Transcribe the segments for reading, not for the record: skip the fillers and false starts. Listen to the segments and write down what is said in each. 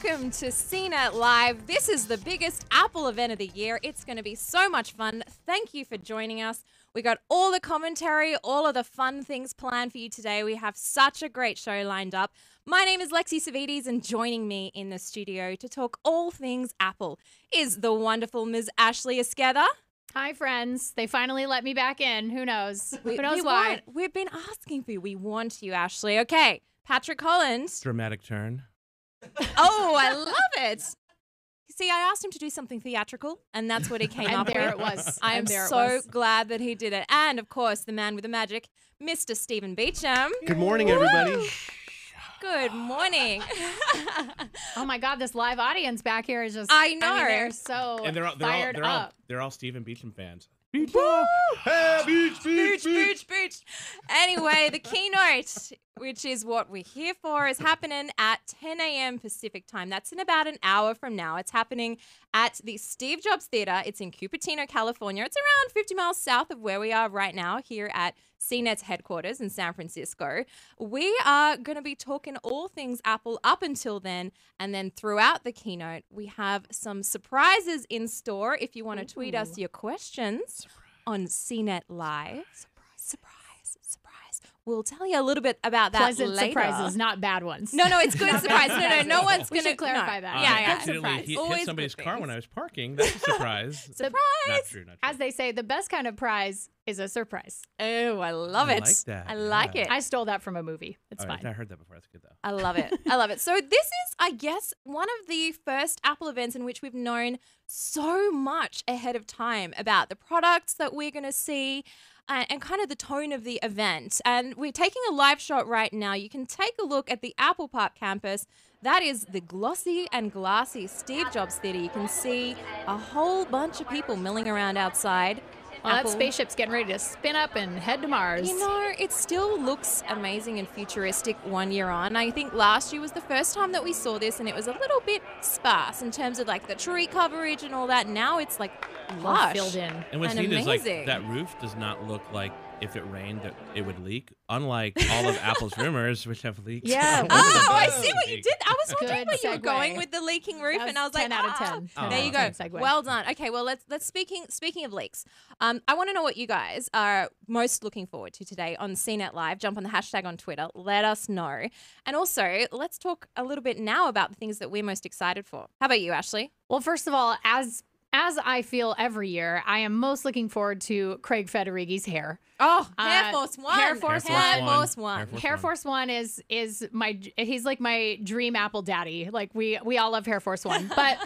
Welcome to CNET Live. This is the biggest Apple event of the year. It's going to be so much fun. Thank you for joining us. We got all the commentary, all of the fun things planned for you today. We have such a great show lined up. My name is Lexi Savides, and joining me in the studio to talk all things Apple is the wonderful Ms. Ashley Esqueda. Hi, friends. They finally let me back in. Who knows? Who knows why? We've been asking for you. We want you, Ashley. Okay, Patrick Collins. Dramatic turn. Oh, I love it. See, I asked him to do something theatrical, and that's what he came up with. And there it was. I am so glad that he did it. And, of course, the man with the magic, Mr. Stephen Beecham. Good morning, everybody. Good morning. Oh, my God. This live audience back here is just... I know. they're so fired up. They're all Stephen Beecham fans. Beach, beach. Anyway, the keynote, which is what we're here for, is happening at 10 a.m. Pacific time. That's in about an hour from now. It's happening at the Steve Jobs Theater. It's in Cupertino, California. It's around 50 miles south of where we are right now here at CNET's headquarters in San Francisco. We are going to be talking all things Apple up until then, and then throughout the keynote, we have some surprises in store. If you want to tweet us your questions on CNET Live. Surprise. We'll tell you a little bit about that Pleasant later. surprises, not bad ones. No, it's good surprise. No one's going to clarify that. Yeah, I accidentally hit somebody's car when I was parking. That's a surprise. Surprise! Not true. As they say, the best kind of prize is a surprise. Oh, I love it. I like that. I like it. I stole that from a movie. It's fine. I heard that before. That's good, though. I love it. So this is, I guess, one of the first Apple events in which we've known so much ahead of time about the products that we're going to see and kind of the tone of the event. And we're taking a live shot right now. You can take a look at the Apple Park campus. That is the glossy and glassy Steve Jobs Theater. You can see a whole bunch of people milling around outside. Well, that spaceship's getting ready to spin up and head to Mars. You know, it still looks amazing and futuristic 1 year on. I think last year was the first time that we saw this, and it was a little bit sparse in terms of like the tree coverage and all that. Now it's like lush. Filled in. And what's and neat is like amazing. that roof does not look like if it rained that it would leak, unlike all of Apple's rumors, which have leaked. Yeah. Oh, I see what you did. I was wondering Good where you were segue. going with the leaking roof, and I was like, 10 out of 10. There you go. Segue. Well done. Okay, well, let's speaking of leaks, I want to know what you guys are most looking forward to today on CNET Live. Jump on the hashtag on Twitter. Let us know. And also, let's talk a little bit now about the things that we're most excited for. How about you, Ashley? Well, first of all, as I feel every year, I am most looking forward to Craig Federighi's hair. Oh, Air Force One. Air Force One. Air Force One is he's like my dream Apple daddy. Like we all love Air Force One. But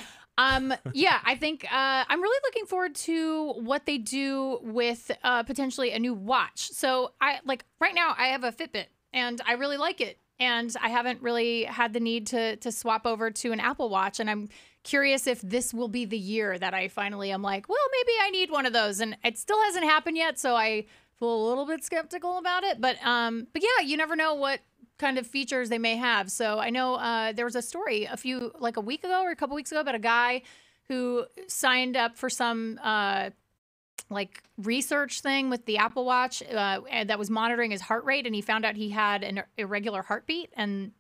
yeah, I think I'm really looking forward to what they do with potentially a new watch. So right now I have a Fitbit and I really like it. And I haven't really had the need to swap over to an Apple Watch. And I'm curious if this will be the year that I finally am like, well, maybe I need one of those. And it still hasn't happened yet, so I feel a little bit skeptical about it. But yeah, you never know what kind of features they may have. So I know there was a story a week ago or a couple weeks ago about a guy who signed up for some research thing with the Apple Watch and that was monitoring his heart rate, and he found out he had an irregular heartbeat, and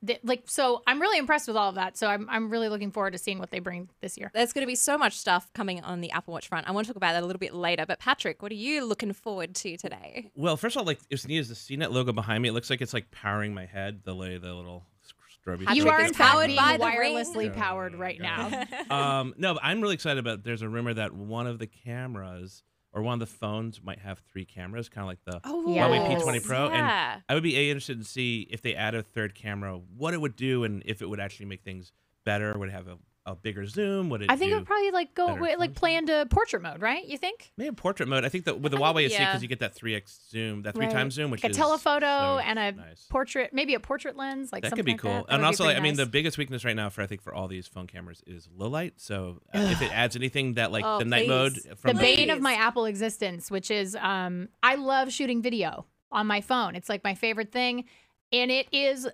so I'm really impressed with all of that. So I'm really looking forward to seeing what they bring this year. There's going to be so much stuff coming on the Apple Watch front. I want to talk about that a little bit later. But Patrick, what are you looking forward to today? Well, first of all, it's neat is the CNET logo behind me. It looks like it's like powering my head the way the little strobe. You are is in fact powered being by the wirelessly ring. powered right now. No, but I'm really excited about. There's a rumor that one of the cameras or one of the phones might have 3 cameras, kind of like the Huawei yes. P20 Pro. Yeah. And I would be interested to see if they add a 3rd camera, what it would do, and if it would actually make things better. Would it have a bigger zoom? Would it? I think it would probably better play into portrait mode, right? You think? maybe portrait mode. I think that with the Huawei, it's because you get that 3x zoom, that 3 times zoom, which like is a telephoto so and a nice. portrait, maybe a portrait lens, like That something could be like cool. that. That And would be also, pretty I mean, nice. the biggest weakness right now for all these phone cameras is low light. So if it adds anything that like the night mode from the bane of my Apple existence, which is I love shooting video on my phone. It's like my favorite thing, and it is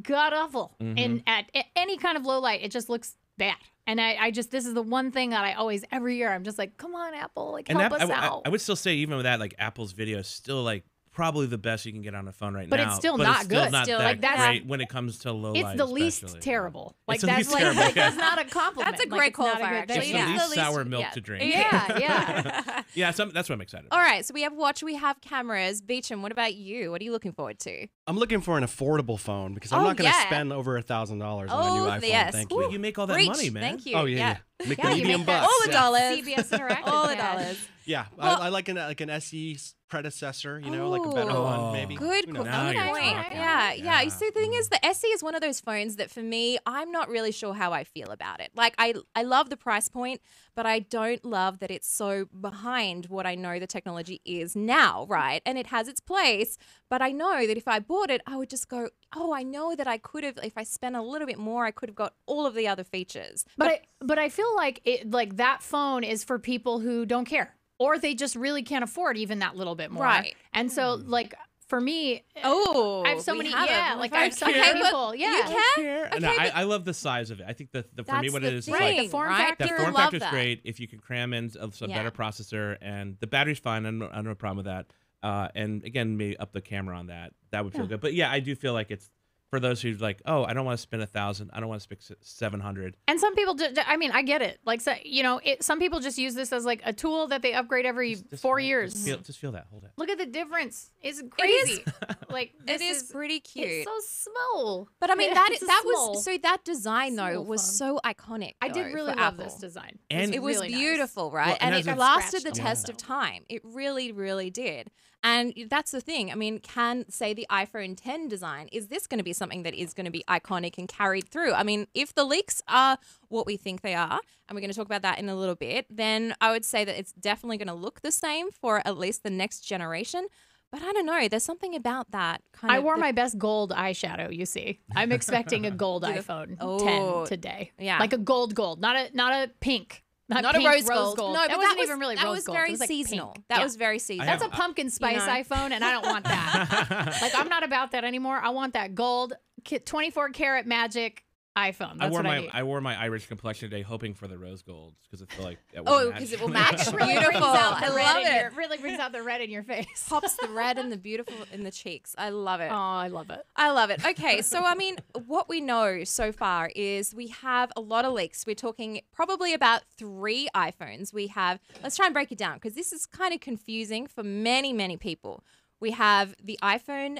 god awful. And at any kind of low light, it just looks bad. And I just, this is the one thing that I always, every year, I'm just like, come on, Apple, like help us out. I would still say even with that, like Apple's video is still like probably the best you can get on a phone right But now. it's still but not it's still good. not Still, that like, that's- great when it comes to low It's light. the least especially. terrible. Like It's the that's least like, terrible, like yeah. that's not a compliment. That's a Like, great it's not qualifier, good- actually. It's Yeah. the least The sour least- milk yeah. to drink. Yeah. Yeah, that's what I'm excited All about. right, so we have watch, we have cameras. Beecham, what about you? What are you looking forward to? I'm looking for an affordable phone because I'm Oh, not going to yeah. spend over $1,000 on a new Oh, iPhone. yes. Thank Well, you. you make all that Reach. money, man. Thank you. Oh yeah. Make Yeah, the you medium make that- bucks. All the yeah. dollars. CBS Interactive. All the man. dollars. Yeah, Well- I like an SE predecessor. You know, like a better Ooh. one, maybe. Good Who call. knows? Now you're Okay. talking. Yeah. Yeah. You see, the thing is, the SE is one of those phones that for me, I'm not really sure how I feel about it. Like, I love the price point, but I don't love that it's so behind what I know the technology is now, right? And it has its place, but I know that if I bought it, I would just go, oh, I know that I could have, if I spent a little bit more, I could have got all of the other features. But I feel like that phone is for people who don't care, or they just really can't afford even that little bit more. Right. And so, like, for me, Oh, I have so we many. have Yeah, it. like Okay, I have so many but people. Yeah. you can? Yeah. No, I love the size of it. I think that for me, That's what the it is, thing, like, the form right? factor. the People form love factor is that. great if you can cram in some Yeah. better processor, and the battery's fine. I have no problem with that. And again, maybe up the camera on that. That would feel good. But yeah, I do feel like it's for those who like, oh, I don't want to spend $1,000. I don't want to spend $700. And some people, I mean, I get it. Like, so, you know, some people just use this as like a tool that they upgrade every Just 4 hold- years. Just feel that. Hold it. Look at the difference. It's crazy. Like, It this is pretty cute. It's so small. But I mean, It's a that small- was so that design though small was phone. so iconic. I did though, really for love Apple. this design. And- It was really nice. beautiful, right? Well, and and as it a- lasted the Scratched test on of it. time. It really, really did. And that's the thing. I mean, can say the iPhone 10 design, is this going to be something that is going to be iconic and carried through? I mean, if the leaks are what we think they are, and we're going to talk about that in a little bit, then I would say that it's definitely going to look the same for at least the next generation. But I don't know. There's something about that kind I of. wore my best gold eyeshadow. You see, I'm expecting a gold iPhone Oh, 10 today. yeah. like a gold, not a pink, not pink a rose gold. No, that but wasn't that was even really that rose was gold. very It was like seasonal. pink. That Yeah. was very seasonal. That's a have- pumpkin spice know. iPhone, and I don't want that. Like, I'm not about that anymore. I want that gold 24 karat magic iPhone. That's what I need. I wore my Irish complexion today, hoping for the rose gold because I feel like that Oh, would because it will match. match. It really Beautiful. brings out the I red love in it. your- really brings out the red in your face. Pops the red and the beautiful in the cheeks. I love it. Oh, I love it. I love it. Okay, so I mean, what we know so far is we have a lot of leaks. We're talking probably about 3 iPhones. We have, let's try and break it down because this is kind of confusing for many, many people. We have the iPhone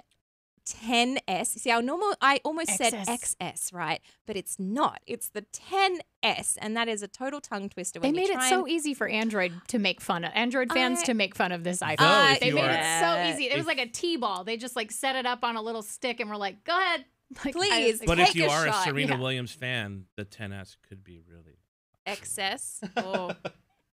10s. See, I almost said XS. XS, right? But it's not. It's the 10s, and that is a total tongue twister. They When you made it try so and- easy for Android to make fun of Android fans I- to make fun of this iPhone. Though, if They you made are- it so easy. It was if- like a T-ball. They just like set it up on a little stick and were like, "Go ahead, like, Please. But Take if you a are shot. a Serena Yeah. Williams fan, the 10s could be really XS. Oh.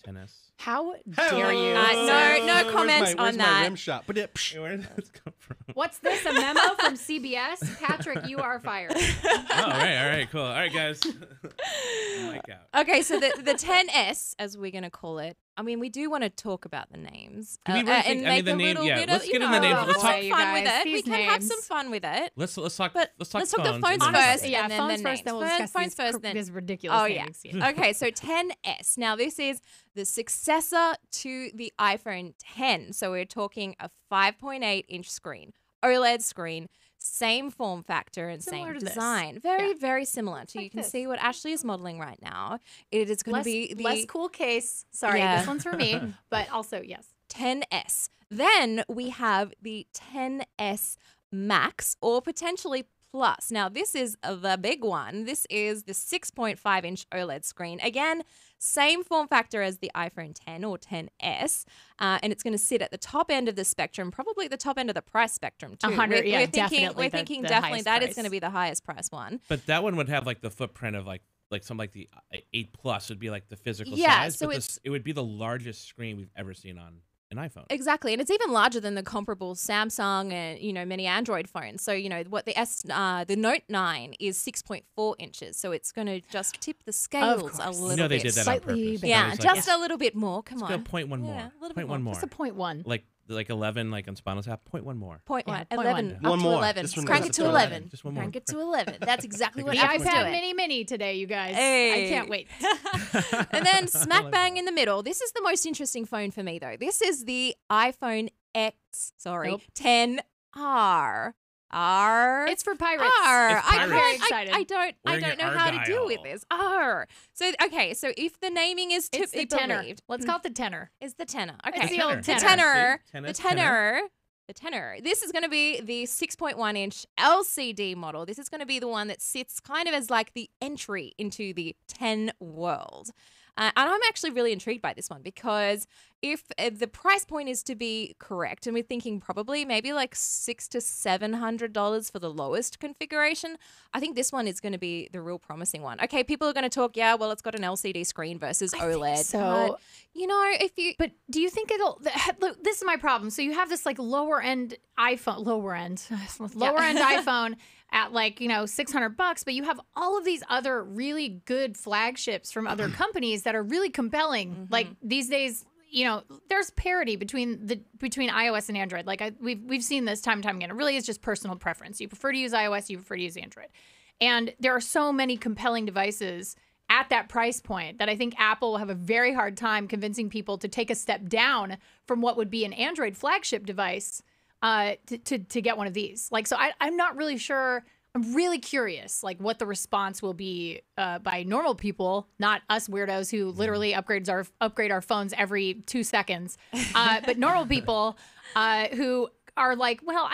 10s. How dare you? No comments on where's that. My rim shot? But it, Hey, where did this come from? What's this? A memo from CBS? Patrick, you are fired. Oh, all right, cool. All right, guys. Mic out. Okay, so the 10s, as we're going to call it, I mean, we do want to talk about the names Do we really think- and I mean, make the a name- little yeah, bit let's of, get in the names. have Let's some talk- you fun with guys, it. We these can have some names. fun with it. Let's talk. But let's talk let's talk the phones. phones and first, then- Yeah, and then phones the first, names. then we'll Phones discuss first, these, then- these ridiculous Oh, yeah. names. Yeah. Okay, so 10s. Now, this is the successor to the iPhone 10. So we're talking a 5.8-inch screen, OLED screen, same form factor and Similar same to this. design. Very, Yeah. very similar. So Like you can this. see what Ashley is modeling right now. It is going to Less, be the less cool case. Sorry, Yeah. this one's for me, but also yes. 10s. Then we have the 10s Max or potentially Plus. Now, this is the big one. This is the 6.5-inch OLED screen. Again, same form factor as the iPhone 10 or 10s, and it's going to sit at the top end of the spectrum, probably at the top end of the price spectrum too. 100, yeah, we're thinking, definitely we're the- thinking the definitely highest that is price. going to be the highest price one. But that one would have like the footprint of like something like the 8 Plus would be like the physical Yeah, size. so but it's- it would be the largest screen we've ever seen on an iPhone. Exactly, and it's even larger than the comparable Samsung and many Android phones. So what the Note 9 is 6.4 inches, so it's going to just tip the scales a course. little You know they bit. did that on Slightly purpose. bigger. Yeah, It's like, just a little bit more. Come let's on, go 0.1 more. Yeah, a little bit 0.1 more. more. What's the point one? Like 11, like on Spinal Tap. 0.1 more. Point Yeah, one. point 11, one. up One to more. 11. This one Crank goes it up to to 11. Just one more. Crank it to 11. That's exactly what The Apple's iPad doing. Mini Mini today, you guys. Hey. I can't wait. And then smack bang in the middle. This is the most interesting phone for me, though. This is the iPhone X. Sorry, Nope. 10R. R. It's for pirates. R. It's pirates. I'm very excited. I don't Wearing know your how to deal with Argyle. this. R. So okay, so if the naming is to It's be the tenor. believed, Let's call it the tenor. is the tenor. Okay. It's the old The tenor. tenor. See? The Tenor. tenor. The tenor. This is going to be the 6.1 inch LCD model. This is going to be the one that sits kind of as like the entry into the 10 world. And I'm actually really intrigued by this one because if the price point is to be correct, and we're thinking probably maybe like $600 to $700 for the lowest configuration, I think this one is going to be the real promising one. Okay, people are going to talk, yeah, well, it's got an LCD screen versus OLED. so. But, you know, if you But do you think it'll? Look, this is my problem. So you have this like lower end iPhone at like $600, but you have all of these other really good flagships from other companies that are really compelling. Like these days, there's parity between iOS and Android. Like we've seen this time and time again. It really is just personal preference. You prefer to use iOS, you prefer to use Android, and there are so many compelling devices at that price point that I think Apple will have a very hard time convincing people to take a step down from what would be an Android flagship device to get one of these. Like, so I'm not really sure. I'm really curious, like, what the response will be by normal people, not us weirdos who literally upgrade our phones every 2 seconds, but normal people who are like, well,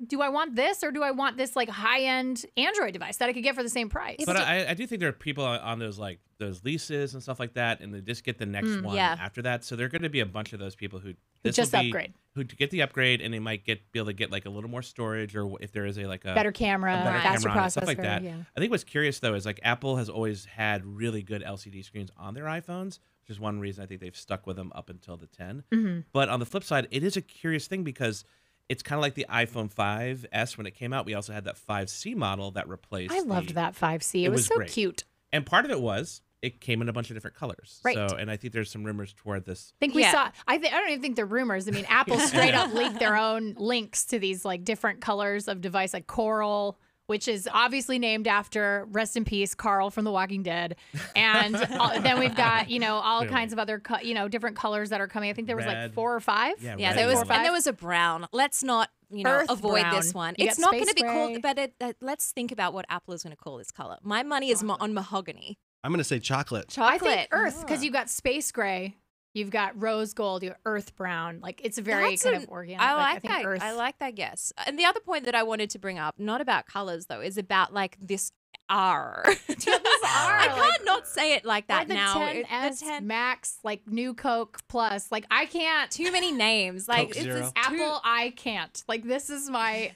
do I want this or do I want this like high-end Android device that I could get for the same price? But I do think there are people on those like those leases and stuff like that, and they just get the next one yeah. after that. So there are going to be a bunch of those people who just upgrade, who get the upgrade, and they might be able to get like a little more storage, or if there is a better camera, faster camera on it, processor, stuff like that. Yeah. I think what's curious though is like Apple has always had really good LCD screens on their iPhones, which is one reason I think they've stuck with them up until the 10. But on the flip side, it is a curious thing because it's kind of like the iPhone 5S when it came out. We also had that 5C model that replaced. I loved that 5C. It was so great. cute. And part of it was it came in a bunch of different colors. Right. So, and I think there's some rumors toward this. I think we saw. I don't even think they're rumors. I mean, Apple straight up leaked their own links to these like different colors of device, like coral, which is obviously named after, rest in peace, Carl from The Walking Dead. And then we've got all kinds of other different colors that are coming. I think there was like Red. 4 or 5. Yeah, Yeah, red there was, and and there was a brown. Let's not, Earth avoid brown. this one. You It's got not going to space be called, gray. but let's think about what Apple is going to call this color. My money is on mahogany. I'm going to say chocolate. I Chocolate. think Earth, because you've got space gray, you've got rose gold, you have Earth brown. Like it's a very kind of organic. I like I think that. Earth. I like that guess. And the other point that I wanted to bring up, not about colors though, is about like this R. I can't not say it like that or the now. 10S The 10 Max, like New Coke Plus. Like I can't. too many names. Like Coke it's Zero. just Apple, I can't. Like this is my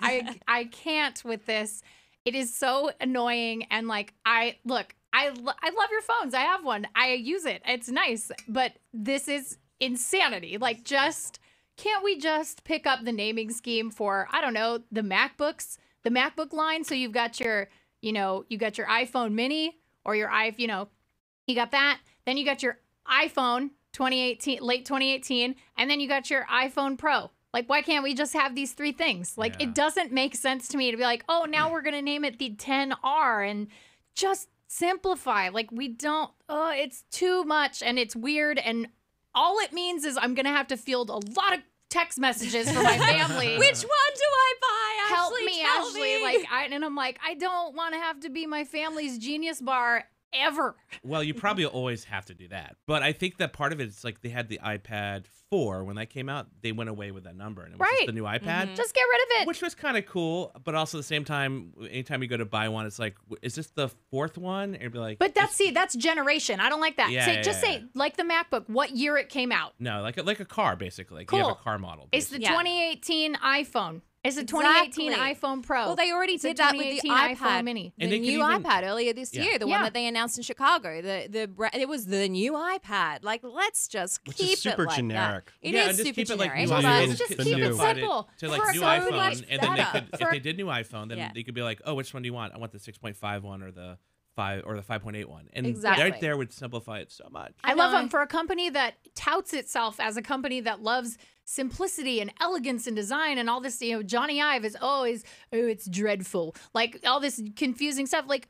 I can't with this. It is so annoying and like I love your phones. I have one. I use it. It's nice, but this is insanity. Like can't we just pick up the naming scheme for I don't know, the MacBooks, the MacBook line, so you've got your you got your iPhone mini or your you got that. Then you got your iPhone 2018, late 2018, and then you got your iPhone Pro. Like, why can't we just have these 3 things? Like, Yeah. it doesn't make sense to me to be like, oh, now we're going to name it the 10R and just simplify. Like, we don't, it's too much and it's weird. And all it means is I'm going to have to field a lot of text messages for my family. which one do I buy? Help Ashley, me, tell Ashley. me. Like, and I'm like, I don't want to have to be my family's Genius Bar ever. Well, you probably always have to do that. But I think that part of it is like they had the iPad 4 when that came out. They went away with that number, and it was Right. just the new iPad. Just get rid of it. Which was kind of cool, but also at the same time, anytime you go to buy one, it's like, is this the 4th one? And you'd be like, But that's generation. I don't like that. Yeah, Say like the MacBook, what year it came out. no, like a car basically. Like you have Cool. a car model. It's the basically. 2018 iPhone. It's the 2018 Exactly. iPhone Pro. Well, they already It's the did that with the 2018 iPad iPhone Mini. The And they could new even- iPad earlier this Yeah. year, the one Yeah. that they announced in Chicago. It was the new iPad. Like, let's just Which keep is super it like generic. that. It Yeah, is and just super keep it like generic. new but- iPhone. Let's just The keep it new. simple. To like For new so iPhone, much and then they better. could, if they did new iPhone, then Yeah. they could be like, oh, which one do you want? I want the 6.5 one or the 5 or the 5.8 one, and Exactly. right there would simplify it so much. I love know. them for a company that touts itself as a company that loves simplicity and elegance in design and all this. Johnny Ive is always, it's dreadful. Like all this confusing stuff. Like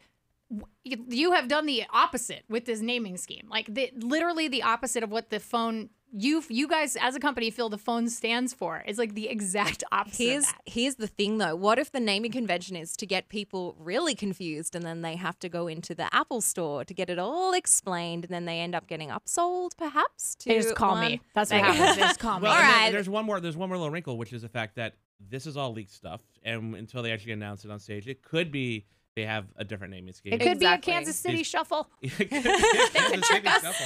you have done the opposite with this naming scheme. Like literally the opposite of what the phone you guys as a company feel the phone stands for. It's like the exact opposite of that. Here's the thing though. What if the naming convention is to get people really confused and then they have to go into the Apple store to get it all explained and then they end up getting upsold perhaps to They just call one me. That's what thing? happens. They just call me. Well, All and then right. there's one more little wrinkle, which is the fact that this is all leaked stuff, and until they actually announce it on stage, it could be they have a different naming scheme. It could Exactly. be a Kansas City shuffle. It could be a Kansas City shuffle.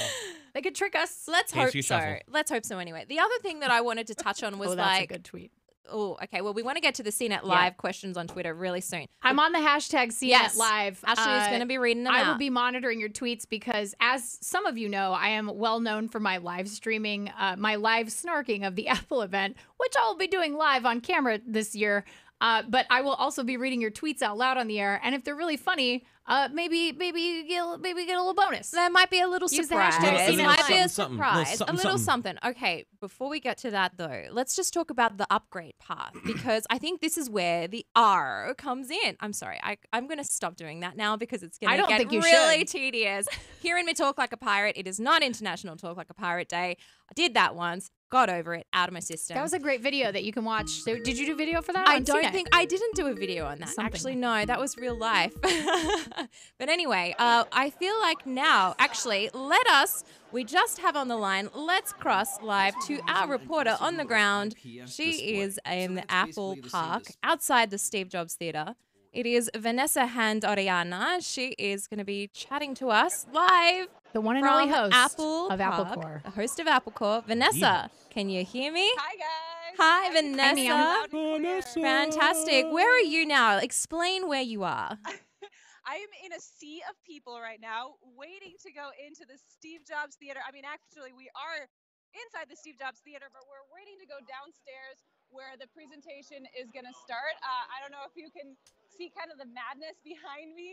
They could trick us. Let's hope KC so. shuffle. Let's hope so anyway. The other thing that I wanted to touch on was Oh, that's a like, good tweet. oh, okay. Well, we want to get to the CNET Live questions on Twitter really soon. I'm on the hashtag CNET Yes. Live. Ashley is going to be reading them I out. will be monitoring your tweets because, as some of you know, I am well known for my live streaming, my live snarking of the Apple event, which I will be doing live on camera this year. But I will also be reading your tweets out loud on the air, and if they're really funny, maybe you get a little bonus. There might be a little Use the surprise. hashtag It CNET might be a something, surprise. something, A little something. something. Okay, before we get to that though, let's just talk about the upgrade path because I think this is where the R comes in. I'm sorry. I'm going to stop doing that now because it's I going to don't get think you really should. tedious. Here in me Talk Like a Pirate, it is not International Talk Like a Pirate Day. I did that once. Got over it, out of my system. That was a great video that you can watch. So, did you do video for that? I on don't CNET? think I didn't do a video on that. Something. Actually, no, that was real life. But anyway, I feel like now, actually, we just have on the line, let's cross live to our reporter on the ground. She is in the Apple Park outside the Steve Jobs Theater. It is Vanessa Hand-Oriana. She is going to be chatting to us live The one and from only host Apple of Apple Park, Core. the host of Apple Core. Vanessa, can you hear me? Hi guys. Hi, Everything's Vanessa. loud and clear. Vanessa. Fantastic. Where are you now? Explain where you are. I am in a sea of people right now, waiting to go into the Steve Jobs Theater. I mean, actually, we are inside the Steve Jobs Theater, but we're waiting to go downstairs where the presentation is going to start. I don't know if you can see kind of the madness behind me.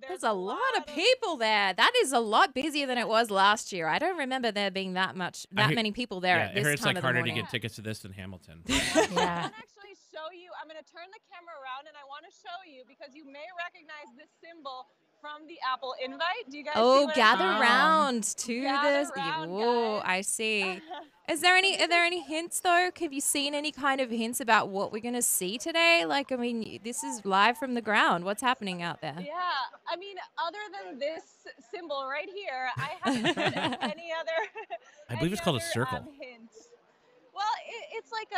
There's a lot of people there. That is a lot busier than it was last year. I don't remember there being that many people there Yeah, at I this heard it's time like of the harder to morning. get tickets to this than Hamilton. Yeah. I can actually show you. I'm going to turn the camera around and I want to show you because you may recognize this symbol from the Apple invite. Do you guys see Oh, what gather I'm round to Gather this. round, Oh, guys. I see. Are there any hints though? Have you seen any kind of hints about what we're gonna see today? Like, I mean, this is live from the ground. What's happening out there? Yeah, I mean, other than this symbol right here, I haven't heard any other. I believe it's called a any other, circle. Hint. Well, it's like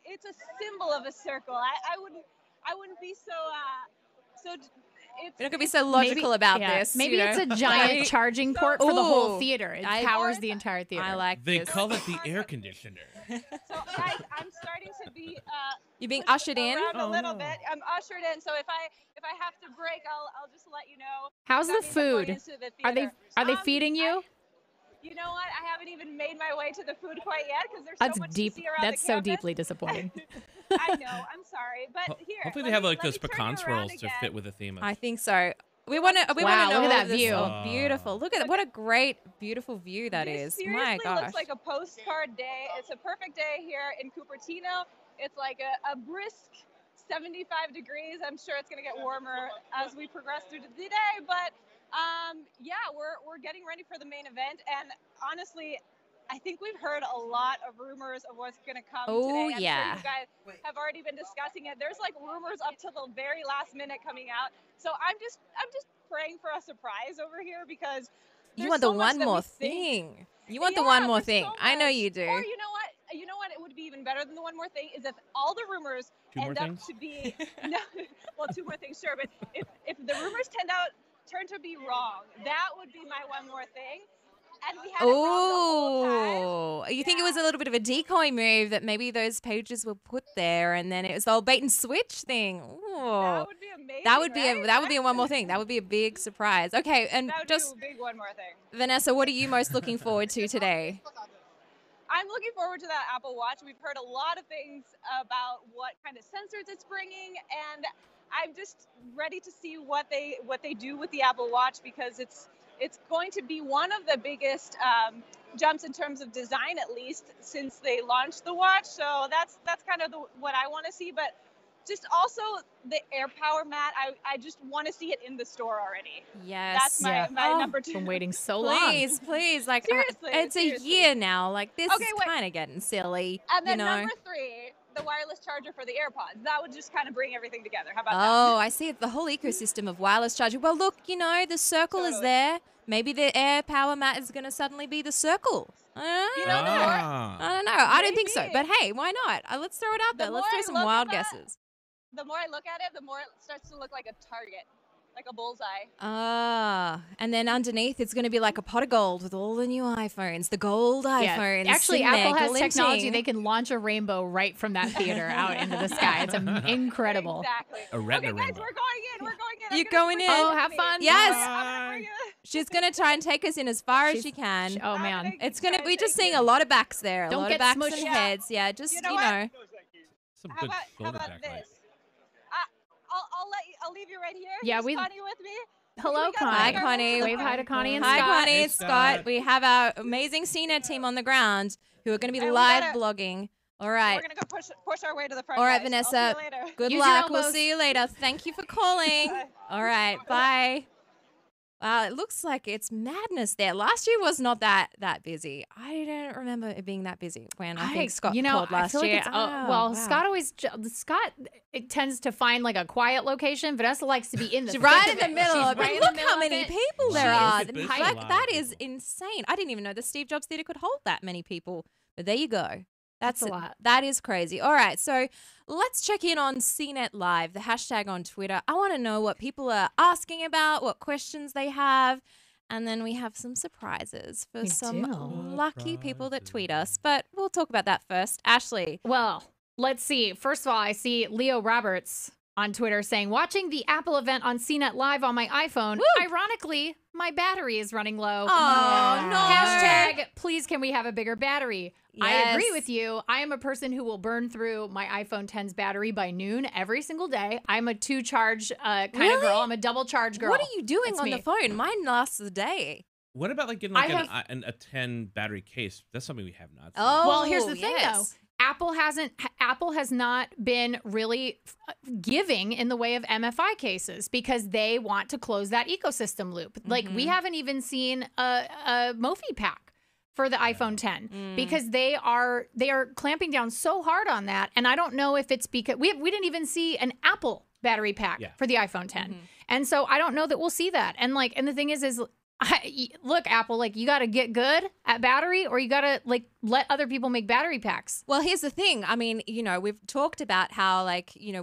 it's a symbol of a circle. I wouldn't be so. It's, We're not gonna be so logical about this. Maybe you it's know? a giant charging port for the whole Ooh, theater. It I- powers the entire theater. I like They this. call it the air conditioner. So guys, I'm starting to be. You're being pushed ushered in. around Oh, a little no. bit. I'm ushered in. So if I have to break, I'll just let you know. How's That the means I'm going food? into the Are they theater. feeding you? You know what? I haven't even made my way to the food quite yet because there's so That's much deep. to see around That's the so campus. deeply disappointing. I know. I'm sorry, but here. Hopefully let they have me- like let me those turn pecan you around swirls to again. fit with the theme of. I think so. We want to. We Wow, want to know look at all that of this. view. Oh, beautiful. Look at that. What a great, beautiful view that This is. My seriously gosh. looks like a postcard day. It's a perfect day here in Cupertino. It's like a brisk 75 degrees. I'm sure it's going to get warmer as we progress through the day, but yeah, we're getting ready for the main event. And honestly, I think we've heard a lot of rumors of what's going to come Oh, today. I'm yeah. sure you guys have already been discussing it. There's like rumors up till the very last minute coming out. So I'm just praying for a surprise over here because You there's want the so much one that we more think- thing. You want the Yeah, one more there's thing. so I know much. you do. Or you know what? You know what? It would be even better than the one more thing is if all the rumors Two more end up things? to be no, well, two more things, sure. But if the rumors turn to be wrong, that would be my one more thing. And we had it wrong the whole time. Oh, you think it was a little bit of a decoy move that maybe those pages were put there, and then it was the whole bait and switch thing. Oh, That would be amazing. that would be right? that would be a one more thing. That would be a big surprise. Okay, and That would just be a big one more thing. Vanessa, what are you most looking forward to today? I'm looking forward to that Apple Watch. We've heard a lot of things about what kind of sensors it's bringing, and I'm just ready to see what they do with the Apple Watch because it's going to be one of the biggest jumps in terms of design, at least since they launched the watch. So that's kind of what I want to see. But just also the air power mat. I just want to see it in the store already. Yes. That's my, Yeah. my Oh, number two. Been waiting so long. Please. Like, Seriously, it's a seriously. year now. Like, this Okay, is wait. kind of getting silly. And then you know? number 3, the wireless charger for the AirPods. That would just kind of bring everything together. How about Oh, I see it. The whole ecosystem of wireless charging. Well, look, the circle is Totally. there. Maybe the air power mat is going to suddenly be the circle. I don't You know. know, the more- I don't know. I don't think so. Maybe. But hey, why not? Let's throw it out The there. Let's more throw I some look at wild that- guesses. The more I look at it, the more it starts to look like a target, like a bullseye. And then underneath it's going to be like a pot of gold with all the new iPhones, the gold iPhones. Actually, sitting there Apple has glinting. technology. They can launch a rainbow right from that theater out into the sky. It's incredible. Exactly. A retina okay, guys, rainbow. we're going in. We're going in. You I'm gonna going bring in? you Oh, with have me. fun. Yes. I'm gonna bring you. She's going to try and take us in as far as She's- she can. Oh I'm man. gonna It's going to try be and just take seeing you. a lot of backs there. A Don't lot get of backs smushed. and Yeah. heads. Yeah, just, You know what? Some How good about shoulder this? backlight. I'll leave you right here. Yeah, Here's we- Connie with me. Hello, We got Connie. Hi, our Connie. Wave hi to Connie and Hi, Scott. Connie. Hey, It's Scott. Scott. We have our amazing CNET team on the ground who are going to be And we live gotta- blogging. All We're right. gonna go push our way to the front. All right, guys. I'll Vanessa. see you later. Good Use your luck. We'll elbows. see you later. Thank you for calling. Bye. All right. Bye. Wow, it looks like it's madness there. Last year was not that busy. I don't remember it being that busy when I think Scott called last I feel like year. it's, Oh, well, wow. Scott always it tends to find like a quiet location. Vanessa likes to be in the She's right thick in of the it. middle She's of right it. in the Look middle how of many it. people there Wow. are. It's a big Like, lot that of is people. insane. I didn't even know the Steve Jobs Theater could hold that many people. But there you go. That's a lot. That is crazy. All right, so let's check in on CNET Live, the hashtag on Twitter. I want to know what people are asking about, what questions they have, and then we have some surprises for We some do. lucky people that tweet us. But we'll talk about that first. Ashley. Well, let's see. First of all, I see Leo Roberts on Twitter saying, watching the Apple event on CNET Live on my iPhone. Woo! Ironically, my battery is running low. Oh, no. Hashtag, please can we have a bigger battery? I agree Yes. with you. I am a person who will burn through my iPhone 10's battery by noon every single day. I'm a 2-charge kind of Really? girl. I'm a double charge girl. What are you doing That's on me. the phone? Mine lasts the day. What about like getting I like have- a 10 battery case? That's something we have not seen. Oh, Well, here's the thing yes. though. Apple has not been really giving in the way of MFI cases because they want to close that ecosystem loop. Like we haven't even seen a Mophie pack for the iPhone 10 because they are clamping down so hard on that. And I don't know if it's because we didn't even see an Apple battery pack for the iPhone 10. And so I don't know that we'll see that. And the thing is look, Apple, like you got to get good at battery or you got to like let other people make battery packs. Well, here's the thing. I mean, we've talked about how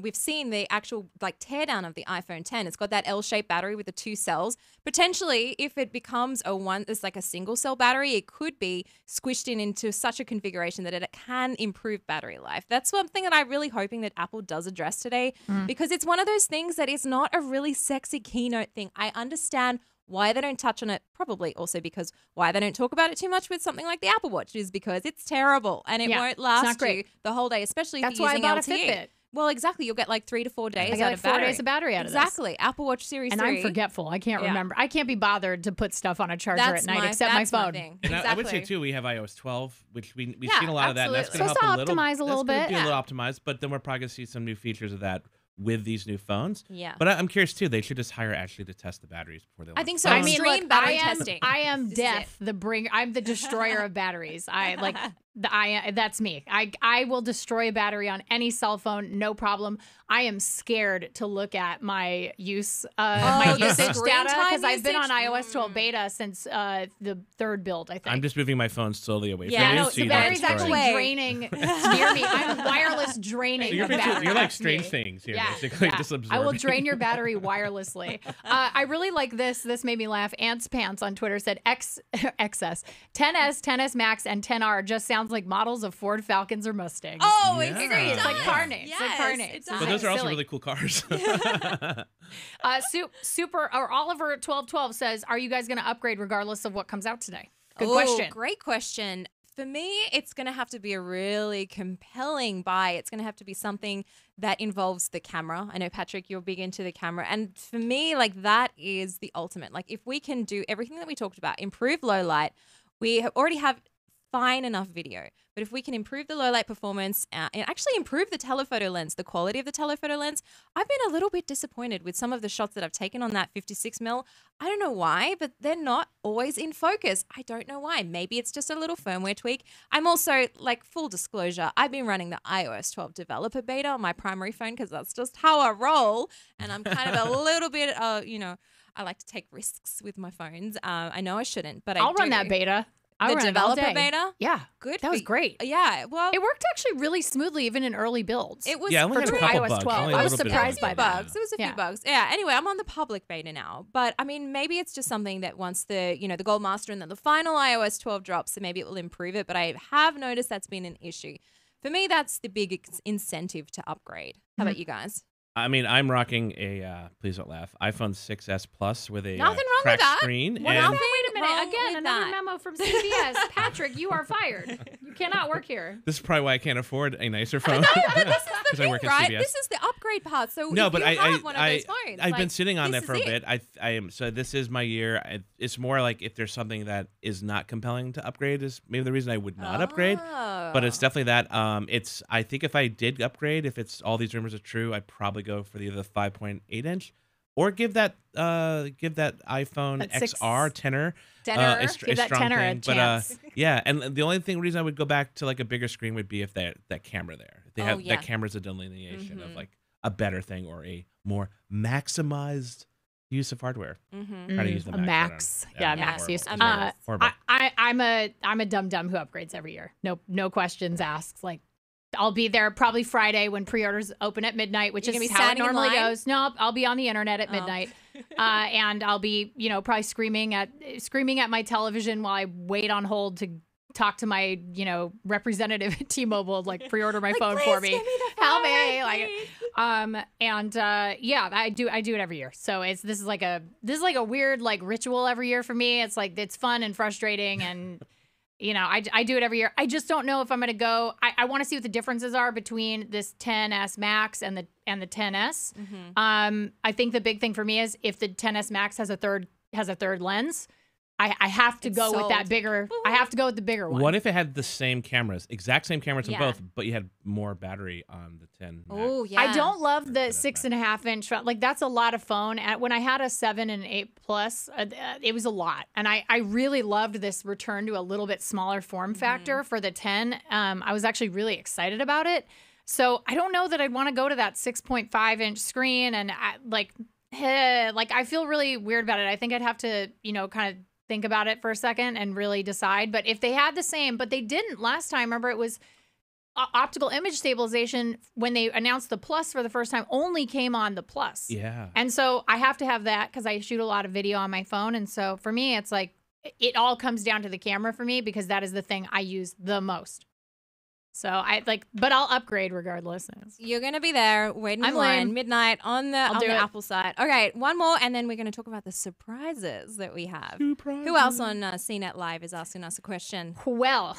we've seen the actual teardown of the iPhone 10. It's got that L-shaped battery with the 2 cells. Potentially, if it becomes it's like a single cell battery, it could be squished into such a configuration that it can improve battery life. That's one thing that I'm really hoping that Apple does address today because it's one of those things that is not a really sexy keynote thing. I understand why they don't touch on it, probably also because why they don't talk about it too much with something like the Apple Watch is because it's terrible and it won't not last you great. the whole day, especially if That's you're why I using bought a LTE. Fitbit. Well, exactly. You'll get like 3 to 4 days I got out like of 4 battery. days of battery out of this. Exactly. Apple Watch Series And 3. I'm forgetful. I can't Yeah. remember. I can't be bothered to put stuff on a charger That's at night except my that's phone. thing. And exactly. I would say too, we have iOS 12, which we've Yeah, seen a lot of that, and that's going absolutely. to help Supposed to optimize a little That's bit. be a little optimized, but then we're probably going to see some new features of that with these new phones. Yeah. But I'm curious too. They should just hire Ashley to test the batteries before they. I launch think so. the I phones. mean, extreme battery I am, testing. I am This is death. I'm the destroyer of batteries. That's me. I will destroy a battery on any cell phone, no problem. I am scared to look at my my the usage screen data time because I've been on usage? iOS 12 beta since the 3rd build. I think. I'm just moving my phone slowly away Yeah, from you, no, so the you don't battery's destroy actually it. Away. draining near me. I'm wireless draining. So you're, the battery. you're like That's me. strange things here, Yeah, basically. yeah. Just I will absorbing. drain your battery wirelessly. I really like this. This made me laugh. Ants Pants on Twitter said XS, 10S, 10S Max, and 10R just sounds like models of Ford Falcons or Mustangs. Oh, Yeah. it's It's like car names. Yes, It's like car names. it But does. those are also Silly. really cool cars. Super or Oliver 1212 says, "Are you guys going to upgrade regardless of what comes out today?" Good Oh, question. Great question. For me, it's going to have to be a really compelling buy. It's going to have to be something that involves the camera. I know, Patrick, you're big into the camera. And for me, that is the ultimate. Like, if we can do everything that we talked about, improve low light, we already have fine enough video. But if we can improve the low light performance and actually improve the telephoto lens, the quality of the telephoto lens, I've been a little bit disappointed with some of the shots that I've taken on that 56mm. I don't know why, but they're not always in focus. I don't know why. Maybe it's just a little firmware tweak. I'm also, like, full disclosure, I've been running the iOS 12 developer beta on my primary phone because that's just how I roll. And I'm kind of a little bit, I like to take risks with my phones. I know I shouldn't, but I'll run do. that beta. I'll The run it all developer day. beta? Yeah. Good. That was great. Yeah. Well, It worked actually really smoothly, even in early builds. it was Yeah, I only had a for couple iOS bugs. 12. Only a I was little bit of surprised by that. bugs. It was a few Yeah. bugs. Yeah. Anyway, I'm on the public beta now, but I mean, maybe it's just something that once the Gold Master and then the final iOS 12 drops, so maybe it will improve it. But I have noticed that's been an issue. For me, that's the big incentive to upgrade. How about you guys? I mean, I'm rocking a please don't laugh iPhone 6s Plus with a Nothing wrong with cracked that. screen. Well, and wait a minute. wrong Again, with another that. memo from CBS. Patrick, you are fired. You cannot work here. this is probably why I can't afford a nicer phone. No, but this is the 'Cause I work thing, at right? CBS. This is the upgrade part. So No, if but you I have one of those phones, I've been like, sitting on this that for a is it. bit. I am so this is my year. It's more like if there's something that is not compelling to upgrade is maybe the reason I would not upgrade. But it's definitely that. I think if I did upgrade, if it's all these rumors are true, I'd probably go for either the 5.8-inch or give that iPhone That six- XR tenor. Tenor. Give that strong tenor a thing. chance. But yeah, and the only reason I would go back to like a bigger screen would be if that camera there. If they Oh, have yeah. that camera's a delineation of Mhm. like a better thing or a more maximized use of hardware. Try to use the A Max. max. I don't know. Yeah, max horrible. use. A max. Horrible. I'm a dum-dum who upgrades every year. No questions asked. Like, I'll be there probably Friday when pre-orders open at midnight, which You're gonna is be how it standing in normally line? goes. No, I'll be on the internet at Oh. midnight, and I'll be, probably screaming at my television while I wait on hold to talk to my, representative at T-Mobile, like pre-order my phone for me. Please give me the Help phone, me, like, please. yeah, I do it every year. So this is like a weird like ritual every year for me. It's like it's fun and frustrating, and I do it every year. I just don't know if I'm gonna go. I want to see what the differences are between this 10s Max and the 10s. I think the big thing for me is if the 10s Max has a third lens, I have to It's go with sold. that bigger. I have to go with the bigger one. What if it had the same cameras, exact same cameras on Yeah. both, but you had more battery on the 10 Max? Oh, yeah. I don't love the Or 6.5-inch. Like that's a lot of phone. When I had a 7 and 8 Plus, it was a lot, and I really loved this return to a little bit smaller form factor for the 10. I was actually really excited about it. So I don't know that I'd want to go to that 6.5-inch screen, and I feel really weird about it. I think I'd have to, kind of think about it for a second and really decide. But if they had the same, but they didn't last time. Remember, it was optical image stabilization when they announced the Plus for the first time only came on the Plus. Yeah. And so I have to have that because I shoot a lot of video on my phone. And so for me, it's like it all comes down to the camera for me because that is the thing I use the most. So but I'll upgrade regardless. You're going to be there waiting in I'm line lame. midnight on the do it. Apple side. Okay, one more, and then we're going to talk about the surprises that we have. Who else on CNET Live is asking us a question? Well,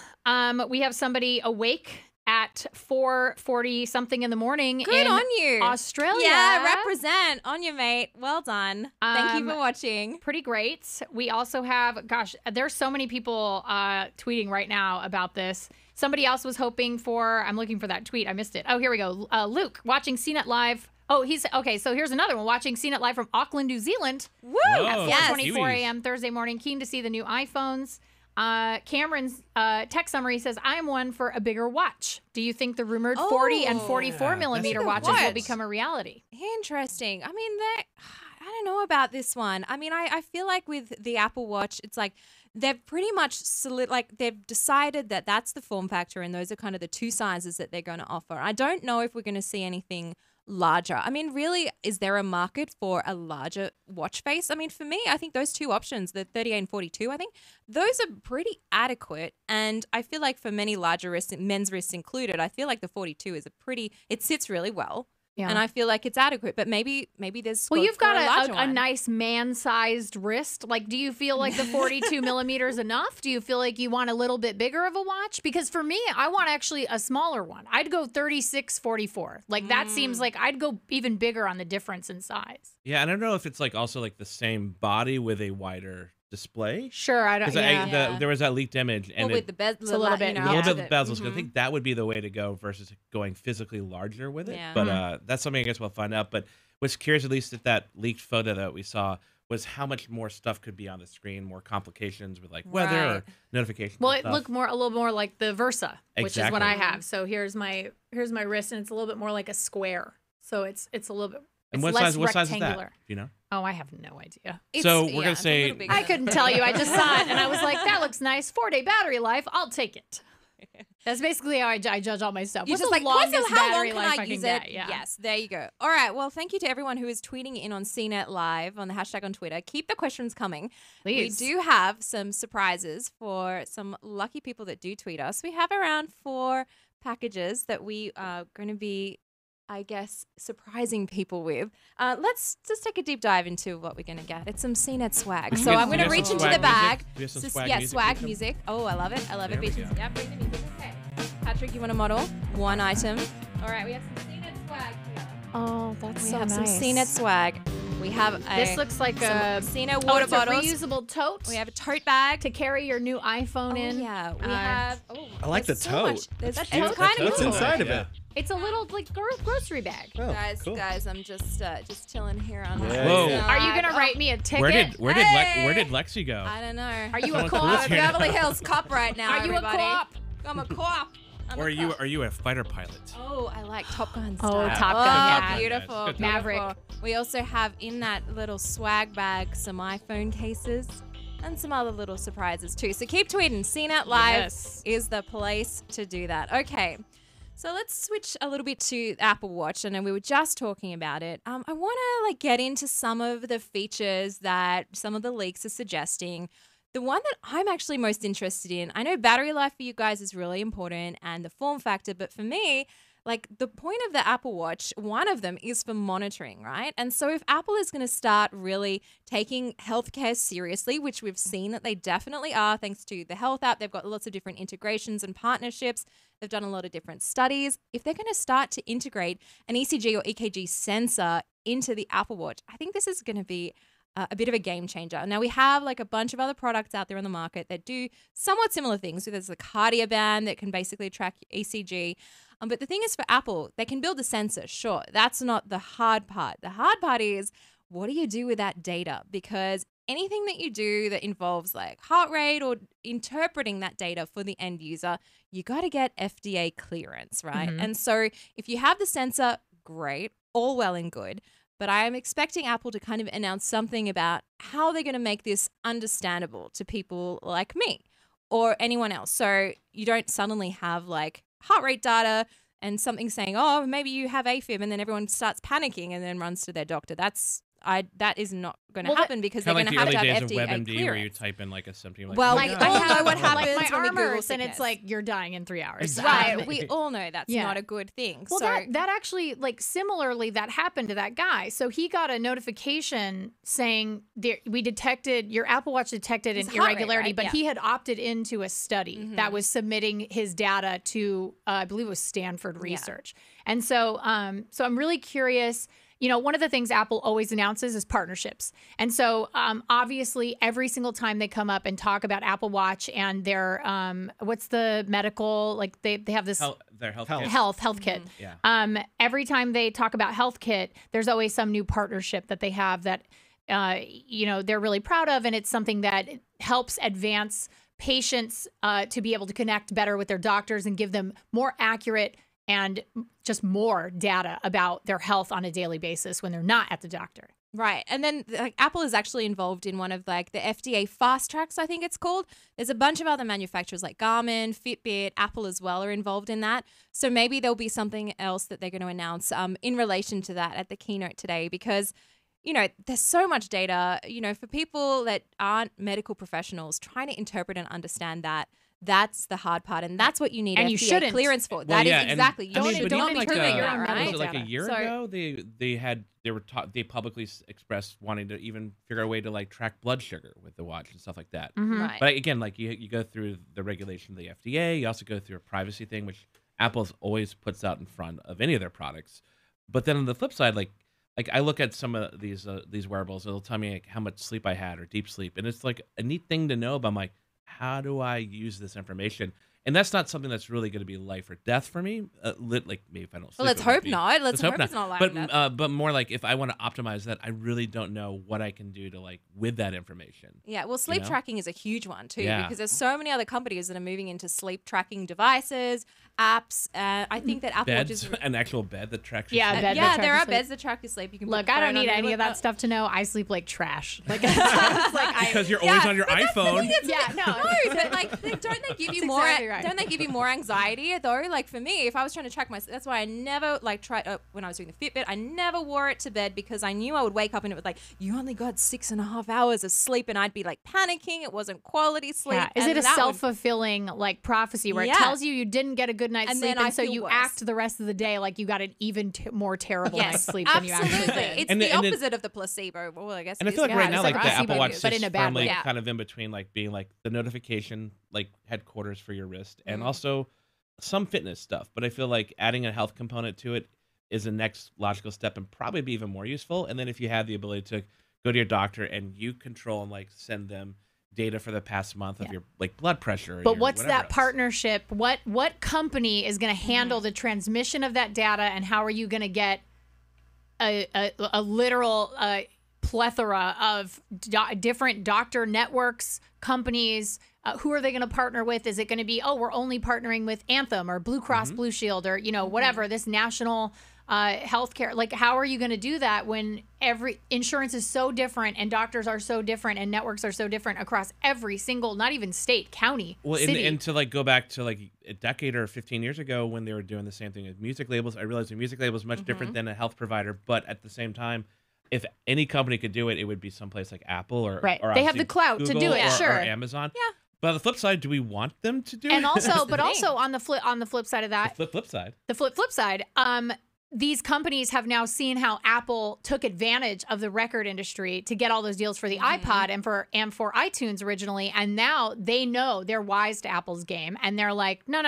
we have somebody awake at 4:40 something in the morning Good in on you. Australia. Yeah, represent on you, mate. Well done. Thank you for watching. Pretty great. We also have, there's so many people tweeting right now about this. Somebody else was hoping for, I'm looking for that tweet. I missed it. Oh, here we go. Luke watching CNET Live. Oh, he's okay. So here's another one watching CNET Live from Auckland, New Zealand. Woo! Whoa, Yes. 4:24 a.m. Thursday morning. Keen to see the new iPhones. Cameron's tech summary says, I am one for a bigger watch. Do you think the rumored 40 and 44 Yeah, millimeter that's a watches good will watch. become a reality? Interesting. I mean, I don't know about this one. I mean, I feel like with the Apple Watch, it's like they've pretty much they've decided that that's the form factor, and those are kind of the two sizes that they're going to offer. I don't know if we're going to see anything larger. I mean, really, is there a market for a larger watch face? I mean, for me, I think those two options, the 38 and 42, I think those are pretty adequate. And I feel like for many larger wrists, men's wrists included, I feel like the 42 is it sits really well. Yeah. And I feel like it's adequate, but maybe there's scope Well, you've for got a larger a one. nice man-sized wrist. Like, do you feel like the 42 millimeters enough? Do you feel like you want a little bit bigger of a watch? Because for me, I want actually a smaller one. I'd go 36, 44. Like, that seems like I'd go even bigger on the difference in size. Yeah, and I don't know if it's like also like the same body with a wider display. Sure, I don't. Because Yeah. there was that leaked image, and with the bezel, It's a little bit- you know, a little yeah. bit of bezels. Mhm. I think that would be the way to go versus going physically larger with it. Yeah. But that's something I guess we'll find out. But what's curious, at least at that leaked photo that we saw, was how much more stuff could be on the screen, more complications with like weather Right. or notifications. Well, and it stuff. looked a little more like the Versa, which is what I Exactly. have. So here's my wrist, and it's a little bit more like a square. So it's a little bit. And It's what less size? What size is rectangular. that? Do you know? Oh, I have no idea. So we're gonna it's a say- little bigger I than- couldn't tell you. I just saw it, and I was like, "That looks nice. 4-day battery life. I'll take it." That's basically how I judge all my stuff. You're What's just the like, longest how long battery can life I can use get? it? Yeah. Yes, there you go. All right. Well, thank you to everyone who is tweeting in on CNET Live on the hashtag on Twitter. Keep the questions coming. Please. We do have some surprises for some lucky people that do tweet us. We have around 4 packages that we are going to be, I guess, surprising people with. Let's just take a deep dive into what we're going to get. It's some CNET swag. So Yes, I'm going to we have reach some into swag the bag. music. We have some Just- swag yeah, music. swag music. Oh, I love it. I love it. There we Bitches. go. Yeah, bring the music. Okay. Patrick, you want to model? 1 item. All right, we have some CNET swag here. Oh, that's We so have nice. some CNET swag. We have a This looks like a CNET oh, water it's a bottles. reusable tote. We have a tote bag. to carry your new iPhone Oh, in. yeah, we Uh, have. I like there's the so tote. much- There's That it's tote- kind of What's cool. inside of Yeah. it? It's a little like grocery bag. Oh, Guys, cool. I'm just chilling here on. Yeah, the Whoa. yeah. Are you gonna side. write me a ticket? Where did Hey! Lexi go? I don't know. Are you a Someone co-op? cool I'm a here. Beverly Hills cop right now. Are you a everybody. co-op? I'm a co-op. I'm Or a co-op. are you a fighter pilot? Oh, I like Top Gun Oh, style. Top Gun, Oh, yeah. beautiful. Good Maverick. beautiful. We also have in that little swag bag some iPhone cases and some other little surprises too. So keep tweeting. CNET Live Yes. is the place to do that. Okay. So let's switch a little bit to Apple Watch. I know we were just talking about it. I want to get into some of the features that some of the leaks are suggesting. The one that I'm actually most interested in, I know battery life for you guys is really important and the form factor, but for me, the point of the Apple Watch, one of them is for monitoring, right? And so if Apple is going to start really taking healthcare seriously, which we've seen that they definitely are, thanks to the health app, they've got lots of different integrations and partnerships. They've done a lot of different studies. If they're going to start to integrate an ECG or EKG sensor into the Apple Watch, I think this is going to be a bit of a game changer. Now, we have a bunch of other products out there on the market that do somewhat similar things. So there's a cardio band that can basically track ECG. But the thing is, for Apple, they can build a sensor. Sure, that's not the hard part. The hard part is, what do you do with that data? Because anything that you do that involves heart rate or interpreting that data for the end user, you got to get FDA clearance, right? Mhm. And so if you have the sensor, great, all well and good. But I am expecting Apple to kind of announce something about how they're going to make this understandable to people like me or anyone else. So you don't suddenly have heart rate data and something saying, oh, maybe you have AFib, and then everyone starts panicking and then runs to their doctor. That is not going to Well, happen because they're Kind going of to like the have early to have days of FDA WebMD where you clearance. type in a symptom. Well, Like, we I all have, know what happens like my when we arm Google hurts, and it's sickness. like you're dying in 3 hours. Right. We all know that's Yeah. not a good thing. Well, so that actually, similarly, that happened to that guy. So he got a notification saying your Apple Watch detected His an heart rate, irregularity, right? but Yeah. he had opted into a study that was submitting his data to, I believe it was Stanford Research. And so, so I'm really curious. One of the things Apple always announces is partnerships. And so obviously every single time they come up and talk about Apple Watch and their, what's the medical, they have this their health. Health. health kit. Yeah. Every time they talk about health kit, there's always some new partnership that they have that, they're really proud of. And it's something that helps advance patients to be able to connect better with their doctors and give them more accurate and just more data about their health on a daily basis when they're not at the doctor. Right. And then Apple is actually involved in one of the FDA fast tracks, I think it's called. There's a bunch of other manufacturers like Garmin, Fitbit, Apple as well are involved in that. So maybe there'll be something else that they're going to announce in relation to that at the keynote today because, there's so much data, for people that aren't medical professionals trying to interpret and understand that's the hard part, and that's what you need And FDA you shouldn't. clearance for. Well, that yeah, is exactly. and, You should don't not be even doing your that, own right? medical was it data. a year So- ago? They publicly expressed wanting to even figure out a way to track blood sugar with the watch and stuff like that. Right. But again, you go through the regulation of the FDA. You also go through a privacy thing, which Apple's always puts out in front of any of their products. But then on the flip side, like I look at some of these wearables, it'll tell me like how much sleep I had or deep sleep, and it's like a neat thing to know. But I'm like, how do I use this information? And that's not something that's really going to be life or death for me. Like maybe if I don't sleep. Well, let's it might hope be. not. Let's hope it's not like that. But more like if I want to optimize that, I really don't know what I can do to like with that information. Yeah, well, sleep know? tracking is a huge one too, Yeah. because there's so many other companies that are moving into sleep tracking devices, apps. I think that Apple Beds, just an actual bed that tracks your Yeah, sleep. bed that yeah, tracks there your are sleep. beds that track your sleep. You can Look, put I your don't phone need on any it. of that stuff to know. I sleep like trash. Like, it's like Because you're always on your iPhone. yeah, no. No, but like, don't they give you That's more? exactly right. Don't they give you more anxiety though? Like for me, if I was trying to track my, that's why I never like tried when I was doing the Fitbit. I never wore it to bed because I knew I would wake up and it was like you only got 6.5 hours of sleep, and I'd be like panicking. It wasn't quality sleep. Yeah. Is and it a that would- self-fulfilling like prophecy where Yeah. it tells you didn't get a good night's And sleep, then I and so feel you worse. act the rest of the day like you got an even more terrible night's Yes, sleep than you actually absolutely. did? It's And the then- opposite of the placebo. Well, I guess. And I it feel is. like right it's now, like like a the Apple placebo Watch use, but sits in a bad firmly way. Yeah. kind of in between, like being like the notification, like headquarters for your wrist, and Mm. also some fitness stuff. But I feel like adding a health component to it is the next logical step and probably be even more useful. And then if you have the ability to go to your doctor and you control and like send them data for the past month of your like blood pressure. or But your what's whatever that else. partnership? What company is going to handle the transmission of that data, and how are you going to get a literal plethora of different doctor networks, companies? Who are they going to partner with? Is it going to be, we're only partnering with Anthem or Blue Cross Blue Shield or whatever, this national healthcare? Like, how are you going to do that when every insurance is so different and doctors are so different and networks are so different across every single, not even state, county, Well, city? and to like go back to like a decade or 15 years ago when they were doing the same thing with music labels, I realized a music label is much different than a health provider. But at the same time, if any company could do it, it would be someplace like Apple or Right. or They have obviously the clout to Google do it, or, sure. or Amazon. Yeah. But on the flip side, do we want them to do it? And also, the but thing. also on the flip side of that, flip side. the flip side, these companies have now seen how Apple took advantage of the record industry to get all those deals for the iPod and for iTunes originally, and now they know they're wise to Apple's game, and they're like, no.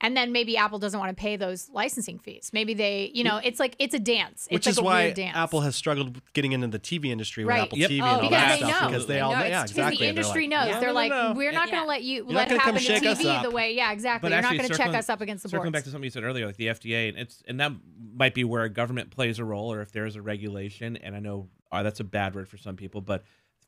And then maybe Apple doesn't want to pay those licensing fees. Maybe they, it's like it's a dance. Which It's is like a why weird dance. Apple has struggled getting into the TV industry Right. with Apple Yep. TV Oh, and all because that they stuff know. because They they all know. know. It's Yeah, because because exactly. the industry They're like, knows. They're like, we're not going to let you let not it gonna come happen to shake us TV the up. way. Yeah, exactly. But You're not actually, going to check circling- us up against the Circling boards. back to something you said earlier, like the FDA, and that might be where a government plays a role, or if there is a regulation. And I know that's a bad word for some people, but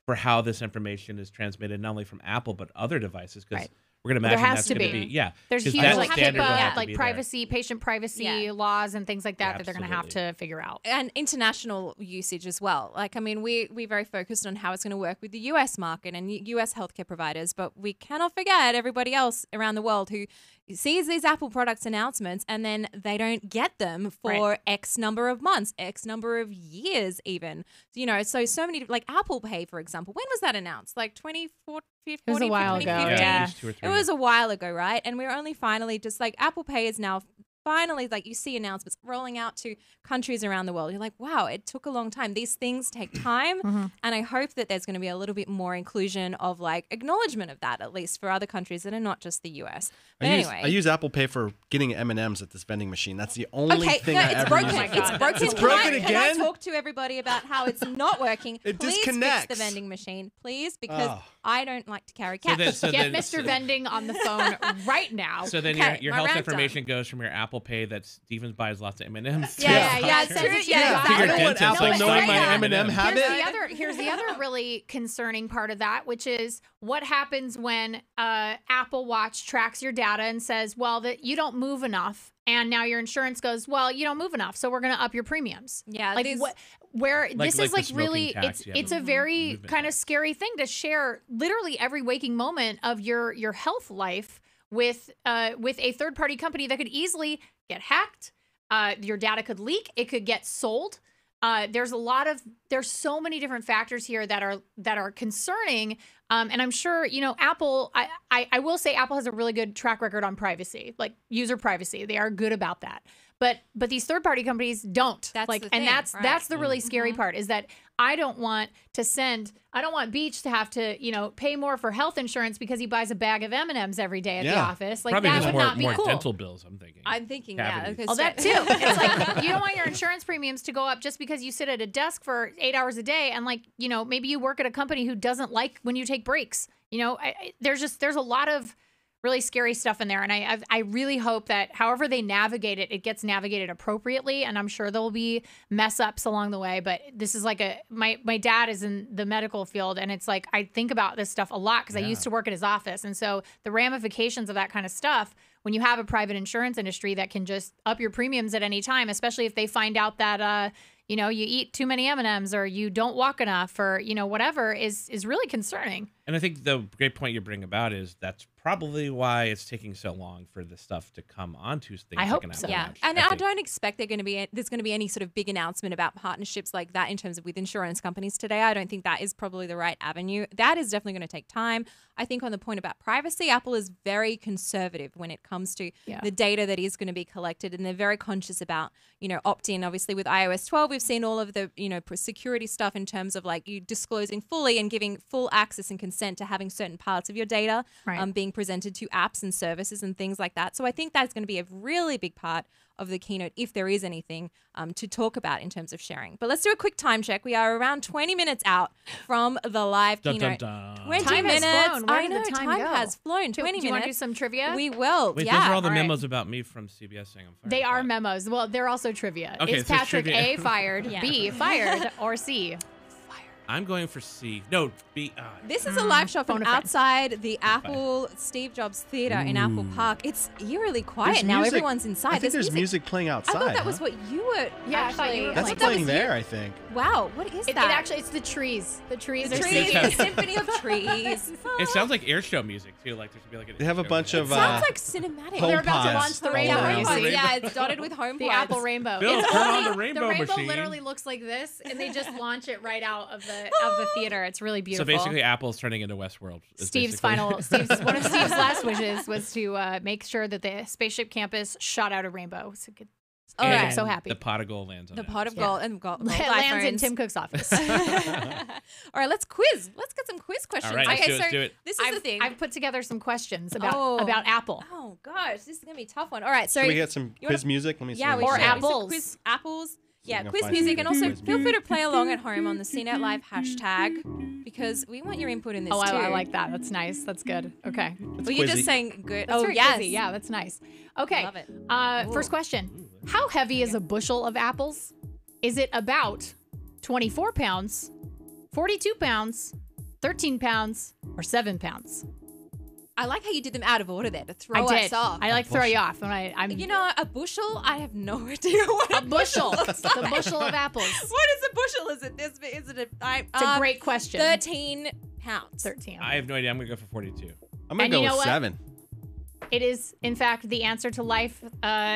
for how this information is transmitted, not only from Apple but other devices, because Right. we're going to There imagine has that's to going to be. be There's 'cause huge that like standard will have HIPAA, to like be there. privacy, patient privacy Yeah. laws and things like that that they're going to have Absolutely. to figure out. And international usage as well. Like, I mean, we're very focused on how it's going to work with the US market and US healthcare providers, but we cannot forget everybody else around the world who sees these Apple products announcements and then they don't get them for X number of months, X number of years even. So many, like Apple Pay, for example. When was that announced? Like 2014? It was a while ago, 2015? yeah. it was 2 or 3 It was a while ago, right? And we're only finally just like Apple Pay is now finally, like, you see announcements rolling out to countries around the world. You're like, wow, it took a long time. These things take time. And I hope that there's going to be a little bit more inclusion of like acknowledgement of that, at least for other countries that are not just the US. But anyway. I use Apple Pay for getting M&Ms at this vending machine. That's the only Okay, thing no, I it's ever broken. use. my It's God. broken. It's Can broken Can again? I talk to everybody about how it's not working? It Please fix disconnects. the vending machine, please, because Oh. I don't like to carry So cash. then- so Get then- Mr. Vending on the phone right now. So then Okay, your my health rant information goes from your Apple Pay that Steven buys lots of M&Ms. Yeah, it it's says true. it to Yeah, your exactly. doctor. I don't want dentist, Apple like, knowing my M&M. M&M habit. Here's the other really concerning part of that, which is what happens when Apple Watch tracks your data and says, well, that you don't move enough. And now your insurance goes, well, you don't move enough, so we're going to up your premiums. Yeah, like these- where Like- this like is the like smoking really, tax, yeah. it's a very Movement kind of tax. scary thing to share literally every waking moment of your health life with a third party company that could easily get hacked. Your data could leak. It could get sold. There's so many different factors here that are concerning. And I'm sure, Apple, I will say Apple has a really good track record on privacy, like user privacy. They are good about that. But these third-party companies don't. That's like, the and thing, that's right. that's the really scary part is that I don't want Beach to have to, pay more for health insurance because he buys a bag of M&Ms every day at the office. Like Probably that just would not be more cool. dental bills, I'm thinking. I'm thinking, Cavities. yeah. Oh, that too. It's like you don't want your insurance premiums to go up just because you sit at a desk for 8 hours a day and maybe you work at a company who doesn't like when you take breaks. There's a lot of really scary stuff in there, and I really hope that however they navigate it, it gets navigated appropriately. And I'm sure there'll be mess ups along the way. But this is like my dad is in the medical field, and it's like I think about this stuff a lot because I used to work at his office, and so the ramifications of that kind of stuff. When you have a private insurance industry that can just up your premiums at any time, especially if they find out that you eat too many M&Ms or you don't walk enough or whatever is really concerning. And I think the great point you bring about is that's probably why it's taking so long for this stuff to come onto things. I hope like an so. Apple Yeah, Watch. and I I think- don't expect there's going to be any sort of big announcement about partnerships like that in terms of with insurance companies today. I don't think that is probably the right avenue. That is definitely going to take time. I think on the point about privacy, Apple is very conservative when it comes to the data that is going to be collected, and they're very conscious about opt-in. Obviously, with iOS 12, we've seen all of the security stuff in terms of like you disclosing fully and giving full access and consent to having certain parts of your data being presented to apps and services and things like that. So I think that's going to be a really big part of the keynote if there is anything to talk about in terms of sharing. But let's do a quick time check. We are around 20 minutes out from the live Dun, dun, keynote. dun. 20 Time has minutes. flown. Where I did know, the time go? has flown. 20 Do you want to do minutes. some trivia? We will. Wait, yeah. those are all the right. memos about me from CBS saying I'm fired. They are But- memos. Well, they're also trivia. Okay, Is so it's Patrick trivia. A fired, B fired, or C? I'm going for C. No, B. This is a live shot from phone a friend. outside the Apple Steve Jobs Theater in Apple Park. It's eerily quiet There's now. music. Everyone's inside. I think there's music playing outside. I thought that huh? was what you were. Yeah, I thought you were That's like, playing there, I think. Wow, what is It that? actually, it's the trees. The trees the are trees, singing. the symphony of trees. It sounds like air show music too. Like there should be like an. They have a air show bunch music. of Sounds like cinematic. They're about to HomePods launch the all rainbow. around. You HomePods, see? yeah, it's dotted with HomePods. The Apple rainbow. Bill, It's turn on only- the rainbow rainbow machine. literally looks like this, and they just launch it right out of the theater. It's really So beautiful. basically, Apple's turning into Westworld. is Steve's basically- one of Steve's last wishes was to make sure that the spaceship campus shot out a rainbow. So good. All And right. So happy. The pot of gold lands on The it. pot of Yeah. gold and gold. Lands in iPhones. Tim Cook's office. All right, let's quiz. Let's get some quiz questions. All right, let's okay, do it, so let's do it. this is the thing. I've put together some questions about Oh. Apple. Oh gosh, this is gonna be a tough one. All right, so Should we get some you wanna- quiz music? Let me see. yeah, what we Or should. say. apples. Quiz apples. Yeah, gonna quiz find music, some and also quiz feel free to play along at home on the CNET Live hashtag because we want your input in this Oh, too. I like that. That's nice. That's good. Okay. Well, you're just quizzy. saying good. That's oh very yes, quizzy. Yeah, that's nice. Okay. Love it. First question. How heavy is a bushel of apples? Is it about 24 pounds, 42 pounds, 13 pounds, or 7 pounds? I like how you did them out of order there to throw I did. us off. I like throw you off when I'm You know, a bushel. I have no idea what a bushel. looks like. The bushel of apples. What is a bushel? Is it this? Is it a? It's a great question. 13 pounds. 13. I have no idea. I'm gonna go for 42. I'm gonna And go you know with what? 7. It is, in fact, the answer to life. The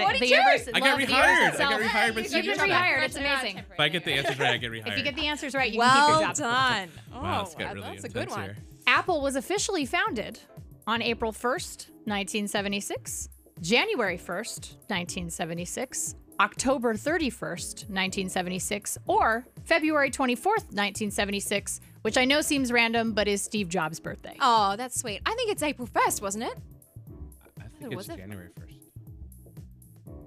42. universe, I got love, the rehired. universe I got itself. rehired by You've Steve been Jobs. rehired. It's amazing. If I get the answers right, I get rehired. If you get the answers right, you can keep Well your job. done. Oh, Wow, let's get really that's a intense good one. here. Apple was officially founded on April 1st, 1976, January 1st, 1976, October 31st, 1976, or February 24th, 1976, which I know seems random, but is Steve Jobs' birthday. Oh, that's sweet. I think it's April 1st, wasn't it? I think Was it's it? January 1st.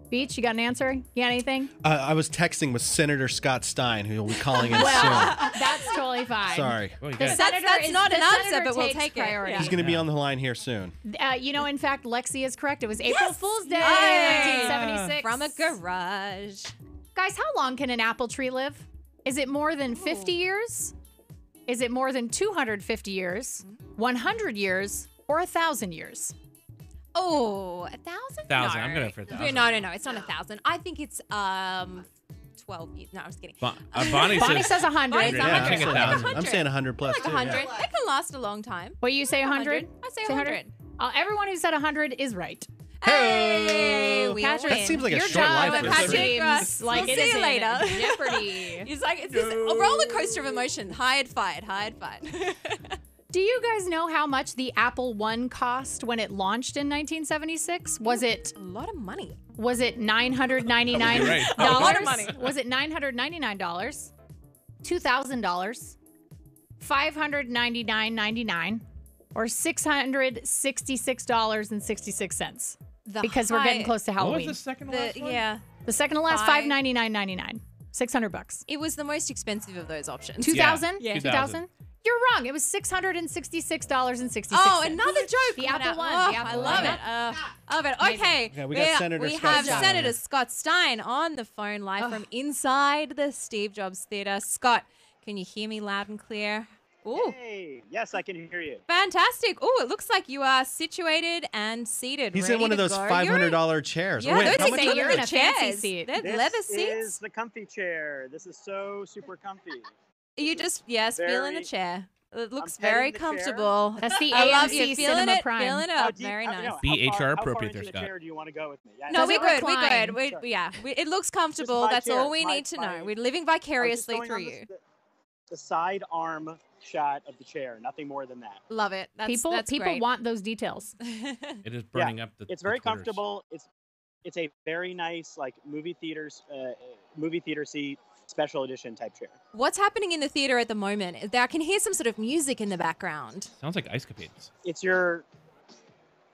Beach, you got an answer? You got anything? I was texting with Senator Scott Stein, who will be calling in soon. That's totally fine. Sorry. Oh, you The got it. senator That's is- not the an answer, senator but we'll takes take it. priority. He's going to be on the line here soon. In fact, Lexi is correct. It was April Fool's Day, Yay. 1976. From a garage. Guys, how long can an apple tree live? Is it more than 50 years? Is it more than 250 years? 100 years? Or 1,000 years? Oh, 1,000? 1,000. No. I'm going for 1,000. No, it's not 1,000. I think it's 12 years. No, I was kidding. Bonnie Bonnie says says 100. Bonnie's Yeah, I'm saying 1,000. I'm saying 100 plus Like too. 100. yeah. They can last a long time. What you say 100? I say 100. Everyone who said 100 is right. Hey, we Patrick, win. That seems like a your short job life at for Patrick seems Ross. like We'll it see is you in later. Jeopardy. It's like it's this a roller coaster of emotion. High and fired. Do you guys know how much the Apple One cost when it launched in 1976? Was it A lot of money. $999? Right. A lot of money. Was it $999? $2,000? $599.99? Or $666.66? Because we're getting close to What was Halloween. the second to last one? Yeah. The second to last, $599.99. $600. It was the most expensive of those options. 2000? Yeah. 2000? You're wrong. It was $666.66. Oh, another joke. The coming Apple out. One. Oh, The Apple I love One. it. Love it. Okay. Yeah, we got Senator we Scott have Stein Senator here. Scott Stein on the phone live from inside the Steve Jobs Theater. Scott, can you hear me loud and clear? Ooh, Hey, yes, I can hear you. fantastic. Ooh, it looks like you are situated and seated. He's ready in one of to those go. $500 chairs. Yeah, Wait, those how are much say are you're they? in a fancy chairs. seat. They're This leather seats. is the comfy chair. This is so super comfy. You just, yes, feel in the very- chair. It looks petting very the chair. comfortable. That's the I love you. AMC Feeling Cinema it, Prime. feeling it Oh, up. do you- Very I don't nice. know, Be how HR far appropriate into there, the Scott. chair do you want to go with me? Yeah, No, Does we're it good. We're recline? good. Sure. It looks comfortable. my That's chair. all we My- need to my- know. We're living I was just vicariously going through on you. the side arm shot of the chair. Nothing more than that. Love it. That's People great. want those details. It is burning up the It's very the Twitters. comfortable. It's a very nice like movie theater seat special edition type chair. What's happening in the theater at the moment? I can hear some sort of music in the background. Sounds like Ice Capades.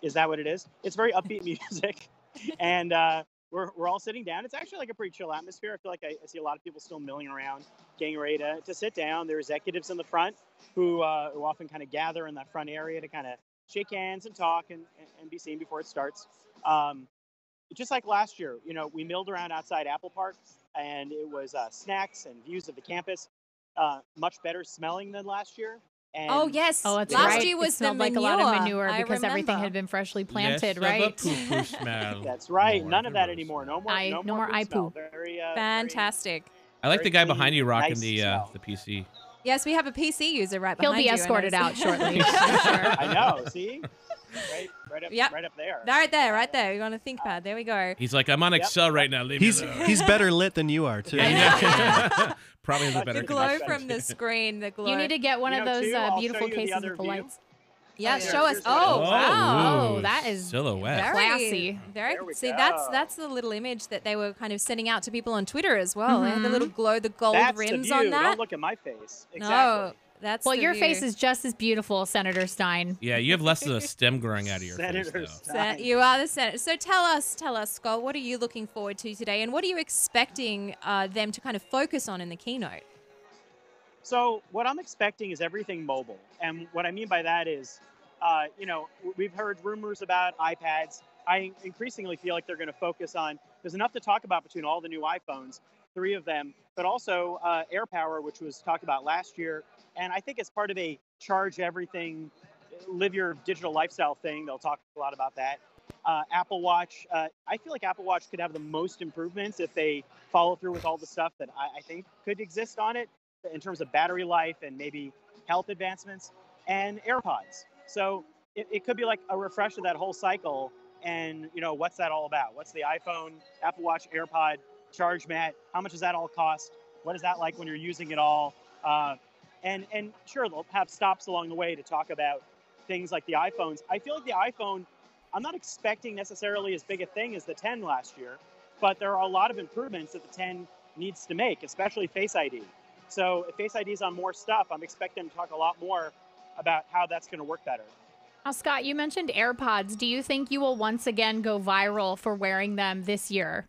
Is that what it is? It's very upbeat music, and we're all sitting down. It's actually like a pretty chill atmosphere. I feel like I see a lot of people still milling around, getting ready to sit down. There are executives in the front who often kind of gather in that front area to kind of shake hands and talk and be seen before it starts. Just like last year, we milled around outside Apple Park, and it was snacks and views of the campus. Much better smelling than last year. And Oh yes. Oh, that's Last right. year was it smelled the like manure. a lot of manure I because everything remember. had been freshly planted, Less right? of a poo-poo smell. That's right. More None of of a that rose anymore. smell. No more I food smell. poo. Very, Fantastic. I like the very guy behind you clean, rocking nice the smell. PC. Yes, we have a PC user right He'll behind be you. escorted out shortly. I know. See, right up, Yep. right up there. Right there. We're on a ThinkPad. There we go. He's like, I'm on Excel right now. Leave me alone. He's better lit than you are, too. Yeah, Probably has a better The glow Much better. from the screen. The glow. You need to get one of those too, I'll beautiful show you the cases other with the view. lights. Yeah, Oh, show us. here's what it Oh, is. wow. Oh, that is silhouette. Very classy. Very. There we See, go. that's the little image that they were kind of sending out to people on Twitter as well. They had the Mhm. little glow, the gold That's rims the view. on that. Don't look at my face. Exactly. No, that's Well, the your view. face is just as beautiful, Senator Stein. Yeah, you have less of a stem growing out of your Senator face, though. Stein. You are the senator. So tell us, Scott, what are you looking forward to today, and what are you expecting them to kind of focus on in the keynote? So what I'm expecting is everything mobile, and what I mean by that is, we've heard rumors about iPads. I increasingly feel like they're going to focus on. There's enough to talk about between all the new iPhones, 3 of them, but also AirPower, which was talked about last year, and I think as part of a charge everything, live your digital lifestyle thing, they'll talk a lot about that. Apple Watch. I feel like Apple Watch could have the most improvements if they follow through with all the stuff that I think could exist on it in terms of battery life and maybe health advancements, and AirPods. So it could be like a refresh of that whole cycle. And what's that all about? What's the iPhone, Apple Watch, AirPod, charge mat? How much does that all cost? What is that like when you're using it all? And sure, they'll have stops along the way to talk about things like the iPhones. I feel like the iPhone, I'm not expecting necessarily as big a thing as the 10 last year, but there are a lot of improvements that the 10 needs to make, especially Face ID. So if Face ID is on more stuff, I'm expecting them to talk a lot more about how that's going to work better. Now, Scott, you mentioned AirPods. Do you think you will once again go viral for wearing them this year?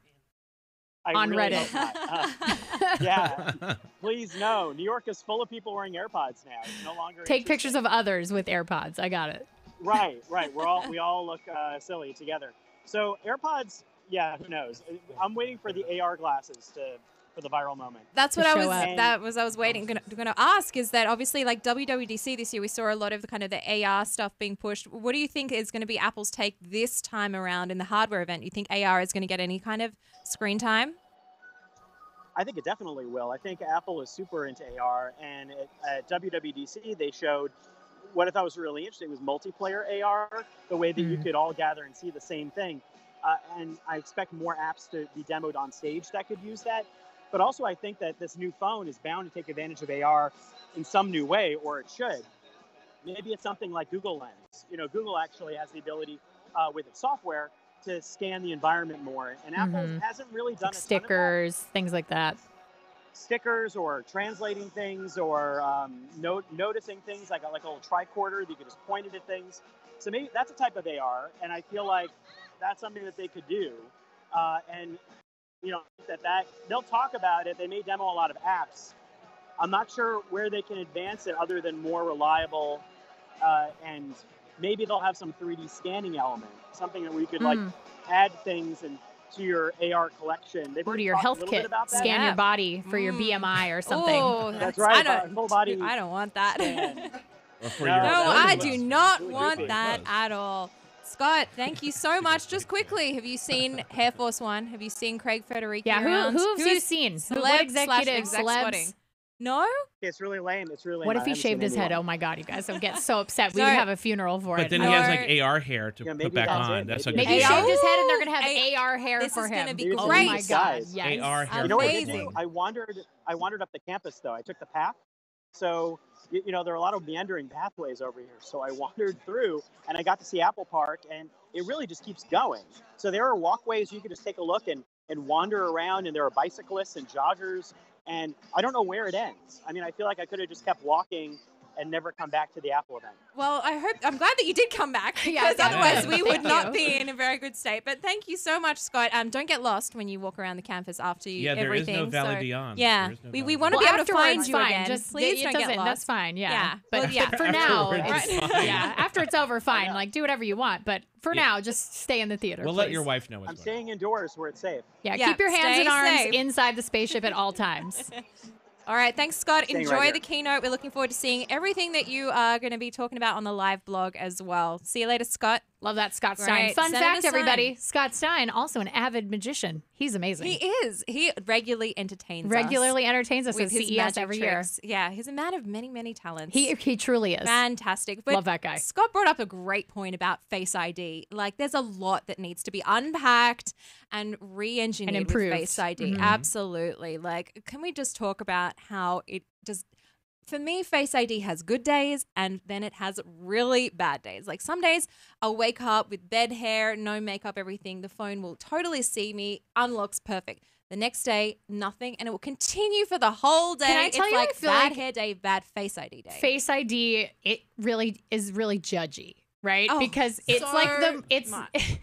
I On really Reddit. hope not. Yeah, please no. New York is full of people wearing AirPods now. It's no longer Take interesting. pictures of others with AirPods. I got it. Right. We all look silly together. So AirPods, yeah, who knows? I'm waiting for the AR glasses for the viral moment. That's what To I show was. up. I was waiting. Going to ask is that obviously like WWDC this year we saw a lot of the kind of the AR stuff being pushed. What do you think is going to be Apple's take this time around in the hardware event? You think AR is going to get any kind of screen time? I think it definitely will. I think Apple is super into AR, and at WWDC they showed what I thought was really interesting was multiplayer AR, the way that you could all gather and see the same thing. And I expect more apps to be demoed on stage that could use that. But also I think that this new phone is bound to take advantage of AR in some new way, or it should. maybe it's something like Google Lens. Google actually has the ability with its software to scan the environment more, and Apple hasn't really done Like a ton of that. stickers, things like that. Stickers or translating things or noticing things like a little tricorder that you could just point it at things. So maybe that's a type of AR, and I feel like that's something that they could do. And that they'll talk about it. They may demo a lot of apps. I'm not sure where they can advance it other than more reliable, and maybe they'll have some 3D scanning element, something that we could like add things and to your AR collection. They've Go to already your talked a health little kit, bit about that. scan your body for your BMI or something. Oh, That's right. Full body I don't want that. scan. Or for No, your No, that I would do be not really want creepy. that at all. Scott, thank you so much. Just quickly, have you seen Air Force One? Have you seen Craig Federici? Yeah, around? who have you is seen? celeb What slash executive, exec celebs? spotting? No? It's really lame. It's really lame. What if I he haven't shaved seen his head? anyone. Oh my God, you guys would get so upset. We So- would have a funeral for But it. then he has like Or- AR hair to Yeah, put maybe back that's on. it. That's a Maybe good Maybe he AR? shaved his head and they're going to have A- AR hair this for is him. gonna be Maybe it's great. Oh my size. God, yes. AR hair. You know what I Amazing. did do? I wandered up the campus though. I took the path. So there are a lot of meandering pathways over here. So I wandered through and I got to see Apple Park, and it really just keeps going. So there are walkways you can just take a look and wander around, and there are bicyclists and joggers, and I don't know where it ends. I mean, I feel like I could have just kept walking and never come back to the Apple event. Well, I'm glad that you did come back, Yeah, because otherwise we would thank not you. be in a very good state. But thank you so much, Scott. Don't get lost when you walk around the campus after you Yeah, there is everything. no Valley so, Beyond. Yeah, There is no we Valley want to Beyond. be able to find afterwards, you fine. again. Just Please it don't doesn't. get lost. That's fine. Yeah. Yeah. But Well, yeah. for now, Afterwards, right? fine. Yeah. After it's over, fine. Like do whatever you want. But for Yeah. now, just stay in the theater. We'll let please. your wife know what's I'm going staying indoors where it's safe. Yeah, Yeah, keep your hands stay and arms safe. inside the spaceship at all times. All right, thanks, Scott. Staying Enjoy right here. the keynote. We're looking forward to seeing everything that you are going to be talking about on the live blog as well. See you later, Scott. Love that, Scott Stein. Great. Fun Senator fact, everybody: Stein. Scott Stein, also an avid magician. He's amazing. He is. He regularly entertains us Regularly entertains us with at his CES magic every year. tricks. Yeah, he's a man of many, many talents. He truly is. Fantastic. But Love that guy. Scott brought up a great point about Face ID. Like, there's a lot that needs to be unpacked and re-engineered And with improved. Face ID. Mhm. Absolutely. Like, can we just talk about how it just... For me, Face ID has good days and then it has really bad days. Like some days I'll wake up with bed hair, no makeup, everything. The phone will totally see me, unlocks perfect. The next day, nothing, and it will continue for the whole day. Can I tell it's you, I like feel bad like hair day, bad Face ID day. Face ID, it really is really judgy, right? Oh, Because it's so like it's much. it's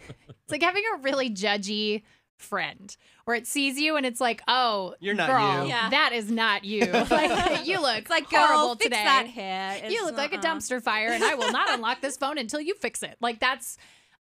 like having a really judgy friend where it sees you and it's like, oh, You're not girl, you. Yeah. that is not you. Like you look It's like, horrible girl, fix today. that hair. You It's, look like a uh-uh. dumpster fire, and I will not unlock this phone until you fix it. Like that's,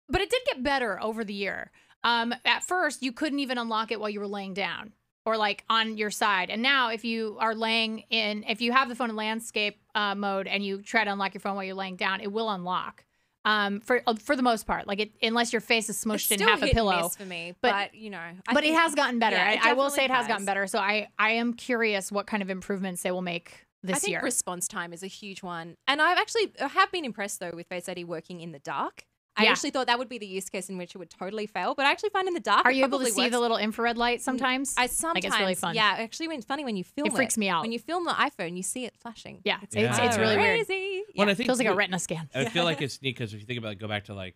but it did get better over the year. At first, you couldn't even unlock it while you were laying down or like on your side. And now, if you are laying in, if you have the phone in landscape mode and you try to unlock your phone while you're laying down, it will unlock. For the most part, like it, unless your face is It's smushed in still half a hit and pillow. miss for me, But- but you know, But it has gotten better. Yeah, it I will say it definitely has gotten better. So I am curious what kind of improvements they will make this I think year. response time is a huge one, and I have been impressed though with Face ID working in the dark. I Yeah. actually thought that would be the use case in which it would totally fail, but I actually find in the dark. Are it you able to probably see works. the little infrared light sometimes? I sometimes, it's really fun. Yeah, actually, when it's funny when you film it. It freaks me out. When you film the iPhone, you see it flashing. Yeah, it's, Yeah. it's really weird. crazy. Well, Yeah. I think Feels like a too- retina scan. I feel like it's neat because if you think about go back to like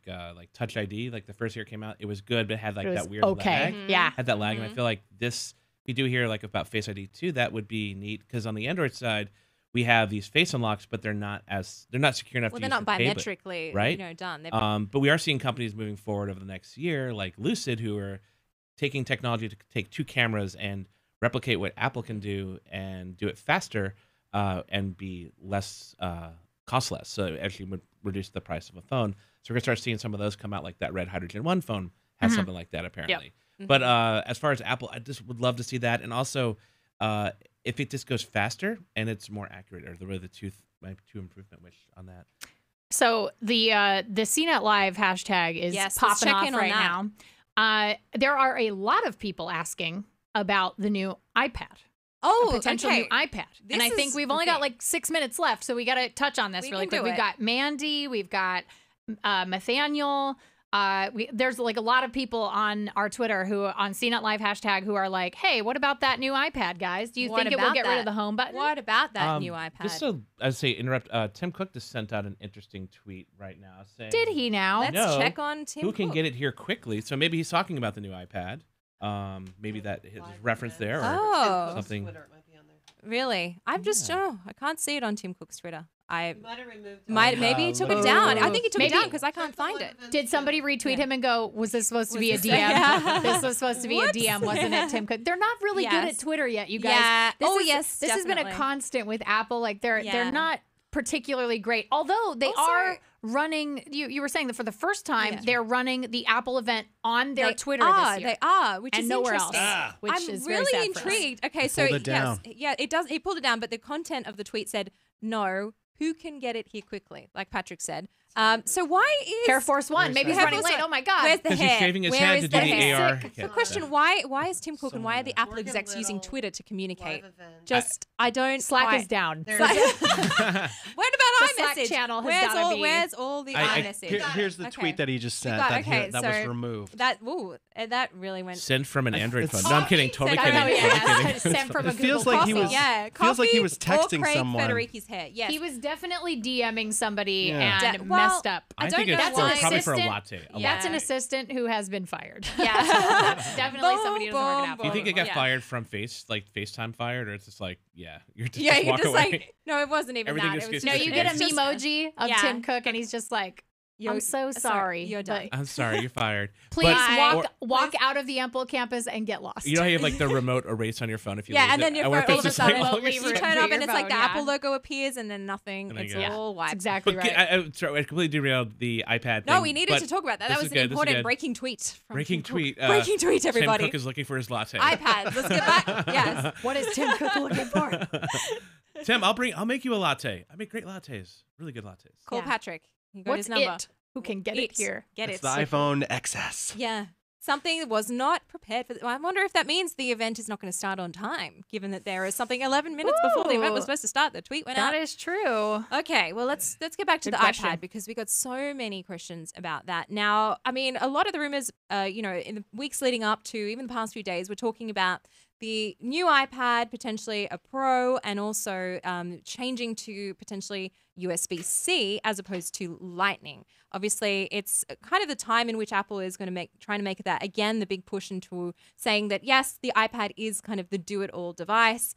Touch ID, like the first year it came out, it was good, but it had like It was that weird okay. lag. Mhm. Yeah. Had that lag, and I Mhm. feel like this we do here like about Face ID too. That would be neat because on the Android side, we have these face unlocks, but they're not secure enough Well, to they're use not for pay, but- biometrically, right? done. They're But we are seeing companies moving forward over the next year, like Lucid, who are taking technology to take two cameras and replicate what Apple can do and do it faster and be less costless. So it actually would reduce the price of a phone. So we're gonna start seeing some of those come out. Like that Red Hydrogen One phone has Mhm. something like that apparently. Mhm. But as far as Apple, I just would love to see that, and also if it just goes faster and it's more accurate, or the two improvement wish on that. So the CNET Live hashtag is Yes, let's popping check off in on right that. now. There are a lot of people asking about the new iPad, oh, a potential okay. new iPad, and I This think is we've only the got thing. like 6 minutes left, so we got to touch on this We really can quick. do We've it. got Mandy, we've got Nathaniel. there's like a lot of people on our Twitter who on CNET Live hashtag who are like, hey, what about that new iPad, guys? Do you What think it will about get rid of that? the home button? What about that new iPad? Just so I'd say interrupt. Tim Cook just sent out an interesting tweet right now saying, Did he now? Let's No. check on Tim who can Cook. get it here quickly? So maybe he's talking about the new iPad. Maybe that his reference there or Oh. something. Twitter, it might be on there. Really? I've just I can't see it on Tim Cook's Twitter. I You might have removed it. maybe he took it down. I think he took it Maybe- down because I can't find it. Did somebody retweet him and go, was this supposed to Was be a this- DM? Yeah. This was supposed to be a Whoops. DM, wasn't it, Tim Cook? They're not really good Yes. at Twitter yet, you guys. Yeah. This Oh, is- yes, This has been a definitely. constant with Apple. Like they're Yeah. not particularly great. Although they Also- are running, you were saying that for the first time, Yeah. they're running the Apple event on their They Twitter are, this year. They are, which and is nowhere else, interesting. which I'm is very really sad for us. intrigued. Okay, so pulled it down. yes, yeah, it does. He pulled it down, but the content of the tweet said, "No, who can get it here quickly?" Like Patrick said. So why is Air Force One. Where's Maybe he's that? running Air Force late. One. Oh my God. Where's the Because hair? he's shaving his Where head is to the do the hair? AR. Sick. The question: Why is Tim Cook and why are the Apple Morgan execs using Little Twitter to communicate? live event. Just I don't. Slack quite- is down. There's What about The Slack iMessage? channel has where's gotta all be- Where's all the iMessage? Here's the Okay. tweet that he just sent. got- that okay, that so was removed. That really went. Sent from an Android phone. it's- No, I'm kidding. Totally Oh, kidding. no, yeah, Totally yeah. kidding. Sent from a It feels Google like he Coffee. was- Yeah, feels like he was Coffee or texting Craig someone. Federighi's hair. Yes, He was definitely DMing somebody Yeah. and Well, messed up. I I don't think know it's why. probably for a Assistant- latte. A Yeah. That's an latte. assistant who has been fired. Yeah. Definitely Boom, somebody who doesn't work boom, at Apple. Do you think it got Yeah. fired from FaceTime fired, or it's just like, yeah, you're just, Yeah, just you're walk just away? like, no, it wasn't even Everything that. just It was gets No, just, you disappeared. get a it's just, memoji of yeah. Tim Cook, and he's just like, You're- I'm so sorry. You're but done. I'm sorry, you're fired. Please But- walk out of the Apple campus and get lost. You know how you have like the remote erase on your phone if you Yeah, lose and then it? your I wonder phone, if all of a it's just like sudden, all your leave you stuff. turn up and it's like the phone, yeah. Apple logo appears and then nothing. And then It's you go. all wiped. That's exactly But right. sorry, I completely derailed the iPad No, thing, we needed but to talk about that. this That is was an good, this is important good. breaking tweet. From Breaking Tim Cook. tweet. Breaking tweet, everybody. Tim Cook is looking for his latte. iPads. Let's get back. Yes. What is Tim Cook looking for? Tim, I'll make you a latte. I make great lattes. Really good lattes. Call Yeah. Patrick. You got What's his number. it? Who can get it here? Get It's it. the iPhone XS. Yeah. Something that was not prepared for. I wonder if that means the event is not going to start on time, given that there is something 11 minutes before the event was Ooh. supposed to start. The tweet went out. That is true. Okay, well let's get back to Good the question. iPad because we got so many questions about that. Now, I mean, a lot of the rumors, in the weeks leading up to even the past few days, we're talking about the new iPad, potentially a Pro, and also changing to potentially USB-C as opposed to Lightning. Obviously, it's kind of the time in which Apple is going to trying to make that again the big push into saying that yes, the iPad is kind of the do-it-all device.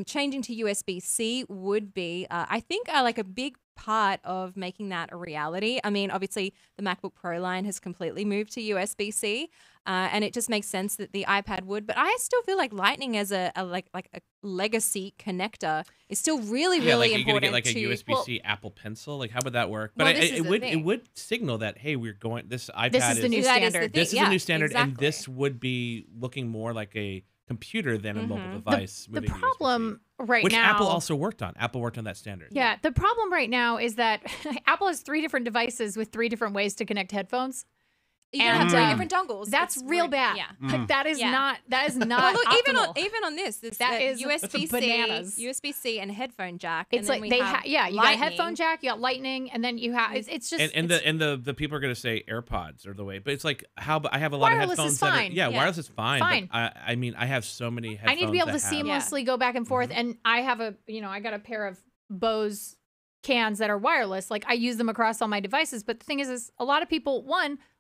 Changing to USB-C would be, I think, like a big part of making that a reality. I mean, obviously, the MacBook Pro line has completely moved to USB-C, and it just makes sense that the iPad would. But I still feel like Lightning as a legacy connector is still really, Yeah, really like you're gonna important. get like a to, USB-C Apple Pencil. Like, how would that work? But Well, this is it the would thing. it would signal that hey, we're going. This iPad This is the new that is the standard. thing. This is Yeah, the new standard, and exactly. this would be looking more like a computer than a mobile Mhm. device. The moving to problem USB-C, right which now, Apple also worked on. Apple worked on that standard. yeah, the problem right now is that Apple has 3 different devices with 3 different ways to connect headphones. You can have and, 3 um, different dongles. That's It's real rude. bad. Yeah. Like, that is Yeah. not Well, optimal. look, even on this, this That is- USB-C, that's bananas. USB-C, and headphone jack. It's and then like we they have you got a Lightning. headphone jack, you got Lightning, and then you have it's just And the people are going to say AirPods are the way, but it's like how I have a lot Wireless of is headphones. That are, fine. yeah, Yeah. wireless is fine. Fine. But I mean, I have so many headphones. I need to be able to that have- seamlessly go back and forth. Mm-hmm. And I have I got a pair of Bose cans that are wireless. Like I use them across all my devices. But the thing is a lot of people,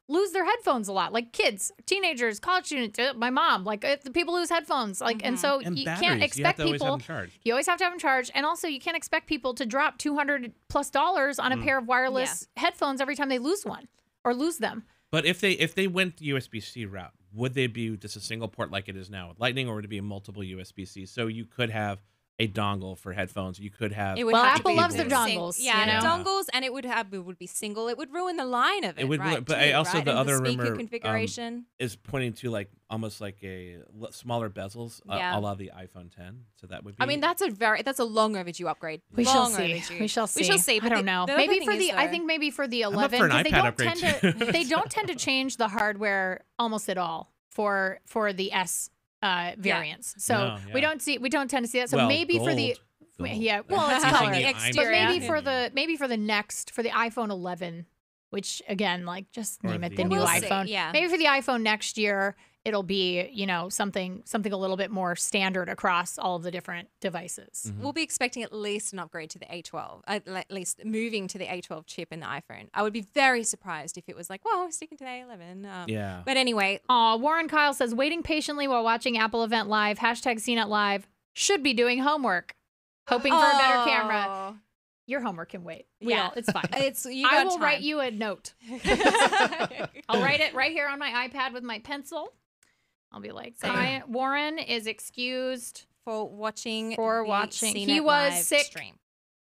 lose their headphones a lot. Like kids, teenagers, college students, my mom, the people lose headphones. Like, and so And you batteries, can't you have expect to always have people. them charged. You always have to have them charged. And also you can't expect people to drop $200+ on a pair of wireless headphones every time they lose one or lose them. But if they went the USB-C route, would they be just a single port like it is now with Lightning, or would it be a multiple USB-C? So you could have a dongle for headphones. You could have. It would Well, have to Apple be loves their sing- dongles, Yeah, you know? dongles, and it would be single. It would ruin the line of it. It would right, ruin- but too, also right? the And other speaker rumor, configuration. Is pointing to like almost like smaller bezels, Yeah. a la the iPhone 10. So that would be. I mean, that's a long overdue upgrade. We shall Long see. overdue. We shall see. We shall see. I But don't know. the other Maybe thing for is, the I though- think maybe for the up 11 for an 'cause they iPad don't upgrade, tend to too. they don't tend to change the hardware almost at all for the S variants. So No, we yeah. don't tend to see that. So Well, maybe for the gold. yeah, well, it's Using color. the Exterior. But iMac. maybe for the iPhone 11 which again, like just Or name it the the new We'll see, iPhone. yeah. Maybe for the iPhone next year, it'll be, something a little bit more standard across all of the different devices. We'll be expecting at least an upgrade to the A12, at least moving to the A12 chip in the iPhone. I would be very surprised if it was like, well, we're sticking to the A11. Yeah. But anyway, Warren Kyle says, waiting patiently while watching Apple event live, hashtag CNET live, should be doing homework. Hoping for a better camera. Oh. Your homework can wait. Yeah. It's fine. You I got will time. write you a note. I'll write it right here on my iPad with my pencil. I'll be like, Warren is excused for watching. He CNET was live sick stream.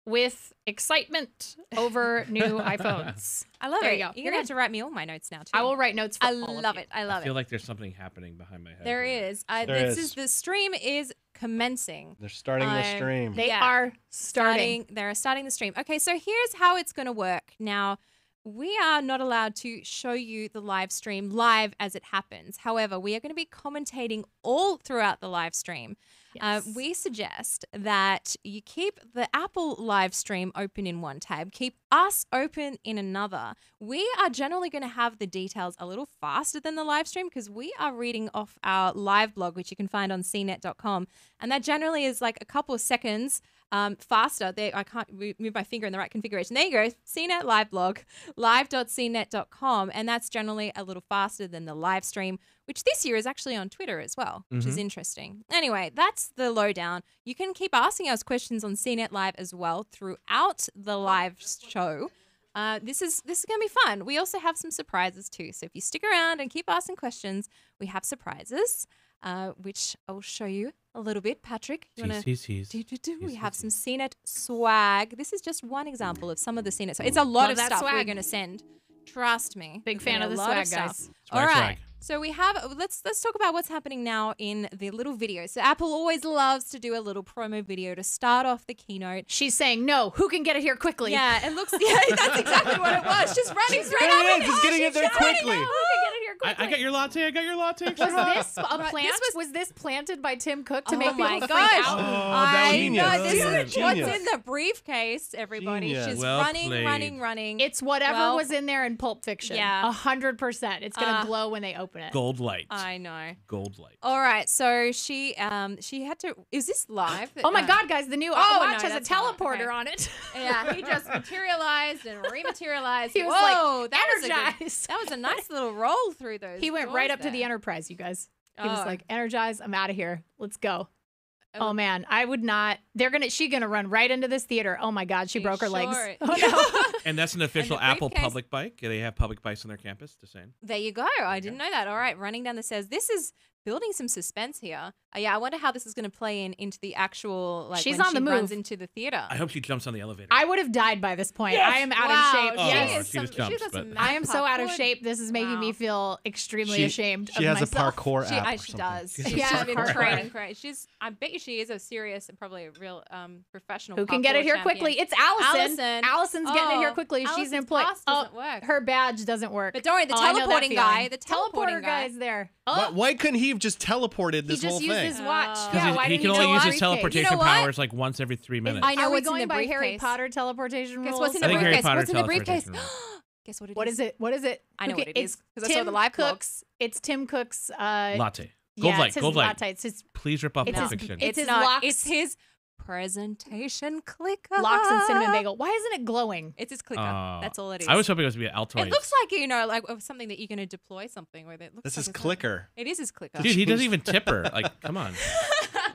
with excitement over new iPhones. I love There it. you go. You're You're gonna have to write me all my notes now too. I will write notes for I all of love you. it. I I love feel it. like there's something happening behind my head. There here. is. There This is. is the stream is commencing. They're starting the stream. They Yeah. are starting. They're starting the stream. Okay, so here's how it's going to work. Now, we are not allowed to show you the live stream live as it happens. However, we are going to be commentating all throughout the live stream. Yes. We suggest that you keep the Apple live stream open in one tab, keep us open in another. We are generally going to have the details a little faster than the live stream because we are reading off our live blog, which you can find on cnet.com. And that generally is like a couple of seconds faster. I can't move my finger in the right configuration. There you go. CNET live blog, live.cnet.com. And that's generally a little faster than the live stream, which this year is actually on Twitter as well, which is interesting. Anyway, that's the lowdown. You can keep asking us questions on CNET Live as well throughout the live show. This is going to be fun. We also have some surprises too. So if you stick around and keep asking questions, we have surprises, which I'll show you a little bit. Patrick, you want to? We have some CNET swag. This is just one example of some of the CNET swag. It's a lot Love of that stuff we're swag. going to send. Trust me. Big We're fan getting of the a lot swag, stuff. guys. All right. Swag. So we have let's talk about what's happening now in the little video. So Apple always loves to do a little promo video to start off the keynote. She's saying, no, who can get it here quickly? Yeah, it looks that's exactly what it was. She's running straight There up. it is. He's getting it there quickly. Who can get it here quickly? I got your latte. I got your latte. Was this a Right, plant? this was this planted by Tim Cook to Oh make my people gosh. freak out? that I was know genius. this is Genius. what's in the briefcase, everybody. Genius. She's Well running, played. running. It's whatever Well, was in there in Pulp Fiction. Yeah. 100%. It's gonna glow when they open it. Gold light. I know. Gold light. All right, so she had to. Is this live? Oh my No. God, guys! The new Apple Watch no, has a that's not. teleporter Okay. on it. Yeah, he just materialized and rematerialized. He was Whoa, like, that was energized. that was a nice little roll through those. He went doors right up to there. the Enterprise, you guys. He was Oh. like, "Energize! I'm out of here. Let's go." Oh. Oh man, I would not. She's gonna run right into this theater. Oh my God, she Are you broke her legs. sure? Oh no. And that's an official the Apple briefcase. public bike. They have public bikes on their campus. Just saying. There you go. I didn't know that. All right, running down the stairs. This is building some suspense here. Yeah, I wonder how this is going to play into the actual like She's when on she the runs move. into the theater. I hope she jumps on the elevator. I would have died by this point. Yes. I am out Wow, of shape. Oh, she Yes. is she just jumps, she's got but- some I am so out of parkour. shape. This is making me Wow. feel extremely She- ashamed She of has a myself. parkour She, app. or she something. does. She's She's a been parkour. training great. I bet you she is a serious and probably a real professional. Who can get it parkour here champion. quickly? It's Allison. Allison. Allison's getting it here Oh, quickly. She's Allison's employed. pass doesn't work. Her badge doesn't work. But don't worry, the I know that teleporting guy. feeling. The teleporting guy is there. Oh, Why couldn't he have just teleported he this just whole used thing? his watch. Oh. Yeah, Because why he didn't can he only go use on his briefcase? teleportation You know what? powers like once every 3 minutes. I know Are we what's in going the by Harry briefcase. Potter teleportation Guess rules? what's in I the think Harry briefcase? Potter What's in the briefcase? teleportation Guess what it is? What is it? What is it? I know what it is, It's 'cause I saw the Tim live blog. Cook's. It's Tim Cook's. Latte. Yeah, Gold light. it's his Gold light. latte. It's his Please rip off It's Pulp his- Fiction. it's his not. locks. It's his presentation clicker. lox and cinnamon bagel. Why isn't it glowing? It's his clicker. That's all it is. I was hoping it was going to be Altoids. It looks like like something that you're going to deploy something with. It looks This like is it's clicker. It is his clicker. Dude, he doesn't even tip her. Like, come on.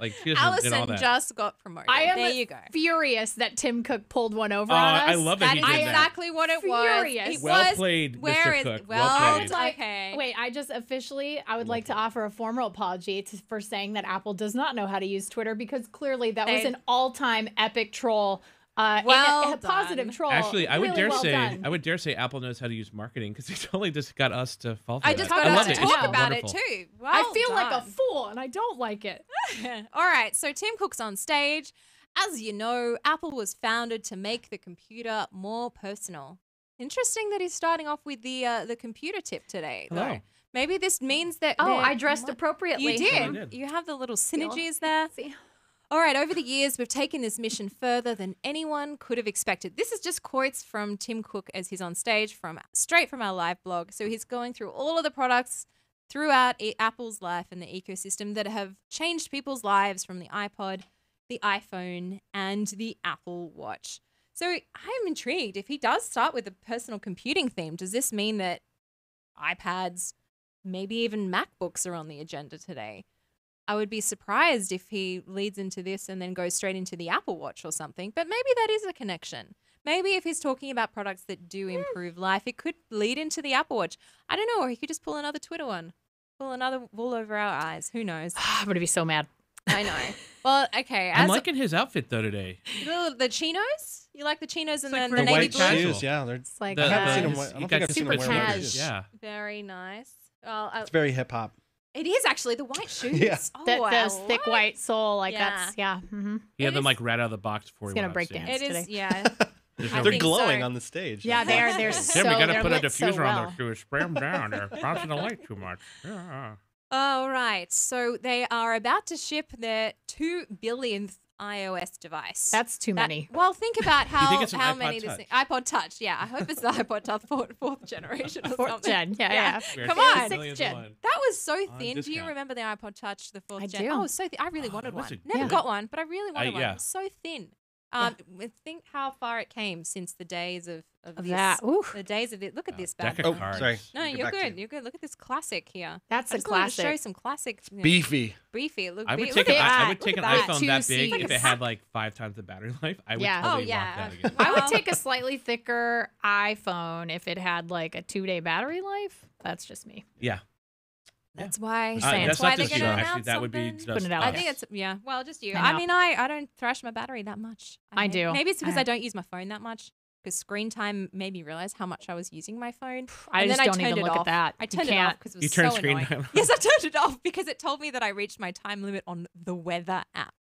Like, he doesn't Allison did all that. just got promoted. I am there you go. furious that Tim Cook pulled one over Oh, on us. I love that That he is did that. exactly what it Furious. was. It Well was, played, where Mr. is- Cook. Well, Well played. Like, okay. Wait, I just officially, I would like to offer a formal apology for saying that Apple does not know how to use Twitter because clearly that was They- an all-time epic troll. Well a positive done. troll. Actually, I would Really dare well say, done. I would dare say Apple knows how to use marketing because he totally just got us to fall for I that. just Talk got about us it. to I talk know. about it Wonderful. too. I Well feel like a done. fool and I don't like it. All right, so Tim Cook's on stage. As you know, Apple was founded to make the computer more personal. Interesting that he's starting off with the computer tip today, though. Hello. Maybe this means that Oh, they're- I dressed what? appropriately. You I did. did. You have the little synergies there. See? All right, over the years, we've taken this mission further than anyone could have expected. This is just quotes from Tim Cook as he's on stage straight from our live blog. So he's going through all of the products throughout Apple's life and the ecosystem that have changed people's lives, from the iPod, the iPhone, and the Apple Watch. So I'm intrigued. If he does start with a personal computing theme, does this mean that iPads, maybe even MacBooks, are on the agenda today? I would be surprised if he leads into this and then goes straight into the Apple Watch or something, but maybe that is a connection. Maybe if he's talking about products that do improve life, it could lead into the Apple Watch. I don't know, or he could just pull another Twitter one, pull another wool over our eyes. Who knows? I'm going to be so mad. I know. Well, okay. I'm liking his outfit, though, today. The chinos? You like the chinos and like then for the white navy blue? casual. Shoes, yeah, they're It's like I haven't seen the- him. I you don't got think I've seen super him wear white cash. shoes. Yeah. Very nice. Well, It's very hip hop. it is actually the white shoes. Yeah. Oh, Those thick love- white sole, like Yeah. that's, yeah. Mm-hmm. He had It them is- like right out of the box before It's he gonna went on break stage. dance. It is, today. yeah. There's I no They're think glowing so. on the stage. Yeah, they're so, Tim, we gotta they're put a lit so diffuser on well. there to spray them down. They're bouncing the light too much. Yeah. All right. So they are about to ship their 2 billionth iOS device. That's too many. Well, think about you think how it's an how iPod many Touch? this iPod Touch. Yeah, I hope it's the iPod Touch fourth generation or Fourth something. gen. Yeah. We're Come getting on. millions Sixth gen. one. That was so On thin. Do you discount. remember the iPod Touch, the fourth I gen? do. Oh, it was so thin. I really wanted it was one. a Never good- got one, but I really wanted one. yeah. It was so thin. Yeah. Think how far it came since the days of Of this. that. Ooh, The days of it. Look at this Deck bad of boy. cards. sorry. No, Get you're back to good. you. You're good. Look at this classic here. that's I a just wanted to show classic. some classic. Beefy. Beefy. Look, I would look take at I that. would take an Look at that. iPhone that 2C. big Like if a it had like 5 times the battery life. I would Yeah. totally Oh, yeah. rock that again. I Well- would take a slightly thicker iPhone if it had like a 2-day battery life. That's just me. Yeah. That's why. saying. That's That's why not they're just going you. to Actually, announce that would be something. just Putting it out I there. think it's well, just you. I I know. mean, I don't thrash my battery that much. I think. do. Maybe it's because I- I don't use my phone that much. Because screen time made me realize how much I was using my phone. I And just then I don't turned even it look off. at that. I You turned it off can't. because it was You turn so screen annoying. time off. Yes, I turned it off because it told me that I reached my time limit on the weather app.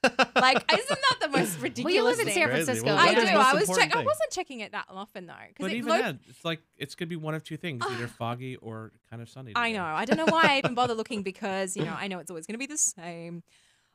Like, isn't that the most ridiculous Well, you live in thing? San Crazy. Francisco. Well, I what do. is the most I was important I thing? wasn't checking it that often though. But it even looked- then, it's like it's gonna be one of two things: either foggy or kind of sunny. I today. know. I don't know why I even bother looking because, I know it's always going to be the same.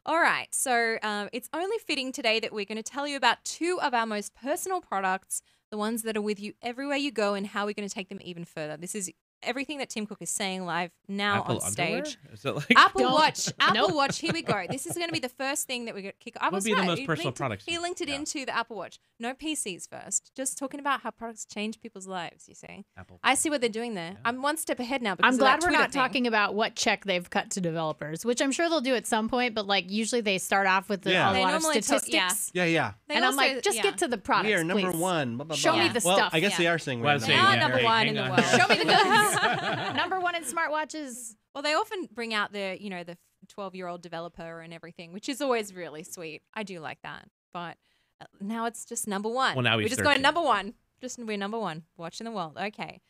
All right. So it's only fitting today that we're going to tell you about 2 of our most personal products, the ones that are with you everywhere you go, and how we're going to take them even further. This is everything that Tim Cook is saying live now Apple on underwear? stage. Is it like Apple Don't- Watch. Apple Nope. Watch. Here we go. This is going to be the first thing that we're going to kick off. I What would was be the right. most He personal linked- products He you- linked it yeah. into the Apple Watch. No PCs first. Just talking about how products change people's lives, you see. Apple? I see what they're doing there. I'm one step ahead now because I'm of glad that we're Twitter not thing. talking about what check they've cut to developers, which I'm sure they'll do at some point. But like usually they start off with Yeah. a They lot of normally talk- statistics, Yeah. They and I'm also- like, just yeah. get to the products. We are number please. 1. Blah, blah, Show blah. me the well, stuff. I guess Yeah. they are saying Well, we're I'm They saying, are yeah, number hey, 1 hang in the on world. here. Show me the goods. Number 1 in smartwatches. Well, they often bring out the 12-year-old developer and everything, which is always really sweet. I do like that. But now it's just number 1. Well, now we're he's just going 13. number 1. We're number 1. Watch in the world. Okay.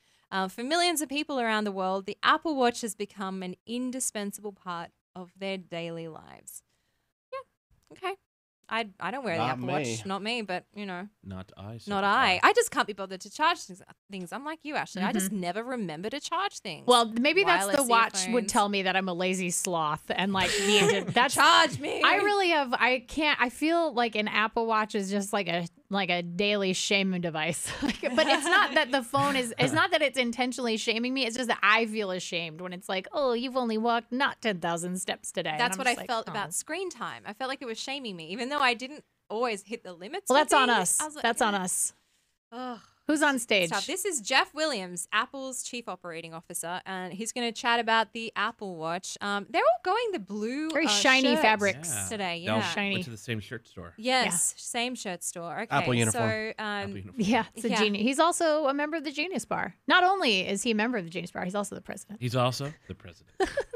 For millions of people around the world, the Apple Watch has become an indispensable part of their daily lives. Yeah. Okay. I don't wear the Not Apple me. Watch. Not me, but Not I. so not far. I. I just can't be bothered to charge things. I'm like you, Ashley. I just never remember to charge things. Well, maybe that's the Wireless watch would earphones. tell me that I'm a lazy sloth and like need to. That's charge me. I really have. I can't. I feel like an Apple Watch is just like a daily shaming device. But it's not that the phone is. It's not that it's intentionally shaming me. It's just that I feel ashamed when it's like, oh, you've only walked not 10,000 steps today. And That's I'm what I just like, felt oh. about screen time. I felt like it was shaming me, even though I didn't always hit the limits. Well, for that's on things. us. I was like, That's on us. Ugh. Who's on stage? Tough. This is Jeff Williams, Apple's chief operating officer, and he's going to chat about the Apple Watch. They're all going the blue, Very shiny shirts fabrics. today. They all Yeah. Shiny. went to the same shirt store. Yes, same shirt store. Okay, Apple uniform. So, Apple uniform. Yeah, it's a Yeah. genius. He's also a member of the Genius Bar. Not only is he a member of the Genius Bar, he's also the president. He's also the president.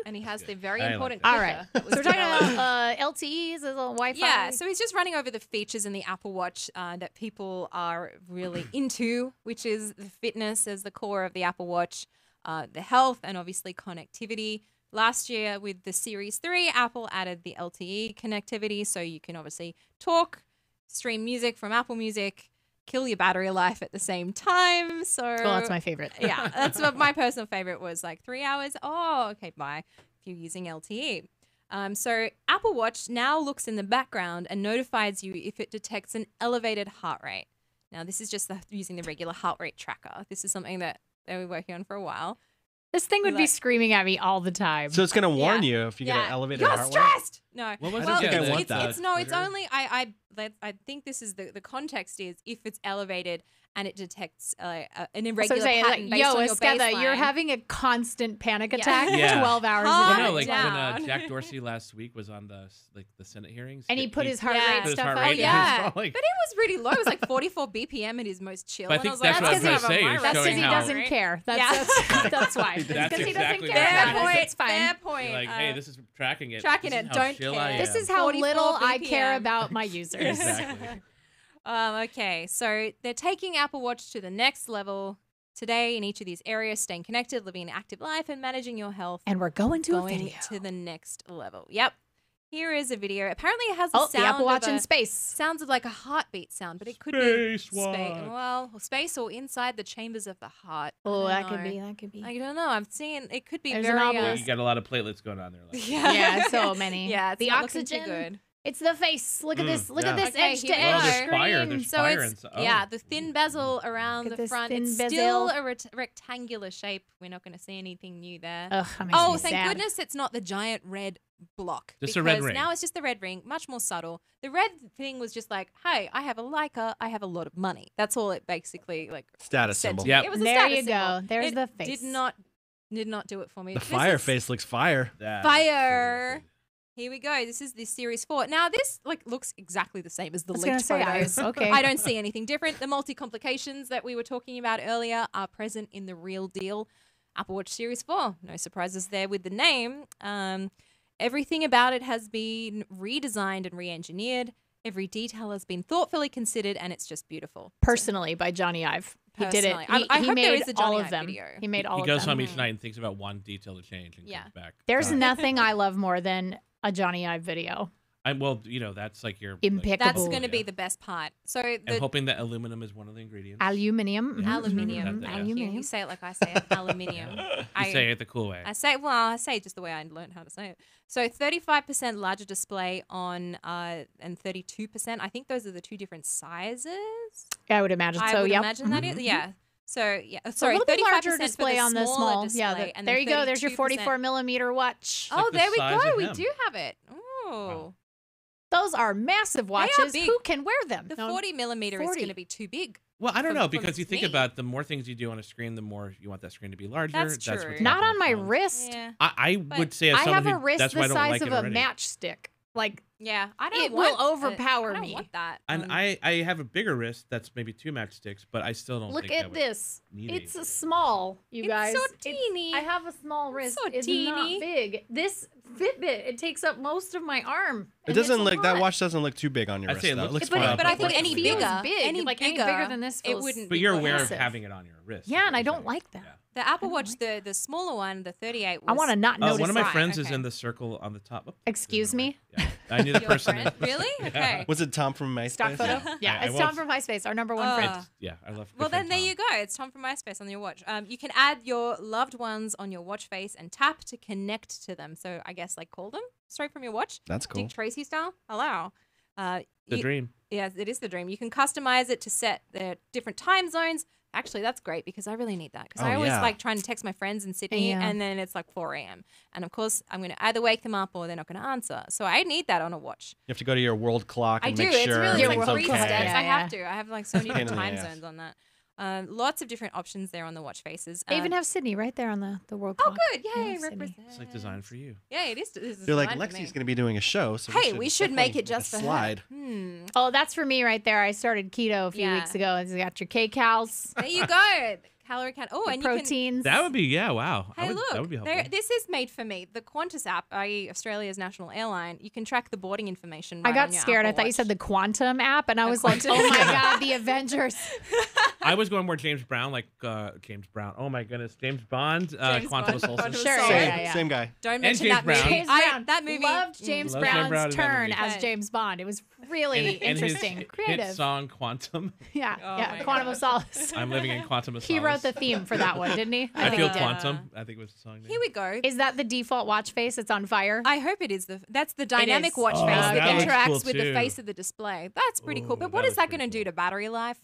and he has the very I like important. that. All Twitter right. that was So we're talking developed. about LTEs as a Wi-Fi. Yeah, so he's just running over the features in the Apple Watch that people are really into, which is the fitness as the core of the Apple Watch, the health, and obviously connectivity. Last year with the Series 3, Apple added the LTE connectivity, so you can obviously talk, stream music from Apple Music, kill your battery life at the same time. So Well, that's my favorite. yeah, that's what my personal favorite was, like 3 hours. Oh, okay, bye. If you're using LTE. So Apple Watch now looks in the background and notifies you if it detects an elevated heart rate. Now, this is just using the regular heart rate tracker. This is something that they were working on for a while. This thing would be screaming at me all the time. So it's going to warn you if you get an elevated You're heart rate? stressed! No. What was I don't think I want it's, that. it's only, I think this is the context is if it's elevated and it detects an irregular pattern based on your baseline. you're having a constant panic attack Yeah. 12 hours Calm a Well, day. no, like down. when Jack Dorsey last week was on the Senate hearings, And he put his heart Yeah. rate put his stuff heart up. rate Yeah. and But it was really low. It was like 44 BPM at his most chill. But I And think was like, that's what I was because gonna he say, have a it's That's virus. because he showing how- doesn't care. Yeah. That's why. That's Because he exactly doesn't care what about Fair us. point. It's fine. Fair point. Like, hey, this is tracking it. tracking This it, is how don't chill care. I am. This is how 44 little I care BPM. about my users. Exactly. Okay, so they're taking Apple Watch to the next level today in each of these areas, staying connected, living an active life, and managing your health. And we're going to a going video. to the next level. Yep. Here is a video. Apparently it has the Oh, sound the Apple Watch of in space. sounds of like a heartbeat sound, but it could Space be watch. space or inside the chambers of the heart. Oh, I that don't could know. be. That could be. I don't know. I'm seeing it could be There's an very obelisk. You got a lot of platelets going on there. Like, Yeah, so many. Yeah, it's the not looking too oxygen. good. It's the face. Look at this. Look at yeah. this Okay, edge to here we edge go. there's fire. screen. There's So fire it's inside. yeah, the thin bezel around Look at the this front. thin It's bezel. still a rectangular shape. We're not going to see anything new there. Ugh, that makes Oh, me thank sad. goodness it's not the giant red block. Just a red because ring. Now it's just the red ring, much more subtle. The red thing was just like, hey, I have a Leica, I have a lot of money. That's all it basically like Status said symbol. to me. Yep. It was a There status you go. symbol. There's It the face. Did not do it for me. The This fire is face looks fire. That- Fire. Here we go. This is the Series 4. Now this like looks exactly the same as the I was leaked gonna say, photos. okay. I don't see anything different. The multi-complications that we were talking about earlier are present in the real deal Apple Watch Series 4. No surprises there with the name. Everything about it has been redesigned and re-engineered. Every detail has been thoughtfully considered, and it's just beautiful. Personally by Johnny Ive. He did it. Personally. He, I he hope made there is a Johnny all of Ive them. video. He made all He of goes them. home each night and thinks about one detail to change and Yeah. comes back. There's Done. nothing I love more than a Johnny Ive video. Well, you know, that's like your Impeccable. That's Cool. going to Yeah. be the best part. So I'm the hoping that aluminum is one of the ingredients. Aluminium. Yeah. aluminium. Mhm. Thank you. Aluminium. You say it like I say it. Aluminium. You say it the cool way. I say it just the way I learned how to say it. So 35% larger display on and 32%. I think those are the two different sizes. I would imagine I so. would Yep. imagine that is. Yeah. So yeah, sorry, a little bit 35% larger for display the on the smaller small. display, Yeah. and There then you go. There's your 32%. 44 millimeter watch. Oh, like the there we size go. of We him. do have it. Oh. Wow. Those are massive watches. big. Who can wear them? The No. 40 millimeter is 40. going to be too big. Well, I don't from- know from because you think me. about the more things you do on a screen, the more you want that screen to be larger. That's what's true. happening Not on with my phones. wrist. Yeah. I But would say as I someone have a who, wrist that's why I the don't size like of it a already. matchstick. Like Yeah, I don't It want will overpower I don't me. want that. And I have a bigger wrist that's maybe 2 matchsticks, but I still don't look think I at would this. need It's anything. small, you It's guys. so teeny. I have a small wrist. so it's teeny. not big. This Fitbit, it takes up most of my arm. It and doesn't it's a look that lot. watch doesn't look too big on your I'd wrist. say it though. looks looks fine. fine. But I think It any feels bigger, big. any Like, bigger, any bigger than this it feels- wouldn't. But be you're aware of massive. having it on your wrist. Yeah, and I is what don't you're saying. like that. Yeah. The Apple don't Watch, like the smaller one, the 38. I want to not notice. One of my Right, friends is okay. in the circle on the top. Oh, Excuse doesn't me? work. Yeah. I knew the Your person. friend? Really? Okay. Was it Tom from MySpace? Stock photo? Yeah, I it's won't- Tom from MySpace, our number one friend. Yeah, I love. Well, good then friend there Tom. you go. It's time for MySpace on your watch. You can add your loved ones on your watch face and tap to connect to them. So I guess like call them straight from your watch. That's cool. Dick Tracy style. Hello. The You- dream. Yeah, it is the dream. You can customize it to set the different time zones. Actually, that's great because I really need that because I Oh, always yeah. like trying to text my friends in Sydney Yeah. and then it's like 4 a.m. And of course, I'm going to either wake them up or they're not going to answer. So I need that on a watch. You have to go to your world clock I and do. make It's sure really Your like world three clock. steps. Yeah, I have yeah. to. I have like so many Pain different in the time ass. zones on that. Lots of different options there on the watch faces. They even have Sydney right there on the world Oh, clock. good. Yeah, Yay, Sydney. represent. It's like designed for you. Yeah, it is. This is They're like, designed for me. Lexi's going to be doing a show. So Hey, we should make definitely it just for a her. slide. Oh, that's for me right there. I started keto a few Yeah. weeks ago. You got your K-Cals, There you go. Calorie count. Oh, your and you can. proteins. That would be wow. Hey, that would look, be helpful. this is made for me. The Qantas app, i.e. Australia's national airline, you can track the boarding information. I right got on your scared. I Apple thought you said the Watch. Quantum app, and I was like, Quantum. oh my God, the Avengers. I was going more James Brown, like James Brown. Oh my goodness, James Bond, James Quantum of Bond, Solace. Quantum of Sure, Solace. yeah, Same, yeah. same guy. Don't mention James that movie. Brown. James Brown. That movie. Loved James Loved James Brown's Brown in that turn movie. as Okay. James Bond. It was really And interesting, his creative. hit song Quantum. Yeah, Oh yeah. my Quantum God. of Solace. I'm living in Quantum of He Solace. wrote out the theme for that one, didn't he? I think feel he did. quantum. I think was the song name. Here we go. Is that the default watch face? It's on fire. I hope it is. That's the dynamic is. watch Oh, face that that looks interacts cool with the too. face of the display. That's pretty cool. Ooh, But what that is looks that pretty going to do cool. to battery life?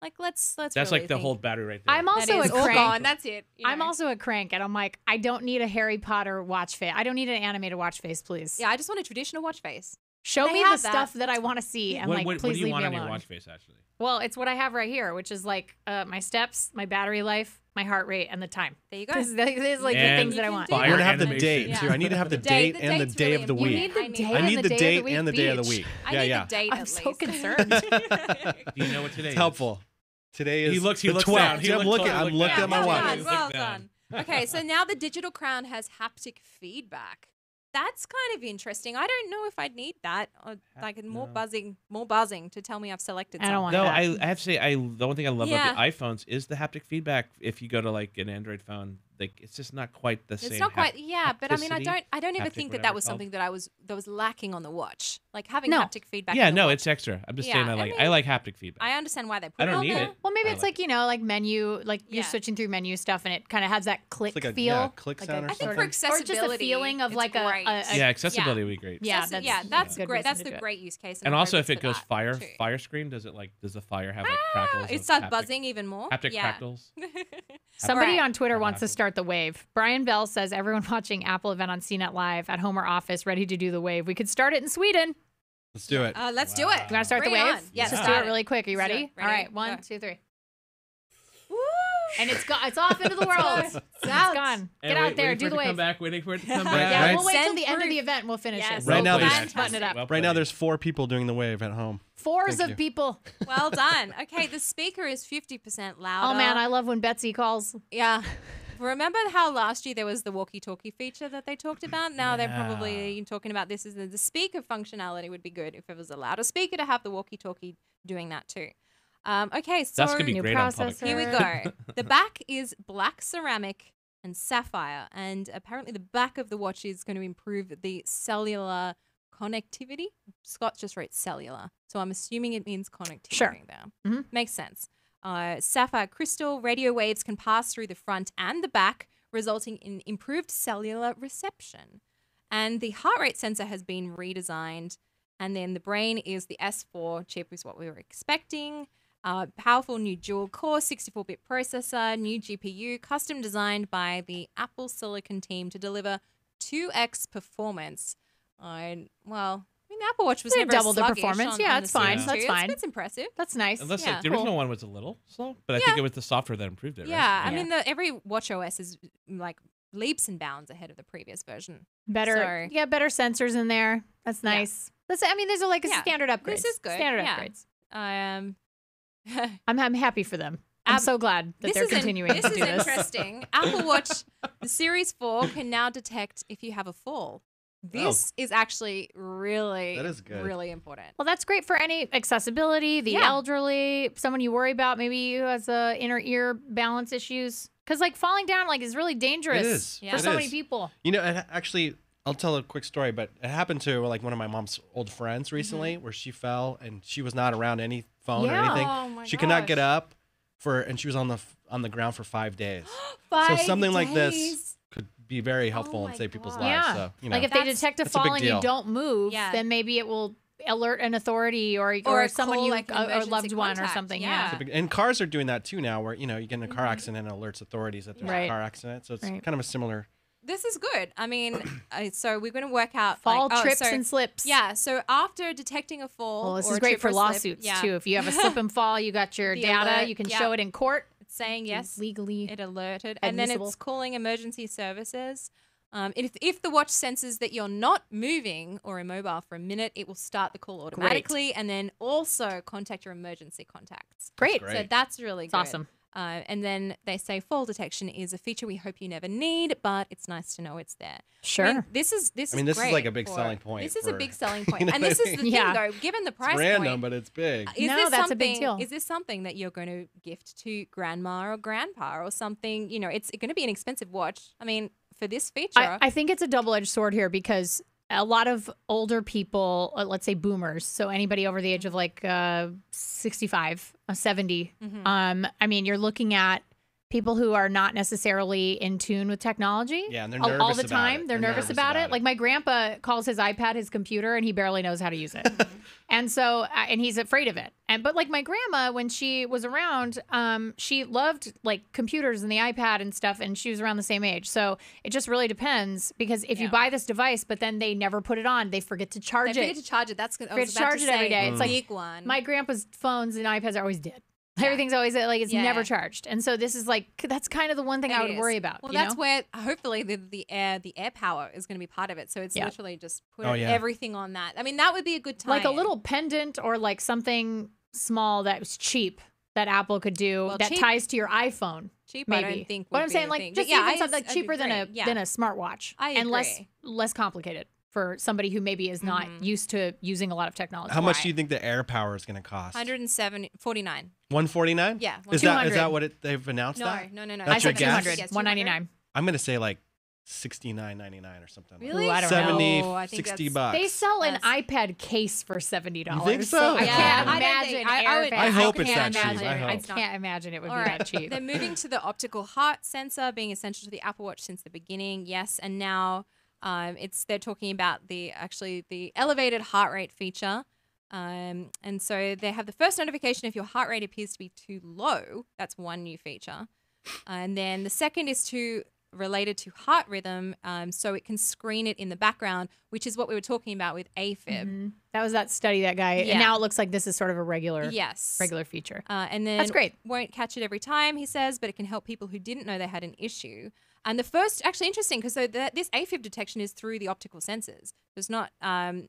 Like, let's That's really like the think. whole battery right there. I'm That also a is all crank. gone. That's it. You I'm know. also a crank, and I'm like, I don't need a Harry Potter watch face. I don't need an animated watch face, please. Yeah, I just want a traditional watch face. Show They me the have that. stuff that I want to see, and what, like, what please do you leave want me on your alone. watch face, actually? Well, it's what I have right here, which is like my steps, my battery life, my heart rate, and the time. There you go. This is like the And things that I you want. can do I'm gonna that. have the Animation. date Yeah. too. I need to have the date- date the and the date's day really of the important. You week. need the I need day that. I and need the day date of the week, and the day of the Beach. week. I Yeah, need yeah. the date I'm at so least. concerned. Do you know what today It's is? helpful. Today is He looks the down. 12th. He I'm looked looking. totally I'm looked looking down. at my well watch. done, Look well down. done. Okay, so now the digital crown has haptic feedback. That's kind of interesting. I don't know if I'd need that. Or like more No. buzzing to tell me I've selected I don't something. want No, that. I have to say, the one thing I love Yeah. about the iPhones is the haptic feedback. If you go to like an Android phone, like it's just not quite the same. It's not quite, but I mean, I hapticity, don't ever haptic, think whatever that was it's called. something that was lacking on the watch. Like having No. haptic feedback. Yeah, in the no, watch. it's extra. I'm just Yeah, saying, I I mean, like haptic feedback. I understand why they put I it don't on need there. it. Well, maybe I it's like like, you know, like menu, like you're Yeah. switching through menu stuff, and it kind of has that click It's like a feel. click like sound a or I think something. for or accessibility, just a feeling of it's like great. Yeah, accessibility would be great. Yeah, That's good great. reason That's to the do it. great use case. And I also, hope if it's it for goes that, too. fire screen, does the fire have like crackles? It of starts haptic- buzzing even more. Haptic yeah. crackles. Somebody Alright. on Twitter wants to Apple. start the wave. Brian Bell says everyone watching Apple event on CNET Live at home or office ready to do the wave. We could start it in Sweden. Let's do it. Let's do it. Wow. You want to start Bring the it wave? on. Yes, Let's start do it really quick. Are you Let's do ready? it. Ready? All right, Go. 1, 2, 3. Woo! And it's off into the world. It's out. gone. And Get out there. waiting Do for the it to come wave. back. Waiting for it to come Right, back. Yeah, right. we'll wait till Send the end of proof. the event. We'll finish Yes. it. Right now We'll there's- button it up. Well Right now, played. there's 4 people doing the wave at home. Fours Thank of you. people. Well done. Okay, the speaker is 50% louder. Oh man, I love when Betsy calls. Yeah. Remember how last year there was the walkie-talkie feature that they talked about? Now they're Yeah. probably talking about this as the speaker functionality would be good if it was a louder speaker to have the walkie-talkie doing that too. Okay, so That's gonna be New great on public. processor. here we go. The back is black ceramic and sapphire, and apparently the back of the watch is going to improve the cellular connectivity. Scott just wrote cellular, so I'm assuming it means connectivity Sure. there. Mhm. Makes sense. Sapphire crystal radio waves can pass through the front and the back, resulting in improved cellular reception. And the heart rate sensor has been redesigned. And then the brain is the S4 chip, is what we were expecting. Powerful new dual-core 64-bit processor, new GPU, custom designed by the Apple Silicon team to deliver 2x performance. The Apple Watch was They never double the sluggish performance. on- Yeah, on it's the fine. Series That's 2. fine. It's impressive. That's nice. Unless Yeah. the Cool. original one was a little slow, but I Yeah. think it was the software that improved it. Right? Yeah, I Yeah. mean, every watch OS is like leaps and bounds ahead of the previous version. Better, So- yeah, better sensors in there. That's Yeah. nice. I mean, these are like Yeah. standard upgrades. This is good. Standard Yeah. upgrades. Um, I'm happy for them. I'm so glad that this they're is in- continuing this to is do this. interesting. Apple Watch, the Series 4 can now detect if you have a fall. This is actually really, That is good. really important. Well, that's great for any accessibility, the Yeah. elderly, someone you worry about, maybe who has inner ear balance issues. Because like falling down like is really dangerous It is. Yeah. for It so many is. people. You know, actually, I'll tell a quick story, but it happened to like one of my mom's old friends Mm-hmm. recently, where she fell and she was not around any phone Yeah. or anything. Oh my She could not get gosh. up and she was on the ground for 5 days. 5 something like this days. could be very helpful Oh and my save people's God. lives. Yeah. So, you know, Like if they That's- detect a that's a big fall and you deal. don't move, Yeah. then maybe it will alert an authority or Or someone call, you like, an a emergency loved one or contact. something. Yeah. Yeah. Big- and cars are doing that too now, where you know you get in a car accident and it alerts authorities that there's Right. a car accident. So it's Right. kind of a similar. This is good. I mean, so we're going to work out Fall like, trips so- and slips. Yeah, so after detecting a fall, Well, this or is a great trip for or slip, lawsuits yeah, too. If you have a slip and fall, you got your The data. alert, You can yeah. show it in court. It's saying yes, legally. it alerted, and then admissible. it's calling emergency services. If the watch senses that you're not moving or immobile for a minute, it will start the call automatically, and then also contact your emergency contacts. Great. Great. So that's really It's good. awesome. And then they say fall detection is a feature we hope you never need, but it's nice to know it's there. Sure. I mean, this is I mean, this is great like a big for- selling point This is a for- big selling point, You know and what this I is the mean? thing Yeah. though. Given the price It's random, point, but it's big. is No, this that's a something, big deal. Is this something that you're going to gift to grandma or grandpa or something? You know, it's going to be an expensive watch. I mean, for this feature, I think it's a double-edged sword here because a lot of older people, let's say boomers, so anybody over the age of like 65, 70, Mm-hmm. I mean, you're looking at people who are not necessarily in tune with technology. Yeah, and they're all nervous the about time. it. They're nervous about it. Like my grandpa calls his iPad his computer, and he barely knows how to use it. And so, and he's afraid of it. But like my grandma, when she was around, she loved like computers and the iPad and stuff, and she was around the same age. So it just really depends, because if you buy this device, but then they never put it on, they forget to charge it. They forget to charge it. That's good. I Forget was to about charge to it every say, day. It's like big one. my grandpa's phones and iPads are always dead. Everything's always like it's never charged, and so this is like that's kind of the one thing I would worry about. Well, you that's know? where hopefully the air power is going to be part of it. So it's literally just put everything on that. I mean, that would be a good time. Like a little pendant or like something small that was cheap that Apple could do that cheap- ties to your iPhone. cheap. Maybe. I don't think. But would I'm be saying a like thing. just But even something I'd cheaper than agree. a smartwatch, I and agree. less complicated for somebody who maybe is not used to using a lot of technology. How much do you think the air power is going to cost? 149. 149? Yeah. Is that what they've announced? No, that? no. That's I your said guess? 200, Yes, 199. I'm going to say like $69.99 or something. Really? Ooh, I don't 70, know. I think 60 that's- bucks. They sell an That's- iPad case for $70. You think so? I Yeah, can't I don't imagine. think- I would- AirPods. I hope it's can't that cheap. imagine. I hope. I It's not. can't imagine it would All be right. that cheap. They're moving to the optical heart sensor being essential to the Apple Watch since the beginning. Yes, and now they're talking about the elevated heart rate feature. And so they have the first notification if your heart rate appears to be too low. That's one new feature. And then the second is related to heart rhythm, so it can screen it in the background, which is what we were talking about with AFib. That was that study, that guy. Yeah. And now it looks like this is sort of a regular feature. And then That's great. Won't catch it every time, he says, but it can help people who didn't know they had an issue. And the first, actually interesting, because this AFib detection is through the optical sensors. It's not.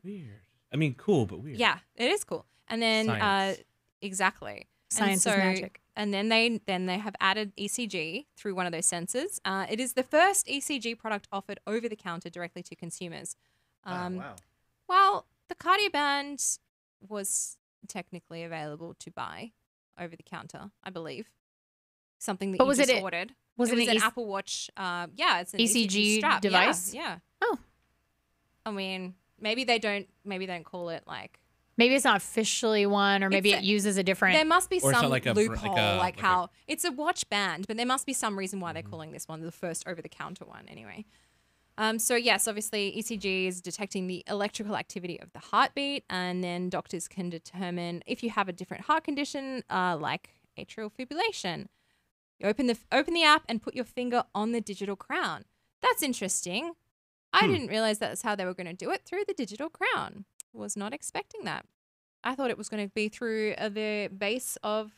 Weird. I mean, cool, but weird. Yeah, it is cool. And then Science. Exactly. Science is magic. And then they have added ECG through one of those sensors. It is the first ECG product offered over the counter directly to consumers. Wow. Well, the Cardioband was technically available to buy over the counter, I believe. Something that But you was just it ordered. was it it an an Apple Watch. Yeah, it's an ECG strap. device? Yeah. Oh. I mean, maybe they don't call it like. Maybe it's not officially one, or maybe It's it uses a different. There must be Or it's not some like a- loophole, like a- how it's a watch band, but there must be some reason why they're calling this one the first over-the-counter one. Anyway, so yes, obviously ECG is detecting the electrical activity of the heartbeat, and then doctors can determine if you have a different heart condition, like atrial fibrillation. You open the app and put your finger on the digital crown. That's interesting. I didn't realize that's how they were going to do it, through the digital crown. Was not expecting that. I thought it was going to be through the base of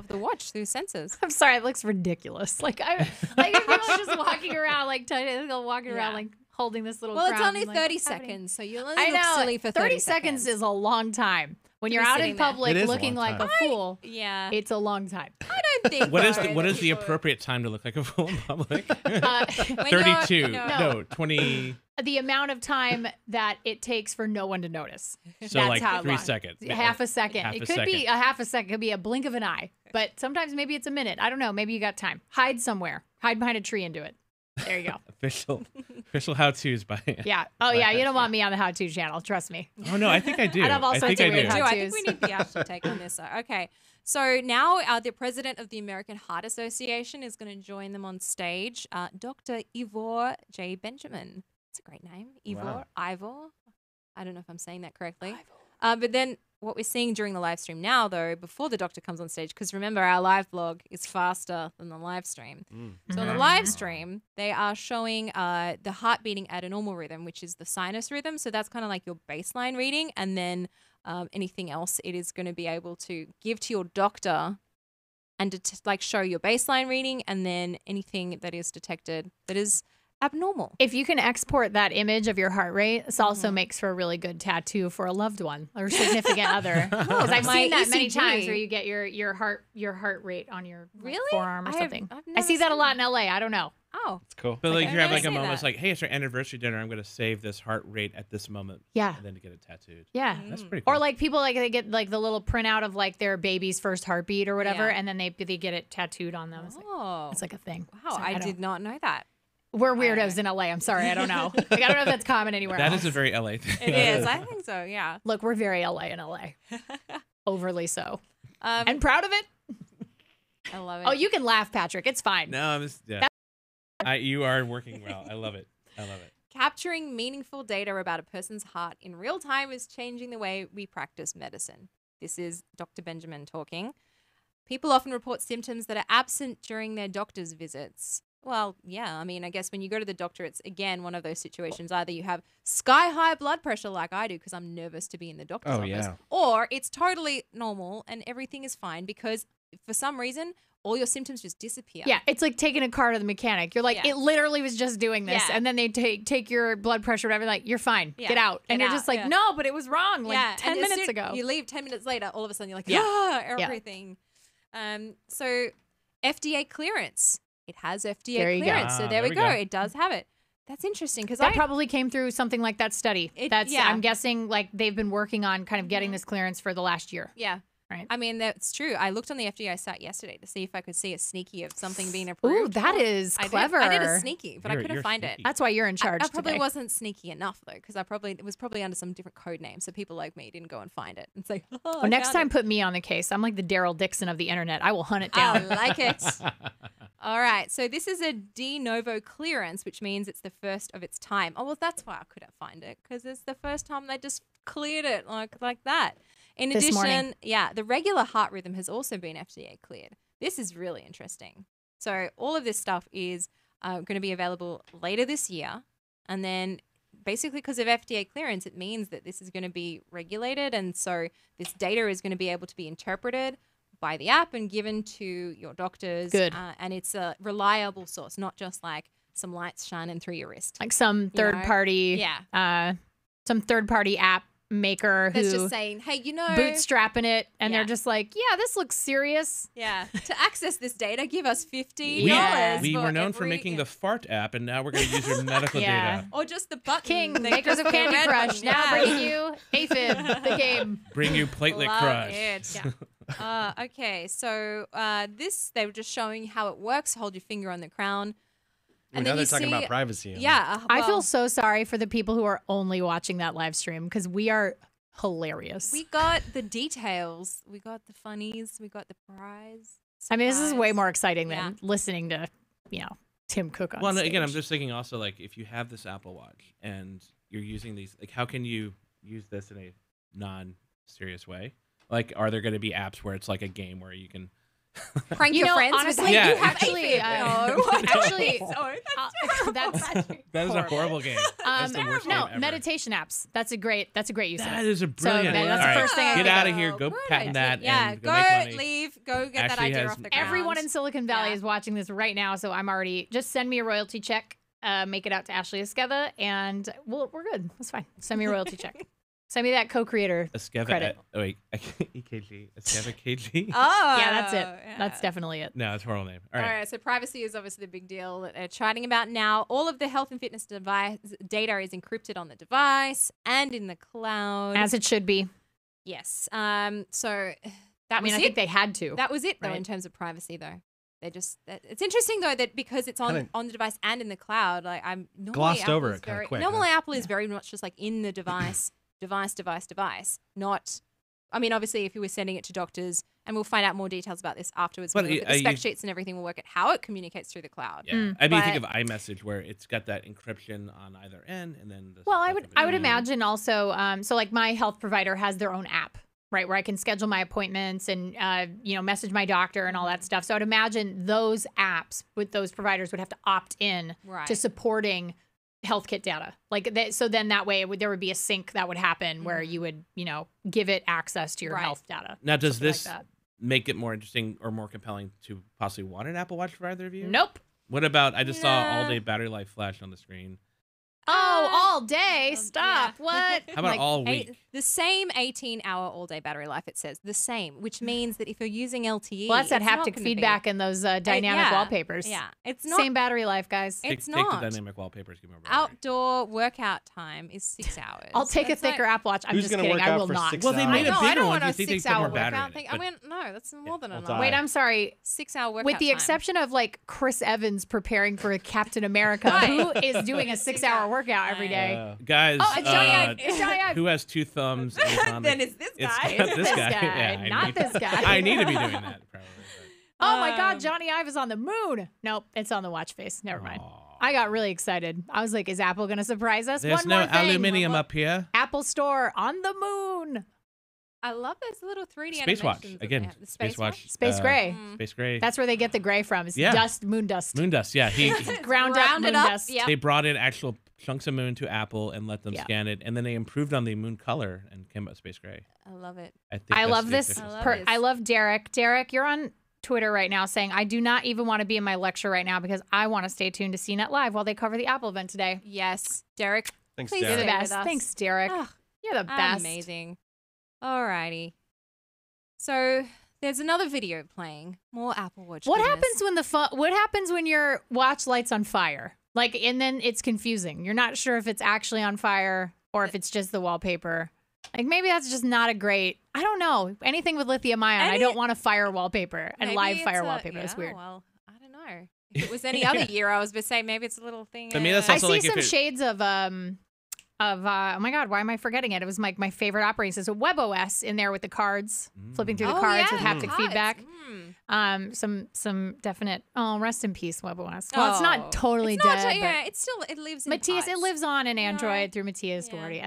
the watch, through sensors. I'm sorry, it looks ridiculous. Like if people just walking around, like walking around, like holding this little. Well, it's crown, only like, 30 what's happening? seconds, so you'll only I look know. silly for 30 seconds is a long time. When To you're be out in sitting there. public It is a looking long like a time. fool, Yeah. it's a long time. I don't think What is so. the appropriate time to look like a fool in public? When you're- 32. no. No, 20. The amount of time that it takes for no one to notice. So That's like how 3 long. seconds. Half a second. Half It a could be second. a half a second. It could be a blink of an eye. But sometimes maybe it's a minute. I don't know. Maybe you got time. Hide somewhere. Hide behind a tree and do it. There you go. Official how-tos by. Yeah. Oh, yeah. You don't want me on the how-to channel. Trust me. Oh no, I think I do. I'd have all I sorts think of I weird do. I think how-tos. we need the actual take on this. Okay. So now the president of the American Heart Association is going to join them on stage, Dr. Ivor J. Benjamin. It's a great name. Ivor. I don't know if I'm saying that correctly. But then what we're seeing during the live stream now, though, before the doctor comes on stage, because remember, our live blog is faster than the live stream. So in the live stream, they are showing the heart beating at a normal rhythm, which is the sinus rhythm. So that's kind of like your baseline reading. And then anything else, it is going to be able to give to your doctor and like show your baseline reading, and then anything that is detected that is abnormal. If you can export that image of your heart rate, this also makes for a really good tattoo for a loved one or significant other. Because I've My seen that many ECG. times where you get your heart rate on your like, Really? forearm or I've something. never I see that a seen lot in LA. I don't know. Oh, It's cool. But like I've you have never like a seen moment, that. it's like, hey, it's our anniversary dinner. I'm going to save this heart rate at this moment. Yeah. And then to get it tattooed. Yeah. That's pretty cool. Or like people like they get like the little printout of like their baby's first heartbeat or whatever, Yeah. and then they get it tattooed on them. It's like a thing. Wow, So I don't- did not know that. We're weirdos in LA. I'm sorry. I don't know. Like I don't know if that's common anywhere That else. is a very LA thing. It is. I think so, yeah. Look, we're very LA in LA. Overly so. Um, And proud of it. I love it. Oh, you can laugh, Patrick. It's fine. No, I'm just, yeah. You are working well. I love it. I love it. Capturing meaningful data about a person's heart in real time is changing the way we practice medicine. This is Dr. Benjamin talking. People often report symptoms that are absent during their doctor's visits. Well, yeah, I mean, I guess when you go to the doctor, it's, again, one of those situations. Either you have sky-high blood pressure like I do because I'm nervous to be in the doctor's office, yeah. or it's totally normal and everything is fine because for some reason, all your symptoms just disappear. Yeah, it's like taking a car to the mechanic. You're like, Yeah. it literally was just doing this. Yeah. And then they take your blood pressure, whatever, like, you're fine. Yeah. Get out. And Get you're out, just like, yeah. no, but it was wrong like Yeah, 10 and as minutes soon- ago. You leave 10 minutes later, all of a sudden you're like, Yeah. everything. So FDA clearance. It has FDA There you go. clearance. So Ah, there we there we go. go. It does have it. That's interesting because That probably came through something like that study. Yeah. I'm guessing like they've been working on kind of getting this clearance for the last year. Yeah. Right. I mean, that's true. I looked on the FDA site yesterday to see if I could see a sneaky of something being approved. Ooh, that is clever. I did a sneaky, but I You're couldn't find sneaky. it. That's why you're in charge I probably today. wasn't sneaky enough though, because it was probably under some different code name, so people like me didn't go and find it and say, "Oh, Well, I next found time, it." put me on the case. I'm like the Daryl Dixon of the internet. I will hunt it I down. like it. All right, so this is a de novo clearance, which means it's the first of its time. Oh well, that's why I couldn't find it because it's the first time they just cleared it like that. In This addition, morning. yeah, the regular heart rhythm has also been FDA cleared. This is really interesting. So all of this stuff is going to be available later this year. And then basically because of FDA clearance, it means that this is going to be regulated. And so this data is going to be able to be interpreted by the app and given to your doctors. Good. And it's a reliable source, not just like some lights shining through your wrist. Like some third party, some third party app maker That's who just saying, hey, bootstrapping it, and Yeah. they're just like, yeah, this looks serious. Yeah. To access this data, give us $50. Yeah. We for were known for every- making the fart app, and now we're going to use your medical Yeah. data. Or just the button. King, the- makers of the Candy red Crush, button, now yeah. bringing you Aphid, the game. Bring you platelet Love crush. it. Okay, so this, they were just showing how it works. Hold your finger on the crown. And now they're talking about privacy. Yeah. I feel well, so sorry for the people who are only watching that live stream because we are hilarious. we got the details. We got the funnies. We got the prize. I mean, this is way surprise. more exciting than Yeah. listening to, Tim Cook on Well, no, stage. again, I'm just thinking also, like, if you have this Apple Watch and you're using these, like, how can you use this in a non-serious way? Like, are there going to be apps where it's like a game where you can... Prank You your know, friends honestly, with, hey, Yeah. you have actually, AFib. No. actually, So that's That is a horrible game. That's the worst game no ever. meditation apps. That's a great use. That of it. is a brilliant. that's the All right, first thing I get think out of. of here. Go Good patent idea. that. Yeah, and go make money. leave. Go get that Ashley idea has- off the ground. Everyone in Silicon Valley Yeah. is watching this right now, so I'm already just send me a royalty check, make it out to Ashley Esqueda, and we're good. That's fine. Send me a royalty check. Send me that co-creator Esqueva. credit. Oh wait, EKG. Esqueva KG. Oh, Yeah, that's it. yeah. That's definitely it. No, it's a horrible name. All All right. right, so privacy is obviously the big deal that they're chatting about now. All of the health and fitness device data is encrypted on the device and in the cloud. As it should be. Yes. So that I mean, was I it. think they had to. That was it, though, right? in terms of privacy, though. It's interesting though that because it's on the device and in the cloud, like I'm normally Glossed Apple over is it kinda very- quick, Normally huh? Apple is very much just like in the device, device. Not, I mean, obviously if you were sending it to doctors, and we'll find out more details about this afterwards. But When we look at are the spec you- sheets and everything, we'll work at how it communicates through the cloud. Yeah. Mm. I mean, think of But- iMessage where it's got that encryption on either end, and then. The Well, I stuff would in I would between. imagine also so like my health provider has their own app, right, where I can schedule my appointments and message my doctor and all that stuff. So I'd imagine those apps with those providers would have to opt in Right. to supporting health kit data. Like so then that way there would be a sync that would happen where you would, give it access to your Right. health data. Now, does something like this that. make it more interesting or more compelling to possibly want an Apple Watch for either of you? Nope. What about? I just saw Yeah. all day battery life flash on the screen. Oh, all day. yeah. Stop. What? How about all Eight- week? the same 18-hour all-day battery life, it says. The same, which means that if you're using LTE, Well, that's that it's not haptic gonna feedback and those dynamic yeah. wallpapers. Yeah, it's not. Same battery life, guys. It's take not. the dynamic wallpapers. Give me a battery. Outdoor workout time is 6 hours. I'll take a That's like- thicker Apple Watch. I'm Who's just gonna kidding. work I out will for not. 6 Well, they hours? made a I know, bigger I don't one. want Do a you think they put 6-hour more battery workout in thing. it? I went, no, that's more than we'll enough. die. Wait, I'm sorry. 6-hour workout With the time. exception of like Chris Evans preparing for a Captain America, who is doing a 6-hour workout every day. Guys, Oh, it's Johnny Ive. It's Johnny Ive. who has 2 thumbs? And is on Then the- it's this it's guy. got It's this this guy. guy, Yeah, I not need- this guy. I need to be doing that probably. Oh my God, Johnny Ive is on the moon. Nope, it's on the watch face. Never mind. I got really excited. I was like, is Apple going to surprise us? There's One no more thing. aluminium up here. Apple Store on the moon. I love those little 3D Space watch animations that again. they have. The Space watch. Space gray. Space gray. That's where they get the gray from. It's Yeah. dust, moon dust. Moon dust. Yeah, he. Ground up moon Grounded up. dust. Yep. They brought in actual chunks of moon to Apple and let them Yeah. scan it, and then they improved on the moon color and came out space gray. I love it. I that's love the this. official I love story. this. I love Derek. Derek, you're on Twitter right now saying, I do not even want to be in my lecture right now because I want to stay tuned to CNET Live while they cover the Apple event today. Yes, Derek. Thanks, Please You're the stay Derek. with best. us. Thanks, Derek. Ugh, You're the best. amazing. Alrighty. So there's another video playing. More Apple Watch. What goodness. happens when what happens when your watch lights on fire? Like, and then it's confusing. You're not sure if it's actually on fire or if it's just the wallpaper. Like, maybe that's just not a great, I don't know. Anything with lithium ion, I don't want to fire wallpaper and Maybe live it's fire a- wallpaper. It's yeah, weird. Well, I don't know. If it was any other year, I was going to say maybe it's a little thing. To me, that's I also see like if some it- shades of oh my God, why am I forgetting it? It was my favorite operating system, WebOS, in there with the cards, flipping through the Oh, cards yeah, with haptic cards. feedback. Mm. Some definite. Oh, rest in peace, WebOS. Well, it's not totally It's dead. not, but yeah, it's still, it lives in Matthias, it parts. lives on in Android through Matthias Yeah. Doherty.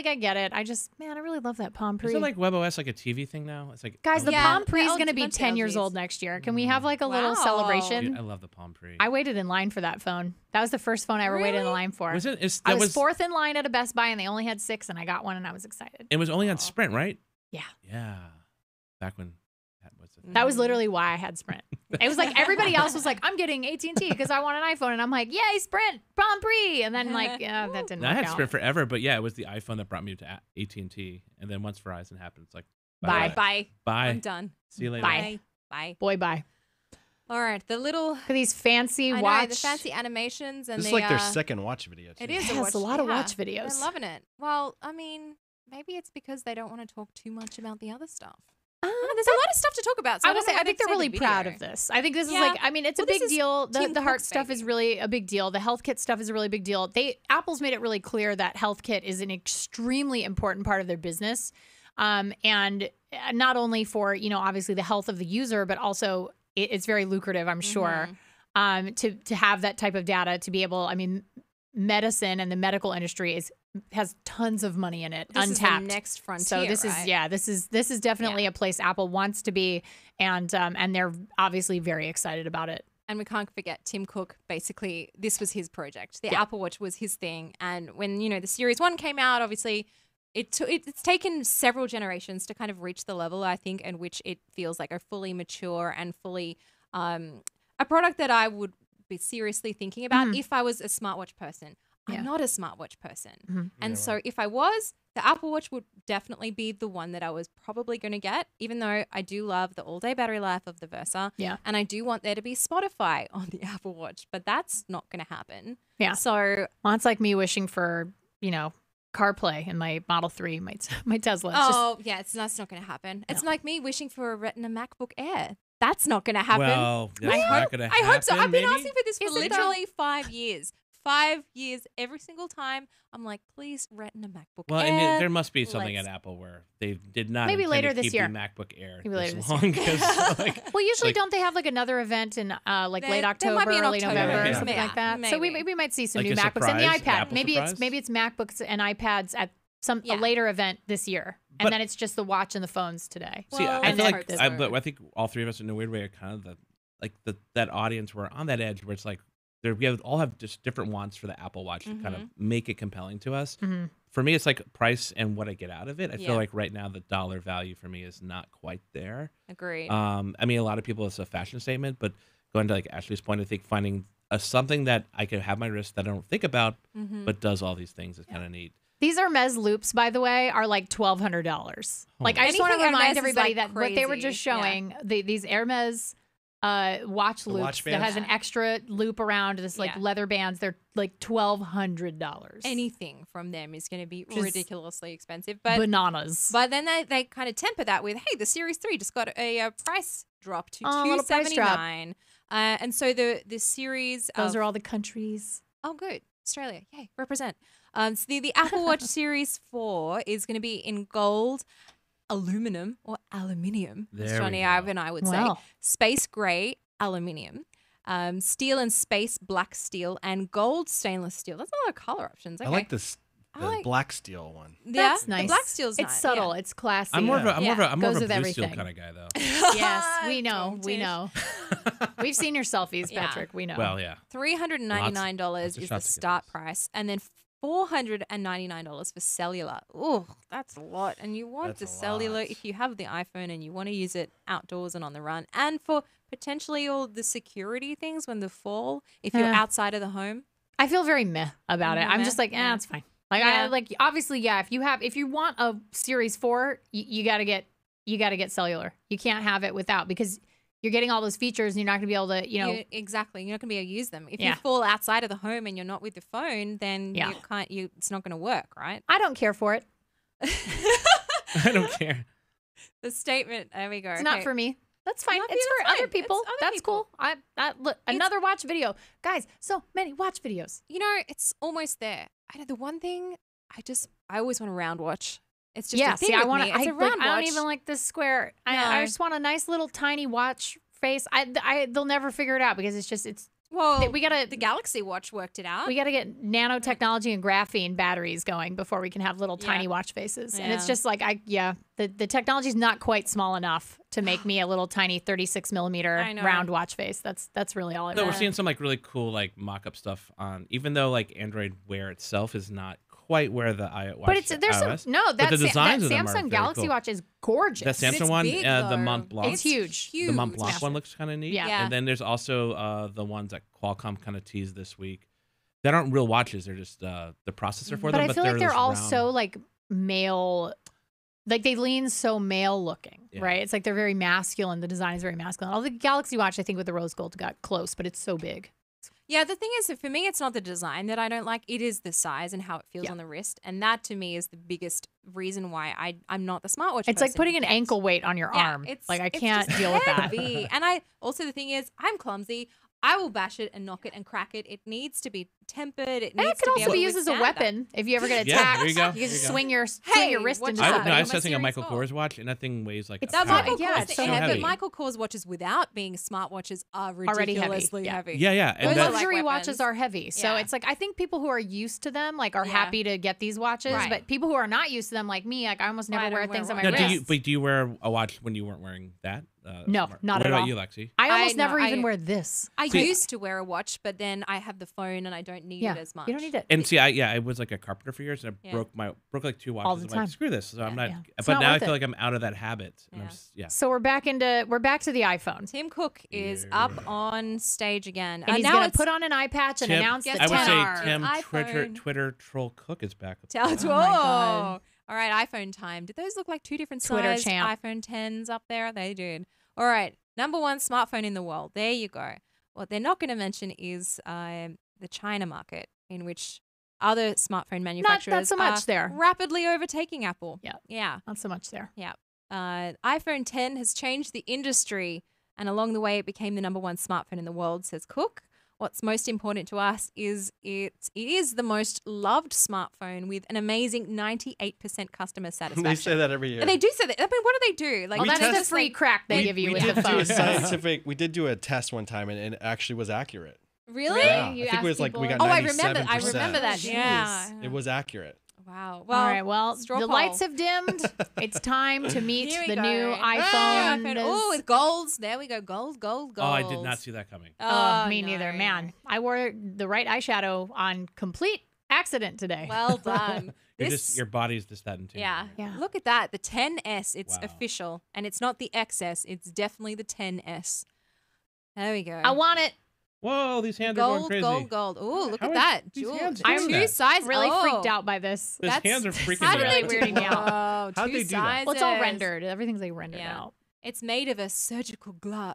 I get it. I just, man, I really love that Palm Pre. Is it like WebOS like a TV thing now? It's like Guys, the Yeah, Palm Pre is the going to be bunch of 10 years LGs. old next year. Can we have like a little Wow. celebration? Dude, I love the Palm Pre. I waited in line for that phone. That was the first phone I ever waited in Really? line for. Was it? I was fourth in line at a Best Buy, and they only had 6, and I got one, and I was excited. It was only on Sprint, right? Yeah. Yeah. Back when that was. A That was literally why I had Sprint. It was like everybody else was like, I'm getting AT&T because I want an iPhone. And I'm like, yay, Sprint, Palm Pre. And then like, yeah, that didn't I work had out. Sprint forever, but yeah, it was the iPhone that brought me to AT&T, and then once Verizon happened, it's like Bye. Bye. bye. I'm done. See you later. Bye. Bye. Boy, bye. All right. The little, Look at these fancy I watch. know, the fancy animations and This is the, like their second watch video. Too. it is Yes, a lot of watch videos. They're loving it. Well, I mean, maybe it's because they don't want to talk too much about the other stuff. There's a lot of stuff to talk about. So I will don't say, know why I think they'd they're say really the proud video. of this. I think this is Yeah. like, I mean, it's Well, a big this is deal. Tim The heart Cook's stuff baby. is really a big deal. The health kit stuff is a really big deal. Apple's made it really clear that health kit is an extremely important part of their business. And not only for, obviously the health of the user, but also it's very lucrative, I'm sure, to have that type of data to be able, I mean, medicine and the medical industry has tons of money in it, This untapped. is the next frontier. So this right? this is definitely a place Apple wants to be, and they're obviously very excited about it. And we can't forget Tim Cook. Basically, this was his project. The Apple Watch was his thing. And when the Series 1 came out, obviously, it's taken several generations to kind of reach the level, I think, in which it feels like a fully mature and fully a product that I would be seriously thinking about if I was a smartwatch person. I'm not a smartwatch person. And so if I was, the Apple Watch would definitely be the one that I was probably going to get, even though I do love the all-day battery life of the Versa. Yeah. And I do want there to be Spotify on the Apple Watch, but that's not going to happen. Yeah. So, Well, it's like me wishing for CarPlay in my Model 3, my Tesla. It's that's not going to happen. It's like me wishing for a Retina MacBook Air. That's not going to happen. Well, that's not going to happen. I hope so. I've been maybe? asking for this for Is it though? literally 5 years. 5 years every single time. I'm like, please, Retina MacBook Well, Air. and there must be something let's- at Apple where they did not Maybe intend later to this keep year. the MacBook Air Maybe later this this long. 'cause, like, Well, usually like- don't they have like another event in late There October, might be an early October November, event. something Yeah, like that? So maybe. we might see some Like new a MacBooks and the surprise, iPad. Apple Maybe surprise? it's MacBooks and iPads at a Yeah. later event this year, and But- then it's just the watch and the phones today. See, Well, I and feel then like, this but I think all three of us in a weird way are kind of that audience where on that edge where it's like all have just different wants for the Apple Watch to kind of make it compelling to us. Mm-hmm. For me, it's like price and what I get out of it. I Yeah. feel like right now the dollar value for me is not quite there. Agreed. I mean, a lot of people it's a fashion statement, but going to like Ashley's point, I think finding something that I can have my wrist that I don't think about, but does all these things is kind of neat. These Hermes loops, by the way, are like $1,200. Like I just want to Anything remind Hermes is, everybody like, that what they were crazy. just showing, these Hermes watch loops watch that has bands? an extra loop around this like Yeah. leather bands. They're like $1,200. Anything from them is going to be Which is ridiculously expensive. But bananas. but then they kind of temper that with, hey, the Series 3 just got a price drop to Oh, a little price drop. $279. And so the series Those of, are all the countries. oh good, Australia, yay, represent. So the Apple Watch Series 4 is going to be in gold, aluminum or aluminium, as There we Johnny go. Ive and I would say. Wow. Space gray aluminium. Steel and space black steel, and gold stainless steel. That's a lot of color options. Okay. I like this I the like- black steel one. Yeah, That's nice. The black steel's It's nice. subtle. Yeah. It's classy. I'm more of a, I'm more of a, I'm more Goes of a with blue steel everything. kind of guy, though. Yes, we know. Don't We tish. know. We've seen your selfies, Yeah. Patrick. We know. Well, yeah. $399 Lots of is the shots to get start this. price, and then $499 for cellular. Ooh, that's a lot. And you want That's the a cellular lot. if you have the iPhone and you want to use it outdoors and on the run, and for potentially all the security things when the fall, if you're Yeah. outside of the home. I feel very meh about it. Mhm, I'm meh, just like, yeah. it's fine. Like Yeah. I like obviously, yeah. If you want a Series 4, you got to get cellular. You can't have it without, because you're getting all those features and you're not going to be able to, Exactly, you're not going to be able to use them. If Yeah. you fall outside of the home and you're not with the phone, then Yeah. you can't. It's not going to work, right? I don't care for it. I don't care. The statement. There we go. It's not for me. That's fine. Not for It's you, for that's other fine. people. It's other That's people. cool. Look, another watch video. Guys, so many watch videos. You know, it's almost there. I know the one thing. I always want a round watch. It's just Yeah, a thing see, I with want me. It's a to. round I don't watch. even like this square. I No. just want a nice little tiny watch face. They'll never figure it out because it's. Well, We gotta the Galaxy Watch worked it out. we gotta get nanotechnology and graphene batteries going before we can have little Yeah. tiny watch faces. And it's Yeah. just like the technology's not quite small enough to make me a little tiny 36 millimeter I know. round watch face. That's really all I No, want. we're seeing some like really cool like mock-up stuff on, even though like Android Wear itself is not quite where the iOS. But there's iOS, some but the that designs of them are Samsung very Galaxy cool. Watch is gorgeous. That Samsung It's one, big, the though. Mont Blanc. It's huge. The Mont Blanc Massive. one looks kind of neat. Yeah. And then there's also the ones that Qualcomm kind of teased this week. That aren't real watches. They're just the processor for but them. I feel like they're this all round- so like male, like they lean so male looking, Yeah. right? It's like they're very masculine. The design is very masculine. Although the Galaxy Watch, I think with the rose gold got close, but it's so big. Yeah, the thing is, for me, it's not the design that I don't like. It is the size and how it feels Yeah. on the wrist, and that to me is the biggest reason why I'm not the smartwatch. It's like person putting an yet. ankle weight on your Yeah, arm. It's Like I it's can't just deal with that. heavy. And I also the thing is, I'm clumsy. I will bash it and knock it and crack it. It needs to be tempered. It And needs it could to also able be to used as a withstand that. weapon if you ever get Yeah, attacked. there you go, You there just you go. swing your Hey, wrist watch into out. I something. was Almost testing a Series Michael 4. Kors watch, and that thing weighs like It's a That heavy. pound. Michael Yeah, Kors, it's so but heavy. Michael Kors watches without being smartwatches are Already heavy. ridiculously Yeah. heavy. Yeah, and Those that, are like Luxury weapons. watches are heavy. So Yeah. it's like I think people who are used to them like are Yeah. happy to get these watches, Right. but people who are not used to them like me, like I almost never I don't wear wear things on my now, watches. wrist. do you wear a watch when you weren't wearing that? No, smart- not what at about all. you, Lexi? I almost know, never even I- wear this. I See- used to wear a watch, but then I have the phone and I don't need Yeah, it as much. you don't need it. And see, I was like a carpenter for years, and I Yeah. broke like 2 watches. All the I'm time. like, screw this. So I'm not. Yeah. It's But not now I worth feel it. like I'm out of that habit. And I'm Yeah. just, yeah. So we're back to the iPhone. Tim Cook is Yeah. up on stage again. And he's now gonna it's put on an eye patch and Tim- announce the Yes, I would 10R. say Tim It's Twitter iPhone. Twitter troll Cook is back. Tell Oh whoa. my God. All right, iPhone time. Did those look like two different Twitter sized champ. iPhone 10s up there? They did. All right, number one smartphone in the world. There you go. What they're not going to mention is the China market, in which other smartphone manufacturers so much are there. rapidly overtaking Apple. Yeah. Yeah. Not so much there. Yeah. iPhone 10 has changed the industry, and along the way, it became the number one smartphone in the world, says Cook. What's most important to us is it is the most loved smartphone with an amazing 98% customer satisfaction. They say that every year. And they do say that. I mean, what do they do? Like, Well, that's just the free like- crack they we, give you we with did the do phone. a scientific. We did do a test one time, and it actually was accurate. Really? Yeah, You I think it ask was like we people- got. Oh, I remember. I 97%. remember that. Jeez. Yeah. It was accurate. Wow. Well, All right, well, straw the poll. lights have dimmed. It's time to meet Here we the go. new Ah, iPhone. Oh, with golds. There we go. Gold, gold, gold. Oh, I did not see that coming. Oh, me neither. no. Man, I wore the right eyeshadow on complete accident today. Well done. Your body's just that intimidating. Yeah. Yeah. Look at that. The 10S. It's Wow. official. And it's not the XS. It's definitely the 10S. There we go. I want it. Whoa, these hands are going gold, crazy. gold, gold. Ooh, look How at is that. these Jewel. hands I'm doing Two that? sizes. Really oh. freaked out by this. His hands are freaking How me did they out. do Weirding me out. Whoa, How'd two they do that? sizes. Well, it's all rendered. Everything's like rendered Yeah. out. It's made of a surgical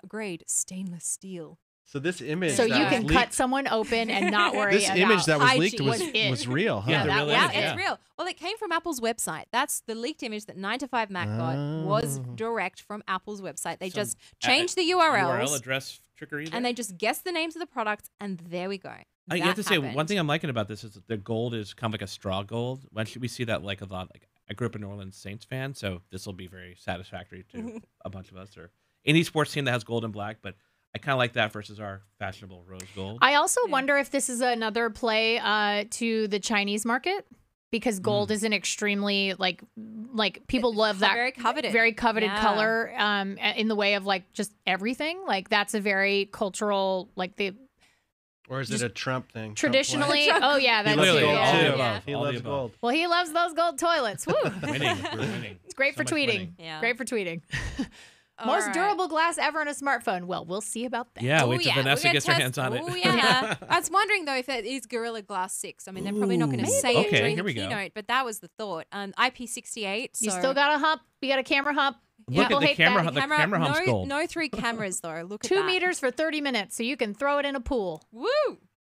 grade stainless steel. So this image. So that you was can leaked, cut someone open and not worry This about image that was leaked hygiene. was Was it. was real, huh? Yeah, that, really yeah, is, it's yeah. real. Well, it came from Apple's website. That's the leaked image that 9to5Mac got was Oh. direct from Apple's website. They Some, just changed the URLs URL address trickery. There. and they just guessed the names of the products, and there we go. You have That to say one happened. thing I'm liking about this is that the gold is kind of like a straw gold. When should we see that like a lot like I grew up a New Orleans Saints fan, so this will be very satisfactory to a bunch of us, or any sports team that has gold and black. But I kind of like that versus our fashionable rose gold. I also wonder if this is another play to the Chinese market, because gold is an extremely like people love that very coveted color in the way of like just everything. Like that's a very cultural Or is it a Trump thing? Traditionally, Trump oh yeah, that's loves too. gold, Yeah. too. Yeah. He All the loves above. gold. Well, he loves those gold toilets. Woo. Winning, we're winning. It's great So for much tweeting. winning. Yeah. Great for tweeting. All Most right. durable glass ever in a smartphone. Well, we'll see about that. Yeah, Oh, wait till yeah, Vanessa we're gonna gets her test- hands on it. Oh, yeah. I was wondering, though, if it is Gorilla Glass 6. I mean, they're probably not going to Ooh, say it okay, during here the we go. keynote, but that was the thought. IP68. You so still got a hump. You got a camera hump. Look People at the hate camera. that. The camera hump's no, gold. no 3 cameras, though. Look at 2 that. meters for 30 minutes, so you can throw it in a pool. Woo!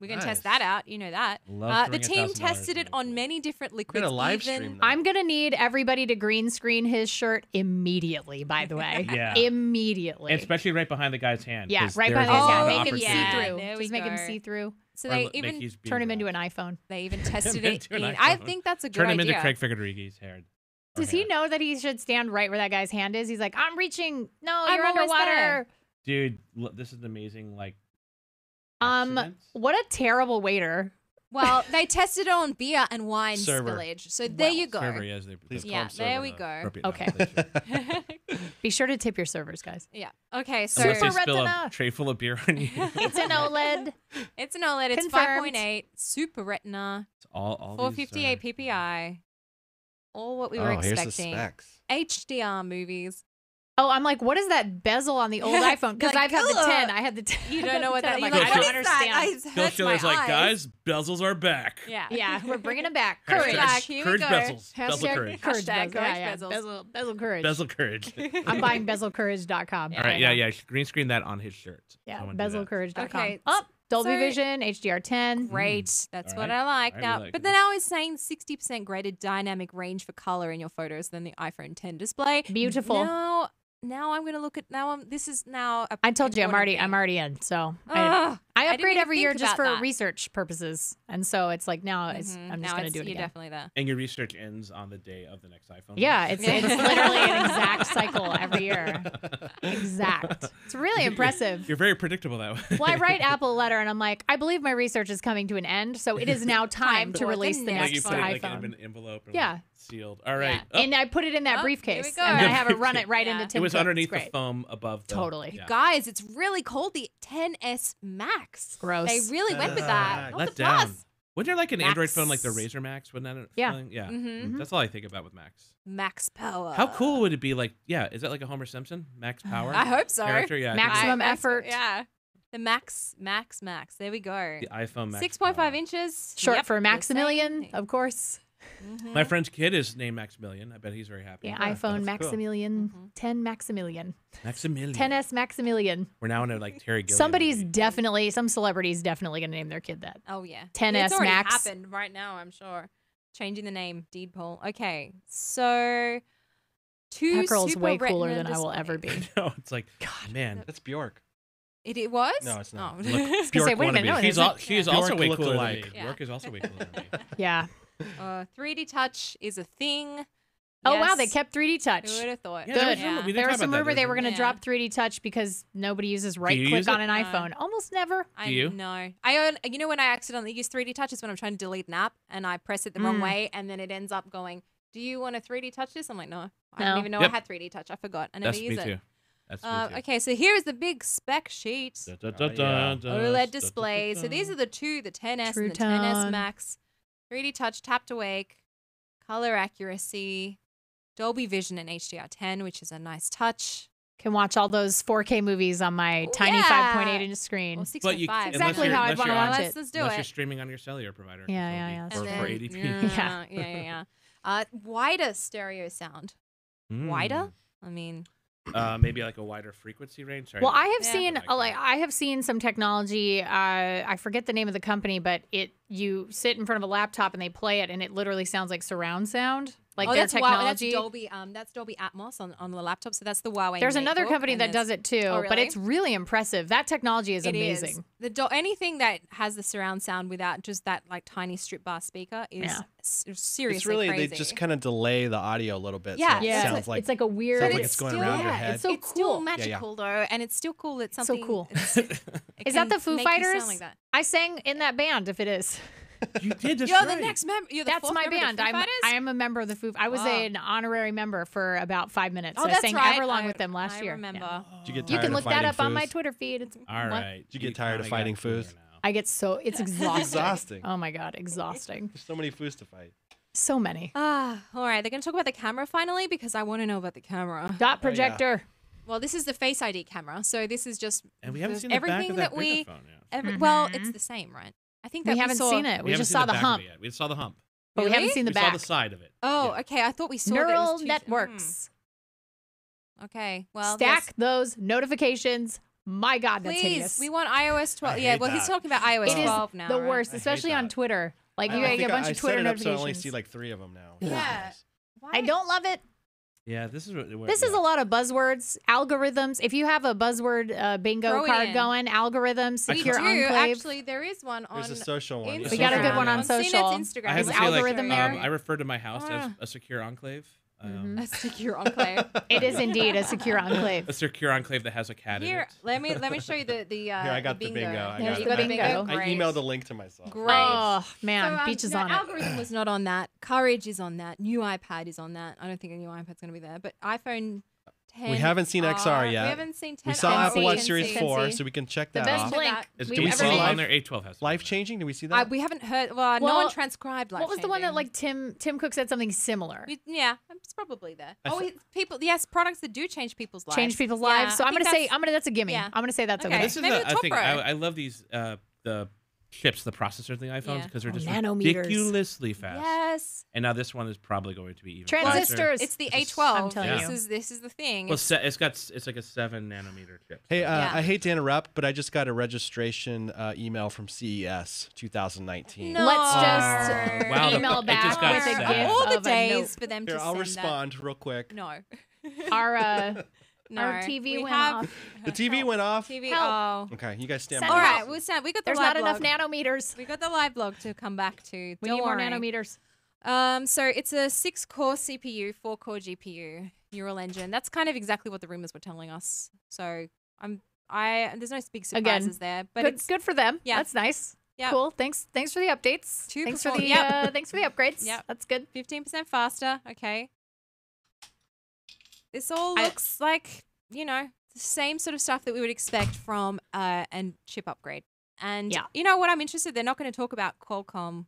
We're going to test Nice. that out. You know that. Love The throwing team $1,000 tested it in the on pool. many different We're liquids. gonna live even- stream that. I'm going to need everybody to green screen his shirt immediately, by the way. Yeah. Immediately. And especially right behind the guy's hand. Yeah, 'cause right there's behind a his lot hand. of Make him see opportunity. Yeah, through. there we Just make him go. see through. So Or they make even he's being Turn him into brought. an iPhone. they even tested Him it. into an I iPhone. think that's a good Turn him idea. into Craig Federighi's hair. or Does he hair. know that he should stand right where that guy's hand is? He's like, I'm reaching. No, you're I'm always underwater. there. Dude, look, this is an amazing accident. What a terrible waiter. Well, they tested it on beer and wine Server. spillage. So there you go. Server, yes, they Please the call Yeah, him there server we now. go. appropriate Okay. nomenclature. Be sure to tip your servers, guys. Yeah. Okay, so Unless they Super spill a Retina. tray full of beer on you. It's an OLED. it's an OLED. It's Confirmed. 5.8, Super Retina, It's all 458 PPI. All what we were Oh, here's the expecting. specs. HDR movies. Oh, I'm like, what is that bezel on the old iPhone? Because Like, I've had the ugh. 10. I had the 10. You I've don't had know the what 10. that. I'm You're like, like, I don't what is that? understand. Phil Hurts my Schiller's like, eyes. guys, bezels are back. Yeah. Yeah, we're bringing them back. Hashtag Courage. Back, here we courage go. bezels. Bezel Hashtag courage. courage Hashtag bezels. courage Yeah, bezels. Bezel courage. Bezel courage. I'm buying bezelcourage.com. All right, yeah. Green screen that on his shirt. Yeah, Someone do that. bezelcourage.com. Okay, Oh, Dolby so- Vision, HDR10. Great. That's All what right. I like. I Now, really like but it. then now it's saying 60% greater dynamic range for color in your photos than the iPhone 10 display. Beautiful. Now I'm gonna look at this is now. I told you I'm already in. So Ugh, I didn't upgrade even every year think just about for that. research purposes, and so it's like now I'm Mhm. just Now gonna it's- do it You're again. definitely there. And your research ends on the day of the next iPhone. Yeah, launch. it's literally an exact cycle every year. Exact. It's really impressive. You're very predictable that way. Well, I write Apple a letter and I'm like, I believe my research is coming to an end, so it is now time to for the release the next Like you next put it like iPhone. in an envelope. Or Yeah. like sealed. All right. Yeah. And I put it in that Oh, briefcase, here we go. and then I have it The run it right Yeah. into It Tim It was Cook. underneath It's the great. foam above the. Totally. Yeah. Guys, it's really called the 10s Max. Gross. They really went with that. Not Let the down. Plus. Wasn't there like an Android phone like the Max. Razr Max? Wasn't that a Yeah. feeling? Yeah. Mhm. That's all I think about with Max. Max power. How cool would it be? Like, yeah, is that like a Homer Simpson? Max Power? I hope so. Character? Yeah. I think Maximum Max- effort. Yeah. The Max. There we go. The iPhone Max 6.5 Power. inches. Short Yep, for the Maximilian, same of course. thing. My friend's kid is named Maximilian. I bet he's very happy. Yeah, Yeah, iPhone that's cool. Maximilian, Mhm. 10 Maximilian, Maximilian. 10s Maximilian. We're now in a like Terry Gilliam. Somebody's movie. definitely, some celebrity's definitely going to name their kid that. Oh yeah. 10s It's already Max. happened right now, I'm sure. Changing the name, deed poll. Okay, so two That girl's super way cooler retina than I will ever be. displays. No, it's like, man. That's Bjork. It was? No, it's not. Oh. Look, I was gonna Bjork say, wait a minute, wannabe. no, She's there's al- she is Bjork also way look cooler than me. alike. Yeah. Bjork is also way cooler than me. Yeah. 3D touch is a thing. Oh, wow, they Yes. kept 3D touch. Who would have thought? Yeah, Good. there was rumor- we didn't There talk was some about that. rumor they There were was going to rumor. drop 3D touch because nobody uses right you click use on it? an iPhone. Almost never. I Do you? know. You know when I accidentally use 3D touch is when I'm trying to delete an app and I press it the wrong way and then it ends up going, do you want to 3D touch this? I'm like, no. I No. didn't even know Yep. I had 3D touch. I forgot. I never That's me use it. too. That's me too. Okay, so here's the big spec sheet. Da, da, da, da, OLED da, display. da, So these da. are the 10s True and the 10s tone. Max. 3D touch, tap to wake, color accuracy, Dolby Vision and HDR10, which is a nice touch. Can watch all those 4K movies on my Oh, tiny yeah. 5.8 inch screen. Well, But you 6.5. Exactly how I'd unless wanna you're- watch let's, it. let's do Unless you're it. streaming on your cellular provider. Yeah, which yeah, will yeah. be And For then- 480p. Yeah. Wider stereo sound. Mm. Wider? I mean, Maybe like a wider frequency range. Sorry. Well, I have Yeah. seen Like like that. I have seen some technology. I forget the name of the company, but you sit in front of a laptop and they play it, and it literally sounds like surround sound. like oh, their that's technology. That's Dolby Atmos on the laptop. So that's the Huawei. There's another MateBook, company and that does it too, Oh, but really? it's really impressive. That technology is It amazing. is. Anything that has the surround sound without just that like tiny strip bar speaker is seriously It's really crazy. they just kind of delay the audio a little bit. Yeah, so it Yeah, sounds like it's like a weird. sounds like it's it's going still- around your yeah, head. It's so it's still cool. magical though, and it's still cool. It's something cool. it Is that can the Foo make you sound Fighters? like that. I sang in that band. If it is, You did. That's You're right. the next member. You're the that's fourth my member of band. the Foo Fighters? I am a member of the Foo. I was Wow. an honorary member for about 5 minutes. Oh, I that's sang right. Everlong I- with them last I year. remember. Yeah. Did you get You tired can of look that fighting up on my foos? Twitter feed. It's All what? right. Did you get tired of fighting foos? I get so it's exhausting. Exhausting. Oh my god, exhausting. There's so many foos to fight. So many. All right. They're going to talk about the camera finally because I want to know about the camera. Dot projector. Well, this is the Face ID camera, so this is just And we haven't seen the back everything of that that we. bigger phone yet. Well, it's the same, right? I think that We haven't saw, seen it. We haven't just seen saw the back of hump, it yet. We saw the hump. but we haven't Really? seen the We back. saw the side of it. Oh, Yeah. okay. I thought we saw that it Neural was two- networks. Okay. Well, Stack yes. those notifications. My God, that's Please, hideous. we want iOS 12. I Yeah, hate well, he's that. talking about iOS It is 12 now. the right? worst, I hate especially on that. Twitter. Like you I get think a bunch I of Twitter set it up so I notifications. only see like 3 of them now. Yeah. I don't love it. Yeah, this is This is a lot of buzzwords, algorithms. If you have a buzzword bingo Throw it card in. going, algorithms, We secure do. enclave. Actually, there is one on There's a social one. Instagram. We got a good one on CNET's social. Instagram. I have Is to Like, say, like, algorithm there? I refer to my house as Ah. a secure enclave. a secure enclave. It is indeed a secure enclave. A secure enclave that has a cat in Here, it. let me show you the Here, I got the bingo. I There's got the it. bingo. I Great. emailed a link to myself. Great. Oh man, So, beaches no, on it. Algorithm was not on that. Courage is on that. New iPad is on that. I don't think a new iPad's going to be there. But iPhone 10. We haven't seen XR yet. We haven't seen 10. We saw Can Apple see, Watch can Series see. 4, Can see. so we can check The that best off. blink. Is, We do we ever see made. on there? 812 has. Life changing? Do we see that? We haven't heard. Well, no Well, one transcribed. What was the one that life-changing. like Tim Cook said something similar? Yeah, it's probably there. I Oh, th- it's people. Yes, products that do change people's lives. Change people's Yeah, lives. So I I'm think gonna say that's- that's a gimme. yeah. I'm gonna say that's Okay. okay. This is Maybe the, the I top think row. I love these the chips, the processors in the iPhones Yeah. because they're Oh, just nanometers. ridiculously fast. Yes. And now this one is probably going to be even Transistors. It's the This is- A12. I'm telling you. This is the thing. Well, it's like a 7 nanometer chip. Hey, Yeah. I hate to interrupt, but I just got a registration email from CES 2019. No. Let's just Wow, the- email it back just got with a sad. gift all the of a note. days for them Here, to I'll send respond real quick. That. No. Our No. our TV We went have- off. The TV went off. TV. Help. Oh. Okay, you guys stand Send by. All it right, out. we'll stand. We got the There's live not enough blog. nanometers. We got the live blog to come back to. We Don't need more worry. nanometers. So it's a 6-core CPU, 4-core GPU, neural engine. That's kind of exactly what the rumors were telling us. So there's no big surprises there, but Good, it's good for them. Yeah. That's nice. Yeah. Cool. Thanks for the updates. Two Thanks for perform- the Yep. thanks for the upgrades. Yep. That's good. 15% faster. Okay. This all looks like, the same sort of stuff that we would expect from a chip upgrade. And Yeah. you know what I'm interested? They're not going to talk about Qualcomm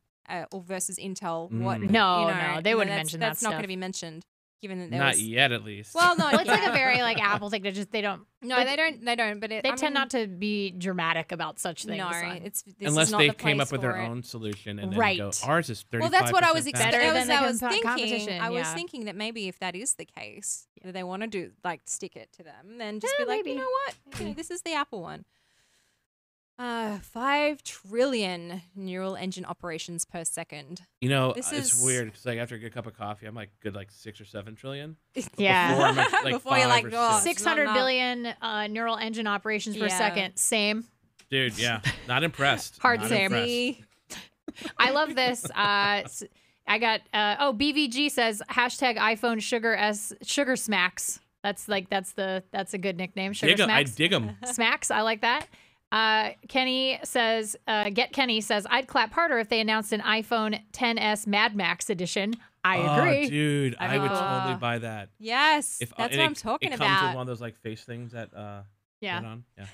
or versus Intel. What? No, you know, no, they wouldn't that's- mention that That's not going stuff. to be mentioned, given that there Not was. yet, at least. Well, no, Well, it's like a very like Apple thing. They don't. No, like, they don't. They don't. But They tend not to be dramatic about such things. No, like- this Unless is not they the came place up with their for it. own solution and then Right. go, ours is 35% Well, that's what I was faster. Better than I the was thinking. competition, I was yeah. thinking that maybe if that is the case, that they want to do stick it to them, then just Yeah, be like, maybe. you know what, this is the Apple one. 5 trillion neural engine operations per second. You know, This it's is- weird because like after a good cup of coffee, I'm like good like 6 or 7 trillion. Yeah. Before I'm at, like Before you're 5 like, or oh, 6. 600 billion neural engine operations per Yeah. second. Same. Dude, yeah, not impressed. Hard not same. impressed. I love this. I got BVG says hashtag iPhone sugar smacks. That's a good nickname. Sugar Dig 'em. I smacks. dig them. Smacks. I like that. Kenny says, Kenny says, I'd clap harder if they announced an iPhone 10s Mad Max edition. I agree. Oh, dude, I would know. totally buy that. Yes, If that's and what I'm it talking comes with about. one of those like face things that Yeah. put on. Yeah.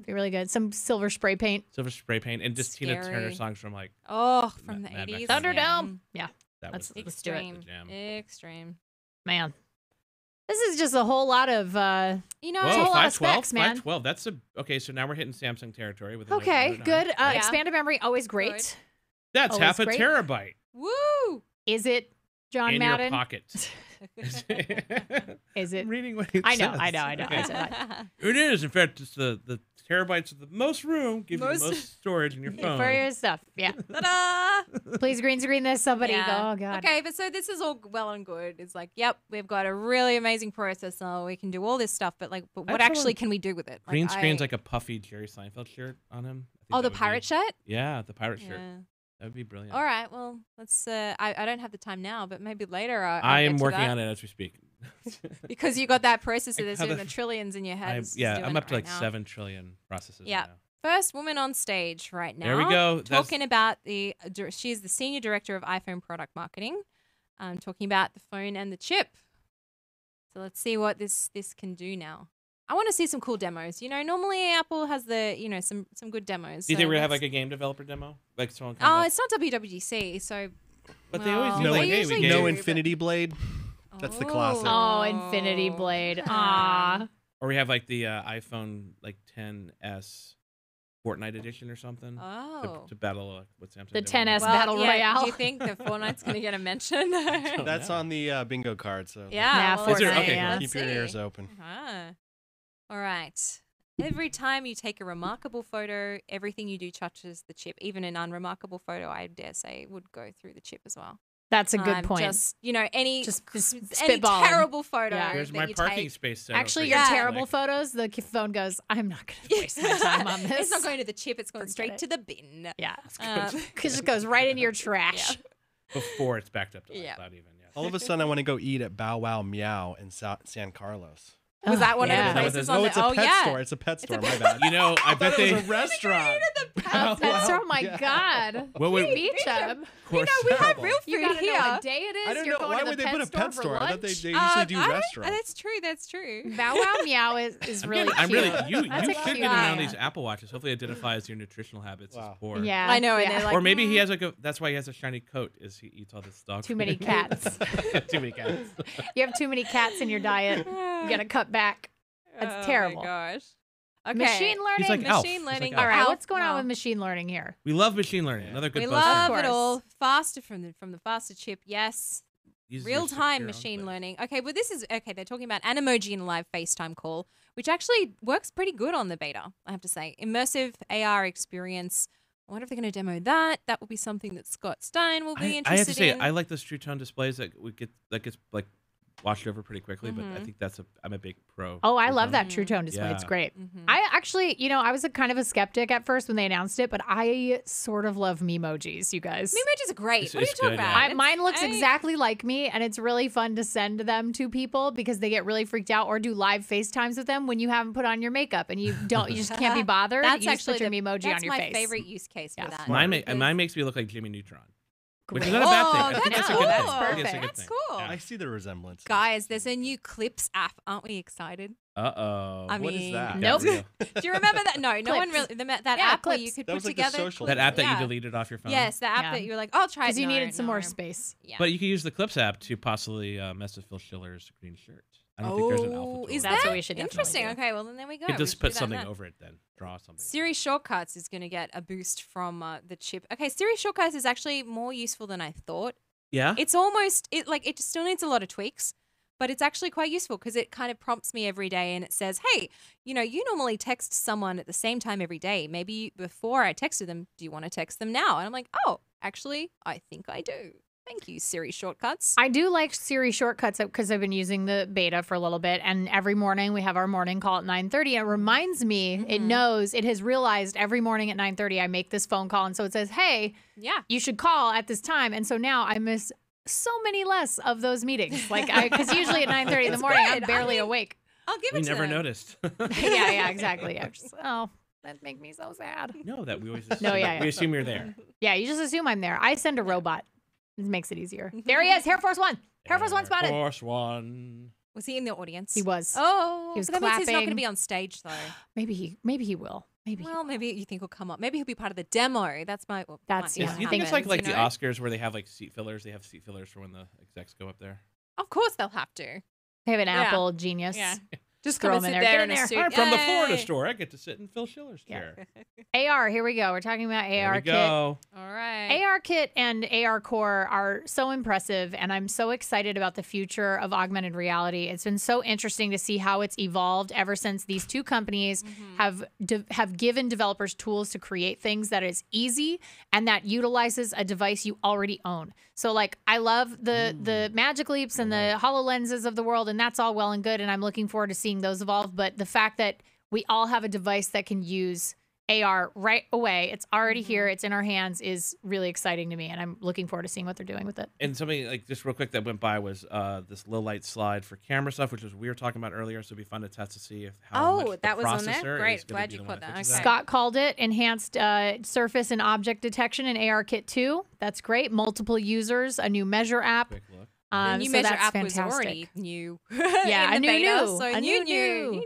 Be really good. Some silver spray paint. Silver spray paint and just Tina Turner Scary. songs from like Oh, from the Mad Max 80s. Thunderdome. Yeah. that Let's was do it. Extreme. the jam. Extreme. Man. This is just a whole lot of You know, a Whoa, whole lot of 512, specs, man. 512. That's okay. So now we're hitting Samsung territory with the Note okay, 9. good. Yeah. Expanded memory, always great. Good. That's Always half a great. terabyte. woo! Is it John in Madden. your pocket. Is it? I'm reading what it I know. says. I Okay. said that. It is. In fact, it's the terabytes of the most room give you the most storage in your phone. For your stuff. Yeah. Ta-da! Please green screen this. Somebody Yeah. go. Oh God. Okay, but so this is all well and good. It's like, yep, we've got a really amazing processor. We can do all this stuff, but what I'd actually throw can we do with it? Green screen's like a puffy Jerry Seinfeld shirt on him. I think oh, that the would pirate be, shirt. Yeah, the pirate shirt. Yeah. That would be brilliant. All right. Well, let's. I don't have the time now, but maybe later. I am working on it as we speak. because you got that processor I that's have doing a- the trillions in your head. It's yeah, doing I'm up it to right like now. 7 trillion processes. Yeah. Right now. First woman on stage right now. There we go. Talking about she's the senior director of iPhone product marketing. Talking about the phone and the chip. So let's see what this can do now. I want to see some cool demos. Normally Apple has some good demos. Do you so think we're gonna have let's- like a game developer demo? Like someone comes up? it's not WWDC, so. But they always do No, like, they hey, we usually gave No do, Infinity Blade. That's the classic. Oh, Infinity Blade. Ah. Or we have like the iPhone like 10s Fortnite edition or something. Oh. To battle with Samsung. The doing. 10s Well, Battle yeah, Royale. Do you think the Fortnite's going to get a mention? That's on the bingo card. So Yeah. Nah, well, Is there? let's Okay, see, cool. let's keep your see. ears open. Ah. All right. Every time you take a remarkable photo, everything you do touches the chip. Even an unremarkable photo, I dare say, would go through the chip as well. That's a good point. Just any Just any spitballing. terrible photo. Yeah. Where's that my you parking take. space set up Actually, for your you? Yeah. terrible Like, photos, the phone goes, I'm not going to waste my time on this. It's not going to the chip. It's going Forget straight it. to the bin. Yeah. Um, Because it goes right into your trash. before it's backed up to Yeah. iCloud even. Yeah. All of a sudden, I want to go eat at Bow Wow Meow in San Carlos. Was that one yeah. of the Is places that on Oh, the? it's a pet yeah. store. It's a pet store. My pet- bad. You know, I bet it they. was a restaurant. Oh, that's oh my Yeah. God. What would? Beecham. Course, We have terrible. real food You got to here. know what day it is. I don't You're know. going Why to the would they pet put a store pet for store? I thought they lunch? usually do I don't- restaurants. That's true. That's true. Bow Wow Meow is really I'm cute. really you That's a should cute get around guy. these Apple Watches. Hopefully, identify as your nutritional habits Wow. as poor. Yeah. I know, and yeah. they're like, Or maybe he has like a. That's why he has a shiny coat. Is he eats all this dog? Too many food. cats. Too many cats. You have too many cats in your diet. You got to cut back. That's terrible. Oh my gosh. Okay. Machine learning. He's like Alf. Machine He's like learning. Alf. All right, Alf, what's going on wow. with machine learning here? We love machine learning. Another good We buzz love term. it course. all. Faster from the faster chip. Yes. Uses your Real-time secure machine enclave. learning. Okay, but this is okay. They're talking about an emoji in a live FaceTime call, which actually works pretty good on the beta. I have to say, immersive AR experience. I wonder if they're going to demo that. That will be something that Scott Stein will be I interested have to say, in. I like those True Tone displays that we get that gets like washed over pretty quickly. But I Mhm. think I'm a big pro. Oh, I True love Tone. that True Tone display. It's Yeah. great. Mhm. I actually, I was kind of a skeptic at first when they announced it, but I sort of love Memojis, you guys. Memojis are great. It's- What are you it's talking good, about? yeah. Mine looks I- exactly like me, and it's really fun to send them to people because they get really freaked out, or do live FaceTimes with them when you haven't put on your makeup and you just can't be bothered. That's you just put actually your emoji that's on your my face. favorite use case for Yeah. that. Mine because- makes me look like Jimmy Neutron, which is Great. not a bad Oh, thing. I think that's that's a cool. good thing. That's I think it's a perfect. good That's thing. cool. I see the resemblance. Guys, there's a new Clips app. Aren't we excited? Uh-oh. I What is mean, that? Nope. Got real. Do you remember that? No, no one Clips. really. That Yeah, app where you Clips. could That put was like the together social That app that yeah. you deleted off your phone. Yes, the app Yeah. that you were like, I'll try it. Because you No, needed some no. more space. Yeah. But you can use the Clips app to possibly mess with Phil Schiller's green shirt. I don't think there's an alpha tool. Is That's that what we should definitely interesting? do. Okay, well then there we go. You can We just should put do that something then. over it then. Draw something. Siri Shortcuts is going to get a boost from the chip. Okay, Siri Shortcuts is actually more useful than I thought. Yeah? It's almost it still needs a lot of tweaks, but it's actually quite useful because it kind of prompts me every day and it says, "Hey, you normally text someone at the same time every day. Maybe before I texted them, do you want to text them now?" And I'm like, "Oh, actually, I think I do." Thank you, Siri Shortcuts. I do like Siri Shortcuts because I've been using the beta for a little bit, and every morning we have our morning call at 9:30. And it reminds me, it knows, it has realized every morning at 9:30 I make this phone call, and so it says, "Hey, Yeah. you should call at this time." And so now I miss so many less of those meetings, like because usually at 9:30 in the It's morning I'm good. I barely mean- awake. I'll give We it to never them. noticed. Yeah, exactly. I'm just that makes me so sad. No, that we always assume, No, yeah. we assume you're there. Yeah, you just assume I'm there. I send a robot. It makes it easier. There he is, Air Force One. Air Force One spotted. Air Force One. Was he in the audience? He was. Oh, He was but that means he's not going to clapping. be on stage though. Maybe he will. Maybe. Well, maybe you think he'll come up. Maybe he'll be part of the demo. That's my. That's- might yeah, You I think it's like happens, the you know? Oscars where they have like seat fillers? They have seat fillers for when the execs go up there. Of course they'll have to. They have an Yeah. Apple genius. Yeah. Just throw come them and in sit there. there Get in in a suit. I'm from the Yay. Florida store. I get to sit in Phil Schiller's chair. AR, here we go. We're talking about There AR we kit. go. All right. AR Kit and AR Core are so impressive, and I'm so excited about the future of augmented reality. It's been so interesting to see how it's evolved ever since these two companies have given developers tools to create things that is easy and that utilizes a device you already own. So, like, I love the Magic Leaps and the HoloLenses of the world, and that's all well and good, and I'm looking forward to seeing those evolve. But the fact that we all have a device that can use AR right away, it's already here, it's in our hands, is really exciting to me, and I'm looking forward to seeing what they're doing with it. And something like just real quick that went by was this low light slide for camera stuff, which was we were talking about earlier. So it'd be fun to test to see if how much the that was on there? processor Great. is gonna Glad be you the caught one that. fixes Okay. Scott called it enhanced surface and object detection in AR Kit 2. That's great. Multiple users, a new measure app. Quick look. The new So measure that's app was fantastic. already new. Yeah, in a the new beta, new. So A new. new.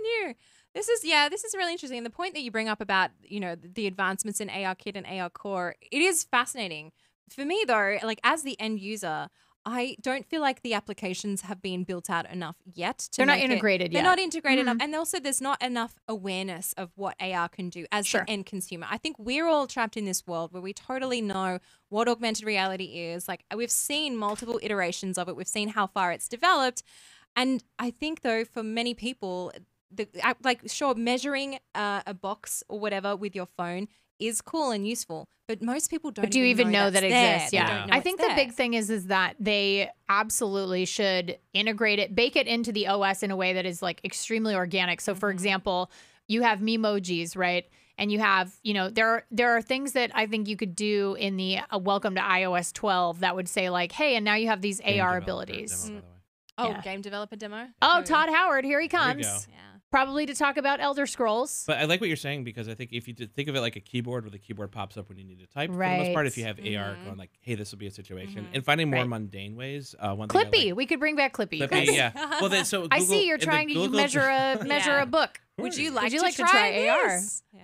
This is really interesting. And the point that you bring up about, the advancements in AR Kit and AR Core, it is fascinating. For me though, like as the end user, I don't feel like the applications have been built out enough yet. They're not integrated They're yet. not integrated enough. And also there's not enough awareness of what AR can do as Sure. the end consumer. I think we're all trapped in this world where we totally know what augmented reality is. Like we've seen multiple iterations of it. We've seen how far it's developed. And I think though, for many people, measuring a box or whatever with your phone is cool and useful, but most people don't. But do you even know that that's exists? there. They Yeah. don't know I it's think there. the big thing is that they absolutely should integrate it, bake it into the OS in a way that is like extremely organic. So for example, you have Memojis, right? And you have, there are things that I think you could do in the welcome to iOS 12 that would say like, hey, and now you have these Game AR developer abilities. demo, by the way. Oh, Yeah. game developer demo. Oh, Here we go. Todd Howard, here he There we comes. go. Yeah. Probably to talk about Elder Scrolls. But I like what you're saying because I think if you did think of it like a keyboard where the keyboard pops up when you need to type, for the most part, Right. if you have AR going like, hey, this will be a situation, Mhm. and finding more Right. mundane ways. One thing I Clippy. like- We could bring back Clippy. you Clippy, guys. yeah. Well, then so I Google- see you're in the trying to Google- measure Yeah. a book. Would you Would like you to like to try try AR? this? Yeah.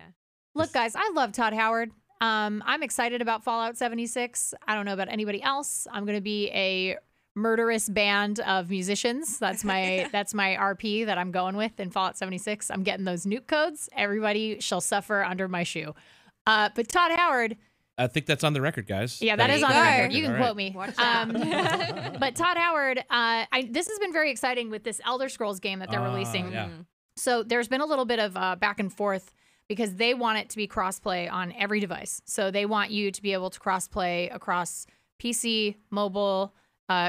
Look, guys, I love Todd Howard. I'm excited about Fallout 76. I don't know about anybody else. I'm going to be a murderous band of musicians. That's my RP that I'm going with in Fallout 76. I'm getting those nuke codes. Everybody shall suffer under my shoe. But Todd Howard, I think that's on the record, guys. yeah, that There is you on the go. record. You can All quote right. me. Watch out. But Todd Howard, this has been very exciting with this Elder Scrolls game that they're releasing. Yeah. So there's been a little bit of back and forth because they want it to be crossplay on every device. So they want you to be able to crossplay across PC, mobile,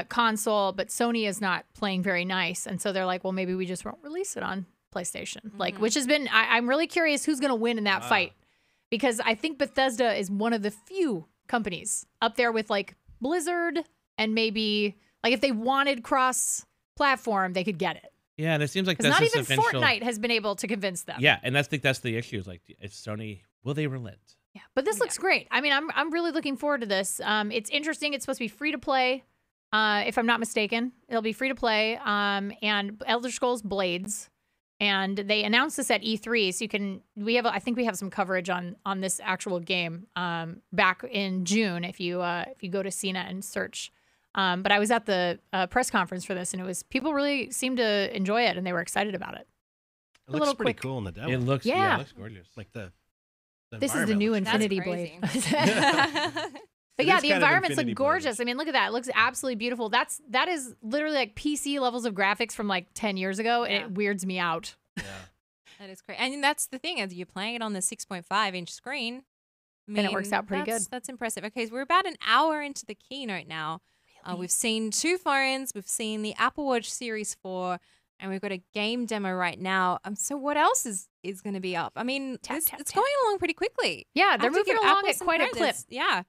console, but Sony is not playing very nice. And so they're like, well, maybe we just won't release it on PlayStation. Like, which has been, I'm really curious who's going to win in that fight because I think Bethesda is one of the few companies up there with like Blizzard and maybe like if they wanted cross platform, they could get it. Yeah, and it seems like Because that's not just even eventual. Fortnite has been able to convince them. Yeah, and I think that's the issue. Is like, if Sony will they relent? Yeah, but this looks great. I mean, I'm really looking forward to this. It's interesting. It's supposed to be free to play, if I'm not mistaken. It'll be free to play. And Elder Scrolls Blades, and they announced this at E3, so you can. I think we have some coverage on this actual game. Back in June, if you go to CNET and search. But I was at the press conference for this, and it was people really seemed to enjoy it, and they were excited about it. It little looks pretty quick- cool in the demo. It looks Yeah. it looks gorgeous. like the This is the new environment Infinity That's Blade. crazy. But It yeah, is the kind of environments look Infinity gorgeous. Blade-ish. I mean, look at that. It looks absolutely beautiful. That is literally like PC levels of graphics from like 10 years ago, and Yeah. it weirds me out. Yeah. That is great. And that's the thing, as you're playing it on the 6.5-inch screen. Then it works out pretty good. That's impressive. Okay, so we're about an hour into the keynote now. We've seen 2 phones. We've seen the Apple Watch Series 4, and we've got a game demo right now. So what else is going to be up? I mean, Tap, it's tap, tap. going along pretty quickly. Yeah, I they're have to moving give along Apple at some quite a clip. credits. Yeah.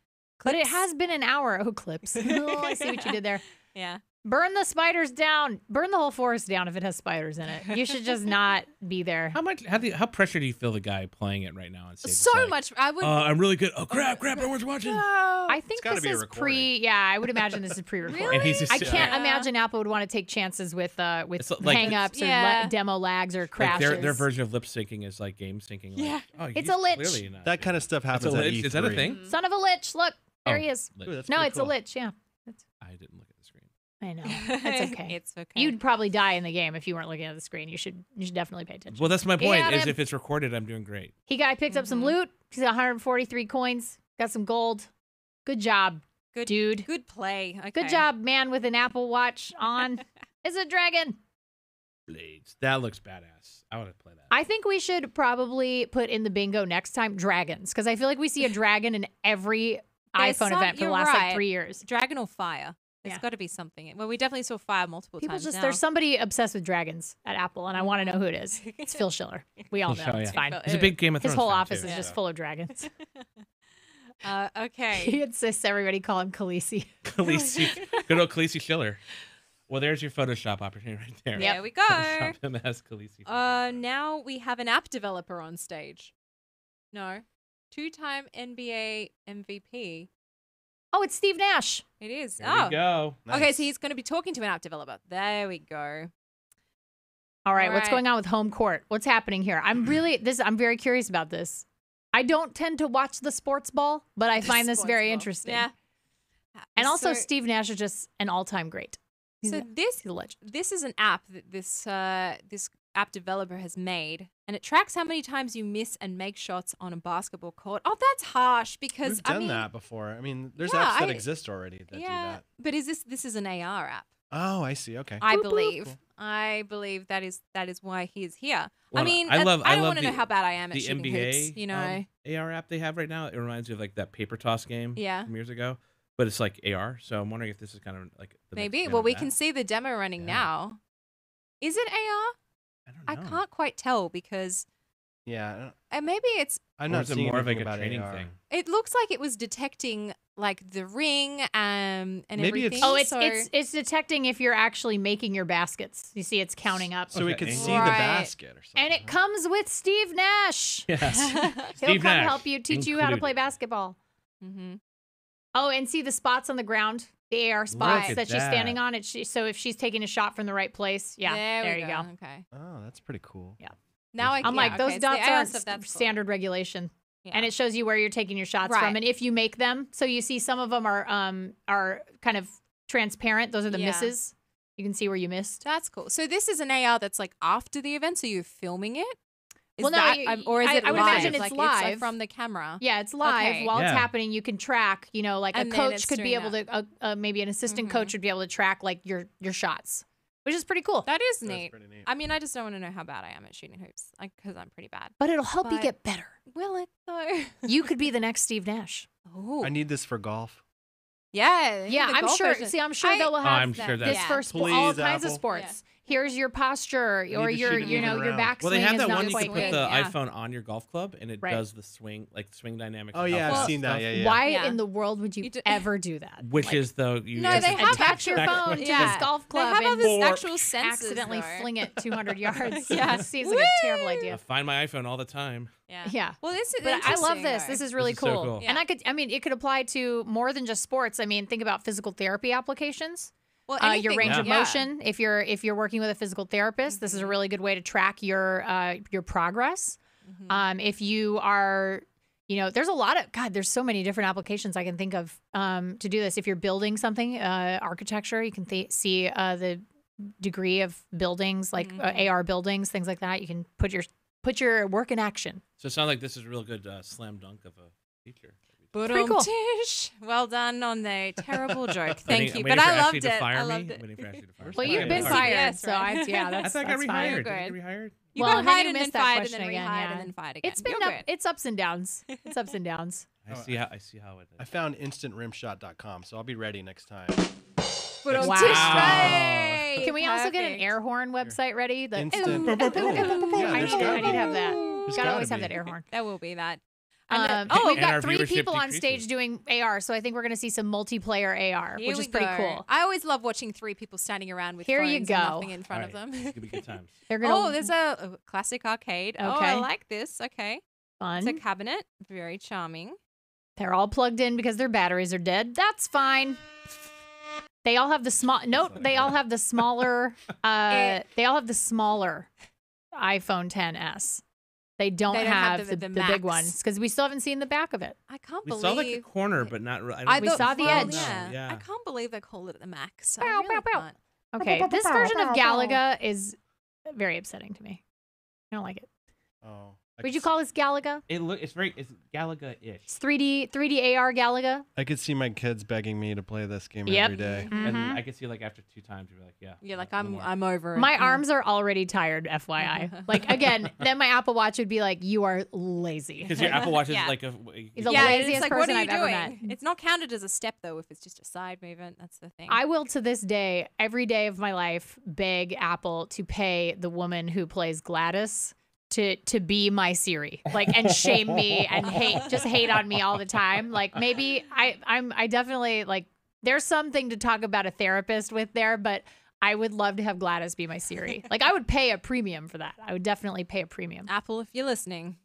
But it Clips. has been an hour. Oh, clips. Oh, I see what you did there. Yeah. Burn the spiders down. Burn the whole forest down if it has spiders in it. You should just not be there. How pressure do you feel the guy playing it right now on stage? So It's like, much. I would. I'm really good. Oh crap! Everyone's watching. I think gotta this be a is recording. Yeah, I would imagine this is pre-recorded. And he's just I can't Yeah. imagine Apple would want to take chances with It's like- hang-ups or Yeah. demo lags or Like crashes. their version of lip syncing is like game syncing. Like, Yeah. oh, It's he's a lich. clearly not That doing kind of stuff it. It's happens a at lich? E3. Is that a thing? Son of a lich. Look, there Oh, he is. lich. Ooh, that's No, pretty it's cool. a lich. Yeah. I didn't look at the screen. I know. It's okay. It's okay. You'd probably die in the game if you weren't looking at the screen. You should definitely pay attention. Well, that's my point. Yeah, Is man. if it's recorded, I'm doing great. Picked up some loot. He's got 143 coins. Got some gold. Good job, good, dude. Good play. Okay. Good job, man, with an Apple Watch on. It's a dragon. Blades. That looks badass. I want to play that. I think we should probably put in the bingo next time dragons, because I feel like we see a dragon in every iPhone event for the last like 3 years. Dragon or fire. There's Yeah. got to be something. Well, we definitely saw fire multiple People times just now. there's somebody obsessed with dragons at Apple, and I want to know who it is. It's Phil Schiller. We all know. Phil, It's yeah. fine. He's a big Game of His Thrones whole fan, office too, is just so. full of dragons. Okay. He insists everybody call him Khaleesi. Khaleesi. Good old Khaleesi Schiller. Well, there's your Photoshop opportunity right there. There we go. Photoshop him as Khaleesi. Now we have an app developer on stage. No. 2-time NBA MVP. Oh, it's Steve Nash. It is. There oh. we go. Okay, Nice. so he's going to be talking to an app developer. There we go. All right, All what's right. going on with home court? What's happening here? I'm very curious about this. I don't tend to watch the sports ball, but I find this Sports very ball. interesting. Yeah. And also, So- Steve Nash is just an all-time great. He's So a- this he's a legend. this is an app that this app developer has made, and it tracks how many times you miss and make shots on a basketball court. Oh, that's harsh because We've done I mean, that before. I mean, there's Yeah, apps that I- exist already that do yeah, that. but this is an AR app? Oh, I see. Okay. I Boop, boop. believe. Cool. I believe that is why he is here. Well, I mean, I don't love want to know the- how bad I am at The shooting NBA hoops. You know, AR app they have right now. It reminds me of like that paper toss game Yeah. from years ago, but it's like AR. So I'm wondering if this is kind of like the next maybe. gen Well, of we that. can see the demo running Yeah. now. Is it AR? I don't I know. can't quite tell because Yeah. maybe it's. I'm Or not is it seeing more of like anything a about training AR. thing? It looks like it was detecting like the ring and Maybe it's- everything. Oh, so- it's detecting if you're actually making your baskets. You see, it's counting up. So we Okay. could see Right. the basket or something. And it comes with Steve Nash. Yes. He'll Steve come Nash help you, teach you how to included. play basketball. hmm Oh, and see the spots on the ground, the AR spots at that she's standing that. on. So if she's taking a shot from the right place, yeah, there you go. Okay. Oh, that's pretty cool. Now I. I'm yeah, like, okay, those so the dots AR aren't stuff, that's cool. standard regulation. Yeah. And it shows you where you're taking your shots Right. from and if you make them. So you see some of them are kind of transparent. Those are the Yeah. misses. You can see where you missed. That's cool. So this is an AR that's like after the event, so you're filming it. Is Well, no, that, you- or is I- it I would live? imagine it's like, live. from the camera. Yeah, it's live. Okay. While it's Yeah. happening, you can track, like And a then coach it's could be doing able to, maybe an assistant Mhm. coach would be able to track like your shots, which is pretty cool. That is That's neat. pretty neat. I mean, I just don't want to know how bad I am at shooting hoops, like because I'm pretty bad. But it'll help you But- get better. Will it though? You could be the next Steve Nash. Oh, I need this for golf. yeah, Yeah, the I'm golf sure. version. See, I'm sure I- they will have I'm sure this that's- for all Please, kinds of Apple. sports. Here's your posture, or to your, shoot it moving your around. backswing Well, they have is that not one you quite can put right. the Yeah. iPhone on your golf club and it Right. does the swing dynamics. Oh, of yeah, golf I've seen that. stuff, Yeah, yeah. Why Yeah. in the world would you, You do- ever do that? Which Like, is the you No, just they have attach your actual- phone to Yeah. this golf They club have all and this actual sensors. accidentally though. fling it 200 yards. Yeah. It seems like a terrible idea. I find my iPhone all the time. Yeah. Yeah. Well, this is. But I love interesting, this. though. This is really This is so cool. cool. Yeah. And it could apply to more than just sports. I mean, think about physical therapy applications. Well, Your anything- range of yeah. motion. If you're working with a physical therapist, this is a really good way to track your progress. Mhm. If you are, there's a lot of there's so many different applications I can think of to do this. If you're building something, architecture, you can see the degree of buildings like AR buildings, things like that. You can put your work in action. So it sounds like this is a real good slam dunk of a feature. Pretty cool. Tish. Well done on the terrible joke. Thank Waiting- you. I'm But waiting for I Ashley loved to it. fire I me. loved it. Waiting for Ashley to fire me. Well, you've Okay, been fine. fired, Yes, so right. yeah, I that's thought I got that's fine. rehired. Did I Good. get rehired? You Well, got how do hired you and miss then that fired and question then again? rehired Yeah. and then fired again. It's been You're up. good. It's ups and downs. It's ups and downs. I see how it is. I found instantrimshot.com, so I'll be ready next time. But on Wow. Tish Ray. Can we also get an Perfect. air horn website ready? The Instant. I Yeah, there's gotta need to be. have that. There's Gotta gotta always have be. that air horn. That will be that. We've And our got 3 viewership people on decreases. stage doing AR, so I think we're going to see some multiplayer AR, Here which we is pretty go. cool. I always love watching 3 people standing around with Here phones you and go. nothing in All front right. of them. It's gonna be good times. They're gonna Oh, there's a classic arcade. Oh, I Okay. like this. Okay. fun. It's a cabinet. Very charming. They're all plugged in because their batteries are dead. That's fine. They all have the small. Note. They all have the smaller. They all have the smaller iPhone XS. They don't have the the Max. big ones because we still haven't seen the back of it. I can't We believe. saw like a corner, but not. We saw the edge. Yeah. I can't believe they call it the Max. I Bow, really bow, bow. can't. Okay, this version of Galaga is very upsetting to me. I don't like it. Oh. Would you call this Galaga? It's Galaga-ish. It's 3D AR Galaga. I could see my kids begging me to play this game Yep. every day. And I could see like after 2 times, you're like, yeah. You're like, no more. I'm over it. My arms are already tired, FYI. Like, again, then my Apple Watch would be like, you are lazy. Because your Apple Watch is Yeah. like a. He's the yeah, laziest it's like, person what are you I've ever doing? met. It's not counted as a step though if it's just a side movement. That's the thing. I will to this day, every day of my life, beg Apple to pay the woman who plays Gladys to be my Siri, like, and shame me and hate on me all the time. Like, maybe I definitely, like, there's something to talk about a therapist with there, but I would love to have Gladys be my Siri. Like, I would pay a premium for that. I would definitely pay a premium. Apple, if you're listening,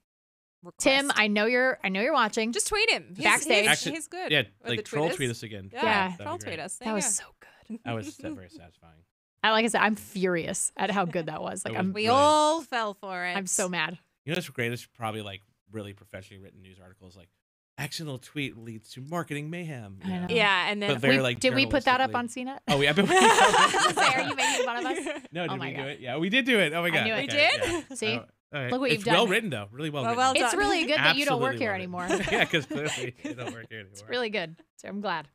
Tim, request. I know you're watching. Just tweet him. Backstage. Actually, he's good. Yeah, Or like the troll Twitters. tweet us again. Yeah. Yeah, That'd troll be tweet great. us. That was so good. That was very satisfying. Like I said, I'm furious at how good that was. Like, That was I'm We Brilliant. all fell for it. I'm so mad. You know what's great? It's probably like really professionally written news articles like accidental tweet leads to marketing mayhem. I know. Yeah, and then But very like Did we put that up journalistically- on CNET? Oh, we have been. Say, are you making fun of us? No, did Oh my we do God. it? Yeah, we did do it. Oh my god, knew it. We Okay, did? yeah. See? All right. Look what It's you've done. well written though, really well Well, written. well It's done. really good that you don't work Absolutely here well anymore. written. Yeah, because clearly you don't work here anymore. It's really good. So I'm glad.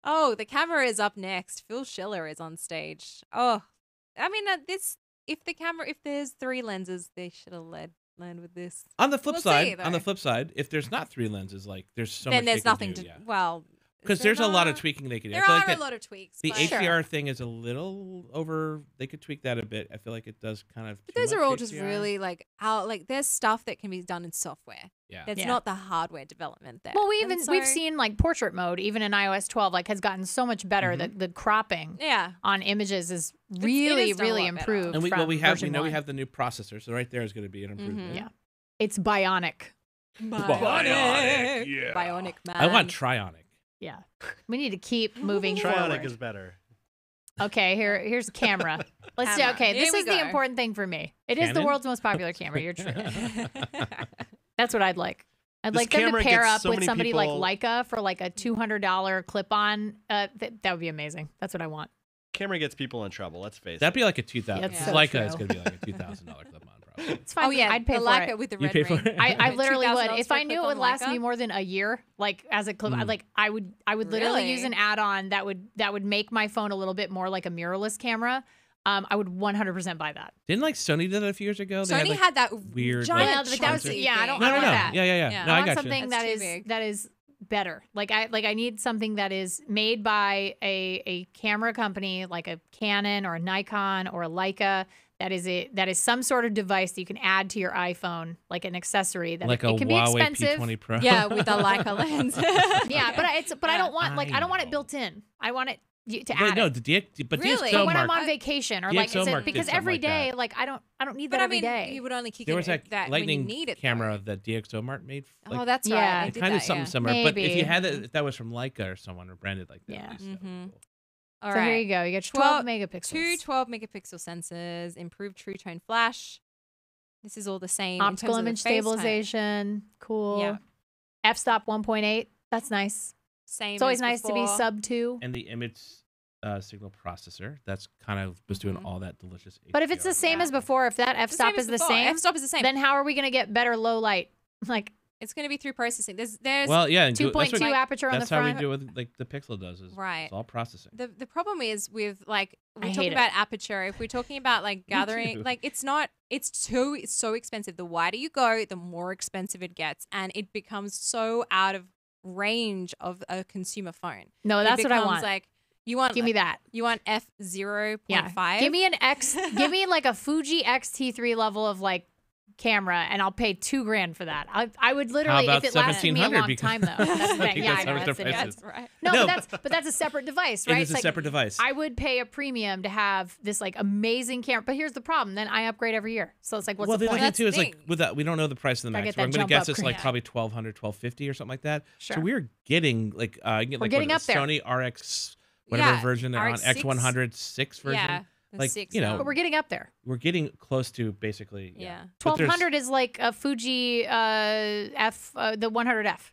Oh, the camera is up next. Phil Schiller is on stage. Oh, I mean, if there's 3 lenses, they should have led with this. On the flip We'll side, see, on the though. flip side, if there's not 3 lenses, like there's so Then much there's they nothing can do, to. yeah. Well, Because is there there's a lot of not? tweaking they could do. There I feel are like a that lot of tweaks. the but HDR thing is a little over. They could tweak that a bit. I feel like it does kind of. But too those are much all just HDR. really like how like there's stuff that can be done in software. Yeah. It's Yeah. not the hardware development there. Well, And we've so- seen like portrait mode, even in iOS 12, like has gotten so much better. Mm-hmm. That the cropping Yeah. on images is it really, is done a really lot better. improved. And we from we version know we 1. have the new processor, so right there is going to be an improvement. Mhm. Yeah. It's bionic. Bionic, yeah. Bionic man. I want Trionic. Yeah. We need to keep moving forward. Trionic is better. Okay, here's a camera. Let's see. Camera. Okay, Here this we is the go. important thing for me. It is the Canon? world's most popular camera. You're true. That's what I'd like. I'd This like them to camera pair gets up so with many somebody people- like Leica for like a $200 clip-on. That would be amazing. That's what I want. Camera gets people in trouble. Let's face That'd it. be like a 2,000. That's Yeah. so Leica true. is going to be like a $2,000 clip on probably. It's fine. Oh yeah, I'd pay the for Leica it. with the You red pay for ring. it? I literally would. $2,000 If for I a knew it clip-on would last Leica? me more than a year, like as a clip, Mm. like I would literally use Really? an add-on that would make my phone a little bit more like a mirrorless camera. I would 100% buy that. Didn't like Sony did that a few years ago? They Sony like, had that weird, giant Well, but that was chunky yeah. I don't thing. No, want no, no. that. Yeah. Yeah. No, I I want got something you. That's that too is big. that is better. Like I need something that is made by a camera company like a Canon or a Nikon or a Leica. That is some sort of device that you can add to your iPhone, like an accessory. That Like it a can be Huawei expensive. P20 Pro. Yeah, with the Leica lens. Yeah, but I don't want I I don't want it know. built in. I want it to Wait, add no, it. the DX, but Really? DxO But when Mark. I'm on vacation or like DxO Mark did because something every like day that. like I don't need that But I every mean, day. you would only kick There it was that when you lightning need it. camera that DxO Mark made. Oh, that's right. Yeah. I It did kind of that, something yeah. similar. But if Maybe. you had that, if that was from Leica or someone or branded like that, Yeah. at least, that would be Mhm. cool. All So right. here you go. You get 12 megapixels. Two 12 megapixel sensors, improved true tone flash. This is all the same. in Optical terms of the image FaceTime. stabilization. Cool. Yeah. F-stop 1.8. That's nice. Same. It's always as nice to be before. sub 2. And the image signal processor, that's kind of was doing Mhm. all that delicious. But if it's the same Yeah. as before, if that It's the same f-stop as is the before. same, F-stop is the same. then how are we going to get better low light? Like It's going to be through processing. There's well, yeah, and 2.2 that's, what, aperture on the that's how we front. do it. Like the Pixel does is Right. it's all processing. the problem is with like I we're hate talking it. about aperture. If we're talking about like gathering, too. like it's so expensive. The wider you go, the more expensive it gets, and it becomes so out of range of a consumer phone. No, It that's what I becomes want. Like you want, Give me that. You want f0.5. Yeah. Give me an X. Give me like a Fuji X-T3 level of like camera, and I'll pay $2,000 for that. I would literally, about if it lasted me a 1,700 long because- time though. That's the thing. Because Yeah, I know. how much That's the the price difference. is. right. No, No, but that's a separate device, right? It is It's a like, separate device. I would pay a premium to have this like amazing camera, but here's the problem: then I upgrade every year, so it's like, what's well, the the other point? thing That's too the is like thing. with that we don't know the price of the Gotta Max. get But I'm that going to jump guess it's upgrade. like probably 1,200, 1,250 or something like that. Sure. So we're getting like you can get We're like getting what, up there. Sony RX whatever Yeah, version they're on RX6. X100 6 version. Yeah. The like 6 you know, But we're getting up there. we're getting close to basically. Yeah. But there's- 1200 is like a Fuji F, the 100F.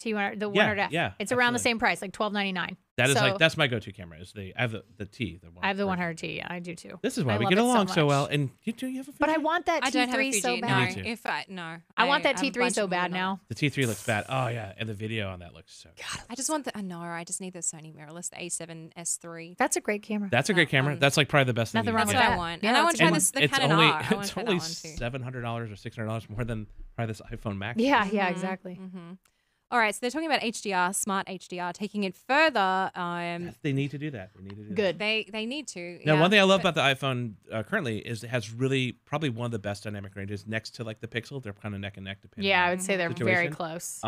T100, the 100F. yeah, It's around the absolutely. same price, like $12.99. That is So, like that's my go-to camera. Is I have the T. I have the 100T. Yeah, I do too. This is why I we love get it so along so much. well. And you do you have a Fuji? But I want that I don't have a T3 Fuji. so No, bad. Me too. if no, I want that have a T3 bunch so of them bad on. now. The T3 looks bad. Oh yeah, and the video on that looks so good. I just want the no. I just need the Sony mirrorless, the A7S3. That's a great camera. That's a great camera. That's like probably the best thing. Nothing you wong can That's with what get. I that. want, Yeah, and I want that's to try a this the it's Canon only R. I want it's to try that only one too. $700 or $600 more than probably this iPhone Max. Yeah, Mm-hmm. yeah, exactly. All right, so they're talking about HDR, smart HDR, taking it further. They need to do that. They need to do Good. They need to. Now, yeah, one thing I love but- about the iPhone currently is it has really probably one of the best dynamic ranges next to like the Pixel. They're kind of neck and neck depending. Yeah, I on would say they're very situation. close.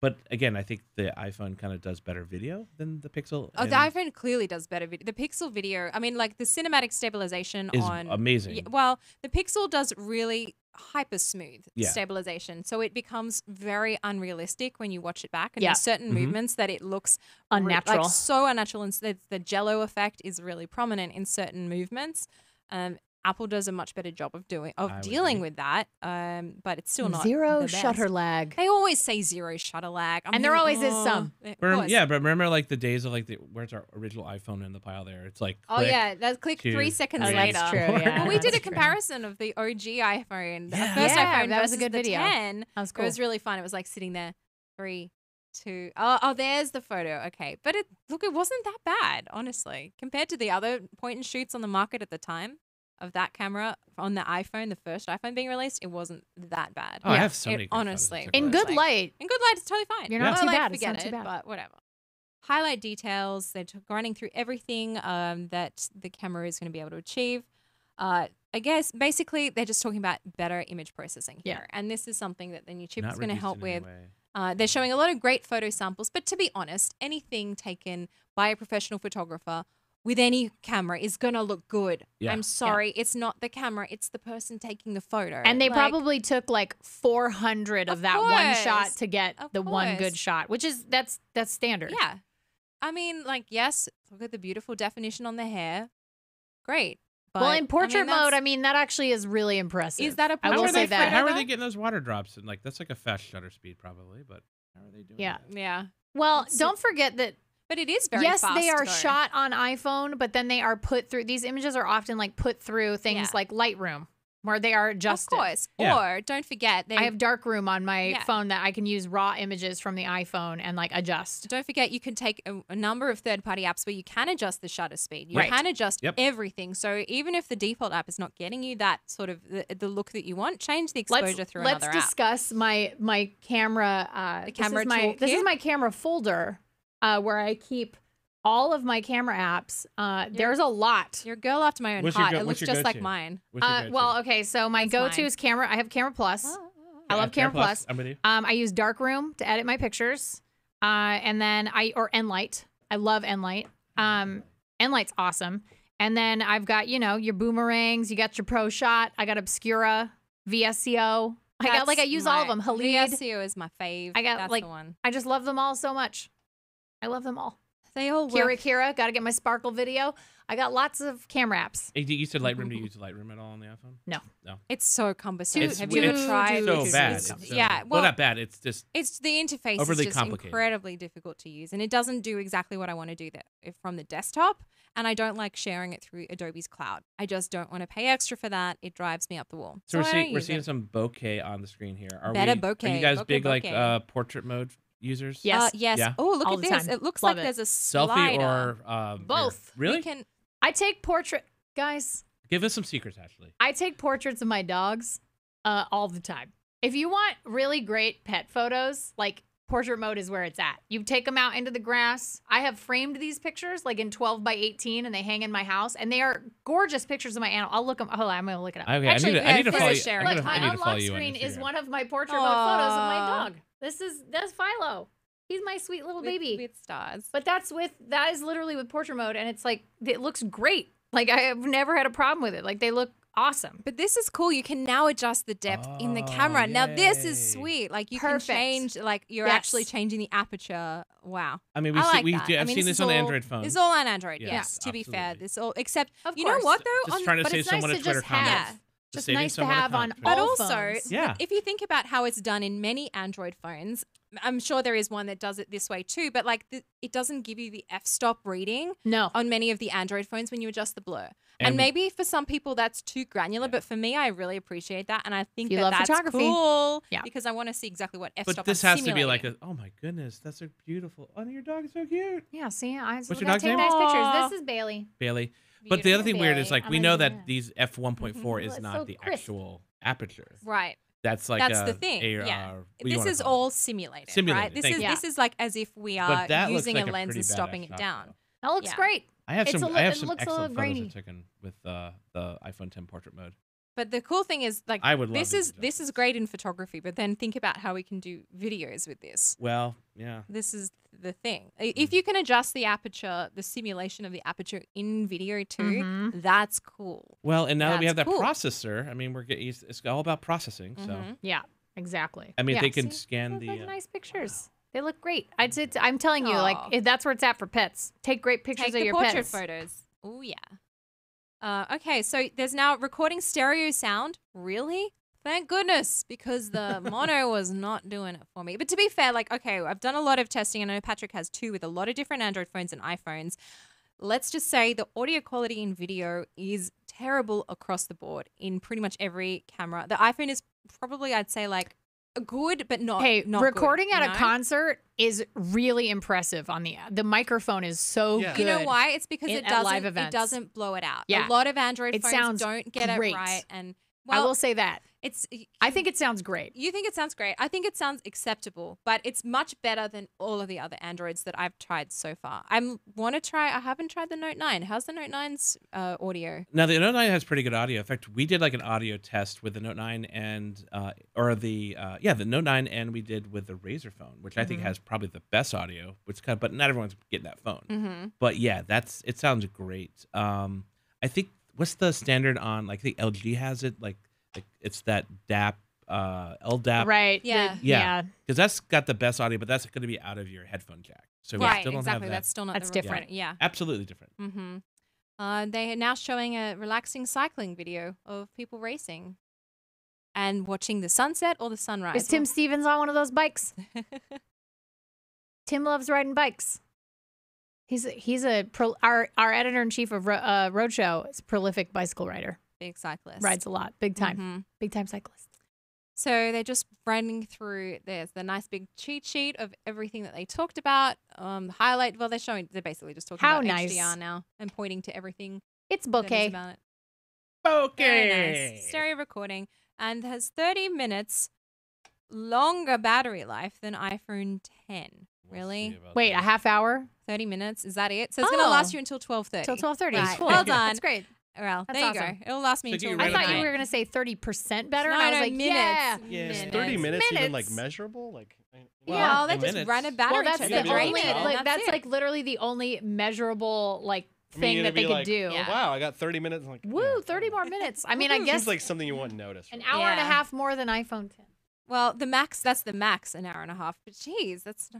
But again, I think the iPhone kind of does better video than the Pixel. Oh, the and iPhone clearly does better video. The Pixel video, I mean, like the cinematic stabilization is on amazing. Yeah, well, the Pixel does really hyper smooth Yeah. stabilization, so it becomes very unrealistic when you watch it back. And Yeah. there's certain movements that it looks Unnatural. like so unnatural, and the Jello effect is really prominent in certain movements. Apple does a much better job of I would dealing agree. with that, but it's still not Zero the best. shutter lag. They always say zero shutter lag, And there always is some. Of But course. yeah, but remember like the days of like where's our original iPhone in the pile there? It's like Oh click, yeah, that's click 2, 3 seconds Oh, 3, later. that's true. Yeah, Well, we did a that's true. comparison of the OG iPhone, the Yeah. first Yeah, iPhone that was a versus good the video. 10. That was It cool. was really fun. It was like sitting there, 3, 2. Oh, there's the photo. Okay, but it wasn't that bad, honestly, compared to the other point and shoots on the market at the time of that camera on the iPhone, the first iPhone being released. It wasn't that bad. Oh, I have so many. It good photos honestly- of In it. good like- light. In good light, it's totally fine. You're not Low too light, bad. It's forget not too it, bad. but whatever. Highlight details. They're running through everything that the camera is going to be able to achieve. I guess basically they're just talking about better image processing here, Yeah. and this is something that the new chip Not is going to reduced help in any with. way. They're showing a lot of great photo samples, but to be honest, anything taken by a professional photographer with any camera is going to look good. Yeah. I'm sorry, it's not the camera, it's the person taking the photo. And they Like, probably took like 400 of Of that one course. shot to get Of the one course. good shot, which is that's standard. Yeah. I mean, like, yes, look at the beautiful definition on the hair. Great. But, Well, in portrait mode, that's- I mean, that actually is really impressive. Is that a I How will are portrait say they, that. How are though? they getting those water drops? And like that's like a fast shutter speed probably, but how are they doing? Yeah. that? Yeah. Well, It's- don't forget that But it is very yes, fast. they are though. shot on iPhone, but then they are put through. These images are often like put through things Yeah. like Lightroom, where they are Of adjusted. course. Yeah. Or don't forget, they I have Darkroom on my Yeah. phone that I can use raw images from the iPhone and like adjust. don't forget you can take a number of third-party apps where you can adjust the shutter speed. You Right. can adjust Yep. everything. So even if the default app is not getting you that sort of the look that you want, change the exposure through let's another app. discuss my camera. The camera this is toolkit? my camera folder where I keep all of my camera apps. There's a lot. You're a girl after my own What's your heart. go- It what's looks your just like go-to? mine. What's your go-to? Well, okay, so my That's go-to mine. is camera. I have Camera Plus. I Yeah, love Camera Plus. I'm with you. I use Darkroom to edit my pictures, and then or Enlight. I love Enlight. Enlight's awesome. And then I've got your boomerangs. You got your Pro Shot. I got Obscura, VSCO. I use all of them. Halid. VSCO is my fave. I got, That's like, the one. I just love them all so much. I love them all. They all work. Kira, got to get my Sparkle video. I got lots of camera apps. Hey, you said Lightroom. Do you use Lightroom at all on the iPhone? No. It's so cumbersome. It's- Have you ever it's tried? so Dude, bad. it's- It's yeah, well, well, not bad. It's just It's the interface Overly is just complicated. incredibly difficult to use, and it doesn't do exactly what I want to do there from the desktop. And I don't like sharing it through Adobe's cloud. I just don't want to pay extra for that. It drives me up the wall. so we're I seeing don't we're use seeing it. some bokeh on the screen here. Are Better we, Are bokeh, you guys bokeh, big like bokeh. portrait mode users? Yes. Yes. Yeah. Oh, look All at the this. time. It looks Love like it. there's a Selfie slider. or Both. Really? We can, I take portrait, guys. Give us some secrets, Ashley. I take portraits of my dogs all the time. If you want really great pet photos, like portrait mode is where it's at. You take them out into the grass. I have framed these pictures like in 12 by 18 and they hang in my house and they are gorgeous pictures of my animal. I'll look them. Hold on, I'm going to look it up. Okay, Actually, I need to yeah, follow please you. share I'm it. Look, gonna- I my need to follow unlock you on screen is Instagram. one of my portrait mode photos of my Aw. dog. That's Philo. He's my sweet little baby. with stars. But that is literally with portrait mode and it's like it looks great. Like I have never had a problem with it. Like they look awesome. But this is cool. You can now adjust the depth in the camera. Now this is yay. sweet. Like you Perfect. can change, like you're Yes. actually changing the aperture. Wow. I mean, I like that. I've seen this on Android phones. It's all on Android. Yes, Yes, to be fair, absolutely. this all except Of you know course. what though? Just trying to but save it's someone nice a to Twitter just comment. have. Yeah. Just saving nice to someone a have on comment. But all also, phones. Yeah. if you think about how it's done in many Android phones, I'm sure there is one that does it this way too. But like, it doesn't give you the f-stop reading No. on many of the Android phones when you adjust the blur. And, And- maybe for some people that's too granular, but for me, I really appreciate that, and I think You that love that's photography. cool. Yeah. because I want to see exactly what f-stop. But this I'm has to be like simulating. oh my goodness, that's so beautiful. Oh, your dog is so cute, Yeah, see, I What's your gotta dog's take name? nice Aw. pictures. This is Bailey. Bailey. But the other thing weird is Bailey. like we I'm know like, that yeah. these f1.4 is It's not so the crisp. actual aperture. Right. That's like That's a the thing. AR, Yeah. what do you This wanna is call it? all simulated, Simulated, right? This thank is you. this is like as if we are But that looks using like a lens pretty and stopping badass it shot, down. though. That looks Yeah. great. I have It's some. a I li- have it some looks a excellent little photos grainy. I've taken with the iPhone 10 portrait mode. But the cool thing is, like, I would love this these is great in photography. But then think about how we can do videos with this. Well, yeah. This is the thing. If you can adjust the aperture, the simulation of the aperture in video too, Mhm. that's cool. Well, and now that we have That's that cool. processor, I mean, it's all about processing. So Mhm. Yeah, exactly. I mean, yeah, they can see? scan Those the. are nice pictures. They look great. I'm telling you, Aw. like that's where it's at for pets. Take great pictures Take of the your portrait pets. photos. Oh yeah. Okay, so there's now recording stereo sound. Really? Thank goodness, because the mono was not doing it for me. But to be fair, like, okay, I've done a lot of testing. I know Patrick has too, with a lot of different Android phones and iPhones. Let's just say the audio quality in video is terrible across the board in pretty much every camera. The iPhone is probably, I'd say, like good, but not. Hey, not recording good, at you a know? concert is really impressive. On the microphone is so Yeah. good. You know why? It's because at it live doesn't. It events. doesn't blow it out. Yeah. A lot of Android It phones sounds don't get great. it right, and I well, will say that. it's. I think it sounds great. You think it sounds great. I think it sounds acceptable, but it's much better than all of the other Androids that I've tried so far. I haven't tried the Note 9. How's the Note 9's audio? Now the Note 9 has pretty good audio. In fact, we did like an audio test with the Note 9 and the Note 9, and we did with the Razer phone, which I think has probably the best audio. But not everyone's getting that phone. Mm-hmm. But yeah, it sounds great. I think what's the standard on like I think LG has it like it's that DAP LDAP Right. Yeah. Yeah. because that's got the best audio, but that's going to be out of your headphone jack. So we Right, still don't exactly. have that. That's still not. That's the different. Yeah. Absolutely different. Mm-hmm. They are now showing a relaxing cycling video of people racing and watching the sunset or the sunrise. Is Tim Stevens on one of those bikes? Tim loves riding bikes. Our editor in chief of Roadshow is a prolific bicycle rider. Big cyclist. Rides a lot, big time, Mhm. big time cyclist. So they're just running through. There's the nice big cheat sheet of everything that they talked about. The highlight. Well, they're basically just talking How about nice. HDR now and pointing to everything It's that is bouquet. about it. Okay. Very nice. Stereo recording and has 30 minutes longer battery life than iPhone 10. Really? Wait, a half hour 30 minutes? Is that it? So it's going to Oh. last you until 12:30. till 12:30. Right. Cool. Well done. That's great. Well, That's there you awesome. go. It'll last me So until you I ran thought out you of were gonna say 30% better. No, and I was no, like, minutes. yeah, Yeah, is Minutes. 30 minutes even like Minutes. measurable? Like, Well, they in just minutes. run a battery Well, that's check the every only minute, and like that's it. like literally the only measurable like I mean, thing it'd that they be could like, do. Yeah. Wow, I got 30 minutes. Like, Woo, yeah, 30 more minutes. I mean, I guess Seems like something you wouldn't notice. an right? hour and a Yeah. half more than iPhone 10. Well, that's the max, an hour and a half. But geez, that's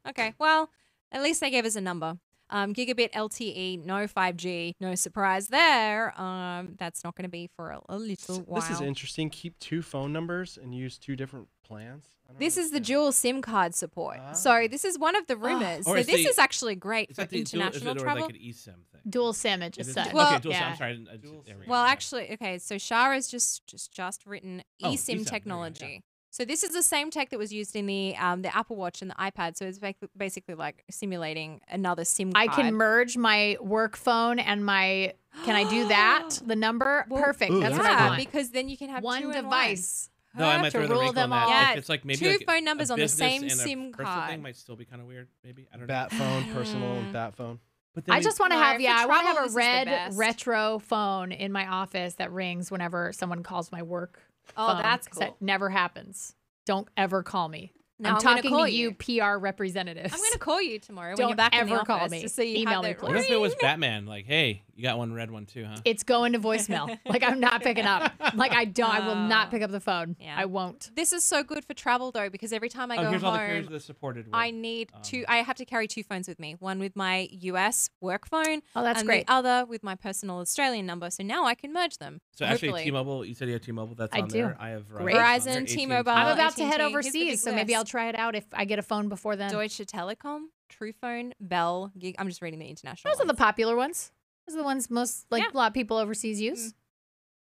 okay. Well, at least they gave us a number. Gigabit LTE, no 5G, no surprise there. That's not going to be for a little while. This is interesting. Keep 2 phone numbers and use 2 different plans. I don't This is the understand. dual SIM card support. Ah. So this is one of the rumors. Or so is this the- is actually great Is for that the dual, is international it or travel. like an eSIM thing? Dual SIM, it Is just it said. dual- Well- okay, dual SIM. yeah. I'm sorry. Dual There we SIM. go. Well, actually, okay. So Shara's just written Oh, eSIM eSIM, there you go, technology. yeah. So this is the same tech that was used in the Apple Watch and the iPad. So it's basically like simulating another SIM I card. can merge my work phone and my. Can I do that? The number? Well, Perfect. Ooh, That's that's what I yeah, want. because then you can have One two in device. No, I might to throw the rule wrinkle them on that. all. Yeah, If it's like maybe two like phone a numbers on the business same and a SIM personal card. thing might still be kind of weird. Maybe I don't know. Bat phone, personal, and bat phone. But I just want to No, have, for I want to travel, have this a is the red best. retro phone in my office that rings whenever someone calls my work Oh, phone, that's 'cause cool. That never happens. Don't ever call me. Now I'm gonna talking call to you, PR representatives. I'm going to call you tomorrow when Don't you're back in the ever office. call me. Just so you Email have me, that please. What if it was Batman? Like, hey, you got one red one too, huh? It's going to voicemail. Like, I'm not picking up. Like, I will not pick up the phone. Yeah. I won't. This is so good for travel though, because every time I go Here's all the carriers home, that supported. I need I have to carry 2 phones with me. One with my US work phone. Oh, that's and great. the other with my personal Australian number. So now I can merge them. So hopefully. actually, T-Mobile. You said you have T-Mobile. That's I on do. there. I have Great. Verizon, T-Mobile. I'm about AT&T. to head Here's the overseas, big so maybe I'll list. try it out if I get a phone before then. Deutsche Telekom, Truephone, Bell, Gig. I'm just reading the international. Those are the ones. popular ones. Those are the ones most, like, Yeah. a lot of people overseas use.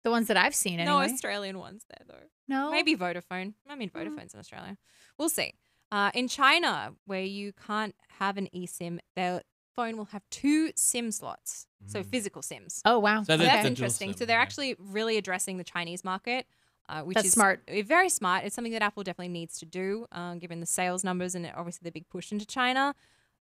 The ones that I've seen, No anyway. Australian ones there though. No? Maybe Vodafone. I mean, Vodafone's in Australia. We'll see. In China, where you can't have an eSIM, their phone will have 2 SIM slots. So physical SIMs. Oh, wow. So So the that's dual interesting. SIM, So they're yeah. actually really addressing the Chinese market, which That's is smart. very smart. It's something that Apple definitely needs to do, given the sales numbers and obviously the big push into China.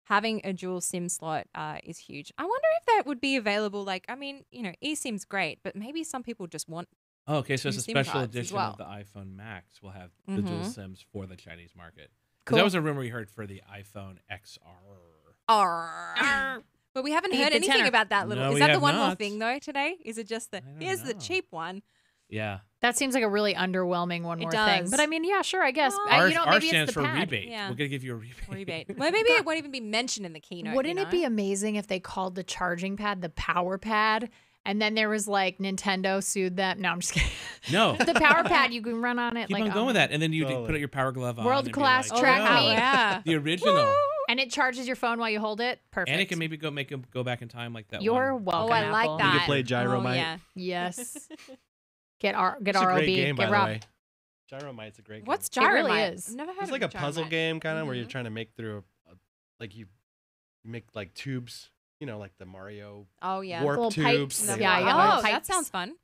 Having a dual SIM slot is huge. I wonder if that would be available. Like, I mean, eSIM's great, but maybe some people just want. Oh, okay. So it's a 2 SIM special cards as edition well. of the iPhone Max will have the dual Mhm. SIMs for the Chinese market. 'Cause Cool. That was a rumor we heard for the iPhone XR. But we haven't Eat heard the anything tenor. about that little. No, is we that the have one more not. thing though today? Is it just the don't here's the know. cheap one? Yeah. That seems like a really underwhelming one more thing. does. But I mean, yeah, sure, I guess. Well, R, you know, R maybe stands it's the for pad. rebate. Yeah. We're gonna give you a rebate. Rebate. Well, maybe it won't even be mentioned in the keynote. Wouldn't it be amazing if they called the charging pad the power pad? And then there was like Nintendo sued them. No, I'm just kidding. No. The power pad, you can run on it. Keep like on going with that, and then you Totally. put your power glove on. World and be class like, track "Oh, meet." Yeah. The original. And it charges your phone while you hold it. Perfect. And it can maybe make them go back in time like that. You're one. welcome. Oh, I like Apple. that. You can play Oh, Gyromite. yeah. Yes. Get It's a ROB. great game, by get the Rob. way. Gyromite's a great game. What's It really Gyromite? is. I've never heard It's of like a puzzle Gyromite. game, kind of, where you're Mhm. trying to make through like you make like tubes, like the Mario Oh yeah. warp Little tubes. pipes. They Yeah, got you Oh, got pipes. like that pipes. sounds fun.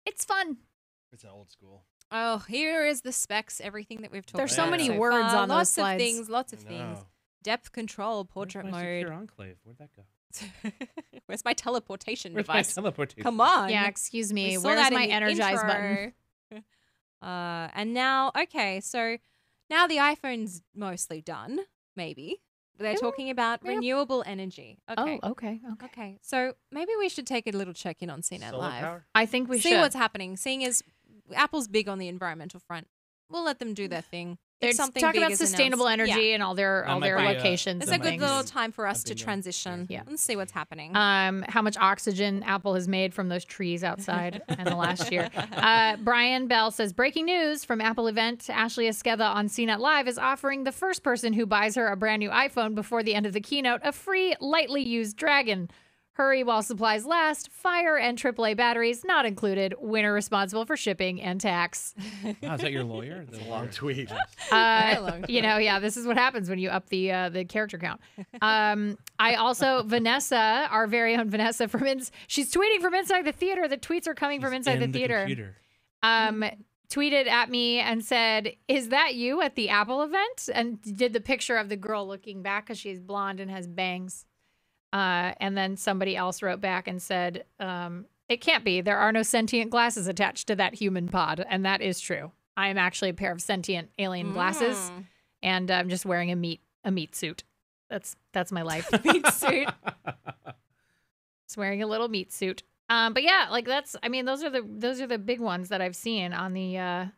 It's fun. It's an old school. Oh, here is the specs. Everything that we've talked There's about. so many so words far. on those lots slides. of things. Lots of I things. know. Depth control, portrait Where's my secure mode. enclave? Where'd that go? Where's my teleportation Where's my device? teleportation? Come on. Yeah, excuse We me. saw Where's that in my the energize intro. button? And now, okay, so now the iPhone's mostly done, maybe. They're talking about yeah. renewable energy. Okay. Oh, okay. Okay, so maybe we should take a little check-in on CNET Solar Live. power? I think we See should. what's happening. Seeing as Apple's big on the environmental front, we'll let them do their thing. They're If something talking big about is sustainable announced- energy Yeah. and all their That might be, locations. It's and a good things. little time for us to opinion. transition Yeah. and see what's happening. How much oxygen Apple has made from those trees outside in the last year. Brian Bell says, breaking news from Apple event. Ashley Esqueda on CNET Live is offering the first person who buys her a brand new iPhone before the end of the keynote a free, lightly used Dragon. Hurry while supplies last. Fire and AAA batteries not included. Winner responsible for shipping and tax. Wow, is that your lawyer? The a long lawyer. tweet. Very long Yeah, this is what happens when you up the character count. I also, Vanessa, our very own Vanessa she's tweeting from inside the theater. The tweets are coming from She's inside in the theater. computer. Tweeted at me and said, "Is that you at the Apple event?" And did the picture of the girl looking back because she's blonde and has bangs. And then somebody else wrote back and said, "It can't be. There are no sentient glasses attached to that human pod," and that is true. I am actually a pair of sentient alien glasses, and I'm just wearing a meat suit. That's my life. Meat suit. Just wearing a little meat suit. But yeah, like those are the big ones that I've seen on the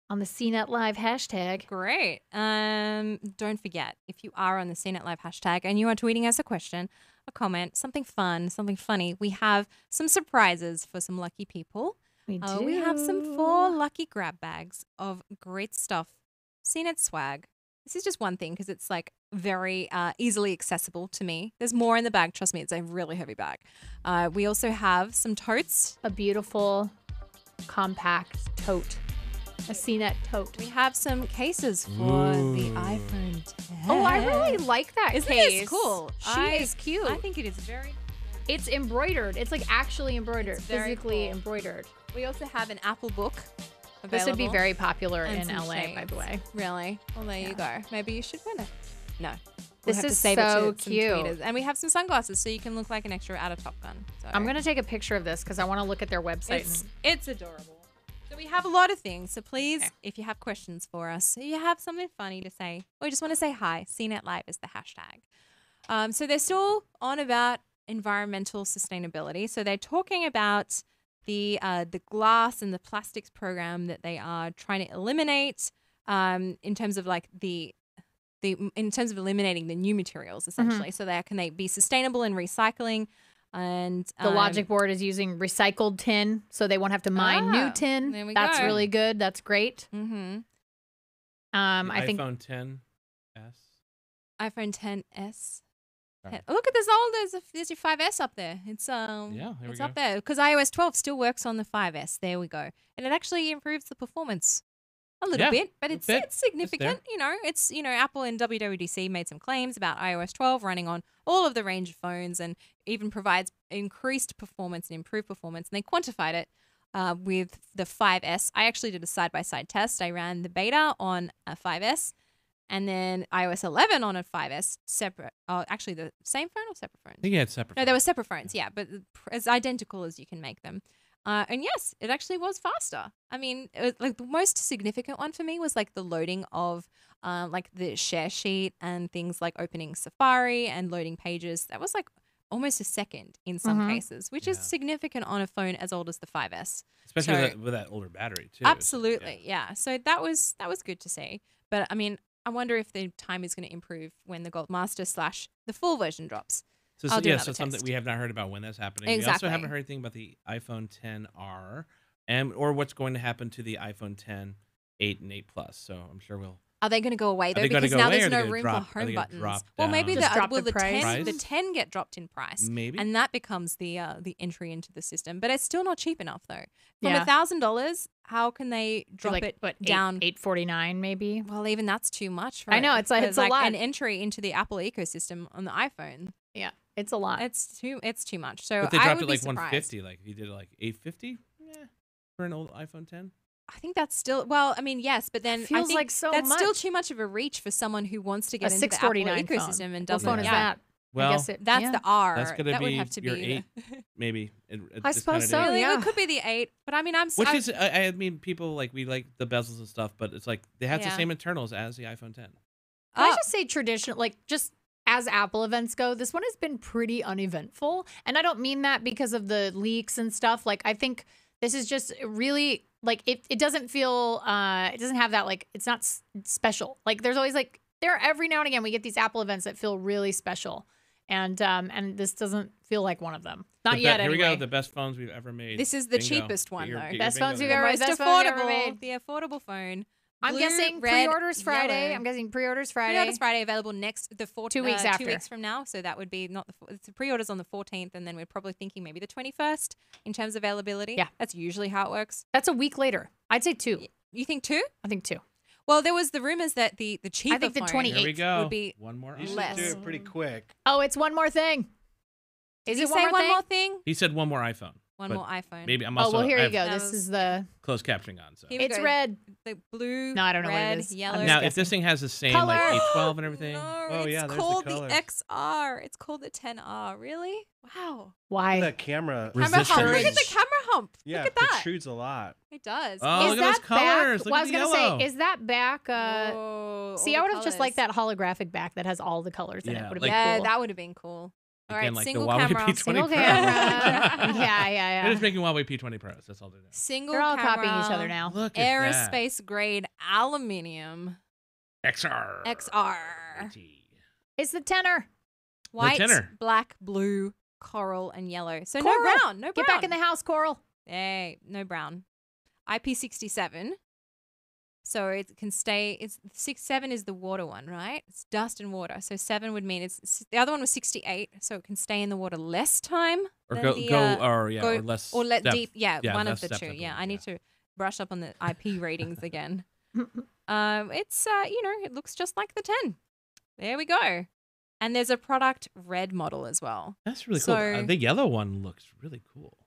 CNET Live hashtag. Great. Don't forget, if you are on the CNET Live hashtag and you are tweeting us a question, a comment, something fun, something funny, we have some surprises for some lucky people. We do. We have some 4 lucky grab bags of great stuff. CNET swag. This is just one thing because it's like very easily accessible to me. There's more in the bag. Trust me, it's a really heavy bag. We also have some totes. A beautiful, compact tote. A CNET tote. We have some cases for the iPhone 10. Oh, I really like that Isn't case. this cool? She is cute. I think it is very. It's embroidered. It's like actually embroidered, It's very physically cool. embroidered. We also have an Apple book. This would be available. very popular And in some LA, by the shades. way. Really? Well, there you go. Maybe you should win it. No. We'll This have to is save it so to some cute. tweeters. And we have some sunglasses so you can look like an extra out of Top Gun. So I'm gonna take a picture of this because I want to look at their website. It's adorable. So We have a lot of things, so please, if you have questions for us, if you have something funny to say, or you just want to say hi, CNET Live is the hashtag. So they're still on about environmental sustainability. So they're talking about the glass and the plastics program that they are trying to eliminate in terms of like in terms of eliminating the new materials essentially. So that can they be sustainable in recycling. And The logic board is using recycled tin, so they won't have to mine new tin. There we That's go. really good. That's great. Mm-hmm. I think iPhone 10s. iPhone 10s. Sorry. Look at there's your 5S up there. It's Yeah, there we it's go. up there because iOS 12 still works on the 5S. There we go, and it actually improves the performance a little Yeah, bit, but a it's bit. it's significant. Apple and WWDC made some claims about iOS 12 running on all of the range of phones, and even provides increased performance and improved performance. And they quantified it with the 5S. I actually did a side-by-side test. I ran the beta on a 5S. And then iOS 11 on a 5S separate. Oh, actually, the same phone or separate phones? I think you had separate. No, they were separate phones, yeah, but as identical as you can make them. And yes, it actually was faster. I mean, it was, like the most significant one for me was like the loading of like the share sheet and things like opening Safari and loading pages. That was like almost a second in some cases, which is Yeah. significant on a phone as old as the 5S. Especially So- with that older battery too. Absolutely, yeah. So that was good to see. But I mean, I wonder if the time is going to improve when the Gold Master / the full version drops. So, I'll do yeah, another so something test. we have not heard about when that's happening. We Exactly. also haven't heard anything about the iPhone 10R or what's going to happen to the iPhone 10, 8, and 8 Plus. So I'm sure we'll. Are they going to go away though? they gonna Because go now away, or there's are they no gonna room drop- for are they home gonna buttons. drop Well, maybe down? Just drop will the the price? 10 the Price? 10 get dropped in price, Maybe. and that becomes the entry into the system. But it's still not cheap enough though. From Yeah. $1,000, how can they drop like, it what, down? $849 maybe. Well, even that's too much. For I know, it's like- as, it's a lot. an entry into the Apple ecosystem on the iPhone. Yeah, it's a lot. It's too much. So But they I dropped would it like be surprised. 150. Like if you did it like 850, for an old iPhone 10. I think that's still I mean, yes, but then I Feels think like so that's still much. too much of a reach for someone who wants to A get into the Apple $649 ecosystem phone. and What doesn't. phone is yeah. that? Well, I guess it, That's yeah. the R. That's gonna that be would have to your be 8, maybe. I suppose so. Really, yeah. it could be the 8, but I mean, Which is, I mean, people we like the bezels and stuff, but it's like they have the Yeah. same internals as the iPhone 10. Can I just say traditional, just as Apple events go, this one has been pretty uneventful. And I don't mean that because of the leaks and stuff. Like, I think this is just really, it doesn't feel, it doesn't have that, it's not special. Like, there's always, every now and again, we get these Apple events that feel really special. And this doesn't feel like one of them. Not yet, Here anyway. we go, the best phones we've ever made. This is the Bingo. cheapest one, Get your- though. get your Best bingo phones there. we've ever- most best phone we've ever affordable, made. the affordable phone. I'm Blue, guessing red, pre-orders Friday. yellow. I'm guessing pre-orders Friday. Pre-orders Friday available next 2 weeks after. 2 weeks from now. So that would be not it's the pre-orders on the 14th, and then we're probably thinking maybe the 21st in terms of availability. Yeah. That's usually how it works. That's a week later. I'd say 2. You think 2? I think 2. Well, there was the rumors that the cheaper think the phone 28th Here we go. would be one more. You should Less. do it pretty quick. Oh, it's one more thing. Did Is he it say one one thing? more thing? He said one more iPhone. One but more iPhone. Maybe I'm Oh, also. well, here I you have go. That This was- is the. Closed captioning on. So Here we It's go. red. The blue, No, I don't know what it red, is. I'm yellow. just now, guessing. if this thing has the same Color. A12 and everything, No, Oh, it's yeah, there's the called the colors. XR. It's called the 10R. Really? Wow. Why? That camera. Camera hump. Look at the Resistance. camera hump. Yeah, Look at that. protrudes a lot. It does. Oh, is look at those that colors. back? Look well, I at was the gonna yellow. say, is that back? Whoa, See, all I the would have just liked colours. that holographic back that has all the colors in it. Yeah, Would have like- been Yeah, cool. that would have been cool. All right, Again, like the single Huawei camera. P20 Single Pro. camera. yeah. They're just making Huawei P20 Pros. That's all they're doing. Single They're all camera. copying each other now. Look at that. Aerospace grade aluminium. XR. XR. It's the tenor. White, tenor. black, blue, coral, and yellow. So Coral. no brown. No brown. Get back in the house, Coral. Hey, no brown. IP67. So it can stay. It's 7 is the water one, right? It's dust and water. So 7 would mean the other one was 68, so it can stay in the water less time. Or than go, the, or less. or let depth. deep. Yeah, one of less the depth two. of the Yeah, one, I need to brush up on the IP ratings again. It's it looks just like the 10. There we go. And there's a product red model as well. That's really cool. So- The yellow one looks really cool.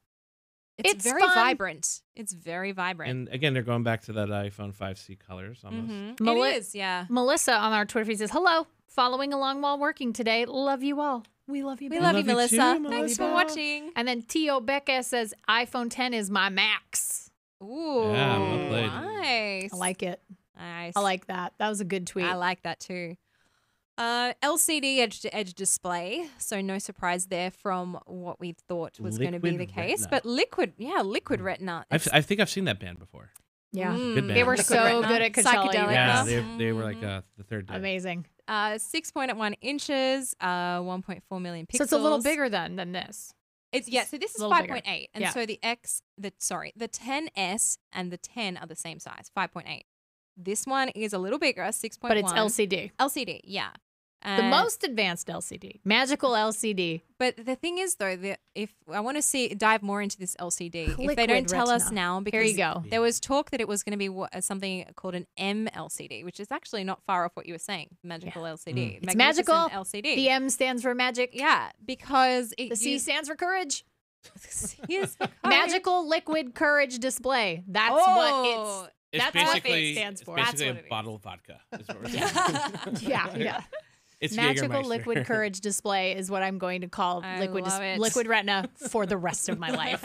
It's very fun. vibrant. It's very vibrant. And again, they're going back to that iPhone 5C colors almost. Mhm. Meli- It is, yeah. Melissa on our Twitter feed says, "Hello, following along while working today. Love you all. We love you. We babe." love you, love you Melissa. too, Thanks for Melissa. watching. And then Tio Becca says, iPhone 10 is my max. Ooh, Yeah, well played. nice. I like it. Nice. I like that. That was a good tweet. I like that too. LCD edge-to-edge display, so no surprise there from what we thought was going to be the Liquid case. Retina. But liquid retina. I think I've seen that band before. Yeah. Good They band. were Liquid so retina. good at Coachella. Psychedelic. Yeah, Yes. they were like the third day. Amazing. 6.1 inches, 1.4 million pixels. So it's a little bigger than this. It's so this is a little bigger. 5.8, and Yeah. so the 10s and the 10 are the same size, 5.8. This one is a little bigger, 6.1. But it's LCD. LCD, yeah. The most advanced LCD. Magical LCD. But the thing is, though, that if I want to dive more into this LCD, if they Liquid don't tell us retina. now, because Here you go. there was talk that it was going to be something called an MLCD, which is actually not far off what you were saying, magical LCD. It's magical. LCD. The M stands for magic. Yeah, because The C stands for courage. Yes, Magical liquid courage display. That's Oh. what It's That's what basically, it stands for. It's That's basically what it a bottle of vodka. Is what we're it's. saying. Yeah. It's Magical Jägermeister. liquid courage display is what I'm going to call I love it. liquid retina for the rest of my life.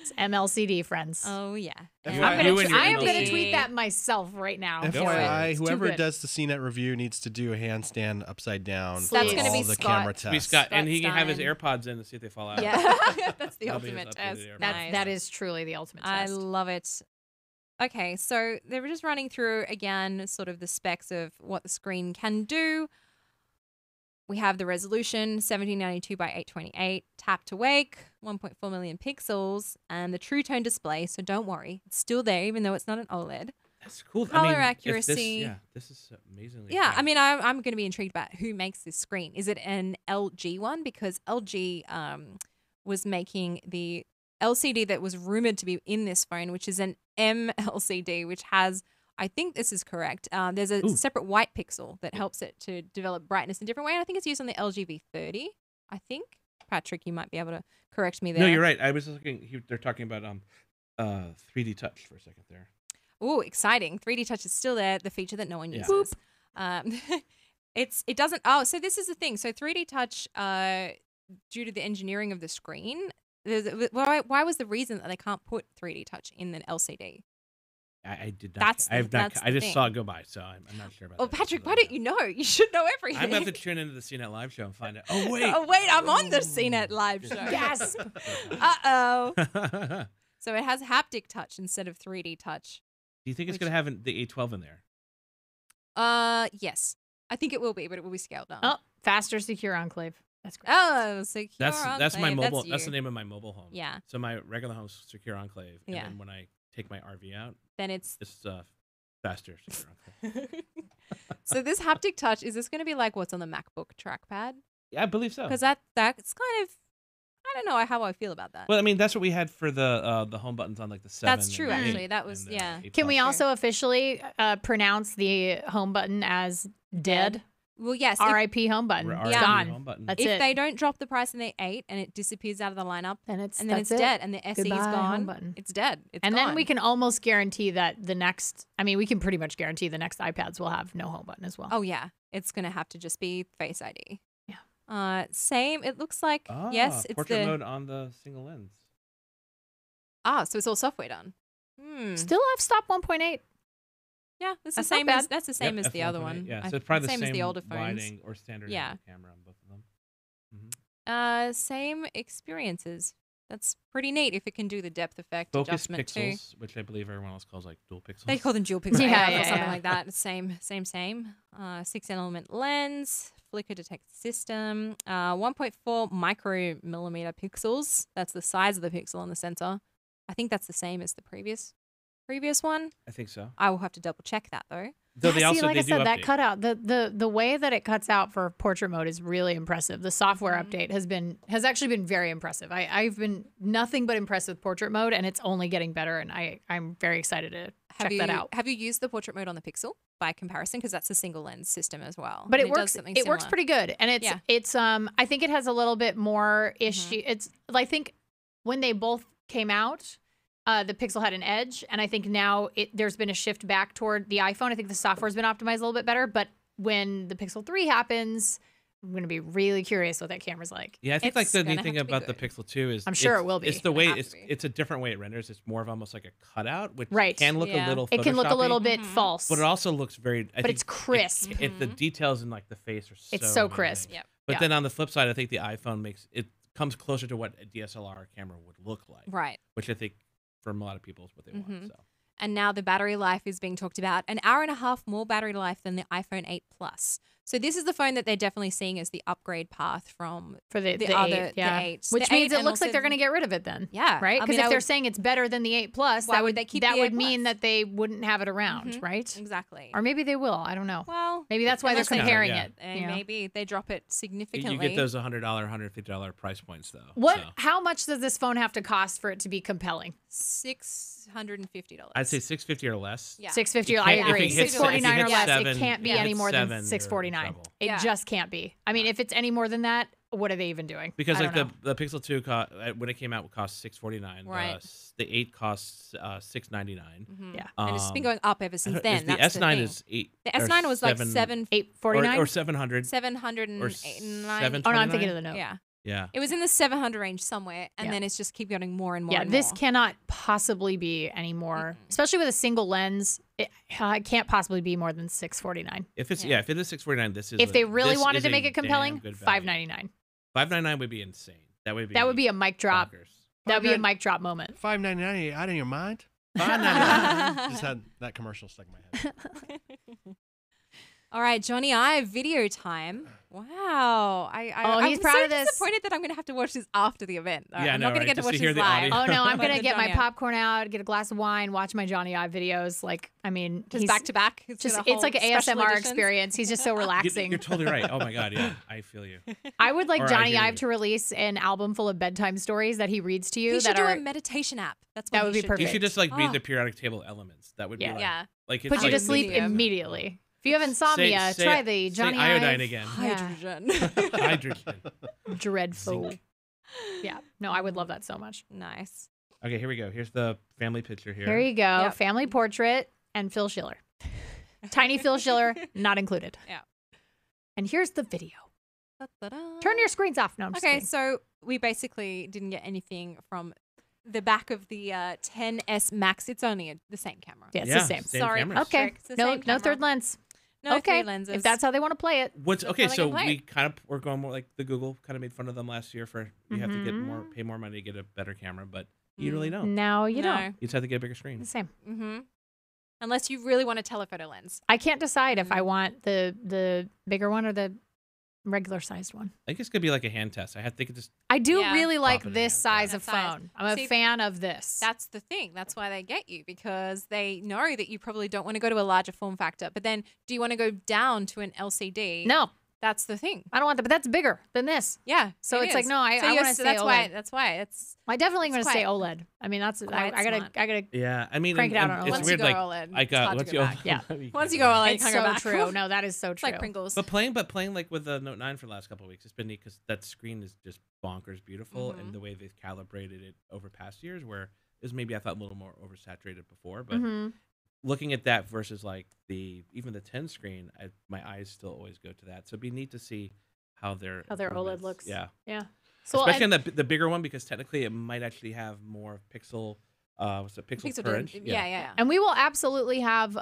It's MLCD, friends. Oh, yeah. You I and your am going to MLCD. tweet that myself right now. Go for it. FYI, It's too whoever good. does the CNET review needs to do a handstand upside down. That's for gonna all be the Scott. camera Be tests. Scott, and he can have his Stein. AirPods in and see if they fall out. Yeah, that's the That'll be his ultimate updated test. AirPods. Nice. That is truly the ultimate I test. love it. Okay, so they were just running through again sort of the specs of what the screen can do. We have the resolution 1792 by 828, tap to wake, 1.4 million pixels, and the true tone display. So don't worry, it's still there even though it's not an OLED. That's cool. Color if accuracy. This is amazingly. Yeah, fast. I mean, I'm going to be intrigued about who makes this screen. Is it an LG one? Because LG was making the LCD that was rumored to be in this phone, which is an MLCD, which has, I think this is correct. There's a separate white pixel that helps it to develop brightness in a different way. And I think it's used on the LG V30, I think. Patrick, you might be able to correct me there. No, you're right. I was looking. They're talking about 3D touch for a second there. Oh, exciting. 3D touch is still there, the feature that no one Yeah. uses. It doesn't, so this is the thing. So 3D touch, due to the engineering of the screen, why was the reason that they can't put 3D touch in an LCD? I did not. That's I have the- not. that's I the just saw thing. it go by, so I'm not sure about. Oh, that. Patrick, why don't you know? You should know everything. I'm gonna have to tune into the CNET live show and find out. Oh wait. Oh, wait, I'm on the CNET live show. Gasp. Uh-oh. Do So it has haptic touch instead of 3D touch. you think it's Which- gonna have the A12 in there? Yes. I think it will be, but it will be scaled down. Oh, faster secure enclave. That's great. Oh, secure That's my enclave. mobile. That's the you. name of my mobile home. Yeah. So my regular home's Secure Enclave, and Yeah. then when I take my RV out, Then it's it's faster Secure Enclave. so this haptic touch, is this going to be like what's on the MacBook trackpad? Yeah, I believe so. Because that's kind of, I don't know how I feel about that. Well, I mean, that's what we had for the home buttons on like the 7. That's true, and the actually. 8 That was- and the yeah. 8 Can we Plus. also officially pronounce the home button as dead? Well, yes. R.I.P. home button. Or It's RIP gone. home button. That's If it. they don't drop the price in the 8 and it disappears out of the lineup, then it's it's it. dead, and the SE is Goodbye, home gone, button. it's dead. It's And gone. then we can almost guarantee that the next, we can pretty much guarantee the next iPads will have no home button as well. Oh yeah, it's gonna have to just be Face ID. Yeah. Same. It looks like yes, it's portrait the mode on the single lens. so it's all software done. Still f-stop 1.8. Yeah, that's That's the not same bad. as that's the same Yep, as the other f1.8. one. Yeah, so it's probably the same as the older wide phones. or standard Yeah. angle camera on both of them. Same experiences. That's pretty neat if it can do the depth effect Focus adjustment too. pixels, which I believe everyone else calls like dual pixels. They call them dual pixel Yeah, AF yeah, or something yeah. like that. Same. 6-element lens, flicker detect system, 1.4 micromillimeter pixels. That's the size of the pixel on the sensor. I think that's the same as the previous one. I think so. I will have to double check that though. Though they See, also like they I said, do that update. cutout, the way that it cuts out for portrait mode is really impressive. The software update has actually been very impressive. I've been nothing but impressed with portrait mode, and it's only getting better. And I'm very excited to check that out. Have you used the portrait mode on the Pixel by comparison? Because that's a single lens system as well. But and it does works. something It works similar. pretty good, and it's I think it has a little bit more issue. It's I think when they both came out, the Pixel had an edge, and I think now there's been a shift back toward the iPhone. I think the software's been optimized a little bit better, but when the Pixel 3 happens, I'm going to be really curious what that camera's like. Yeah, I think like It's the gonna neat thing have to be about the good. Pixel 2 is I'm sure it will be. It's the It'll way have it's to be. it's a different way it renders. It's more of almost like a cutout, which Right. can look Yeah. a little. It can look a little Photoshoppy, bit false. but it also looks very. I But think it's crisp. The details in like the face are It's so so amazing. crisp. Yep. But Yeah. then on the flip side, I think the iPhone comes closer to what a DSLR camera would look like, Right. which I think from a lot of people is what they want. So And now the battery life is being talked about. An hour and a half more battery life than the iPhone 8 Plus. So this is the phone that they're definitely seeing as the upgrade path from For the other 8, yeah. the 8. Which The means 8 it and looks like also they're going to get rid of it then. Yeah. Right? I Because mean, if I they're would- saying it's better than the 8 Plus, Why that would would they keep that the 8 would mean Plus? that they wouldn't have it around, right? Exactly. Or maybe they will. I don't know. Well, Maybe that's why they're unless they- comparing Yeah. it. And you know? maybe they drop it you significantly. get those $100, $150 price points though. What? So How much does this phone have to cost for it to be compelling? $650. I'd say $650 or less. Yeah. $650. You I can't- if agree. it hits $649 or if it less. hits It seven- can't be if it any hits more than seven, you're in $649. trouble. It Yeah. just can't be. I mean, if it's any more than that, what are they even doing? Because I like don't know. the Pixel 2 when it came out would cost $649. Right. The 8 costs $699. Yeah. And it's been going up ever since then. The That's S9 thing. is 8. The or S9 was like 849 or 700. 709. or Oh no, I'm thinking of the Note. Yeah. Yeah. It was in the 700 range somewhere, and Yeah. then it's just keep getting more and more. Yeah, and this more. cannot possibly be any more, especially with a single lens. It can't possibly be more than $649. If it's Yeah. if it is $649, this is If they really this wanted is to a make it damn compelling, good value. $599. $599 would be insane. That would be a mic drop. bonkers. That would be a mic drop moment. $5.99 out of your mind? $599. Just had that commercial stuck in my head. All right, Johnny Ive video time. Wow. He's I'm proud so of this. disappointed that I'm going to have to watch this after the event. Though. Yeah, I I'm know, not going to right? get to Just watch to hear this the live. audio. Oh no, I'm Like gonna the get my Johnny Ive. popcorn out, get a glass of wine, watch my Johnny Ive videos. Like, I mean, Just he's back to back. just it's like an ASMR experience. He's just so relaxing. You're totally right. Oh my god, yeah, I feel you. I would like Or I Johnny hear Ive you. to release an album full of bedtime stories that he reads to you He should that do are a meditation app. That's what That he would be should perfect. You do. should just like read Oh. the periodic table elements. That would be Yeah. like, Yeah. like it's put you like to sleep medium. immediately. If you have insomnia, Say- try the say Johnny iodine Ive. again. Yeah. Hydrogen. Hydrogen. Dreadful. Zinc. Yeah. No, I would love that so much. Nice. Okay, here we go. Here's the family picture here. Here you go. Yep. Family portrait and Phil Schiller. Tiny Phil Schiller, not included. Yeah. And here's the video. Da-da-da. Turn your screens off. No, I'm just Okay, kidding. so we basically didn't get anything from the back of the 10S Max. It's only the same camera. Yeah, it's Yeah, the same. same Sorry. cameras. Okay. It's the No, same no camera. third lens. No okay. three lenses. If that's how they want to play it. What's okay? That's So how they can play we kind of we're going more like the Google kind of made fun of them last year for you have to get more pay more money to get a better camera, but you really don't. Now you No. don't. You just have to get a bigger screen. The same. Mm-hmm. Unless you really want a telephoto lens. I can't decide if Mm. I want the bigger one or the regular sized one. I think it's gonna be like a hand test. I think it just I do Yeah. really like Pop it in this hand, size yeah. of That size. phone. I'm See, a fan of this. That's the thing. That's why they get you, because they know that you probably don't want to go to a larger form factor. But then do you want to go down to an LCD? no, That's the thing. I don't want that. But that's bigger than this. Yeah. So it it's like, is. no, I So want you're- to stay that's why. OLED. That's why. It's I definitely It's going to stay quite- OLED. I mean, that's quite I gotta smart. yeah. I mean, Crank it out on it's once weird. you go Like OLED, I it's got hard to once go you back. Yeah. once you go OLED, you It's can't so go back. true. No, that is so It's true. like Pringles. But playing like with the Note 9 for the last couple of weeks, it's been neat because that screen is just bonkers beautiful, and the way they've calibrated it over past years, where it was maybe I thought a little more oversaturated before, but looking at that versus like even the 10 screen, my eyes still always go to that. So it'd be neat to see how their How their OLED improvements- looks. Yeah, Yeah. So especially and- on the bigger one because technically it might actually have more pixel. What's it? Pixel per inch. Yeah. And we will absolutely have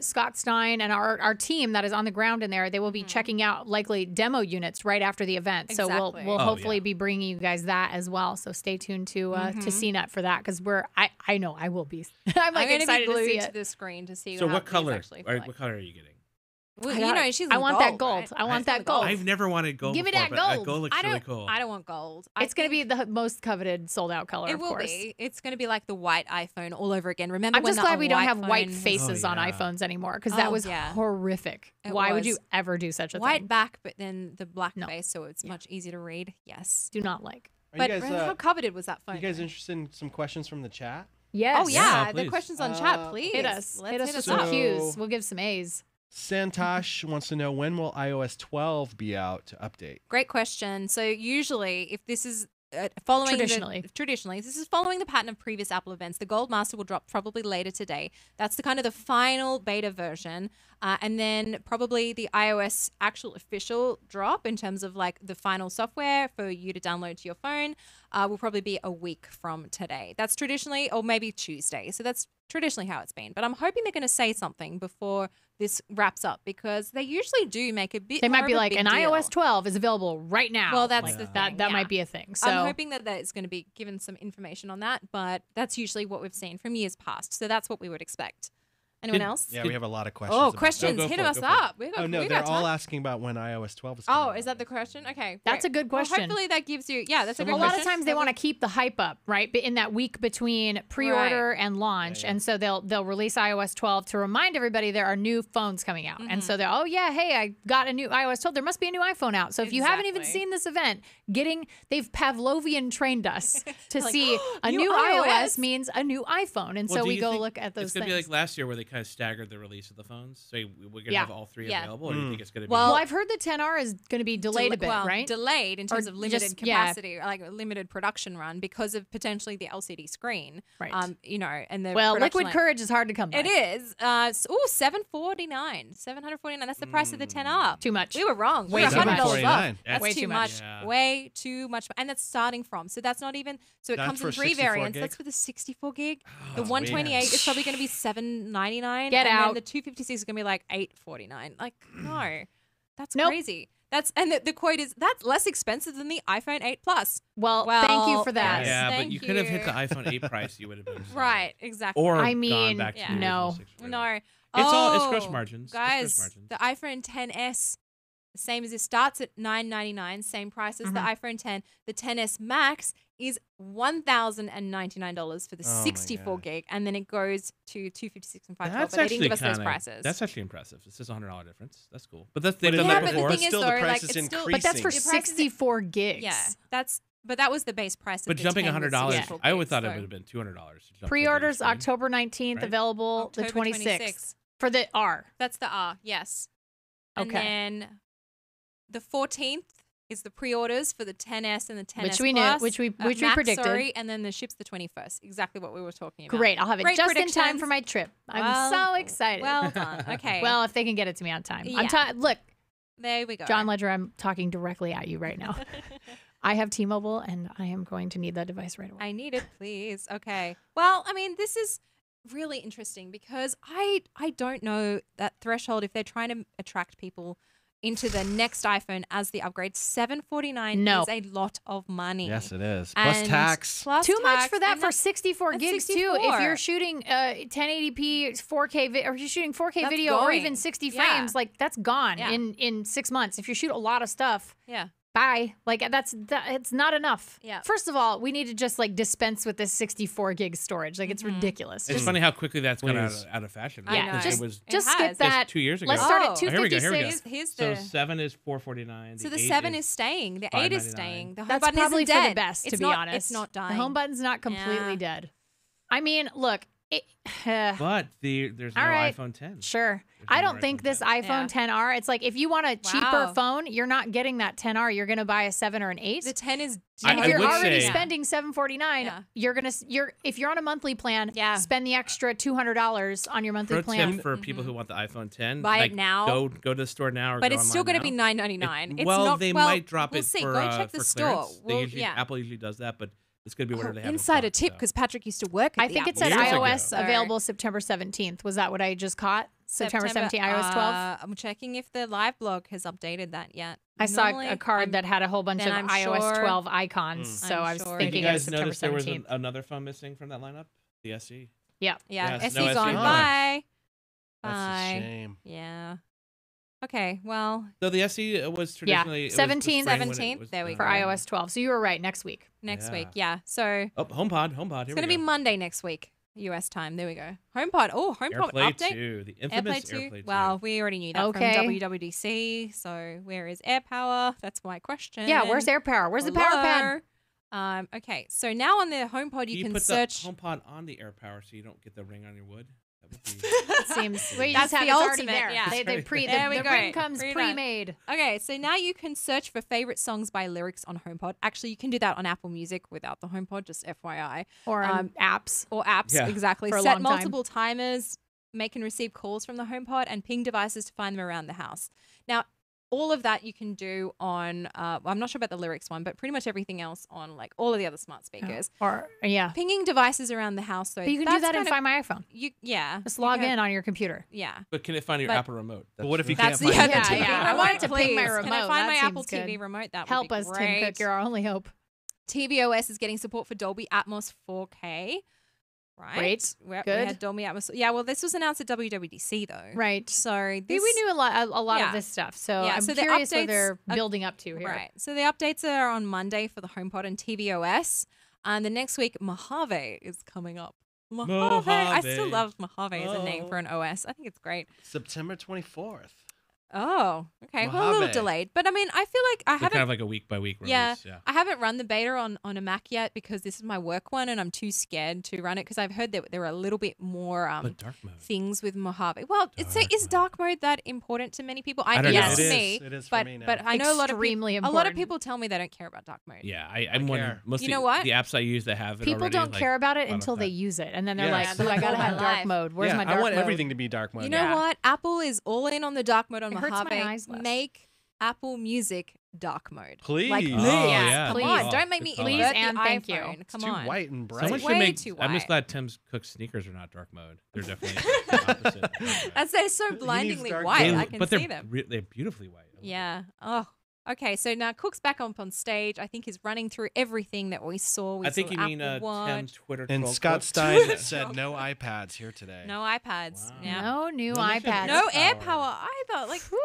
Scott Stein and our team that is on the ground in there. They will be checking out likely demo units right after the event. So Exactly. we'll Oh, hopefully yeah. be bringing you guys that as well. So stay tuned to CNET for that because I know I will be. I'm like I'm excited gonna to be see glued it. to the screen to see. So how what these color? actually feel like. What color are you getting? Well, I you got know, it. she's I want that gold. right? I want that gold. I've never wanted gold. Give me before, that but gold. gold looks I really don't. cool. I don't want gold. It's going to be the most coveted sold out color. It of will course. be. It's going to be like the white iPhone all over again. Remember I'm when just the glad we don't have phone white was- faces Oh, on yeah. iPhones anymore because that Oh, was yeah. horrific. It Why would you was. ever do such a white thing? back, but then the black No. face, so it's much easier to read. Yes. Do not like. Are But you guys, how coveted was that phone? you guys though? interested in some questions from the chat? Yes. Oh yeah, Yeah, the please. questions on chat, Uh, please. Hit us. Let's Hit us hit with us some up. cues. We'll give some A's. Santosh wants to know when will iOS 12 be out to update? Great question. So usually, if this is following Traditionally. this is following the pattern of previous Apple events. The Gold Master will drop probably later today. That's the kind of the final beta version, and then probably the iOS actual official drop in terms of like the final software for you to download to your phone will probably be a week from today. That's traditionally, or maybe Tuesday. So that's traditionally how it's been. But I'm hoping they're going to say something before this wraps up, because they usually do make a bit. They might more be of a like, big an deal. iOS 12 is available right now. Well, that's Like, the thing. that yeah. might be a thing. So I'm hoping that it's going to be given some information on that, but that's usually what we've seen from years past. So that's what we would expect. Anyone else? Yeah, we have a lot of questions. Oh, about questions. Go Hit for it, us go for it. up. We got, Oh no, we they're got all time. asking about when iOS 12 is Oh, coming out. is that the question? Okay. That's great. a good question. Well, hopefully that gives you, yeah, that's a Some good a of lot question. of times they want to keep the hype up, right? But in that week between pre-order and launch, and so they'll release iOS 12 to remind everybody there are new phones coming out. And so they're, oh yeah, hey, I got a new iOS 12. There must be a new iPhone out. So if you haven't even Exactly. seen this event, they've Pavlovian trained us to Like, see a new new iOS iOS means a new iPhone, and Well, so do we you go think look at those It's going to things. be like last year where they kind of staggered the release of the phones. So we're going to Yeah. have all three Yeah. available, or do you think it's going to be? Well, well, I've heard the 10R is going to be delayed a bit, well, right? Delayed in terms Or of limited just- yeah. capacity, like a limited production run because of potentially the LCD screen. Right. You know, and the Well, production liquid line. courage is hard to come by. It is. $749. $749. That's the price of the 10R. Too much. We were wrong. Way We're too $100 much. off. $749. That's Way too too much. much. Yeah. Way too much. And that's starting from. So that's not even. So it That's comes in for 3 64 variants. gig? That's for the 64 gig. The That's 128 weird. is probably going to be $799. Get and out. then the 256 is going to be like $849. Like, no. That's Nope. crazy. The quote is, that's less expensive than the iPhone 8 Plus. Well, thank you for that. yes. yeah, but thank you could have hit you. the iPhone 8 price. You would have been fine. Right, exactly. Or I gone mean, back to yeah. the no. original 6 No. It's gross Oh, margins. It's gross Guys, margins. the iPhone 10s, the same as it starts at $999, same price as the iPhone 10. The 10s Max is $1,099 for the Oh my 64 gosh. gig, and then it goes to 256 and 512. That's But they didn't give actually us those kinda- prices. That's actually impressive. This is a $100 difference. That's cool. But they've But done yeah, that but before. the thing is, Still, though, the price like, is it's still, But that's for The price is- 64 gigs. yeah, but that was the base price. But of jumping the 10 with $100, 64 I always gigs, thought it so- would have been $200. to jump to the Pre-orders bigger screen. October 19th, Right? available the October 26th for the R. That's the R, yes. And Okay. then the 14th is the pre-orders for the 10s and the 10s Which we knew- Plus. which we Max, predicted. Sorry, and then the ship's the 21st. Exactly what we were talking about. Great, I'll have it Great just in time predictions. for my trip. I'm Well- so excited. Well done. Okay. Well, if they can get it to me on time. Yeah. Look, there we go. John Ledger, I'm talking directly at you right now. I have T-Mobile, and I am going to need that device right away. I need it, please. Okay. Well, I mean, this is really interesting because I don't know that threshold if they're trying to attract people into the next iPhone as the upgrade. $749 No. is a lot of money. Yes, it is. Plus And tax. plus Too much tax, for that and for that's- 64 that's gigs too. 64. If you're shooting 1080p 4K or you're shooting 4K That's video or going. even 60 Yeah. frames, like that's gone Yeah. in 6 months. If you shoot a lot of stuff, Yeah. bye. Like it's not enough. Yeah. First of all, we need to just like dispense with this 64 gig storage. Like it's ridiculous. It's Just, funny how quickly that's gone Please. out of fashion. I right? know. Because just it was It just has. skip Just that. 2 years ago. Let's start Oh. at Oh, here we go, 256. here we go. Here's So the 7 is $449. So the 8 7 is staying. The 8 is $599. staying. The home That's button probably isn't for dead. the best, It's to be not, honest. It's not dying. The home button's not completely Yeah. dead. I mean, look. But there's no All right. iPhone 10. Sure. There's I no don't think iPhone this 10. iPhone 10R, it's like if you want a cheaper Wow. phone, you're not getting that 10R. You're going to buy a 7 or an 8. The 10 is and I if you're would already say- spending $749, Yeah. if you're on a monthly plan, Yeah. spend the extra $200 on your monthly Pro plan. tip for people who want the iPhone 10: Buy it like, now. Go to the store now, or But go it's still going to be $9.99. It's well, not, they well, might drop we'll it see. for Go check the for store. clearance. They Well, usually, yeah. Apple usually does that, but it's going to be whatever they have. in Insider stock, tip so. because Patrick used to work at I the think it Apple said Years ago. iOS So- available September 17th. Was that what I just caught? September 17th, iOS 12? I'm checking if the live blog has updated that yet. I saw Normally, a card I'm- that had a whole bunch of then I'm iOS sure- 12 icons. So I'm I was sure. Did thinking you it guys was September notice there was 17th. another phone missing from that lineup? The SE. Yeah. Yeah, Yes, SE's no on. SE. Bye. That's a Bye. shame. Yeah. Okay, well, So the SE was traditionally it was the 17th, spring when it 17th, was there we done. For go. iOS 12. So you were right, next week. next Yeah. week. Yeah. So Oh, HomePod. Here it's we going to go. be Monday next week, US time. There we go. HomePod. Oh, HomePod AirPlay update. 2, the infamous AirPlay 2. AirPlay 2. Well, we already knew that Okay. from WWDC. So where is AirPower? That's my question. Yeah, where's AirPower? Where's the power pad? Okay, so now on the HomePod you you can put search. the HomePod on the AirPower so you don't get the ring on your wood. It seems. Well, you That's just have the it's already ultimate, there. yeah. They pre There we the go. ring comes Pre-done. pre-made. Okay, so now you can search for favorite songs by lyrics on HomePod. Actually, you can do that on Apple Music without the HomePod, just FYI. Or apps. Or apps, Yeah. exactly. For a Set long time. multiple timers, make and receive calls from the HomePod, and ping devices to find them around the house. Now, all of that you can do on, well, I'm not sure about the lyrics one, but pretty much everything else on like all of the other smart speakers. Or yeah. Pinging devices around the house, though. But you can do that's that in kind of- Find My iPhone. Yeah. Just you log can- in on your computer. Yeah. But can it find your But- Apple remote? But what if you That's can't the find other it? yeah, TV yeah. remote, I wanted to ping my please. Can I remote. find That my seems Apple good. TV remote? That would Help be us, Tim great. Cook. You're our only hope. tvOS is getting support for Dolby Atmos 4K. Right. Great. We Good. had Dolby Atmos. Yeah. Well, this was announced at WWDC though. Right. So We this, knew a lot Yeah. of this stuff, so Yeah, I'm so the curious what updates they're are- building up to here. Right. So the updates are on Monday for the HomePod and tvOS. And the next week, Mojave is coming up. Mojave. I still Mojave. love Mojave as a name for an OS. I think it's great. September 24th. Oh, okay. Well, a little Mojave. delayed. But I mean, I feel like I They're haven't. kind of like a week by week release. Yeah, Yeah. I haven't run the beta on a Mac yet because this is my work one and I'm too scared to run it because I've heard that there are a little bit more But dark mode. things with Mojave. Well, Dark is mode. dark mode that important to many people? I don't yes, know. to It me. is. It is for but me now. but I know Extremely a lot of important. people tell me they don't care about dark mode. Yeah, I'm one. care. Most You of know what? the apps I use that have it People already, don't like, care about it I don't until they care. use it, and then they're Yes. like, "Ooh, I gotta Yeah, have dark life. mode. Where's yeah, my dark I want mode?" everything to be dark mode. You know Yeah. what? Apple is all in on the dark mode on It hurts my Mojave. eyes less. Make Apple Music dark mode. Please. Like, Oh, please. yeah. Come Please. on. Don't make me Good call. invert Please and the thank you. iPhone. It's Come too on. white and bright. Someone should Way make. too I'm just white. glad Tim Cook's sneakers are not dark mode. They're definitely the opposite. They're so blindingly dark white. mode. I can but see them. they're beautifully white. Yeah. Oh. Okay. So now Cook's back up on stage. I think he's running through everything that we saw. I think saw you mean Apple Tim Watch. Twitter. And troll Scott Cook. Stein said no iPads here today. No iPads. Wow. Yeah. No new No, they should iPads. No Air air power. power either. Like, whew.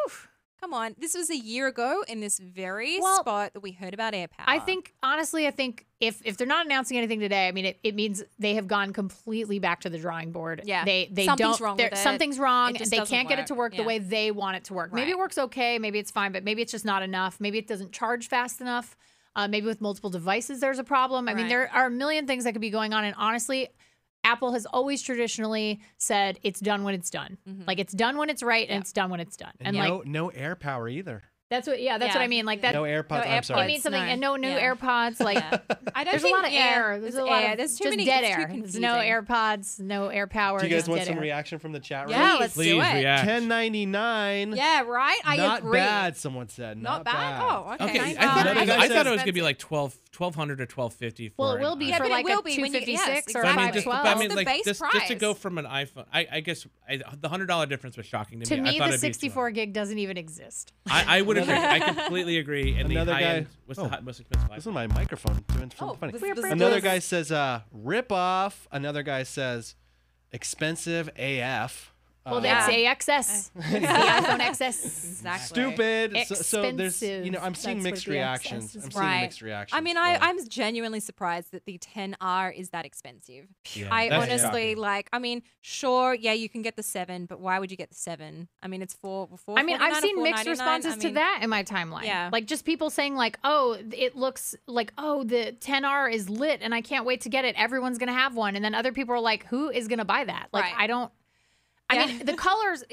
Come on. This was a year ago in this very Well, spot that we heard about air power. I think honestly, if they're not announcing anything today, I mean, it means they have gone completely back to the drawing board. Yeah. they Something's don't. wrong there- with it. Something's wrong. It just They doesn't can't get it to work the Yeah. way they want it to work. Maybe it Right. works okay. Maybe it's fine, but maybe it's just not enough. Maybe it doesn't charge fast enough. Maybe with multiple devices, there's a problem. I mean, Right. there are a million things that could be going on. And honestly, Apple has always traditionally said it's done when it's done. Mhm. Like it's done when it's right, Yeah. and it's done when it's done. And And no, like no air power either. that's what what I mean. Like that. No AirPods. I'm AirPods. sorry. It means something, No. and no new Yeah. AirPods. Like Yeah. I don't there's a think, lot of air. There's a lot air. of There's too just many. dead it's too air. There's no confusing. AirPods, no air power. Do you guys just want dead some air. reaction from the chat room? Yeah, let's Please do it. react. 10.99. Yeah, right. I Not agree. bad. Someone said. Not bad. Oh, okay. Okay, Nice. I thought, Another I guy thought says it was gonna be like 1,200 or 1,250. For Well, it an will be Yeah, for but it like will a be when you- 256 yes, or But I mean, exactly. just, 512. but I mean, That's the like base just to go price. from an iPhone, I guess the $100 difference was shocking to To me. I me, thought the it'd be 64 gig doesn't even exist. I would agree. I completely agree. And Another the high guy- end, what's oh. the most expensive This iPhone? is my microphone doing something Oh, funny. this- Another guy says, rip off. Another guy says, expensive AF. Well, Yeah. that's AXS. It's the iPhone XS. Exactly. Stupid. So there's, Expensive. I'm seeing That's mixed what the reactions. access is. I'm seeing Right. mixed reactions. I mean, as well. I'm genuinely surprised that the 10R is that expensive. Yeah, I that's honestly shocking. like. I mean, sure, yeah, you can get the 7, but why would you get the 7? I mean, it's for. I mean, I've seen mixed $4.99. responses I to mean, that in my timeline. Yeah. Like just people saying like, oh, it looks like, oh, the 10R is lit and I can't wait to get it. Everyone's going to have one. And then other people are like, who is going to buy that? Like, Right. I Yeah. mean, the colors,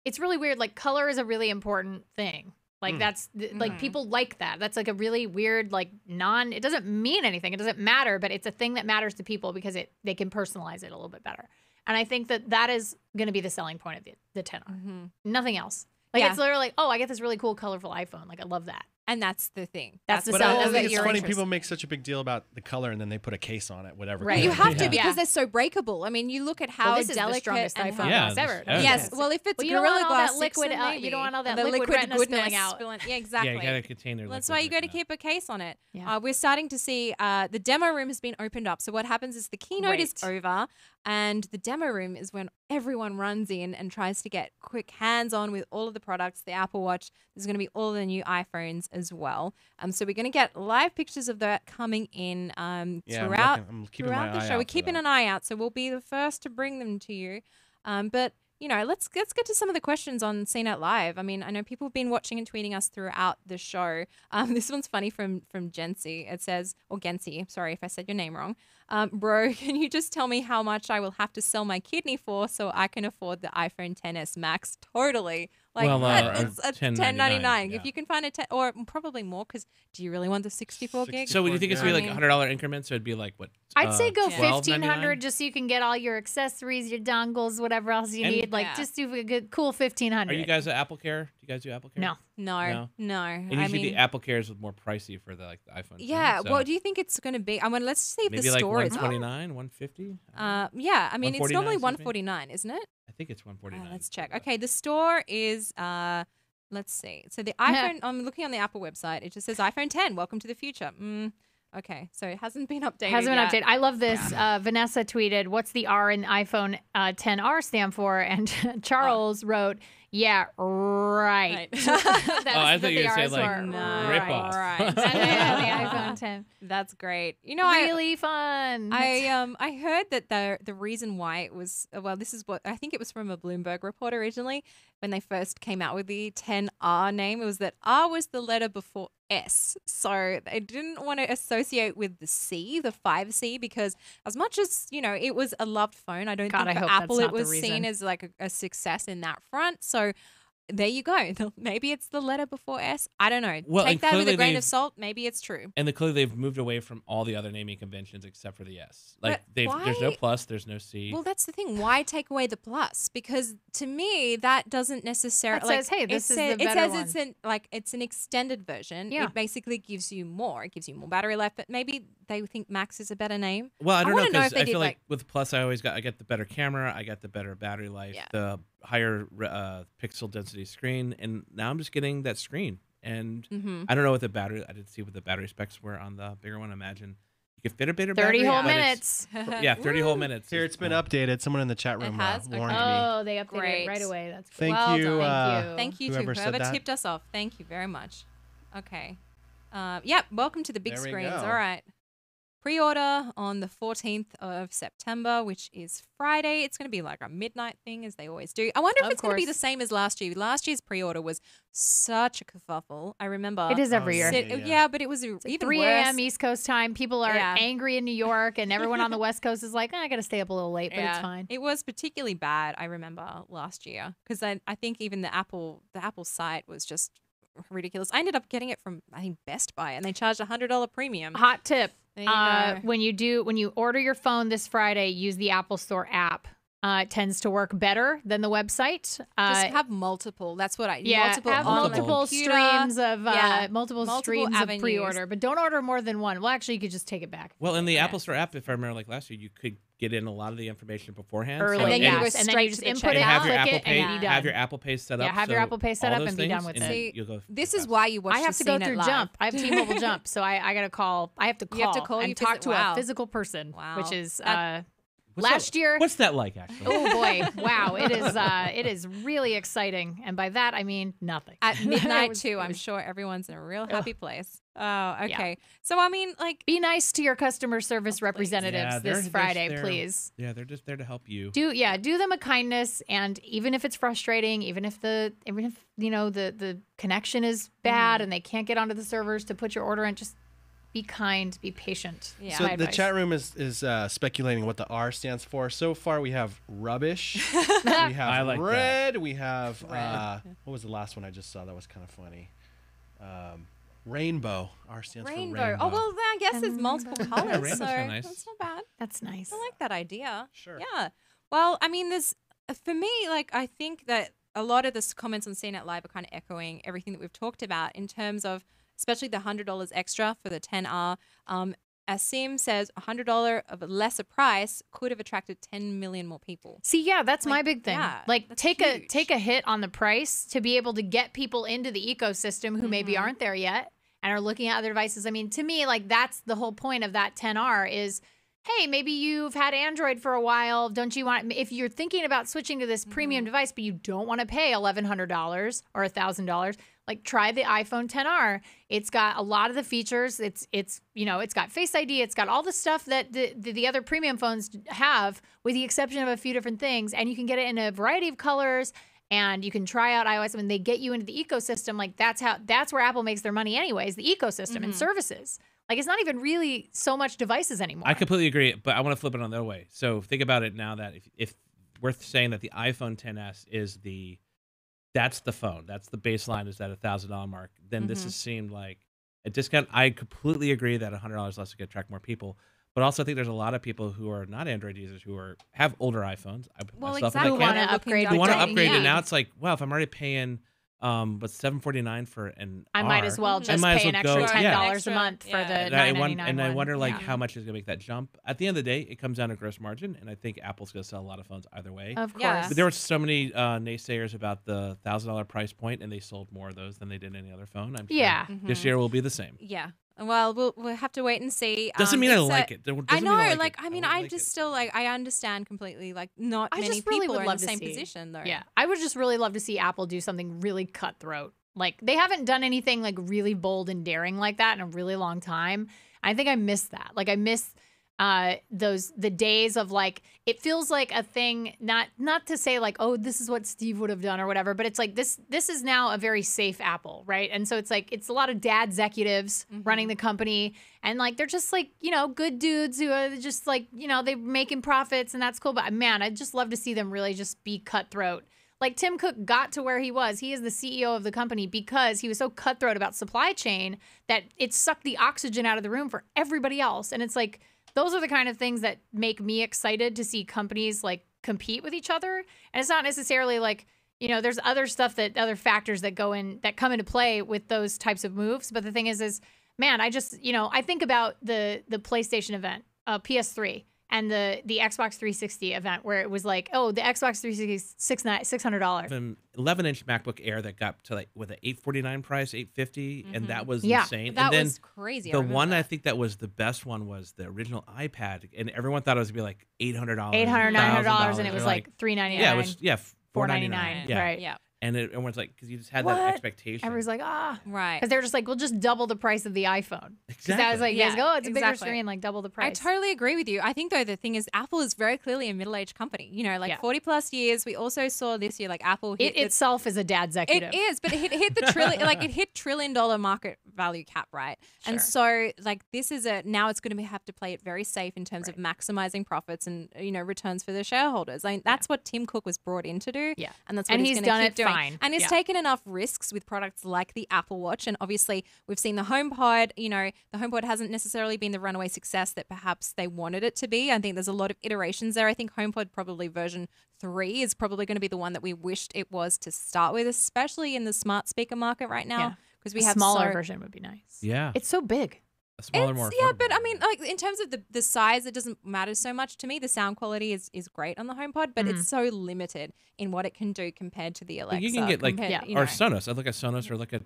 it's really weird. Like color is a really important thing. Like that's like Mhm. people like that. That's like a really weird, like it doesn't mean anything. It doesn't matter, but it's a thing that matters to people because they can personalize it a little bit better. And I think that is going to be the selling point of the 10R. Mhm. Nothing else. Like Yeah. it's literally like, oh, I get this really cool, colorful iPhone. Like I love that. And that's the thing. That's the But So I is think that it's your funny interest? people make such a big deal about the color and then they put a case on it, whatever. Right. color You it have is. to because Yeah. they're so breakable. I mean, you look at how Well, this is the delicate strongest and iPhone how Yeah, glass ever. this- Yes. Okay. Well, if it's Well, you don't Gorilla want all Glass that 6, liquid, then you maybe. don't want all that the liquid retina goodness spilling out. Yeah, exactly. Yeah, you got a container. That's liquid why you got to right now. keep a case on it. Yeah. We're starting to see the demo room has been opened up. So what happens is the keynote is Great. over, and the demo room is when everyone runs in and tries to get quick hands-on with all of the products. The Apple Watch. There's going to be all the new iPhones as well. So we're going to get live pictures of that coming in Yeah, I'm throughout looking. I'm keeping my throughout the eye show. out We're for keeping that. an eye out, so we'll be the first to bring them to you. But let's get to some of the questions on CNET Live. I mean, I know people have been watching and tweeting us throughout the show. This one's funny from Gensi. It says, or Gensi, sorry if I said your name wrong. Bro, can you just tell me how much I will have to sell my kidney for so I can afford the iPhone XS Max? Totally. Like, it's $10.99. yeah. If you can find a 10, or probably more, because do you really want the 64 gig? So you think it's going to be like I $100 increments? So it'd be like, what? I'd say go $12.99? $1,500 just so you can get all your accessories, your dongles, whatever else you need. Like, just do a good, cool $1,500. Are you guys at Apple Care? Do you guys do Apple Care? No. No. And usually the Apple Cares are more pricey for the iPhone. Yeah. 10, so What do you think it's going to be? I mean, let's see if maybe the store like is. $129, $150. Yeah. I mean, it's normally $149, $149, isn't it? I think it's $149. Let's check. Okay, the store is. Let's see. So the iPhone. I'm looking on the Apple website. It just says iPhone 10. Welcome to the future. Okay, so it hasn't been updated. Updated. I love this. Vanessa tweeted, "What's the R in iPhone 10R stand for?" And Charles wrote, "Yeah, right." Right. I thought you were going to say like No. rip off. Right. the iPhone 10. That's great. You know, Really fun. I heard that the reason why it was this is what I think it was from a Bloomberg report originally when they first came out with the 10R name. It was that R was the letter before S, so they didn't want to associate with the C, the 5C, because as much as it was a loved phone, I don't think I for hope Apple that's it not the was reason. seen as like a success in that front. So there you go. Maybe it's the letter before S. I don't know. Well, Take and that with a clearly grain they've- of salt. Maybe it's true. And clearly they've moved away from all the other naming conventions except for the S. Like But there's no why- plus, there's no C. Well, that's the thing. Why take away the plus? Because to me, that doesn't necessarily. That says, hey, this is the it better says it's an extended version. Yeah. It basically gives you more. It gives you more battery life. But maybe they think Max is a better name. Well, I don't know wanna know because if they I did, feel like like- with Plus, I get the better camera, I got the better battery life, Yeah. the higher pixel density screen, and now I'm just getting that screen. And Mm-hmm. I don't know what the battery. I didn't see what the battery specs were on the bigger one. I imagine you could fit a better 30 battery. whole but minutes. Yeah, 30 whole minutes. Here, it's been updated. Someone in the chat room has? Okay. warned me. Oh, they updated Great. it right away. That's cool. Thank Well you. done. Thank you to whoever said whoever that. tipped us off. Thank you very much. Okay. Yep. Welcome to the big There we screens. go. All right. Pre-order on the 14th of September, which is Friday. It's going to be like a midnight thing, as they always do. I wonder if Of it's going to be the course. same as last year. Last year's pre-order was such a kerfuffle. I remember. It is every year. Yeah, but it was even 3 worse. a.m. East Coast time. People are Yeah. angry in New York, and everyone on the West Coast is like, I got to stay up a little late, but it's fine. It was particularly bad, I remember, last year. Because I think even the Apple site was just ridiculous. I ended up getting it from, I think, Best Buy, and they charged a $100 premium. Hot tip. There you go. When you order your phone this Friday, use the Apple Store app. It tends to work better than the website. Just have multiple. That's what I Have on the multiple computer. streams of Yeah, multiple multiple streams avenues. of pre-order, but don't order more than one. Well, actually, you could just take it back. Well, in the Apple Store app, if I remember, like last year, you could get in a lot of the information beforehand. Early, And then you yes. go and then straight you just to the input and it, have your click Apple it, Pay, and be done. have your Apple Pay set up. Yeah, have your so Apple Pay set all up those and be done things, with and it. then See, you'll go This is fast. why you watch I have the to go CNET through Live. Jump. I have T-Mobile Jump, so I got to call. I have to call. You have to call, and you talk visit- to wow. a physical person, Wow. which is What's last that- year. What's that like, actually? Oh boy! Wow, it is really exciting, and by that I mean nothing. At It midnight was- too. it I'm was- sure everyone's in a real happy place. Oh, okay. So I mean, like, Be nice to your customer service representatives Yeah, this they're Friday, there. please. Yeah, they're just there to help you. Do them a kindness, and even if it's frustrating, even if the connection is bad and they can't get onto the servers to put your order in, just be kind, be patient. Yeah. So My the advice. chat room is speculating what the R stands for. So far, we have rubbish. We have I like that. red. We have what was the last one I just saw? That was kind of funny. Rainbow. R stands for rainbow. Oh well, then I guess there's multiple colors, rainbow's so kinda nice. that's not bad. That's nice. I like that idea. Sure. Yeah. Well, I mean, there's for me, like, I think that a lot of the comments on CNET Live are kind of echoing everything that we've talked about in terms of, especially the $100 extra for the 10R. Asim says $100 of a lesser price could have attracted 10 million more people. See, yeah, that's my Like, big thing. yeah, Like that's take huge. a hit on the price to be able to get people into the ecosystem who maybe Mm-hmm. aren't there yet and are looking at other devices. I mean, to me, like that's the whole point of that 10R is, hey, maybe you've had Android for a while. Don't you want, if you're thinking about switching to this Mm-hmm. premium device, but you don't want to pay $1,100 or $1,000, like try the iPhone 10R. It's got a lot of the features. It's it's got Face ID. It's got all the stuff that the other premium phones have, with the exception of a few different things. And you can get it in a variety of colors. And you can try out iOS. When they get you into the ecosystem, like that's where Apple makes their money anyways, the ecosystem and services. Like it's not even really so much devices anymore. I completely agree, but I want to flip it on the other way. So think about it now that if we're saying that the iPhone 10s is that's the phone, that's the baseline, is that $1,000 mark, then this has seemed like a discount. I completely agree that $100 less could attract more people. But also, I think there's a lot of people who are not Android users who have older iPhones. Well, exactly. Who want to upgrade. Who want to upgrade, yeah. and now it's like, wow, if I'm already paying, $749 for an I might as well just might as pay an well extra go- $10 a month for the $9.99 and I wonder like one. how much is gonna make that jump. At the end of the day, it comes down to gross margin, and I think Apple's gonna sell a lot of phones either way. Of course. Yeah. But there were so many naysayers about the $1,000 price point, and they sold more of those than they did any other phone. I'm sure Yeah. this year will be the same. Yeah. Well, we'll have to wait and see. Doesn't mean I it's like it. Doesn't I mean know, I like, it. I mean, won't I like just it. still like, I understand completely. Like, not I many just really people would are in love the to same see. position, though. Yeah, I would just really love to see Apple do something really cutthroat. Like they haven't done anything like really bold and daring like that in a really long time. I think I miss that. Like I miss the days of like, it feels like a thing, not to say like, oh, this is what Steve would have done or whatever, but it's like this is now a very safe Apple, right? And so it's like, it's a lot of dad executives running the company, and like they're just like, good dudes who are just like, they're making profits, and that's cool. But man, I'd just love to see them really just be cutthroat. Like Tim Cook got to where he was. He is the CEO of the company because he was so cutthroat about supply chain that it sucked the oxygen out of the room for everybody else. And it's like, those are the kind of things that make me excited to see companies like compete with each other. And it's not necessarily like, there's other stuff other factors that come into play with those types of moves. But the thing is, man, I just, I think about the PlayStation event, PS3. And the Xbox 360 event where it was like, oh, the Xbox 360 is $600. An 11-inch MacBook Air that got to like with an $849 price, $850, and that was Yeah. insane. That and then was crazy. the one I think that was the best one was the original iPad, and everyone thought it was gonna be like $800, $900, and it was Or like $399. yeah, it was $499. Yeah. Right. Yeah. And everyone's like, because you just had What? that expectation. Everyone's like, Right. because they're just like, we'll just double the price of the iPhone. Because I was like, Yeah, you guys go, it's a bigger exactly. screen, like double the I price. totally agree with you. I think, though, the thing is, Apple is very clearly a middle-aged company. 40 plus years. We also saw this year, like Apple hit It itself is a dad executive. It is, but it hit the trillion, it hit $1 trillion market value cap, right? And so, like, this is now it's going to have to play it very safe in terms of maximizing profits and returns for the shareholders. I mean, that's what Tim Cook was brought in to do. Yeah. And that's what And he's gonna done keep it doing. fine. And he's Yeah. taken enough risks with products like the Apple Watch, and obviously we've seen the HomePod. The HomePod hasn't necessarily been the runaway success that perhaps they wanted it to be. I think there's a lot of iterations there. I think HomePod probably version 3 is probably going to be the one that we wished it was to start with, especially in the smart speaker market right now. Yeah. Because we a have smaller version would be nice. Yeah. It's so big. a smaller, more yeah, affordable but I one, mean, like in terms of the size, it doesn't matter so much to me. The sound quality is great on the HomePod, but it's so limited in what it can do compared to the Alexa. you can get like compared- or Sonos. I look at Sonos or look at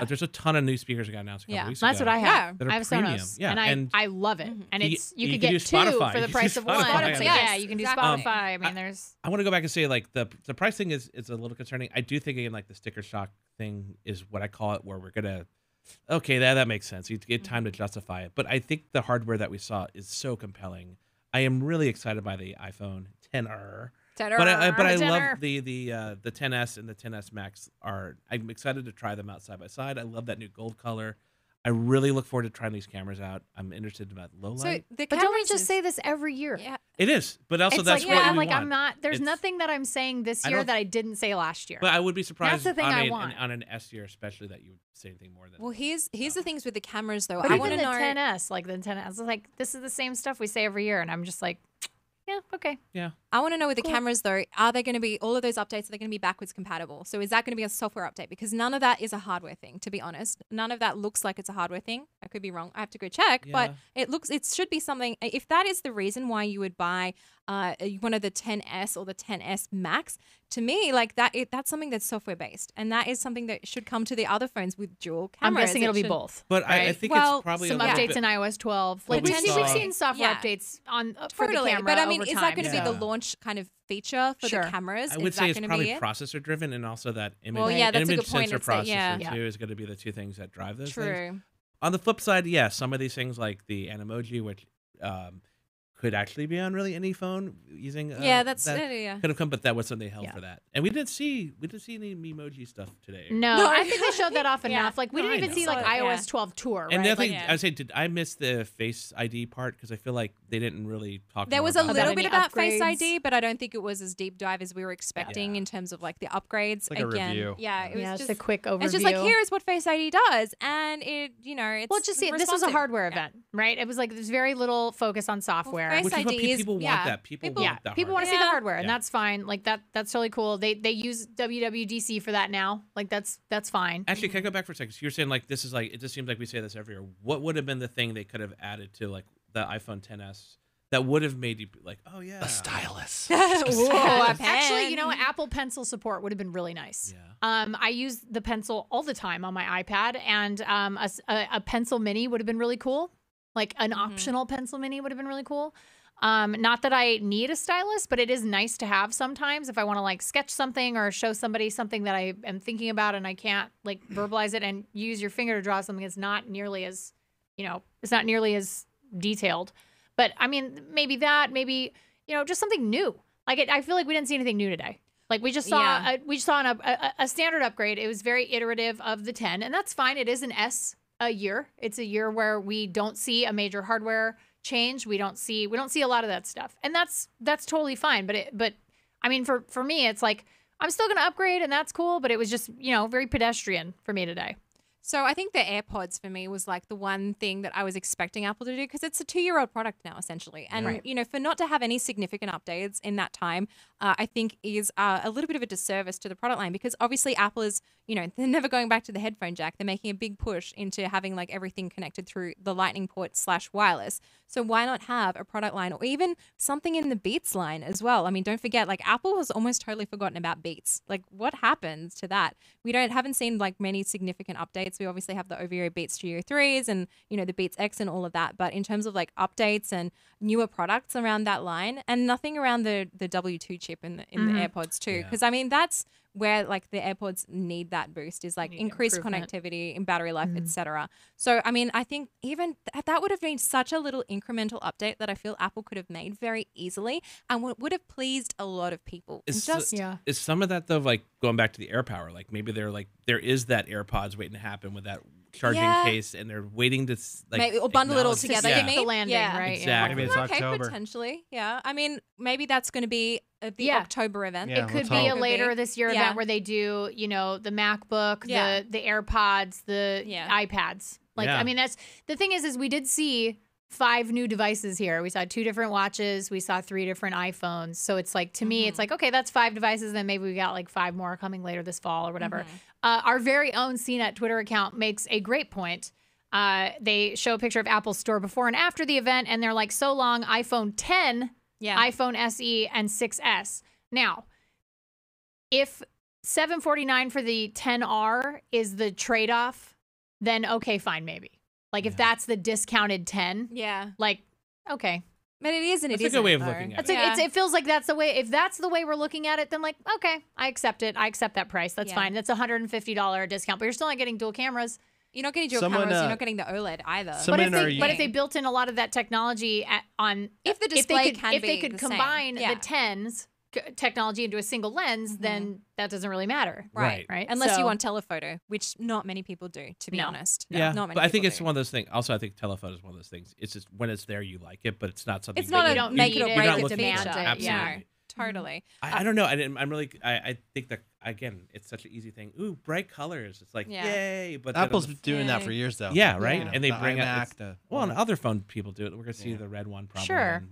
there's a ton of new speakers that got announced a couple weeks That's ago. what I have. that are I have premium. Sonos, Yeah, and I love it. And You- it's you you could can get do two Spotify. for You the can price do of one. Spotify. So, Yes, yeah, you can do exactly. Spotify. I mean, there's. I want to go back and say like the pricing is a little concerning. I do think again like the sticker shock thing is what I call it, where we're gonna that makes sense. You get time to justify it, but I think the hardware that we saw is so compelling. I am really excited by the iPhone 10R. But I love the 10s and the 10s Max I'm excited to try them out side by side. I love that new gold color. I really look forward to trying these cameras out. I'm interested about low light. the But don't we cameras just is- say this every year? Yeah. It is, but also It's that's like, what yeah, we like want. I'm not. There's It's- nothing that I'm saying this I year don't- that I didn't say last year. But I would be surprised the thing on, I want. on an S year, especially that you would say anything more than. Well, here's the things with the cameras though. But I even want to the know. 10s, like the 10s, like this is the same stuff we say every year, and I'm just like, yeah, okay. Yeah. I want to know with the cameras though, are they going to be all of those updates? Are they going to be backwards compatible? So is that going to be a software update? Because none of that is a hardware thing, to be honest. None of that looks like it's a hardware thing. I could be wrong. I have to go check, but it should be something. If that is the reason why you would buy one of the 10s or the 10s Max, to me, like that's something that's software based, and that is something that should come to the other phones with dual I'm cameras. guessing it'll be both. But I right? think Well, it's probably Some a little updates bit, in iOS 12. Like But we've we saw- seen software Yeah. updates on for the Totally, camera but I mean, over is that going to be the launch kind of feature for the cameras? I would say it's probably processor driven, and also that image, that's a image good point. sensor processor Yeah. too is going to be the two things that drive those True. things. On the flip side, yeah, some of these things like the Animoji, which could actually be on really any phone using that's could have come, but that was something they held for that. And we did see the emoji stuff today. No, I think they showed that off enough. Like we didn't even see like iOS 12 tour. And right? the other thing I would say, did I miss the Face ID part? Because I feel like they didn't really talk. There was more a about little it. bit about Face ID, but I don't think it was as deep dive as we were expecting in terms of like the upgrades. Like a review. Yeah, it was just a quick overview. It's just like, here's what Face ID does, and it, it's well, just see, this was a hardware event, right? It was like there's very little focus on software. Face Which is what ID is people want. That people want the people want to see the hardware, and Yeah. that's fine. Like that's really cool. They use WWDC for that now. Like that's fine. Actually, can I go back for a second? So you're saying like this is like, it just seems like we say this every year. What would have been the thing they could have added to like the iPhone XS that would have made you like, oh yeah, A stylus. Actually, you know, Apple Pencil support would have been really nice. Yeah. I use the pencil all the time on my iPad, and a pencil mini would have been really cool. Like an optional pencil mini would have been really cool. Not that I need a stylus, but it is nice to have sometimes if I want to like sketch something or show somebody something that I am thinking about and I can't like verbalize it, and use your finger to draw something that's not nearly as, it's not nearly as detailed. But I mean, maybe just something new. Like I feel like we didn't see anything new today. Like we just saw a standard upgrade. It was very iterative of the 10, and that's fine. It is an S a year. It's a year where we don't see a major hardware change. We don't see a lot of that stuff, and that's totally fine. But I mean, for me, it's like I'm still gonna upgrade, and that's cool. But it was just very pedestrian for me today. So I think the AirPods for me was like the one thing that I was expecting Apple to do, because it's a 2-year-old product now essentially. And, for not to have any significant updates in that time, I think is a little bit of a disservice to the product line, because obviously Apple is, they're never going back to the headphone jack. They're making a big push into having like everything connected through the Lightning port / wireless. So why not have a product line or even something in the Beats line as well? I mean, don't forget, like Apple has almost totally forgotten about Beats. Like what happened to that? We haven't seen like many significant updates. We obviously have the OVO Beats Studio 3s and, the Beats X and all of that. But in terms of like updates and newer products around that line, and nothing around the W2 chip in the AirPods too. Because I mean, that's where like the AirPods need that boost, is like increased connectivity in battery life, etc. So, I mean, I think even that would have been such a little incremental update that I feel Apple could have made very easily and would have pleased a lot of people. Is some of that though, like going back to the AirPower, like maybe there is that AirPods waiting to happen with that charging case, and they're waiting to like maybe or bundle it all together. Yeah. The landing, right? Exactly. Maybe it's okay, October. Potentially, yeah. I mean, maybe that's going to be the October event. Yeah, it could be a later this year event where they do, the MacBook, the AirPods, the iPads. Like, I mean, that's the thing is we did see 5 new devices here. We saw 2 different watches. We saw 3 different iPhones. So it's like, to me, it's like, okay, that's 5 devices. Then maybe we got like 5 more coming later this fall or whatever. Our very own CNET Twitter account makes a great point. They show a picture of Apple's store before and after the event, and they're like, so long, iPhone 10, iPhone SE, and 6S. Now, if $749 for the 10R is the trade-off, then okay, fine, maybe. Like if that's the discounted 10, like, okay. But it isn't. That's a good way of looking at it. It feels like that's the way. If that's the way we're looking at it, then like, okay, I accept it. I accept that price. That's fine. That's $150 discount, but you're still not getting dual cameras. You're not getting dual cameras. You're not getting the OLED either. But if they built in a lot of that technology if the display if they could combine the 10s technology into a single lens, then that doesn't really matter. Right. Unless you want telephoto, which not many people do, to be honest. Yeah, not many but I think people it's one of those things. Also, I think telephoto is one of those things. It's just when it's there, you like it, but it's not something. It's not that a don't make it or break it demand. Absolutely. Yeah, totally. I don't know. I think that again, it's such an easy thing. Ooh, bright colors. It's like yay! But Apple's been doing that for years, though. Yeah, right. And they bring iMac, and other phone people do it. We're gonna see the red one probably. Sure.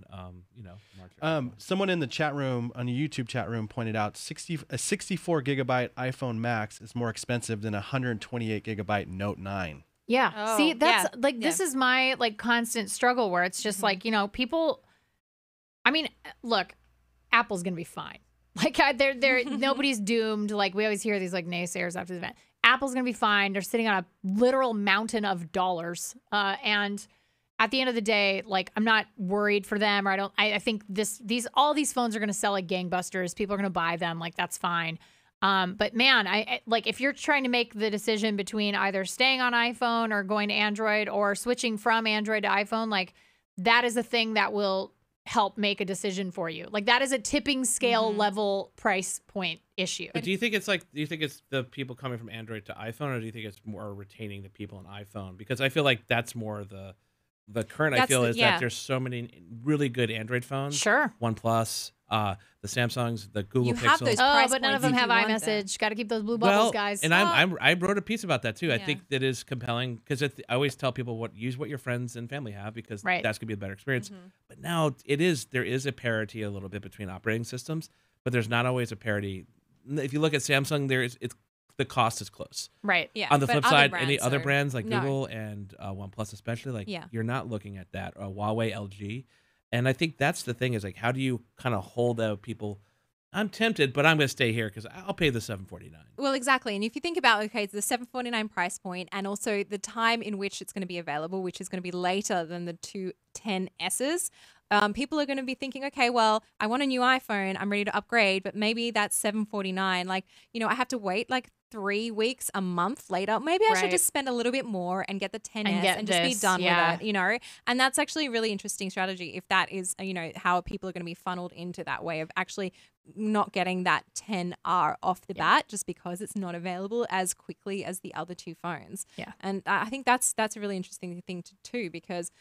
March. Someone in the chat room, on the YouTube chat room, pointed out a 64 gigabyte iPhone Max is more expensive than a 128 gigabyte Note 9. Yeah. Oh, see, that's this is my like constant struggle where it's just like, people. I mean, look, Apple's gonna be fine. Like they're nobody's doomed. Like we always hear these like naysayers after the event. Apple's gonna be fine. They're sitting on a literal mountain of dollars, and at the end of the day, like I'm not worried for them, or I think all these phones are going to sell like gangbusters. People are going to buy them. Like that's fine. But man, like if you're trying to make the decision between either staying on iPhone or going to Android or switching from Android to iPhone, like that is a thing that will help make a decision for you. Like that is a tipping scale level price point issue. But do you think it's the people coming from Android to iPhone, or do you think it's more retaining the people on iPhone? Because I feel like that's more the current I feel is that there's so many really good Android phones. Sure. OnePlus, the Samsungs, the Google You Pixel. have those price but none of points them if have you want iMessage. Got to keep those blue bubbles, guys. And I wrote a piece about that too. I Yeah. think that is compelling because I always tell people use what your friends and family have because Right. that's gonna be a better experience. But now there is a parity a little bit between operating systems, but there's not always a parity. If you look at Samsung, the cost is close. Right. Yeah. On the but flip other side, brands any other are- brands like no. Google and OnePlus especially, like Yeah. you're not looking at that. Huawei, LG, and I think that's the thing is like how do you kind of hold out people? I'm tempted, but I'm going to stay here because I'll pay the $749. Well, exactly. And if you think about, okay, it's the $749 price point and also the time in which it's going to be available, which is going to be later than the two 10Ss, people are going to be thinking, okay, well, I want a new iPhone. I'm ready to upgrade, but maybe that's $749. Like, I have to wait like 3 weeks, a month later. Maybe I should Right. just spend a little bit more and get the 10S And get just be this, done yeah. with it, And that's actually a really interesting strategy if that is, how people are going to be funneled into that way of actually not getting that 10R off the bat just because it's not available as quickly as the other two phones. Yeah. And I think that's a really interesting thing too because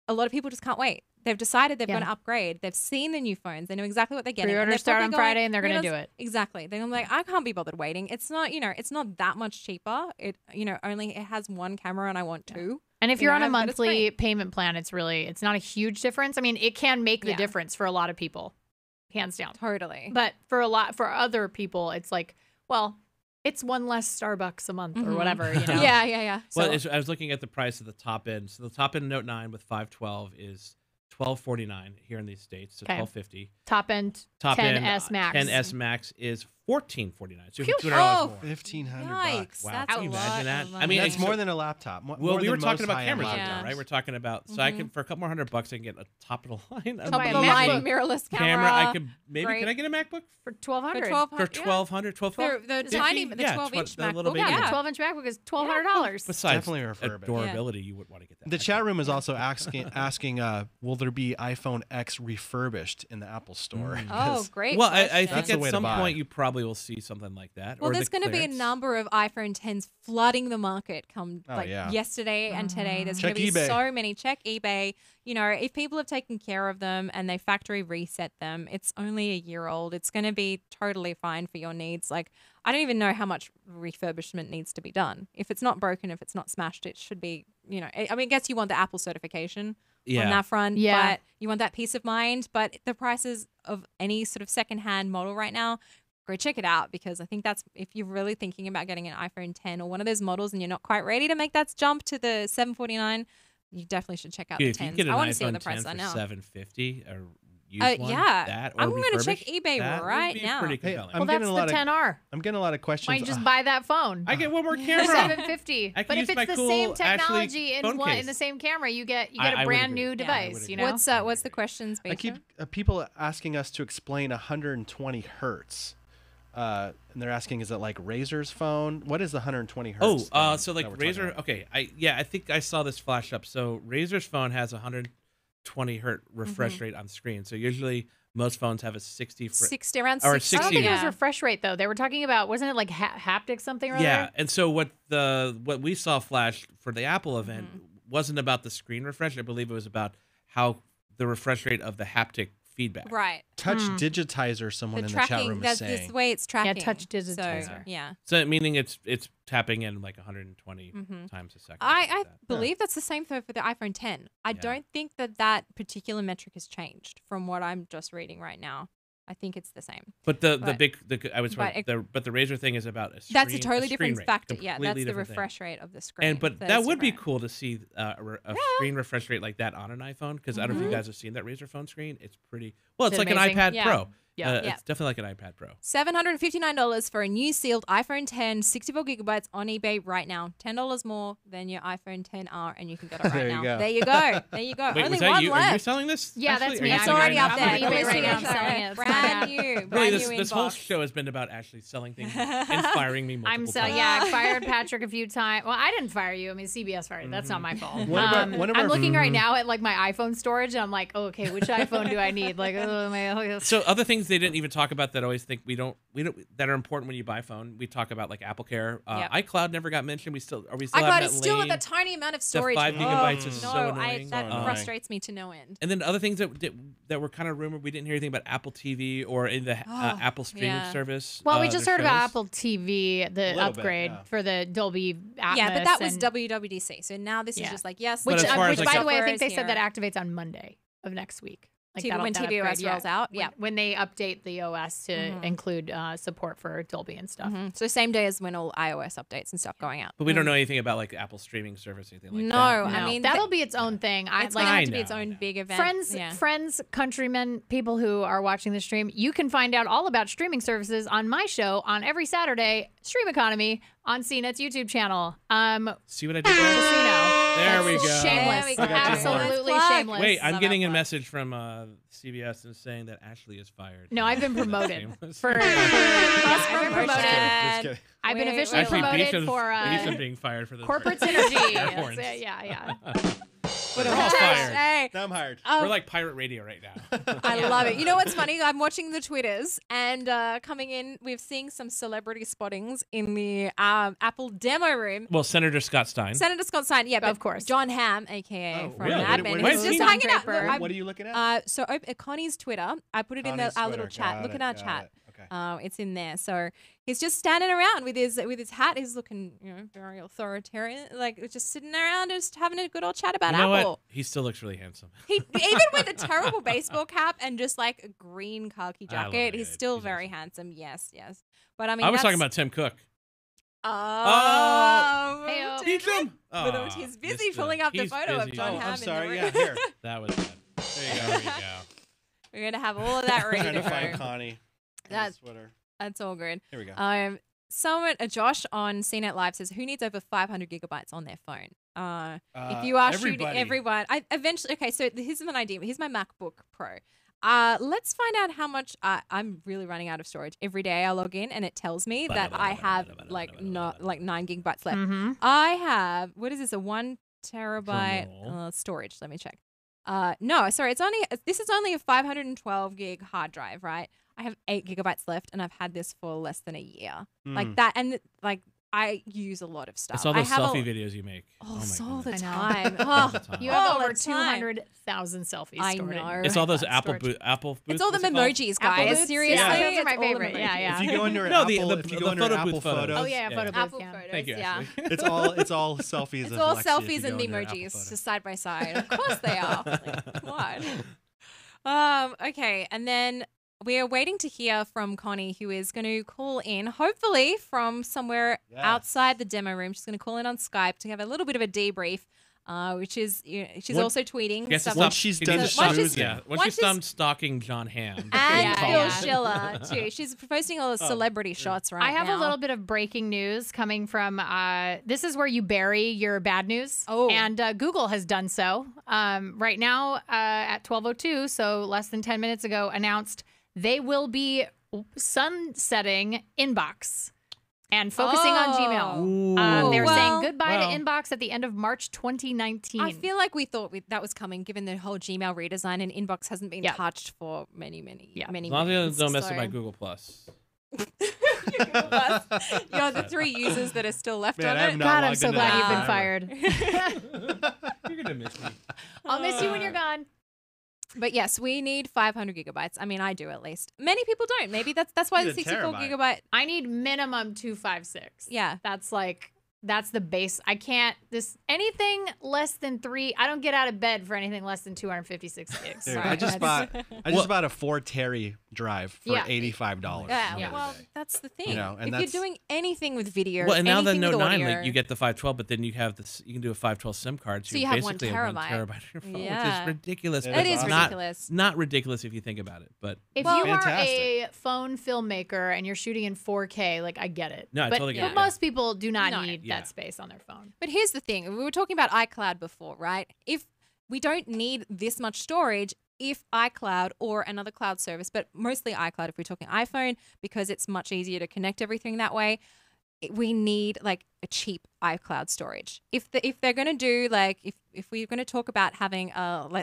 a lot of people just can't wait. They've decided they're Yeah. going to upgrade. They've seen the new phones. They know exactly what they're getting. and Pre-orders they're start probably on going, Friday and they're going to do "Pre-orders-" it. Exactly. They're like, I can't be bothered waiting. It's not, it's not that much cheaper. It, only it has one camera and I want two. And if You you're on know, a but it's monthly great. payment plan, it's not a huge difference. I mean, it can make the Yeah. difference for a lot of people, hands down. Totally. But for other people, it's like, well, it's one less Starbucks a month or whatever, Yeah. Well, So- I was looking at the price of the top end. So the top end Note 9 with 512 is $1249 here in these states, so Okay. $1250. top end Top 10S end Max. 10S Max is $1449. So Phew. $200 Oh, more. Yikes. Wow, That's can a you lot imagine that? of I money. mean, That's it's- more than a laptop. Well, more we than were talking most about high-end cameras right laptops. now, right? We're talking about so I can for a couple more $100 I can get a top of the line. Top of the amazing line mirrorless camera. I camera. could maybe Great. can I get a MacBook for $1,200. For for 1200. $1,200? The $1,250? tiny, the Yeah, 12-inch the MacBook. little baby Yeah, one. the 12-inch MacBook is $1,200. Besides Definitely refurbished. durability, you would want to get that. The I chat think. room is also asking, will there be iPhone X refurbished in the Apple Store? Oh, Because great. Well, I question. think That's the at way to some buy. point you probably will see something like that. Well, or there's going to be a clearance. number of iPhone 10s flooding the market come Oh, yeah. yesterday and today. There's going Check to be eBay. so many. Check eBay. If people have taken care of them and they factory reset them, it's only a year old. It's going to be totally fine for your needs. Like, I don't even know how much refurbishment needs to be done. If it's not broken, if it's not smashed, it should be, I guess you want the Apple certification on that front. Yeah. But you want that peace of mind. But the prices of any sort of secondhand model right now, go check it out because I think that's if you're really thinking about getting an iPhone 10 or one of those models and you're not quite ready to make that jump to the $749, you definitely should check out Dude, the if you 10s. get an I want to see what iPhone the prices 10 are for now. $750 or used one, Yeah. that or I'm going to check refurbished, eBay that right would be now. Pretty Hey, compelling. I'm Well, getting that's a the lot of 10R. I'm getting a lot of questions. Why don't you just buy that phone? I get one more camera. $750. I can But use if my it's the cool, same actually, technology phone in case. the same camera, you get I a would brand agree. new Yeah, I device. would You agree. know. What's the questions, I Baker? keep people asking us to explain 120 hertz. And they're asking, is it like Razer's phone? What is the 120 hertz? thing so that like we're talking Razer. about? Okay, I think I saw this flash up. So Razer's phone has 120 hertz refresh rate on screen. So usually most phones have a 60. 60 around or 60. I don't think it was Yeah. refresh rate though. They were talking about wasn't it like haptic something or Yeah, other? and so what we saw flash for the Apple event wasn't about the screen refresh. I believe it was about how the refresh rate of the haptic feedback. Right. Touch digitizer, someone The in the chat tracking, room is that's saying. the way it's tracking. touch So, digitizer. yeah. So meaning it's tapping in like 120 times a second. I something like that. believe that's the same though for the iPhone 10. I don't think that particular metric has changed from what I'm just reading right now. I think it's the same. But the Razer thing is about a screen. That's a totally screen different rate, factor. Yeah, completely that's the different thing. refresh rate of the screen. But that that is would be different. cool to see a screen refresh rate like that on an iPhone because I don't know if you guys have seen that Razer phone screen. It's pretty well. It's Is it like amazing? an iPad Yeah. Pro. Yeah. It's definitely like an iPad Pro. $759 for a new sealed iPhone 10, 64 gigabytes on eBay right now. $10 more than your iPhone 10R, and you can get it right There you now. go. There you go. There you go. Wait, Only was that one you? left. Are you selling this? Yeah, Ashley? that's Are me. you It's selling already it up right there. now? I'm You're right now. listening I'm to selling it. it. It's my Brand bad. new. Really, Brand new this whole inbox. show has been about Ashley selling things, inspiring me multiple I'm so times. yeah. I fired Patrick a few times. Well, I didn't fire you. I mean, CBS fired you. That's not my fault. One of our- I'm looking right now at like my iPhone storage, and I'm like, oh, okay, which iPhone do I need? Like, So other things they didn't even talk about that I always think we don't that are important when you buy a phone. We talk about like Apple Care. Yep. iCloud never got mentioned. Are we still I got having it that still lane? at that tiny amount of The storage. 5 gigabytes is no, so annoying. that So annoying. frustrates me to no end. And then other things that were kind of rumored. We didn't hear anything about Apple TV or in the Apple streaming yeah. service. well, we just their heard about shows. Apple TV, the little bit, upgrade yeah. for the Dolby Atmos. Yeah, but that was and- WWDC. So now this is Yeah. just like, yes. But Which, as far as, which like, by the the way, I software think they is said here. that activates on Monday of next week. Like When that TVOS upgrade, rolls out, When they update the OS to include support for Dolby and stuff. So same day as when all iOS updates and stuff going out. But we don't know anything about like Apple streaming service or anything like No, that. I No, mean that'll be its own thing. it's going to have to be I its own know. big event. Friends, yeah. friends, countrymen, people who are watching the stream, you can find out all about streaming services on my show on every Saturday, Stream Economy, on CNET's YouTube channel. See what I did there? Just so you know. There we go. Shameless. There we go. Absolutely Plug. shameless. Wait, I'm Love getting that a plug. message from CBS and saying that Ashley is fired. No, I've been promoted Shameless. for I've been promoted. Just kidding. I've been Wait, officially wait, wait. Actually, promoted for Beesham's being fired for the corporate synergy. Air That's horns. it, yeah. We're all fired. Hey, Now I'm hired. We're like pirate radio right now. I love it. You know what's funny? I'm watching the Twitters and coming in, we're seeing some celebrity spottings in the Apple demo room. Well, Senator Scott Stein. Senator Scott Stein, yeah, but Of course. John Hamm, aka from really? Mad What- Men, what he's is just he? hanging out. Draper. Look, What are you looking at? so Connie's Twitter, I put it in Connie's our little Twitter. chat. Got Look it, at our got chat. it. Okay. It's in there. So he's just standing around with his hat. He's looking, very authoritarian, like just sitting around, just having a good old chat about You know Apple. what? He still looks really handsome. He even with a terrible baseball cap and just like a green khaki I love jacket, the he's guy. still He's very awesome. handsome. Yes. But I mean, I was talking that's- about Tim Cook. Oh, Hey-o. Beecham. But he's busy pulling up the He's photo of busy. John Oh, Hamm I'm in the sorry. room. Yeah, here. That was bad. There you go. We're gonna have all of that ready Trying to to find go. Connie. That's- Twitter. That's all good. Here we go. Someone, Josh on CNET Live says, "Who needs over 500 gigabytes on their phone?" If you are shooting everybody. everyone, I eventually. Okay, so here's an idea. Here's my MacBook Pro. Let's find out how much I'm really running out of storage. Every day I log in and it tells me that I have like 9 gigabytes left. Mm-hmm. I have, what is this, a 1 terabyte Drumroll. storage? Let me check. No, sorry, this is only a 512 gig hard drive, right? I have 8 gigabytes left and I've had this for less than a year. Like that, and like I use a lot of stuff. It's all I those have selfie videos you make. Oh, my all the goodness. I know. time. All Oh, the time. You have all over the time. 200,000 selfies I stored in know. your It's all those iPhone Apple storage. Apple. It's all the what's it called? emojis, Apple guys. booths? Seriously, Yeah, those are it's my all the favorite. Yeah, emojis. yeah. If you go into an No, Apple, the if you go into photo Apple booth photos. Photos, Oh yeah, Yeah. photo booth. Apple Yeah. photos, Thank you, yeah. Ashley. it's all selfies. It's of all Lexi if selfies you and go into Apple emojis Photos. just side by side. Of course they are. Like, what? Okay, and then we are waiting to hear from Connie, who is going to call in, hopefully from somewhere Yes. outside the demo room. She's going to call in on Skype to have a little bit of a debrief. Which is, she's What- also tweeting Yes, stuff. Once she's done So once she's- snoozing. Yeah, once once she's done stalking John Hamm. and Yeah, Phil yeah. Schiller too. She's posting all the celebrity shots right now. I have a little bit of breaking news coming from. This is where you bury your bad news. Oh. And Google has done so. Right now at 12:02, so less than 10 minutes ago, announced they will be sunsetting Inbox and focusing on Gmail. They're Well- saying goodbye Well. to Inbox at the end of March 2019. I feel like we thought that was coming, given the whole Gmail redesign, and Inbox hasn't been Yeah. touched for many Yeah. many. As long as months, you don't mess so- with my Google Plus. You're the 3 users that are still left Man, on I have it. not God, I'm logged so into glad that you've been forever. fired. You're gonna miss me. I'll miss you when you're gone. But yes, we need 500 gigabytes. I mean, I do at least. Many people don't. Maybe that's why Need the a 64 terabyte. gigabyte. I need minimum 256. Yeah. That's like That's the base. I can't anything less than 3. I don't get out of bed for anything less than 256 gigs. Dude, Sorry. I just bought a 4 teri drive for Yeah. $85. Yeah, the other well, day. that's the thing. You know, and if that's- you're doing anything with video, Well, and now the anything Note with 9, audio, like, you get the 512, but then you have this. You can do a 512 SIM card, So you you have 1 basically have 1 terabyte. terabyte on your phone, which Yeah. is ridiculous. It but is it's not- ridiculous. Not ridiculous if you think about it, but If Well, you are fantastic. a phone filmmaker and you're shooting in 4K, like I get it. No, I but, totally get but it, most people do not No. need Yeah. that space on their phone. But here's the thing. We were talking about iCloud before, right? If we don't need this much storage, if iCloud or another cloud service, but mostly iCloud if we're talking iPhone, because it's much easier to connect everything that way, we need like a cheap iCloud storage. If they're going to do like, if we're going to talk about having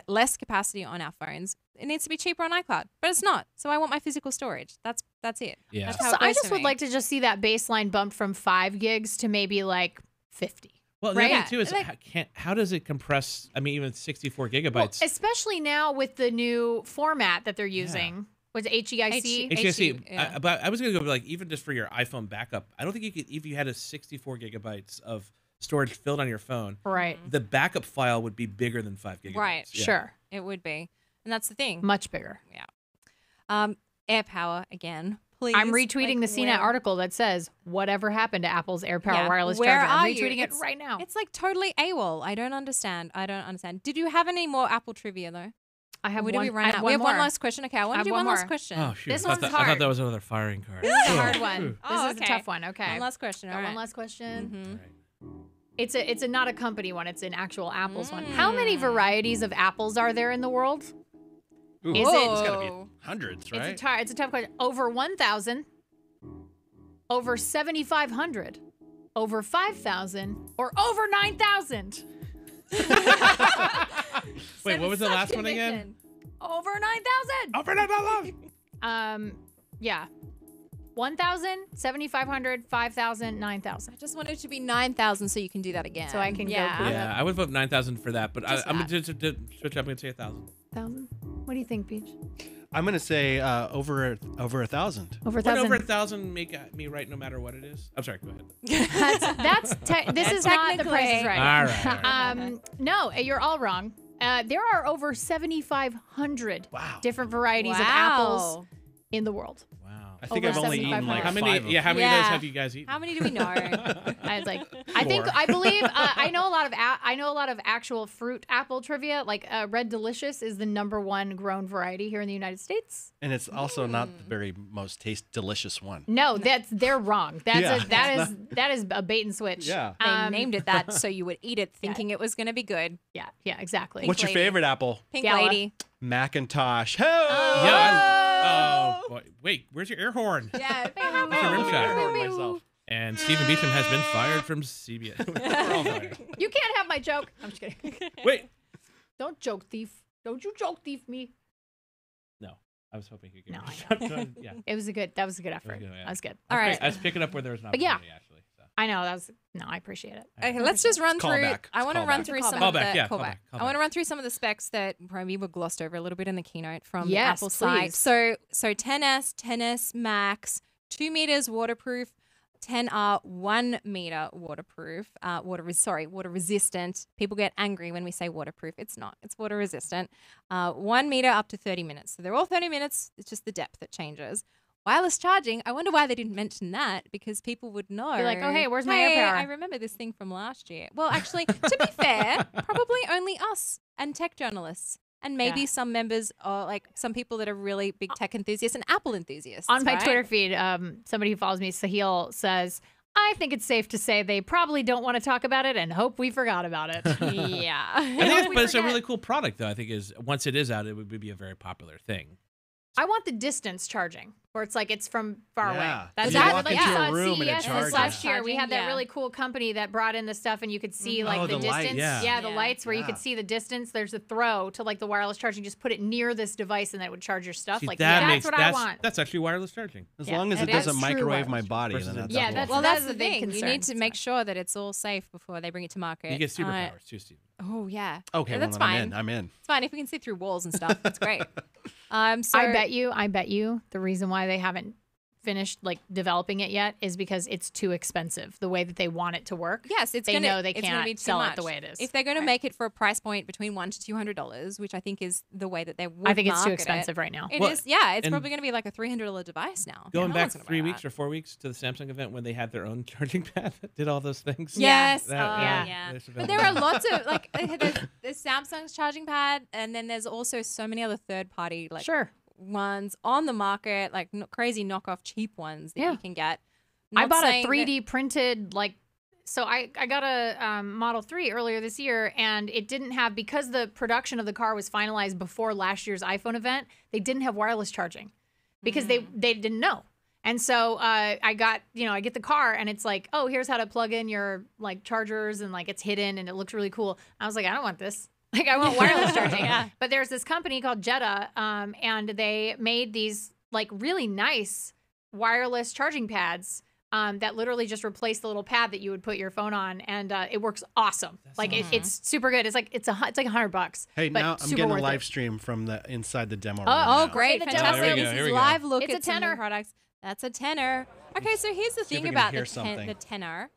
less capacity on our phones, it needs to be cheaper on iCloud, but it's not. So I want my physical storage. That's it. Yeah. That's how So it I goes just for would me. like to just see that baseline bumped from 5 gigs to maybe like 50. well, the Right. other thing too is like- how does it compress? I mean, even 64 Well, gigabytes. especially now with the new format that they're using. Was it HEIC? HSC. yeah. But I was gonna go like even just for your iPhone backup. I don't think you could if you had a 64 gigabytes of storage filled on your phone. Right. The backup file would be bigger than 5 gigabytes. Right. Yeah. Sure. It would be. And that's the thing. Much bigger. AirPower again. Please. I'm retweeting Like, the CNET where- article that says, whatever happened to Apple's AirPower Yeah, wireless where charger. I'm are you? retweeting it It's- right now. It's like totally AWOL. I don't understand. Did you have any more Apple trivia though? I have Or did one. we run I out? have We have one more. last question. Okay, I want have to do one one last more. question. Oh shoot! This I thought one's I thought hard. that was another firing card. This is a hard one. Oh, This is a okay. tough one. Okay. One last question. Got All right. one last question. Mhm. It's a not a company one. It's an actual apples one. How many varieties of apples are there in the world? Ooh, Is it's it- got to be hundreds, right? It's a tough question. Over 1,000, over 7,500, over 5,000, or over 9,000? Wait, what was the last one again? Over 9,000. Over 9,000. Yeah. 1,000, 7,500, 5,000, 9,000. I just wanted it to be 9,000 so you can do that again. So I can go yeah. cool. Yeah, I would vote 9,000 for that, but Just I'm that. gonna switch up. I'm gonna say 1,000. 1,000? What do you think, Peach? I'm gonna say over 1,000. Over Would 1,000. over 1,000 make me right no matter what it is? I'm sorry. Go ahead. This is not the Price is Technically. Right. All right. No, you're all wrong. There are over 7,500 Wow. different varieties of Wow. apples in the world. Wow. I think Over I've only eaten 7,500. like How many? 5 of Yeah, how many of Yeah. those have you guys eaten? How many do we know? I believe I know a lot of actual fruit apple trivia. Like Red Delicious is the #1 grown variety here in the United States. And it's also not the very most delicious one. No, they're wrong. Yeah. That is a bait and switch. Yeah. They named it that so you would eat it thinking it was going to be good. Yeah, exactly. What's your lady. favorite apple? Pink Gala. lady. Macintosh. Hey! Yeah. Oh boy. Wait, where's your air horn? Yeah. Where's your rim shot? myself. And Stephen Beecham has been fired from CBS. We're all fired. You can't have my joke. I'm just kidding. Wait. Don't joke thief. Don't you joke thief me. No, I was hoping you could. No, I yeah. That was a good effort. good, yeah. That was good. All right. I was picking up where there was an But yeah. opportunity, actually. So. I know I appreciate it. Okay, let's just run through. Callback. I want to It's run callback. through It's a some callback. of the Callback, yeah, callback. callback. I want to run through some of the specs that probably were glossed over a little bit in the keynote from the Yes, Apple site. please. So 10s, 10s Max, 2 meters waterproof, 10R 1 meter waterproof. Water resistant. People get angry when we say waterproof. It's not. It's water resistant. 1 meter up to 30 minutes. So they're all 30 minutes. It's just the depth that changes. Wireless charging, I wonder why they didn't mention that, because people would know. Be like, oh, hey, where's my Hey, AirPower? I remember this thing from last year. Well, actually, to be fair, probably only us and tech journalists. And maybe Yeah. some members, or like some people that are really big tech enthusiasts and Apple enthusiasts. On my right? Twitter feed, somebody who follows me, Sahil, says, I think it's safe to say they probably don't want to talk about it and hope we forgot about it. Yeah. I think we but it's a forget. really cool product, though. I think is once it is out, it would be a very popular thing. I want the distance charging, where it's like it's from far Yeah. away. That's You that- walk like into you saw a room and it CES charges. last year. We had that Yeah. really cool company that brought in the stuff, and you could see like Oh, the the light, distance. yeah. The Yeah. lights where you Yeah. could see the distance. There's a throw to like the wireless charging. Just put it near this device, and that would charge your stuff. See, Like that that's makes what I want. that's actually wireless charging. As Yeah, long as it it doesn't is true microwave my wireless body, versus then that's Yeah, cool. that's- Well, that's a the big thing. You concern, need to so. make sure that it's all safe before they bring it to market. You get superpowers too, Stephen. Oh yeah. Okay, Yeah, well, that's then fine. I'm in. It's fine if we can see through walls and stuff. That's great. So I bet you the reason why they haven't finished like developing it yet is because it's too expensive the way that they want it to work. Yes, they know they can't be too sell much. it the way it is. If they're going to make it for a price point between $100 to $200, which I think is the way that they would I think it's too market expensive right now. It Well, is, yeah. It's and probably going to be like a $300 device now. Going No back one's gonna buy 3 weeks that. or 4 weeks to the Samsung event when they had their own charging pad that did all those things. Yes. That- yeah. they should But build there are that. lots of like there's Samsung's charging pad, and then there's also so many other third-party like Sure. ones on the market, like crazy knockoff cheap ones that Yeah. you can get. I Not bought a saying that- 3D printed like. So I got a Model 3 earlier this year, and it didn't have, because the production of the car was finalized before last year's iPhone event, they didn't have wireless charging because they didn't know. And so I got, I get the car and it's like, oh, here's how to plug in your like chargers, and like it's hidden and it looks really cool. I was like, I don't want this. Like I want wireless charging. Yeah. But there's this company called Jetta, and they made these like really nice wireless charging pads. That literally just replaced the little pad that you would put your phone on, and it works awesome. Like it's super good. It's like $100. Hey, but now I'm super getting a worth live it. stream from the inside the demo room. Oh, now. great. Okay, the Fantastic. demo. There we go, This here is we go. live look It's a at some of the tenner. products. That's a tenner. Okay, so here's the See if thing we can about hear the something. tenner.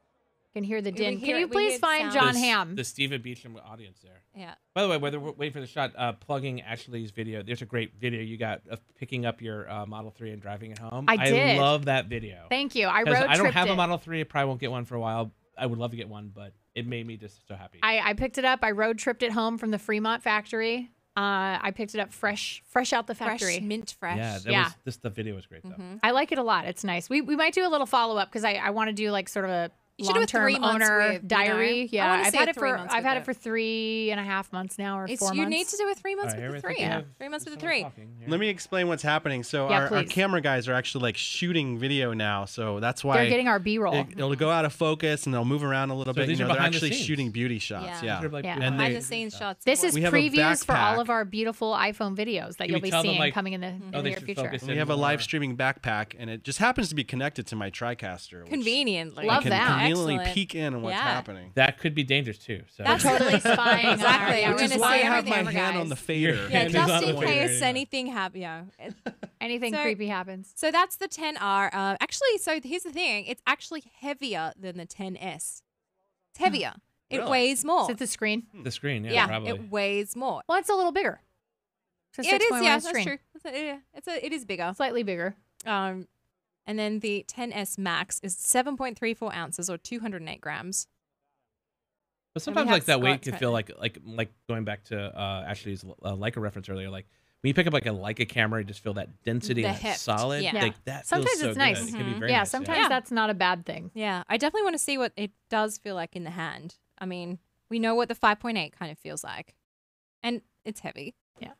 Can hear the We din. hear Can it. you We please hear find sound. John The- Hamm? The Stephen Beecham audience there. Yeah. By the way, while they're waiting for the shot, plugging Ashley's video. There's a great video you got of picking up your Model 3 and driving it home. I did. love that video. Thank you. I 'Cause road I don't tripped have it. a Model 3. I probably won't get one for a while. I would love to get one, but it made me just so happy. I picked it up. I road tripped it home from the Fremont factory. I picked it up fresh out the factory. Fresh, mint fresh. yeah, Yeah. The video was great though. I like it a lot. It's nice. We might do a little follow up because I want to do like sort of a You should do a long-term 3 months owner with, diary. I Yeah, wanna I've see had a it 3 for months I've with had it. it for 3.5 months now, or 4 months. You need to do a 3 months All right, with the I 3. think we Yeah. have 3 months with the someone 3. talking here. Let me explain what's happening. So Yeah, our please. camera guys are actually like shooting video now, so that's why They're getting our B-roll. it'll go out of focus and they'll move around a little So bit. these are they're behind the actually scenes. shooting beauty shots. Yeah. Yeah. These are, like, Yeah. behind And Behind they- the scenes shots. This is We have a previews for all backpack. of our beautiful iPhone videos that Can you'll we be tell them, seeing like- coming in the, Oh, in they the near should future. focus We in have a more. live streaming backpack, and it just happens to be connected to my TriCaster. which Conveniently. Love I can that. conveniently Excellent. peek in on what's Yeah. happening. That could be dangerous too. So That's Totally spying on Exactly. our- I'm Which gonna is why I say have my everything, hand on guys. the fader. Yeah, hand is just on in the way case right anything happens. Yeah. Anything So- creepy happens. So that's the 10R. Actually, so here's the thing. It's actually heavier than the 10S. It's heavier. It Really? weighs more. Is it the screen? the screen, yeah, yeah, probably. it weighs more. Well, it's a little bigger. It's a It is, 6.1 yeah, that's screen. true. It is bigger. Slightly bigger. And then the 10S Max is 7.34 ounces or 208 grams. But sometimes have like that weight Scott's could right feel like going back to Ashley's Leica reference earlier. Like when you pick up like a Leica camera, you just feel that density The and that heft, solid. yeah. Like that. Sometimes feels so it's nice. Good. It can be very Yeah, nice, sometimes Yeah. that's not a bad thing. Yeah, I definitely want to see what it does feel like in the hand. I mean, we know what the 5.8 kind of feels like. And it's heavy. Yeah.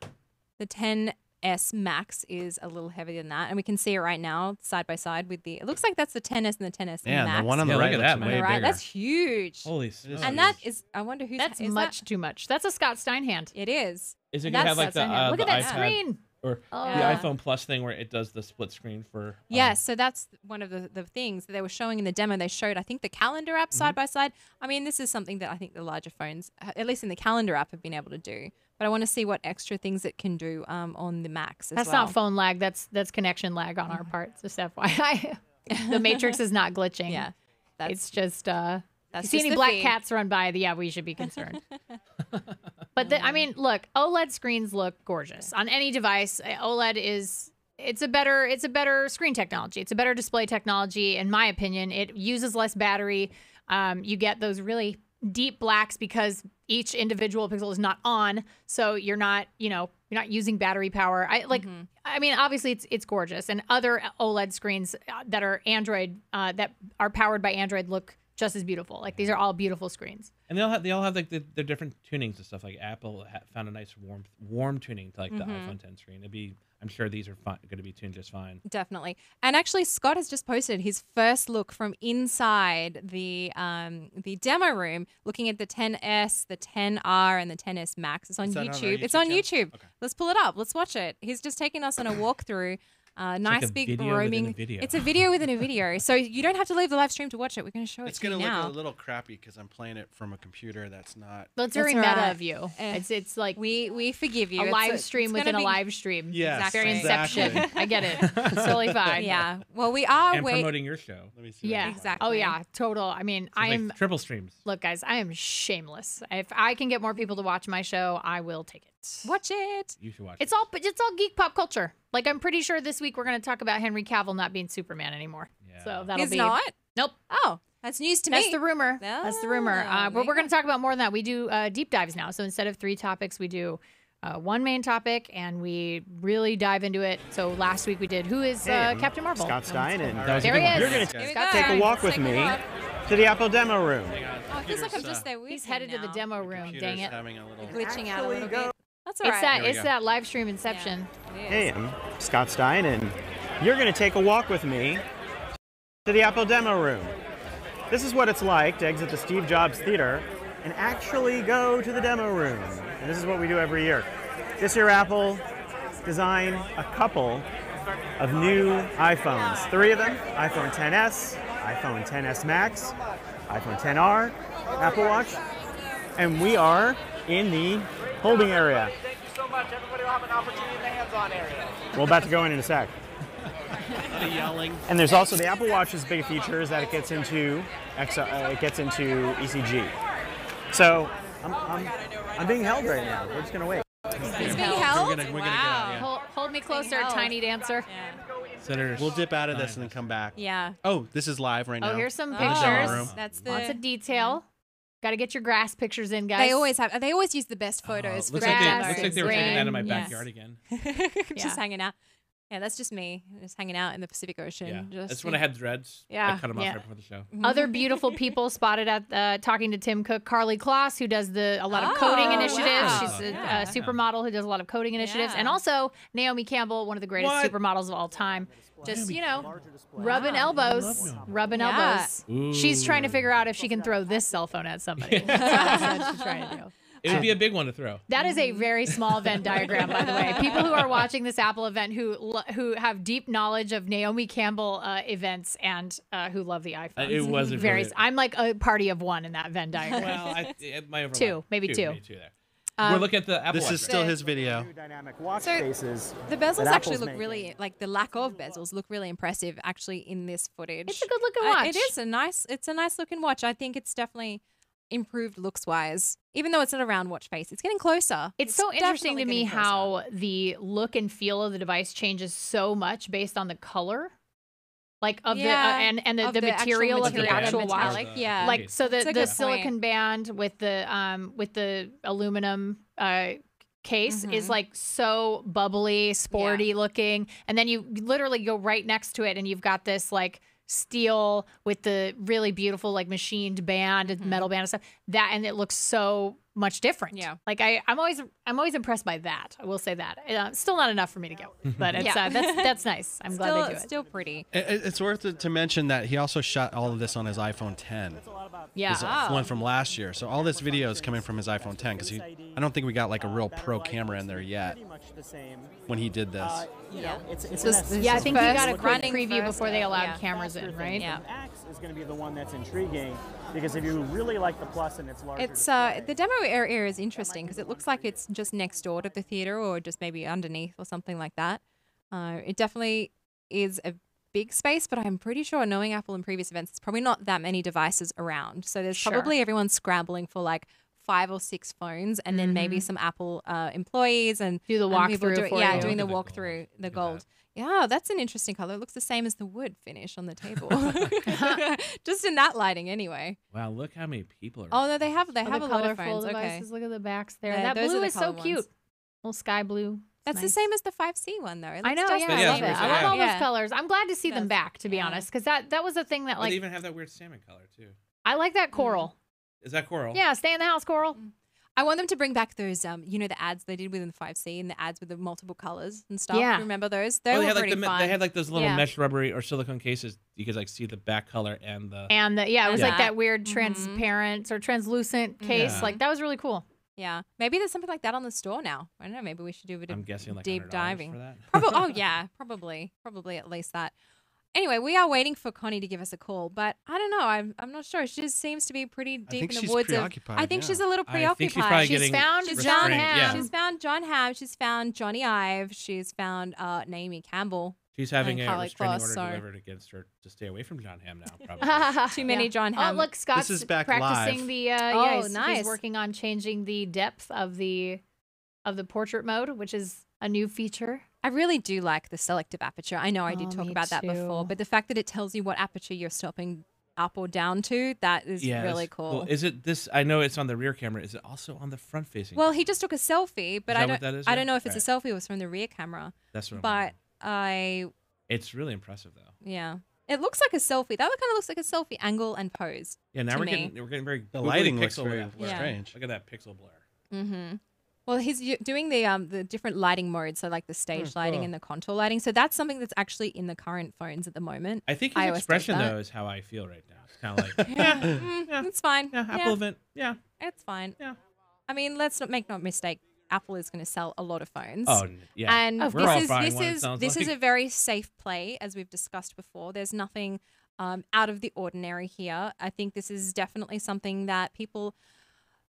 The 10S Max is a little heavier than that. And we can see it right now side by side with the, it looks like that's the 10S and the 10S Yeah, Max. the one on Yeah, the look right at looks that, man. way on the right. bigger. That's huge. Holy. is smokes. And that is, I wonder who's That's is much That? too much. That's a Scott Stein hand. It is. Is it And gonna that's have like the Scott Stein hand. Look the at that iPad screen. or Oh. the Yeah. iPhone Plus thing where it does the split screen for? Yes, so that's one of the things that they were showing in the demo. They showed, I think, the calendar app side by side. I mean, this is something that I think the larger phones, at least in the calendar app, have been able to do. But I want to see what extra things it can do on the Max as That's well. not phone lag. That's connection lag on our part. Just FYI. The Matrix is not glitching. Yeah, that's It's just that's you see just any the black feed. cats run by, yeah, we should be concerned. But I mean, look, OLED screens look gorgeous on any device. OLED is it's a better screen technology. It's a better display technology, in my opinion. It uses less battery. You get those really deep blacks because each individual pixel is not on, so you're not using battery power. I mean, obviously it's gorgeous, and other OLED screens that are Android that are powered by Android look just as beautiful. Like these are all beautiful screens. And they all have like their different tunings and stuff. Like Apple found a nice warm tuning to like the iPhone 10 screen. I'm sure these are going to be tuned just fine. Definitely. And actually, Scott has just posted his first look from inside the demo room, looking at the 10S, the 10R, and the 10S Max. It's on Is that on our YouTube. It's YouTube on channel? YouTube. Okay. Let's pull it up. Let's watch it. He's just taking us on a walkthrough Nice like a big video within a roaming. video. It's a video within a video, so you don't have to leave the live stream to watch it. We're going to show it It's to you gonna look now. a little crappy because I'm playing it from a computer that's not. Well, it's That's very all meta right. of you. Eh. It's like We forgive you. a It's live stream it's within gonna a be- live stream. Yes, It's very Exactly. Inception. I get it. It's totally fine. Yeah. Well, we are and wait. promoting your show. Let me see. Yeah. what it's like. Exactly. Oh yeah, total. I mean, So I like am. triple streams. Look, guys, I am shameless. If I can get more people to watch my show, I will take it. Watch it. You should watch. It's all geek pop culture. Like I'm pretty sure this week we're going to talk about Henry Cavill not being Superman anymore. Yeah. So that'll He's be not. Nope. Oh, that's news to That's me. the rumor. That's the rumor. Ah, But we're there going to talk about more than that. We do deep dives now. So instead of 3 topics, we do one main topic, and we really dive into it. So last week we did who is Hey, I'm Captain Marvel. Scott Stein, and That was a There good he one. is. you're going Here to we go. take a walk with Take a me walk. to the Apple demo room. Oh, it feels like I'm just there with He's him headed to the now. demo room. Computer's Dang it. having a little. Glitching out a Actually little go- bit. That's all right. It's that. There we It's go. that live stream inception. Yeah, it is. Hey, I'm Scott Stein, and you're going to take a walk with me to the Apple demo room. This is what it's like to exit the Steve Jobs Theater and actually go to the demo room. And this is what we do every year. This year, Apple designed a couple of new iPhones. 3 of them, iPhone XS, iPhone XS Max, iPhone XR, Apple Watch, and we are in the holding area. Thank you so much. Everybody will have an opportunity in the hands-on area. We're about to go in a sec. The yelling. And there's also the Apple Watch's big feature is that it gets into ECG. So I'm being held right now. We're just gonna wait. He's being held. We're gonna get out, yeah. Hold me closer, held. tiny dancer. Senator We'll dip out of this and then come back. Yeah. Oh, this is live right now. Oh, here's some Oh, demo pictures. room. That's the. Lots of detail. Got to get your grass pictures in, guys. They always have. They always use the best photos for looks the like grass looks like they and were hanging out in my rain, backyard again. just Yeah. hanging out. Yeah, that's just me, just hanging out in the Pacific Ocean. Yeah, Just, that's when I had dreads. Yeah, I cut them off yeah. right before the show. Other beautiful people spotted at talking to Tim Cook, Carly Kloss, who does a lot of coding Oh, initiatives. wow. She's a Yeah. supermodel who does a lot of coding initiatives, Yeah. and also Naomi Campbell, one of the greatest What? supermodels of all time. Just rubbing Wow. elbows, rubbing Yeah. elbows. Ooh. She's trying to figure out if she can throw this cell phone at somebody. That's what she's trying to do. It would be a big one to throw. That is a very small Venn diagram, by the way. People who are watching this Apple event who have deep knowledge of Naomi Campbell events and who love the iPhone. It wasn't very. really- I'm like a party of one in that Venn diagram. Well, my overlap. Two, maybe two. Maybe two there. We're looking at the Apple This Watch is right still The- his video. New dynamic watch So, faces. The bezels that actually Apple's look making. really like the lack of bezels look really impressive actually in this footage. It's a good looking watch. It is it's a nice looking watch. I think it's definitely improved looks wise. Even though it's not a round watch face, it's getting closer. It's so interesting to definitely me getting closer. how the look and feel of the device changes so much based on the color, like of Yeah, the and of the the actual material of the material, actual watch. metallic, yeah. Like so It's a the good silicon point. band with the aluminum case is Mhm. like so bubbly, sporty looking, and then you literally go right next to it and you've got this like steel with the really beautiful like machined band and metal band and stuff. That and it looks so much different. Yeah. Like I'm always impressed by that. I will say that. Still not enough for me to go, but it's Yeah. that's nice. I'm glad they do it. Still pretty. It's worth it to mention that he also shot all of this on his iPhone 10. Yeah. His one from last year. So all this video is coming from his iPhone 10 because I don't think we got like a real pro camera in there yet Pretty much the same. when he did this. Yeah. It's This in was- that this Yeah, I is think he first got a quick running preview first, before they allowed yeah. cameras in, right? Yeah. X is going to be the one that's intriguing because if you really like the Plus and its larger It's display, the demo area is interesting because it looks like it's just next door to the theater or just maybe underneath or something like that. It definitely is a big space, but I'm pretty sure, knowing Apple in previous events, it's probably not that many devices around. So there's Sure. probably everyone scrambling for like 5 or 6 phones, and then maybe some Apple employees and Do the and people walkthrough for yeah, you. doing the Look at the walkthrough, gold. the Look at gold. that. Yeah, that's an interesting color. It looks the same as the wood finish on the table. Just in that lighting, anyway. Wow, look how many people are. Oh no, they have Oh, a lot of colorful phones. Okay, devices. Look at the backs there. Yeah, that those are blue the is so colored cute. ones. Little sky blue. that's the Nice. same as the 5C one though. It I looks know, just yeah, as I Yeah, love that's it. what I I'm love all saying. those colors. I'm glad to see them Does. back, to be Yeah. honest, because that was a thing that But like they even have that weird salmon color too. I like that coral. Is that coral? Yeah, stay in the house, coral. I want them to bring back those, you know, the ads they did within the 5C and the ads with the multiple colors and stuff. Yeah. Remember those? They Oh, were they had like pretty fun. they had like those little Yeah. mesh rubbery or silicone cases. You could like see the back color and the. And it was Yeah. like that weird Mhm. transparent or translucent case. Yeah. Like that was really cool. Yeah. Maybe there's something like that on the store now. I don't know. Maybe we should do a bit I'm of guessing like deep $100 diving. for that. Oh, yeah. Probably at least that. Anyway, we are waiting for Connie to give us a call, but I don't know. I'm not sure. She just seems to be pretty deep think in the she's woods of. preoccupied, I think yeah. she's a little I preoccupied. think she's probably She's getting found She's John restrained, Hamm. yeah. She's found John Hamm. She's found Johnny Ive. She's found Naomi Campbell. She's having and a Carly restraining Kloss, order so- delivered against her to stay away from John Hamm now, probably. Too many John Oh, Hamm. look, Scott's is back practicing live. the. Oh, He's nice. working on changing the depth of the portrait mode, which is a new feature. I really do like the selective aperture. I know I did Oh, talk me about that before, too. but the fact that it tells you what aperture you're stopping up or down to, that is Yeah, really that's cool. Is it this? I know it's on the rear camera. Is it also on the front facing? Well, he just took a selfie, but Is I that don't what that is? I Yeah? don't know if it's a Right. selfie or it's from the rear camera. That's what I'm But wondering. It's really impressive though. yeah. It looks like a selfie. That kind of looks like a selfie angle and pose. Yeah, now to we're me. getting very The googly lighting looks pixel very blur. Yeah. strange. Look at that pixel blur. Mm-hmm. Well, he's doing the different lighting modes, so like the stage lighting cool. and the contour lighting. So that's something that's actually in the current phones at the moment. I think his iOS does expression that. though is how I feel right now. It's kind of like yeah, It's fine. yeah, Apple event, yeah. It's fine. Yeah. I mean, let's not make no mistake. Apple is going to sell a lot of phones. Oh yeah. And We're all buying one, it sounds this is like. a very safe play, as we've discussed before. There's nothing out of the ordinary here. I think this is definitely something that people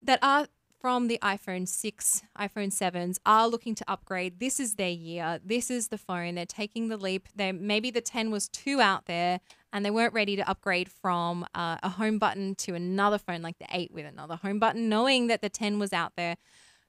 that are from the iPhone 6, iPhone 7s are looking to upgrade. This is their year. This is the phone. They're taking the leap. Maybe the 10 was too out there and they weren't ready to upgrade from a home button to another phone like the 8 with another home button, knowing that the 10 was out there.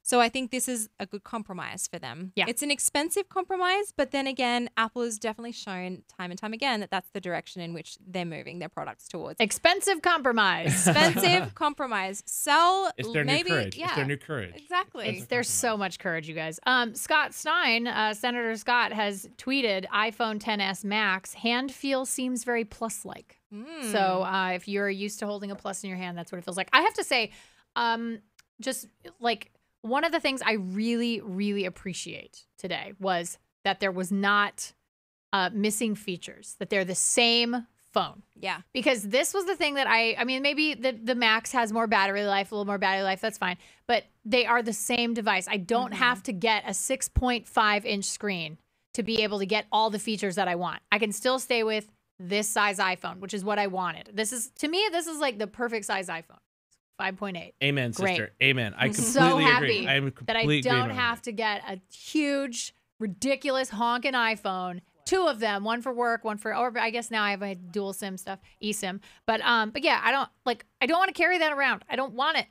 So I think this is a good compromise for them. Yeah. It's an expensive compromise, but then again, Apple has definitely shown time and time again that that's the direction in which they're moving their products towards. Expensive compromise. Expensive compromise. Sell It's their maybe new courage. yeah. It's their new courage. Exactly. There's so much courage, you guys. Scott Stein, Senator Scott, has tweeted iPhone XS Max hand feel seems very plus-like. So if you're used to holding a plus in your hand, that's what it feels like. I have to say, just like one of the things I really, really appreciate today was that there was not missing features, that they're the same phone. Yeah. Because this was the thing that I mean, maybe the Max has more battery life, a little more battery life, that's fine. But they are the same device. I don't have to get a 6.5-inch screen to be able to get all the features that I want. I can still stay with this size iPhone, which is what I wanted. To me, this is like the perfect size iPhone. 5.8. Amen, Great. sister. Amen. I completely So agree. happy I am that I completely don't agreeing have with to get a huge, ridiculous honking iPhone. Two of them, one for work, one for, or I guess now I have a dual SIM stuff, eSIM. But yeah, I don't want to carry that around. I don't want it.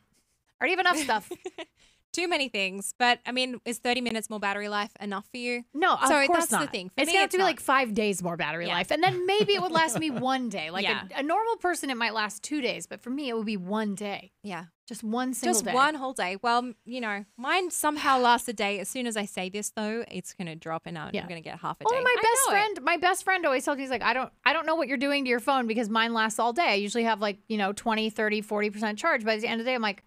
I already have enough stuff. Too many things. But I mean, is 30 minutes more battery life enough for you? No, of So course that's not. the thing. For It's me, gonna have it's to be not. like 5 days more battery Yeah. life, and then maybe it would last me one day. Like Yeah. a normal person, it might last 2 days, but for me, it would be one day, Yeah. just one single Just day. one whole day. Well, mine somehow lasts a day. As soon as I say this, though, it's going to drop and I'm Yeah. going to get half a Oh, day. my best friend always tells me, he's like, I don't know what you're doing to your phone because mine lasts all day. I usually have like 20, 30, 40% charge. By the end of the day, I'm like,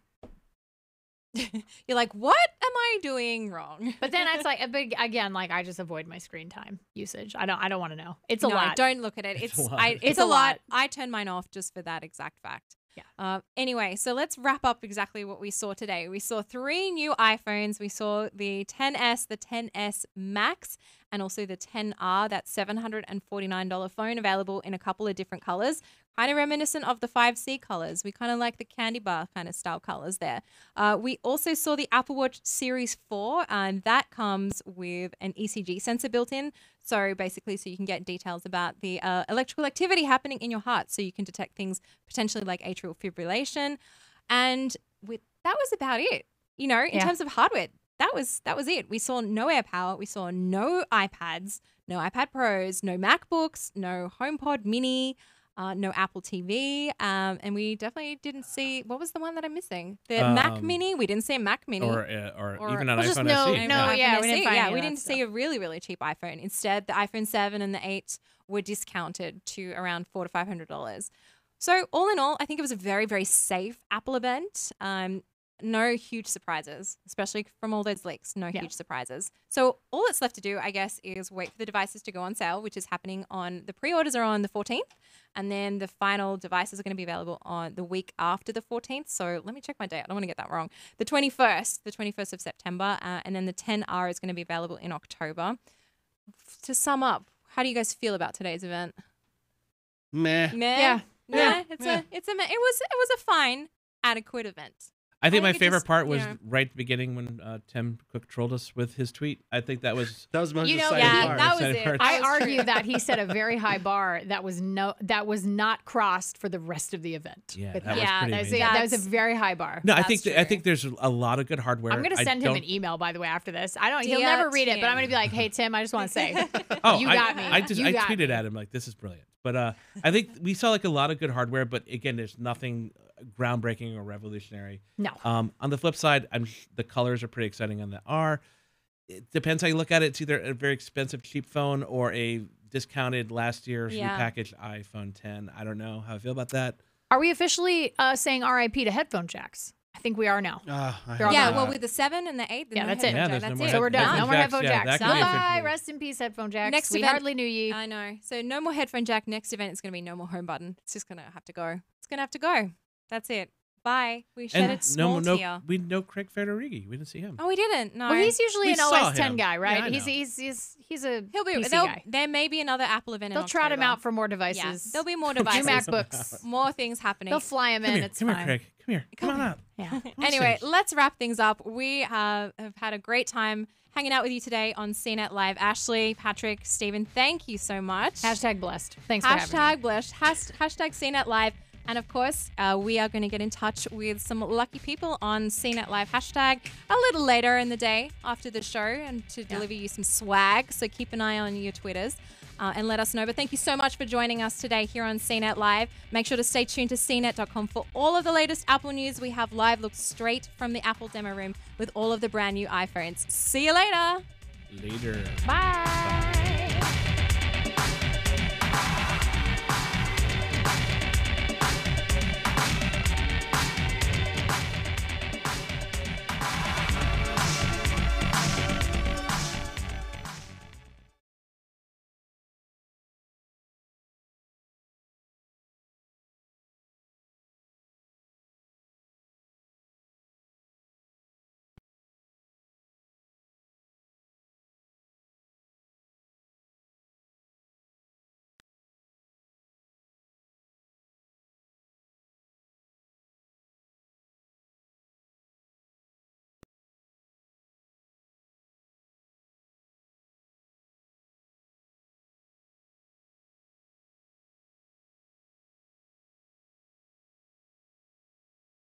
You're like, what am I doing wrong? but then it's like, but again, like I just avoid my screen time usage. I don't want to know. It's a No, lot. don't look at it. It's a lot. It's a lot. I turn mine off just for that exact fact. Yeah. Anyway, so let's wrap up exactly what we saw today. We saw 3 new iPhones. We saw the XS, the XS Max, and also the XR, that $749 phone, available in a couple of different colors. Kind of reminiscent of the 5C colors. We kind of like the candy bar kind of style colors there. We also saw the Apple Watch Series 4, and that comes with an ECG sensor built in. So basically, so you can get details about the electrical activity happening in your heart, so you can detect things potentially like atrial fibrillation. And that was about it. In terms of hardware, that was it. We saw no AirPower. We saw no iPads, no iPad Pros, no MacBooks, no HomePod Mini. No Apple TV, and we definitely didn't see, what was the one that I'm missing? The Mac Mini. We didn't see a Mac Mini. Or even an just iPhone no- SE. no, yeah, we didn't find any we of that didn't stuff. see a really, really cheap iPhone. Instead, the iPhone 7 and the 8 were discounted to around $400 to $500. So all in all, I think it was a very, very safe Apple event. no huge surprises, especially from all those leaks. No Yeah. huge surprises. So all that's left to do, I guess, is wait for the devices to go on sale, which is happening on the pre-orders are on the 14th. And then the final devices are going to be available on the week after the 14th. So let me check my date. I don't want to get that wrong. The 21st of September. And then the 10R is going to be available in October. To sum up, how do you guys feel about today's event? Meh. Meh? Yeah. Meh? Yeah. It was a fine, adequate event. I think my think it favorite just, part you was know- right at the beginning when Tim Cook trolled us with his tweet. I think that was That was the most You know, exciting Yeah, part. that was Exciting it. part. I That was argue true. that he set a very high bar that was not crossed for the rest of the event. Yeah, with that him. was pretty that was, amazing. that was a That's- very high bar. No, I That's think I true. think there's a lot of good hardware. I'm gonna I send him don't- an email, by the way, after this. He'll Dear never read it, but I'm Tim. gonna be like, "Hey Tim, I just want to say, Oh, you I- got me. I You got tweeted me. at him like, "This is brilliant." But I think we saw like a lot of good hardware, but again, there's nothing groundbreaking or revolutionary. No. On the flip side, the colors are pretty exciting on the R. It depends how you look at it. It's either a very expensive cheap phone or a discounted last year's Yeah. repackaged iPhone 10. I don't know how I feel about that. Are we officially saying RIP to headphone jacks? I think we are now. I They're all hate Yeah, gone. well, that. with the 7 and the 8, Yeah, that's it. Yeah, Jack, there's that's no more it. So we're done. headphone No more jacks. headphone Yeah, jacks. that can be Bye. officially- Rest in peace, headphone jacks. Next we event- hardly knew ye. I know. So no more headphone jack. Next event is going to be no more home button. It's just going to have to go. It's going to have to go. That's it. Bye. We shed it small tier. we know Craig Federighi. We didn't see him. Oh, we didn't. No. Well, he's usually We an saw OS 10 him. guy, right? Yeah, I know. He's a He'll be. PC they'll- guy. There may be another Apple event. They'll in trot him October. out for more Yeah, devices. there'll be more New devices. MacBooks. More things happening. They'll fly him in. Come here, It's come fine. here, Craig. Come here. Come on up. Yeah. Anyway, stage. let's wrap things up. We have had a great time hanging out with you today on CNET Live. Ashley, Patrick, Stephen, thank you so much. Hashtag blessed. Thanks for having me. Hashtag blessed. Hashtag CNET Live. And of course, we are going to get in touch with some lucky people on CNET Live hashtag a little later in the day after the show and to deliver you some swag. So keep an eye on your Twitters and let us know. But thank you so much for joining us today here on CNET Live. Make sure to stay tuned to CNET.com for all of the latest Apple news we have live. Look straight from the Apple demo room with all of the brand new iPhones. See you later. Later. Bye.